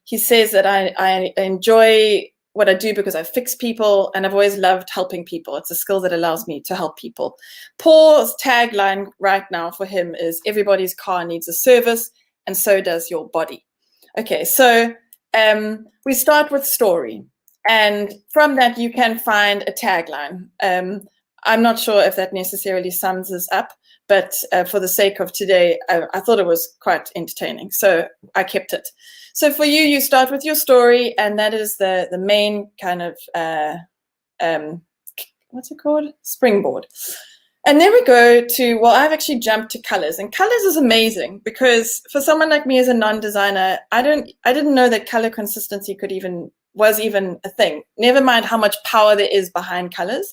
He says that I enjoy what I do because I fix people and I've always loved helping people. It's a skill that allows me to help people. Paul's tagline right now for him is everybody's car needs a service and so does your body. Okay, so we start with story and from that you can find a tagline. I'm not sure if that necessarily sums us up, but for the sake of today, I thought it was quite entertaining. So I kept it. So for you, you start with your story, and that is the main kind of, what's it called? Springboard. And then we go to, well, I've actually jumped to colors. And colors is amazing because for someone like me as a non-designer, I didn't know that color consistency was even a thing. Never mind how much power there is behind colors.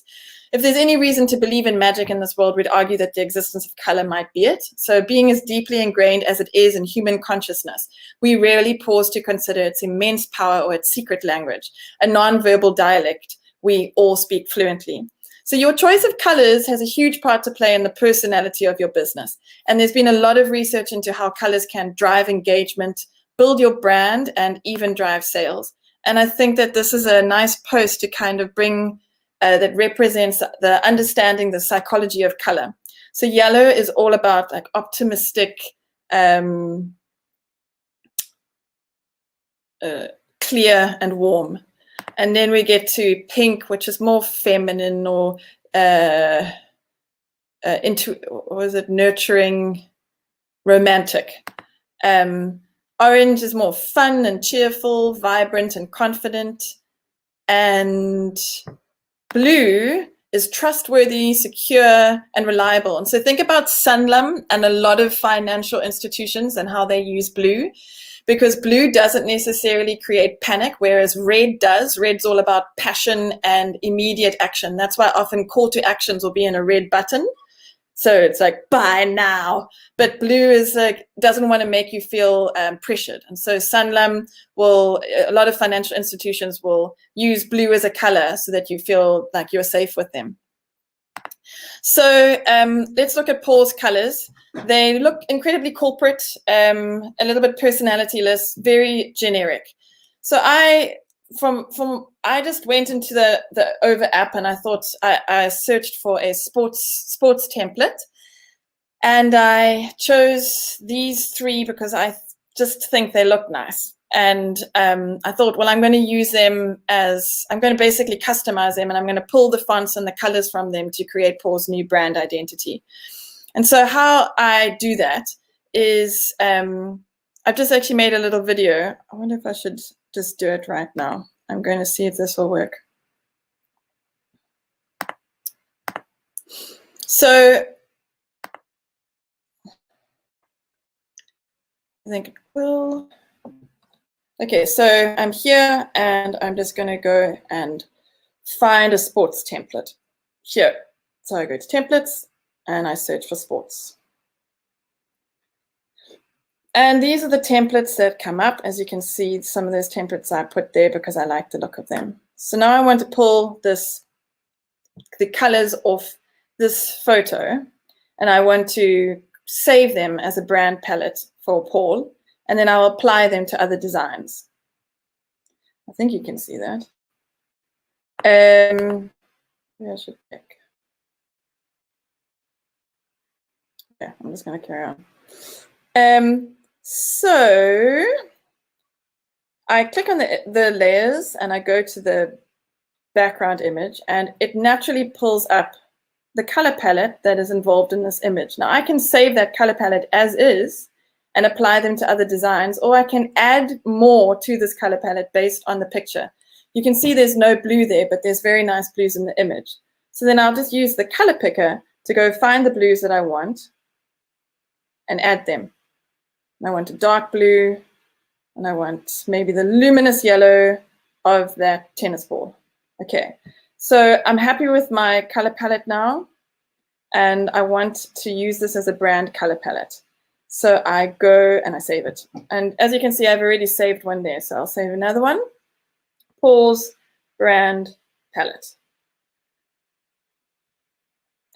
If there's any reason to believe in magic in this world, we'd argue that the existence of color might be it. So being as deeply ingrained as it is in human consciousness, we rarely pause to consider its immense power or its secret language, a non-verbal dialect we all speak fluently. So your choice of colors has a huge part to play in the personality of your business. And there's been a lot of research into how colors can drive engagement, build your brand, and even drive sales. And I think that this is a nice post to kind of bring that represents the understanding the psychology of color. So yellow is all about like optimistic, clear and warm. And then we get to pink, which is more feminine or nurturing, romantic. Orange is more fun and cheerful, vibrant and confident. And blue is trustworthy, secure, and reliable. And so think about Sanlam and a lot of financial institutions and how they use blue, because blue doesn't necessarily create panic, whereas red does. Red's all about passion and immediate action. That's why often call to actions will be in a red button. So it's like, buy now. But blue is like, doesn't want to make you feel pressured. And so Sanlam a lot of financial institutions will use blue as a color so that you feel like you're safe with them. So let's look at Paul's colors. They look incredibly corporate, a little bit personality-less, very generic. So from I just went into the Over app and I thought I searched for a sports template, and I chose these 3 because I just think they look nice. And I thought, well, I'm going to use them I'm going to basically customize them, and I'm going to pull the fonts and the colors from them to create Paul's new brand identity. And so how I do that is I've just actually made a little video. I wonder if I should just do it right now. I'm going to see if this will work. So I think it will. Okay, so I'm here and I'm just going to go and find a sports template here. So I go to templates and I search for sports. And these are the templates that come up. As you can see, some of those templates I put there because I like the look of them. So now I want to pull the colors off this photo, and I want to save them as a brand palette for Paul, and then I'll apply them to other designs. I think you can see that. Maybe I should pick. Yeah, I'm just going to carry on. So I click on the layers and I go to the background image, and it naturally pulls up the color palette that is involved in this image. Now I can save that color palette as is and apply them to other designs, or I can add more to this color palette based on the picture. You can see there's no blue there, but there's very nice blues in the image. So then I'll just use the color picker to go find the blues that I want and add them. And I want a dark blue, and I want maybe the luminous yellow of that tennis ball. Okay, so I'm happy with my color palette now, and I want to use this as a brand color palette. So I go and I save it. And as you can see, I've already saved one there, so I'll save another one. Paul's brand palette.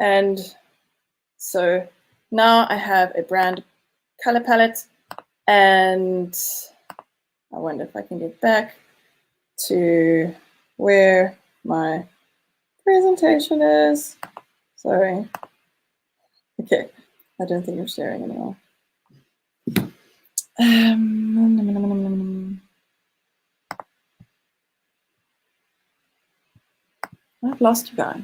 And so now I have a brand color palette, and I wonder if I can get back to where my presentation is. Sorry. Okay, I don't think I'm sharing anymore. I've lost you guys.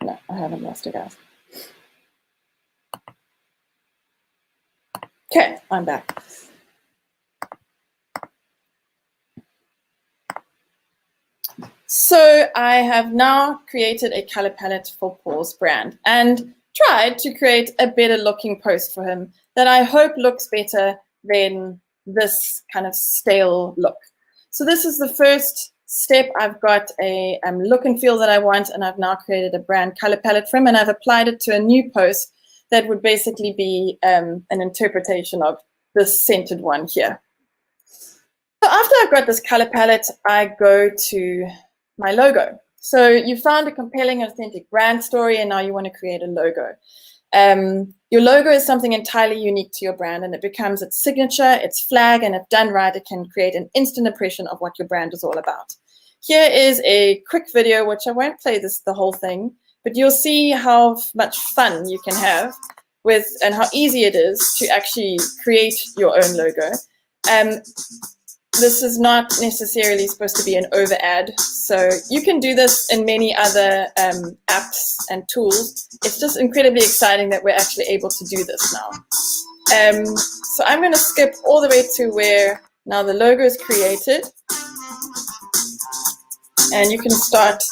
No, I haven't lost you guys. Okay, I'm back. So I have now created a color palette for Paul's brand and tried to create a better looking post for him that I hope looks better than this kind of stale look. So this is the first step. I've got a look and feel that I want, and I've now created a brand color palette for him, and I've applied it to a new post that would basically be an interpretation of this centered one here. So after I've got this color palette, I go to my logo. So you found a compelling, authentic brand story, and now you want to create a logo. Your logo is something entirely unique to your brand, and it becomes its signature, its flag, and if done right, it can create an instant impression of what your brand is all about. Here is a quick video, which I won't play the whole thing, but you'll see how much fun you can have with and how easy it is to actually create your own logo. This is not necessarily supposed to be an over ad, so you can do this in many other apps and tools. It's just incredibly exciting that we're actually able to do this now. So I'm going to skip all the way to where now the logo is created, and you can start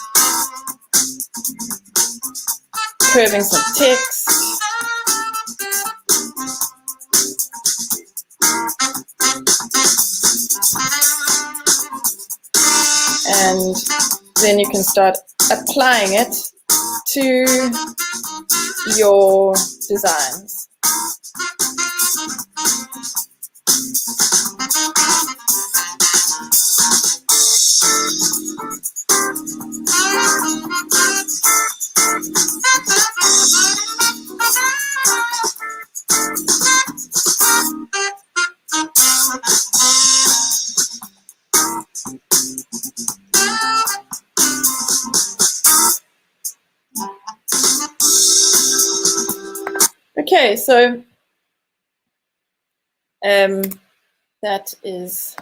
curving some text. And then you can start applying it to your designs. Okay, so that is,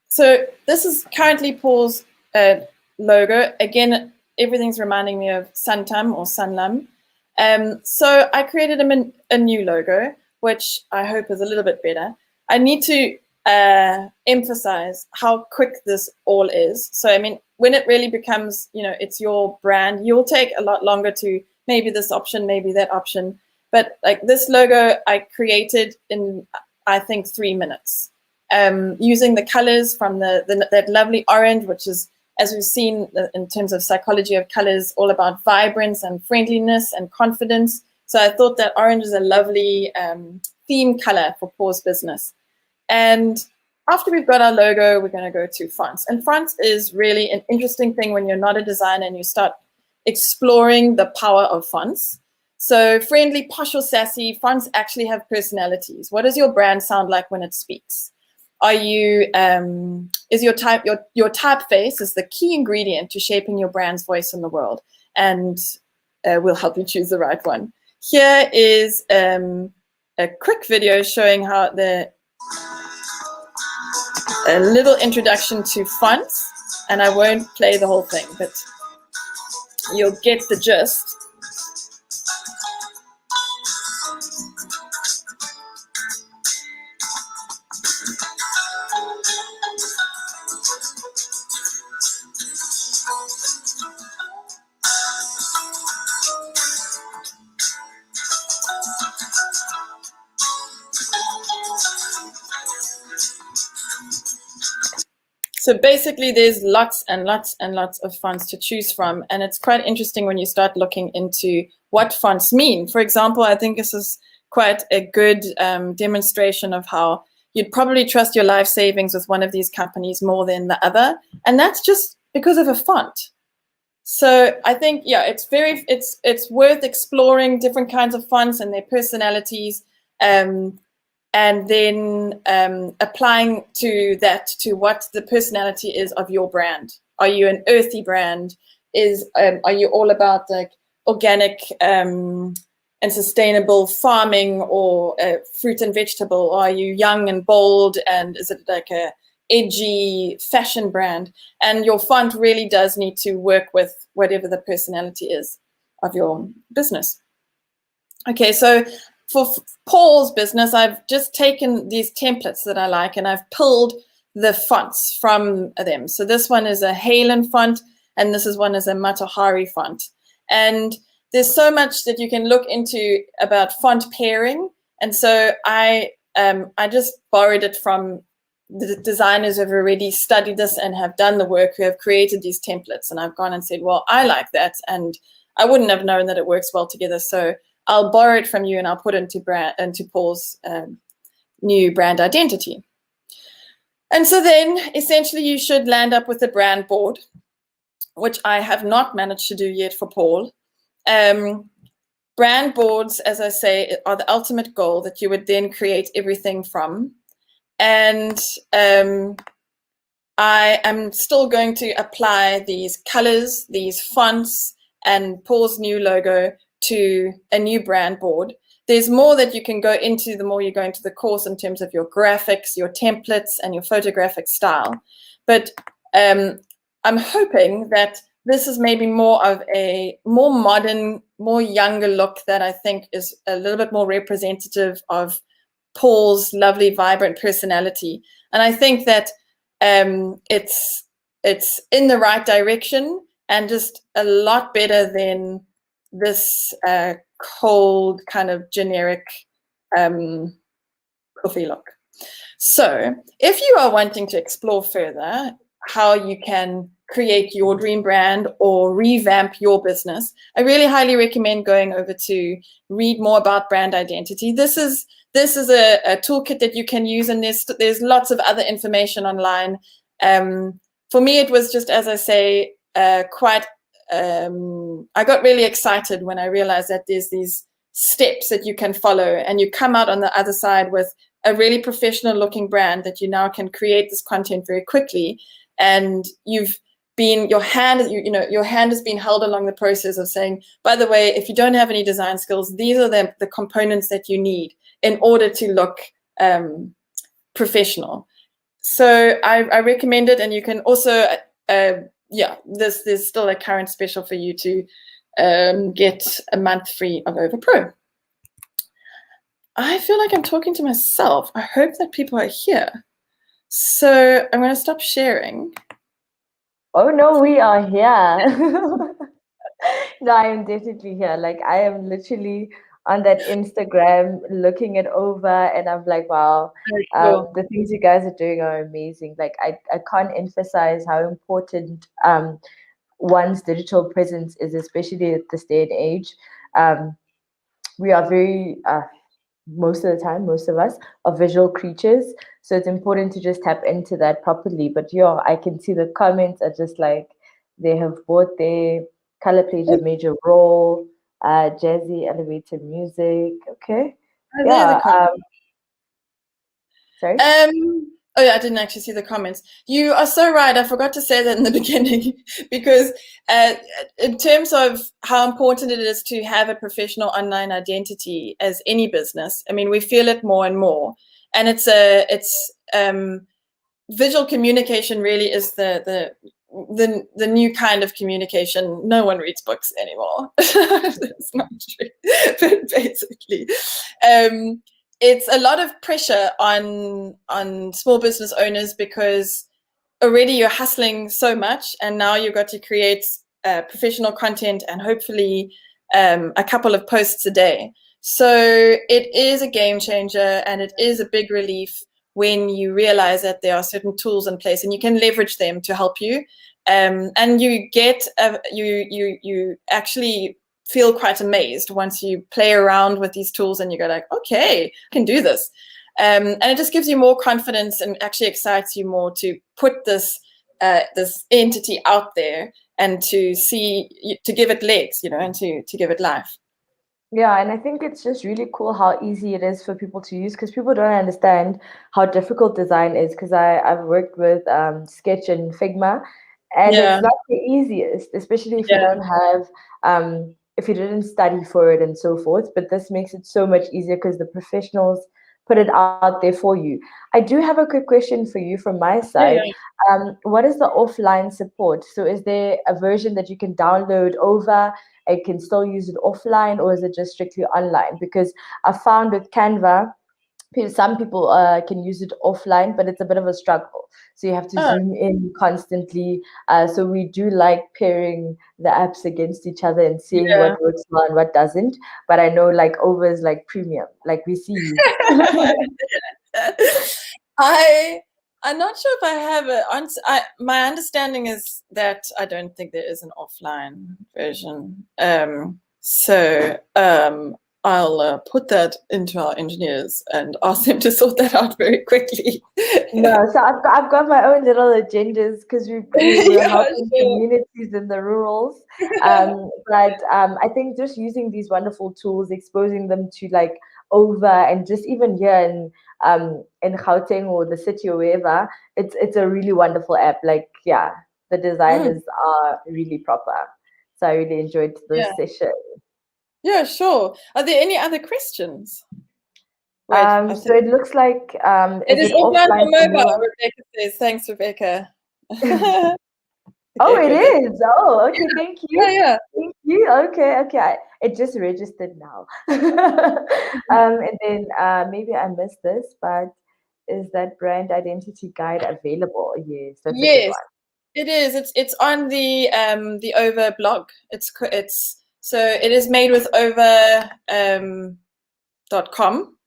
so this is currently Paul's logo. Again, everything's reminding me of Santam or Sanlam. So I created a new logo, which I hope is a little bit better. I need to emphasize how quick this all is. So, I mean, when it really becomes, you know, it's your brand, you'll take a lot longer to maybe this option, maybe that option. But like this logo, I created in, I think, 3 minutes, using the colors from that lovely orange, which is, as we've seen in terms of psychology of colors, all about vibrance and friendliness and confidence. So I thought that orange is a lovely theme color for Paul's business. And after we've got our logo, we're going to go to fonts. And fonts is really an interesting thing when you're not a designer and you start exploring the power of fonts. So friendly, posh or sassy, fonts actually have personalities. What does your brand sound like when it speaks? Are you, is your typeface is the key ingredient to shaping your brand's voice in the world, and we'll help you choose the right one. Here is a quick video showing how a little introduction to fonts, and I won't play the whole thing, but you'll get the gist. So basically, there's lots and lots and lots of fonts to choose from. And it's quite interesting when you start looking into what fonts mean. For example, I think this is quite a good demonstration of how you'd probably trust your life savings with one of these companies more than the other. And that's just because of a font. So I think, yeah, it's worth exploring different kinds of fonts and their personalities. And then applying to what the personality is of your brand. Are you an earthy brand? Are you all about like organic and sustainable farming, or fruit and vegetable? Or are you young and bold, and is it like a edgy fashion brand? And your font really does need to work with whatever the personality is of your business. Okay, so for Paul's business, I've just taken these templates that I like and I've pulled the fonts from them. So this one is a Halen font, and this one is a Matahari font. And there's so much that you can look into about font pairing. And so I just borrowed it from the designers who have already studied this and have done the work, who have created these templates. And I've gone and said, well, I like that, and I wouldn't have known that it works well together. So I'll borrow it from you and I'll put it into Paul's new brand identity. And so then essentially you should land up with a brand board, which I have not managed to do yet for Paul. Brand boards, as I say, are the ultimate goal that you would then create everything from. And I am still going to apply these colors, these fonts, and Paul's new logo to a new brand board. There's more that you can go into the more you go into the course in terms of your graphics, your templates, and your photographic style. But I'm hoping that this is maybe more of a more modern, more younger look that I think is a little bit more representative of Paul's lovely, vibrant personality. And I think that it's in the right direction and just a lot better than this cold kind of generic coffee look. So if you are wanting to explore further how you can create your dream brand or revamp your business, I really highly recommend going over to read more about brand identity. This is a toolkit that you can use, and there's lots of other information online. For me, it was just, as I say, I got really excited when I realized that there's these steps that you can follow, and you come out on the other side with a really professional looking brand that you now can create this content very quickly, and you've been your hand has been held along the process of saying, by the way, if you don't have any design skills, these are the components that you need in order to look professional. So I recommend it, and you can also there's still a current special for you to get a month free of Over Pro. I feel like I'm talking to myself. I hope that people are here. So I'm going to stop sharing. Oh no, we are here. No, I am definitely here. Like, I am literally on that Instagram looking it over, and I'm like, wow, Cool. the things you guys are doing are amazing. Like, I can't emphasize how important one's digital presence is, especially at this day and age. We are very most of the time, most of us are visual creatures, so it's important to just tap into that properly. But I can see the comments are just like, they have bought their color plays a major role, jazzy elevator music. Okay. Sorry. Oh yeah, I didn't actually see the comments. You are so right. I forgot to say that in the beginning, because in terms of how important it is to have a professional online identity as any business, I mean, we feel it more and more, and it's visual communication really is the new kind of communication. No one reads books anymore. That's not true, but basically, it's a lot of pressure on small business owners, because already you're hustling so much, and now you've got to create professional content and hopefully a couple of posts a day. So it is a game changer, and it is a big relief when you realize that there are certain tools in place and you can leverage them to help you. And you get you actually feel quite amazed once you play around with these tools and you go like, okay, I can do this. And it just gives you more confidence and actually excites you more to put this this entity out there and to give it legs, and to give it life. Yeah, and I think it's just really cool how easy it is for people to use, because people don't understand how difficult design is. Because I've worked with Sketch and Figma, and it's not the easiest, especially if you don't have if you didn't study for it and so forth. But this makes it so much easier because the professionals put it out there for you. I do have a quick question for you from my side. What is the offline support? So is there a version that you can download over? I can still use it offline, or is it just strictly online? Because I found with Canva, some people can use it offline, but it's a bit of a struggle. So you have to zoom in constantly. So we do like pairing the apps against each other and seeing what works well and what doesn't. But I know like over is like premium, like we see you. I'm not sure if I have it. My understanding is that I don't think there is an offline version. So I'll put that into our engineers and ask them to sort that out very quickly. No, so I've got my own little agendas, because we're helping communities in the rurals. But I think just using these wonderful tools, exposing them to like over, and just even here in Gauteng or the city or wherever, it's a really wonderful app. Like, the designers are really proper. So I really enjoyed this session. Yeah, sure. Are there any other questions? So it looks like it is offline or mobile, Rebecca says. Thanks, Rebecca. Oh, it is. Oh, okay. Thank you. Yeah. Thank you. Okay. It just registered now. And then maybe I missed this, but is that brand identity guide available? Yes, that's a good one. It is. It's on the Over blog. So it is made with over .com,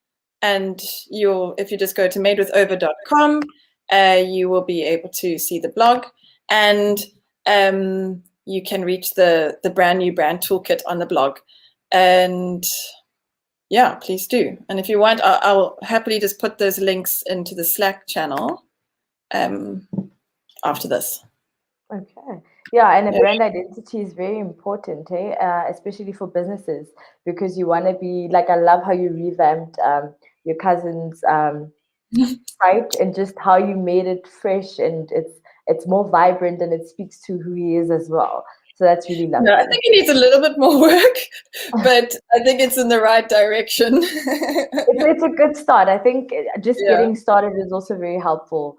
and if you just go to madewithover.com, you will be able to see the blog, and you can reach the brand new brand toolkit on the blog. And yeah, please do. And if you want, I'll happily just put those links into the Slack channel after this. Okay. Yeah, and a brand identity is very important, especially for businesses, because you want to be like, I love how you revamped your cousin's site, and just how you made it fresh, and it's more vibrant and it speaks to who he is as well. So that's really lovely. No, I think it needs a little bit more work, but I think it's in the right direction. It's a good start. I think just getting started is also very helpful,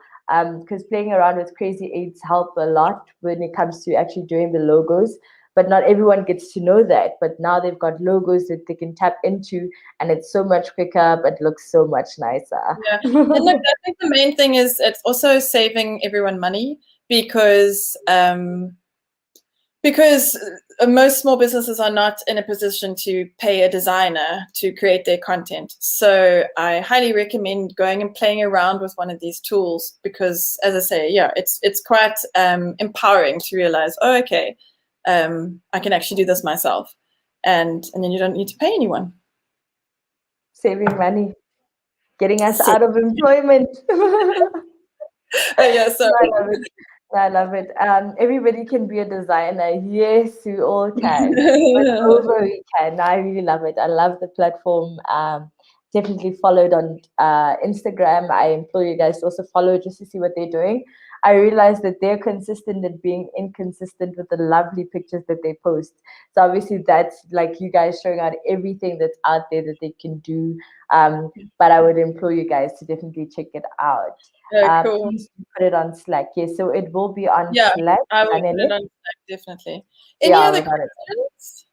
because playing around with Crazy 8s help a lot when it comes to actually doing the logos. But not everyone gets to know that. But now they've got logos that they can tap into, and it's so much quicker, but looks so much nicer. Yeah, and look, I think the main thing is it's also saving everyone money, because most small businesses are not in a position to pay a designer to create their content. So I highly recommend going and playing around with one of these tools, because, as I say, it's quite empowering to realize, oh, okay, I can actually do this myself, and then you don't need to pay anyone. Saving money, getting us out of employment. Yeah, so I love it. Everybody can be a designer. Yes, we all can. But over we can. I really love it. I love the platform. Definitely followed on Instagram. I implore you guys to also follow just to see what they're doing. I realized that they're consistent at being inconsistent with the lovely pictures that they post. So obviously that's like you guys showing out everything that's out there that they can do. But I would implore you guys to definitely check it out. Cool. Please put it on Slack. Yes, so it will be on Slack. I will put it on Slack, definitely. Any Yeah, other questions?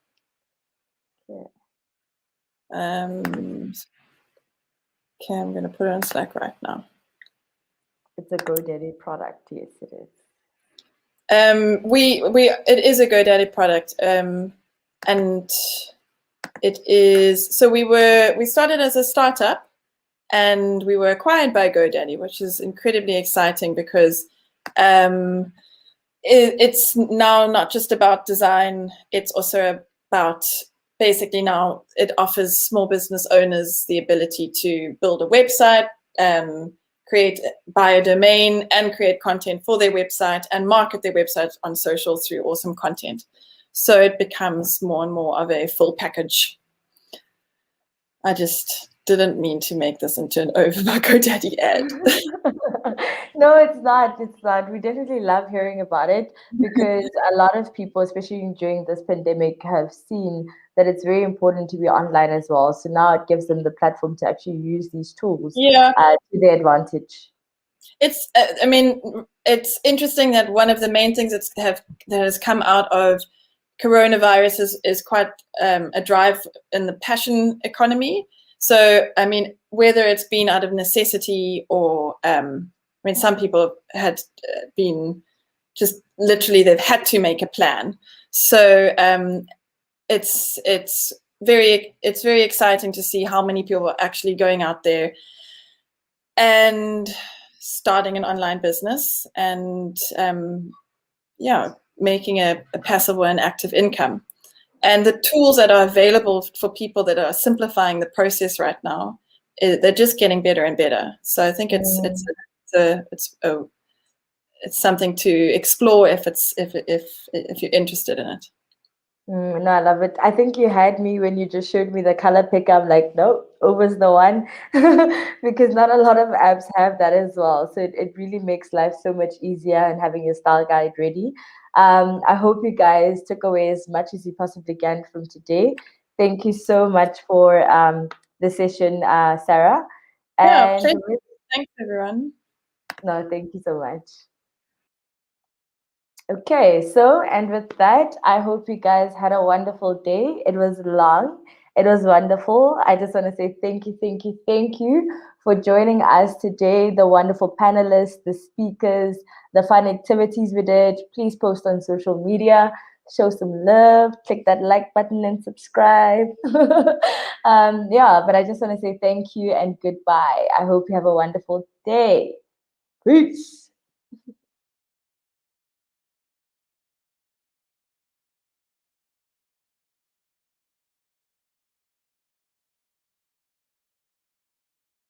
Okay, I'm going to put it on Slack right now. It's a GoDaddy product. Yes, it is. It is a GoDaddy product, and it is. So we started as a startup, and we were acquired by GoDaddy, which is incredibly exciting, because it's now not just about design. It's also about, basically now it offers small business owners the ability to build a website, buy a domain, and create content for their website and market their website on social through awesome content. So it becomes more and more of a full package. I just didn't mean to make this into an over by GoDaddy ad. No, it's not. It's not. We definitely love hearing about it, because a lot of people, especially during this pandemic, have seen that it's very important to be online as well. So now it gives them the platform to actually use these tools to their advantage. It's, I mean, it's interesting that one of the main things that has come out of coronavirus is quite a drive in the passion economy. So, I mean, whether it's been out of necessity or, I mean, some people had been just literally, they've had to make a plan. So it's very exciting to see how many people are actually going out there and starting an online business and making a passive or an active income. And the tools that are available for people that are simplifying the process right now, they're just getting better and better. So I think it's something to explore if you're interested in it. No, I love it. I think you had me when you just showed me the color pick. I'm like, no, Over's the one, because not a lot of apps have that as well. So it really makes life so much easier, and having your style guide ready. I hope you guys took away as much as you possibly can from today. Thank you so much for the session, Sarah. Yeah, thanks everyone. No, thank you so much. Okay, so, and with that, I hope you guys had a wonderful day. It was long. It was wonderful. I just want to say thank you for joining us today, the wonderful panelists, the speakers, the fun activities we did. Please post on social media, show some love, click that like button and subscribe. But I just want to say thank you and goodbye. I hope you have a wonderful day. Peace.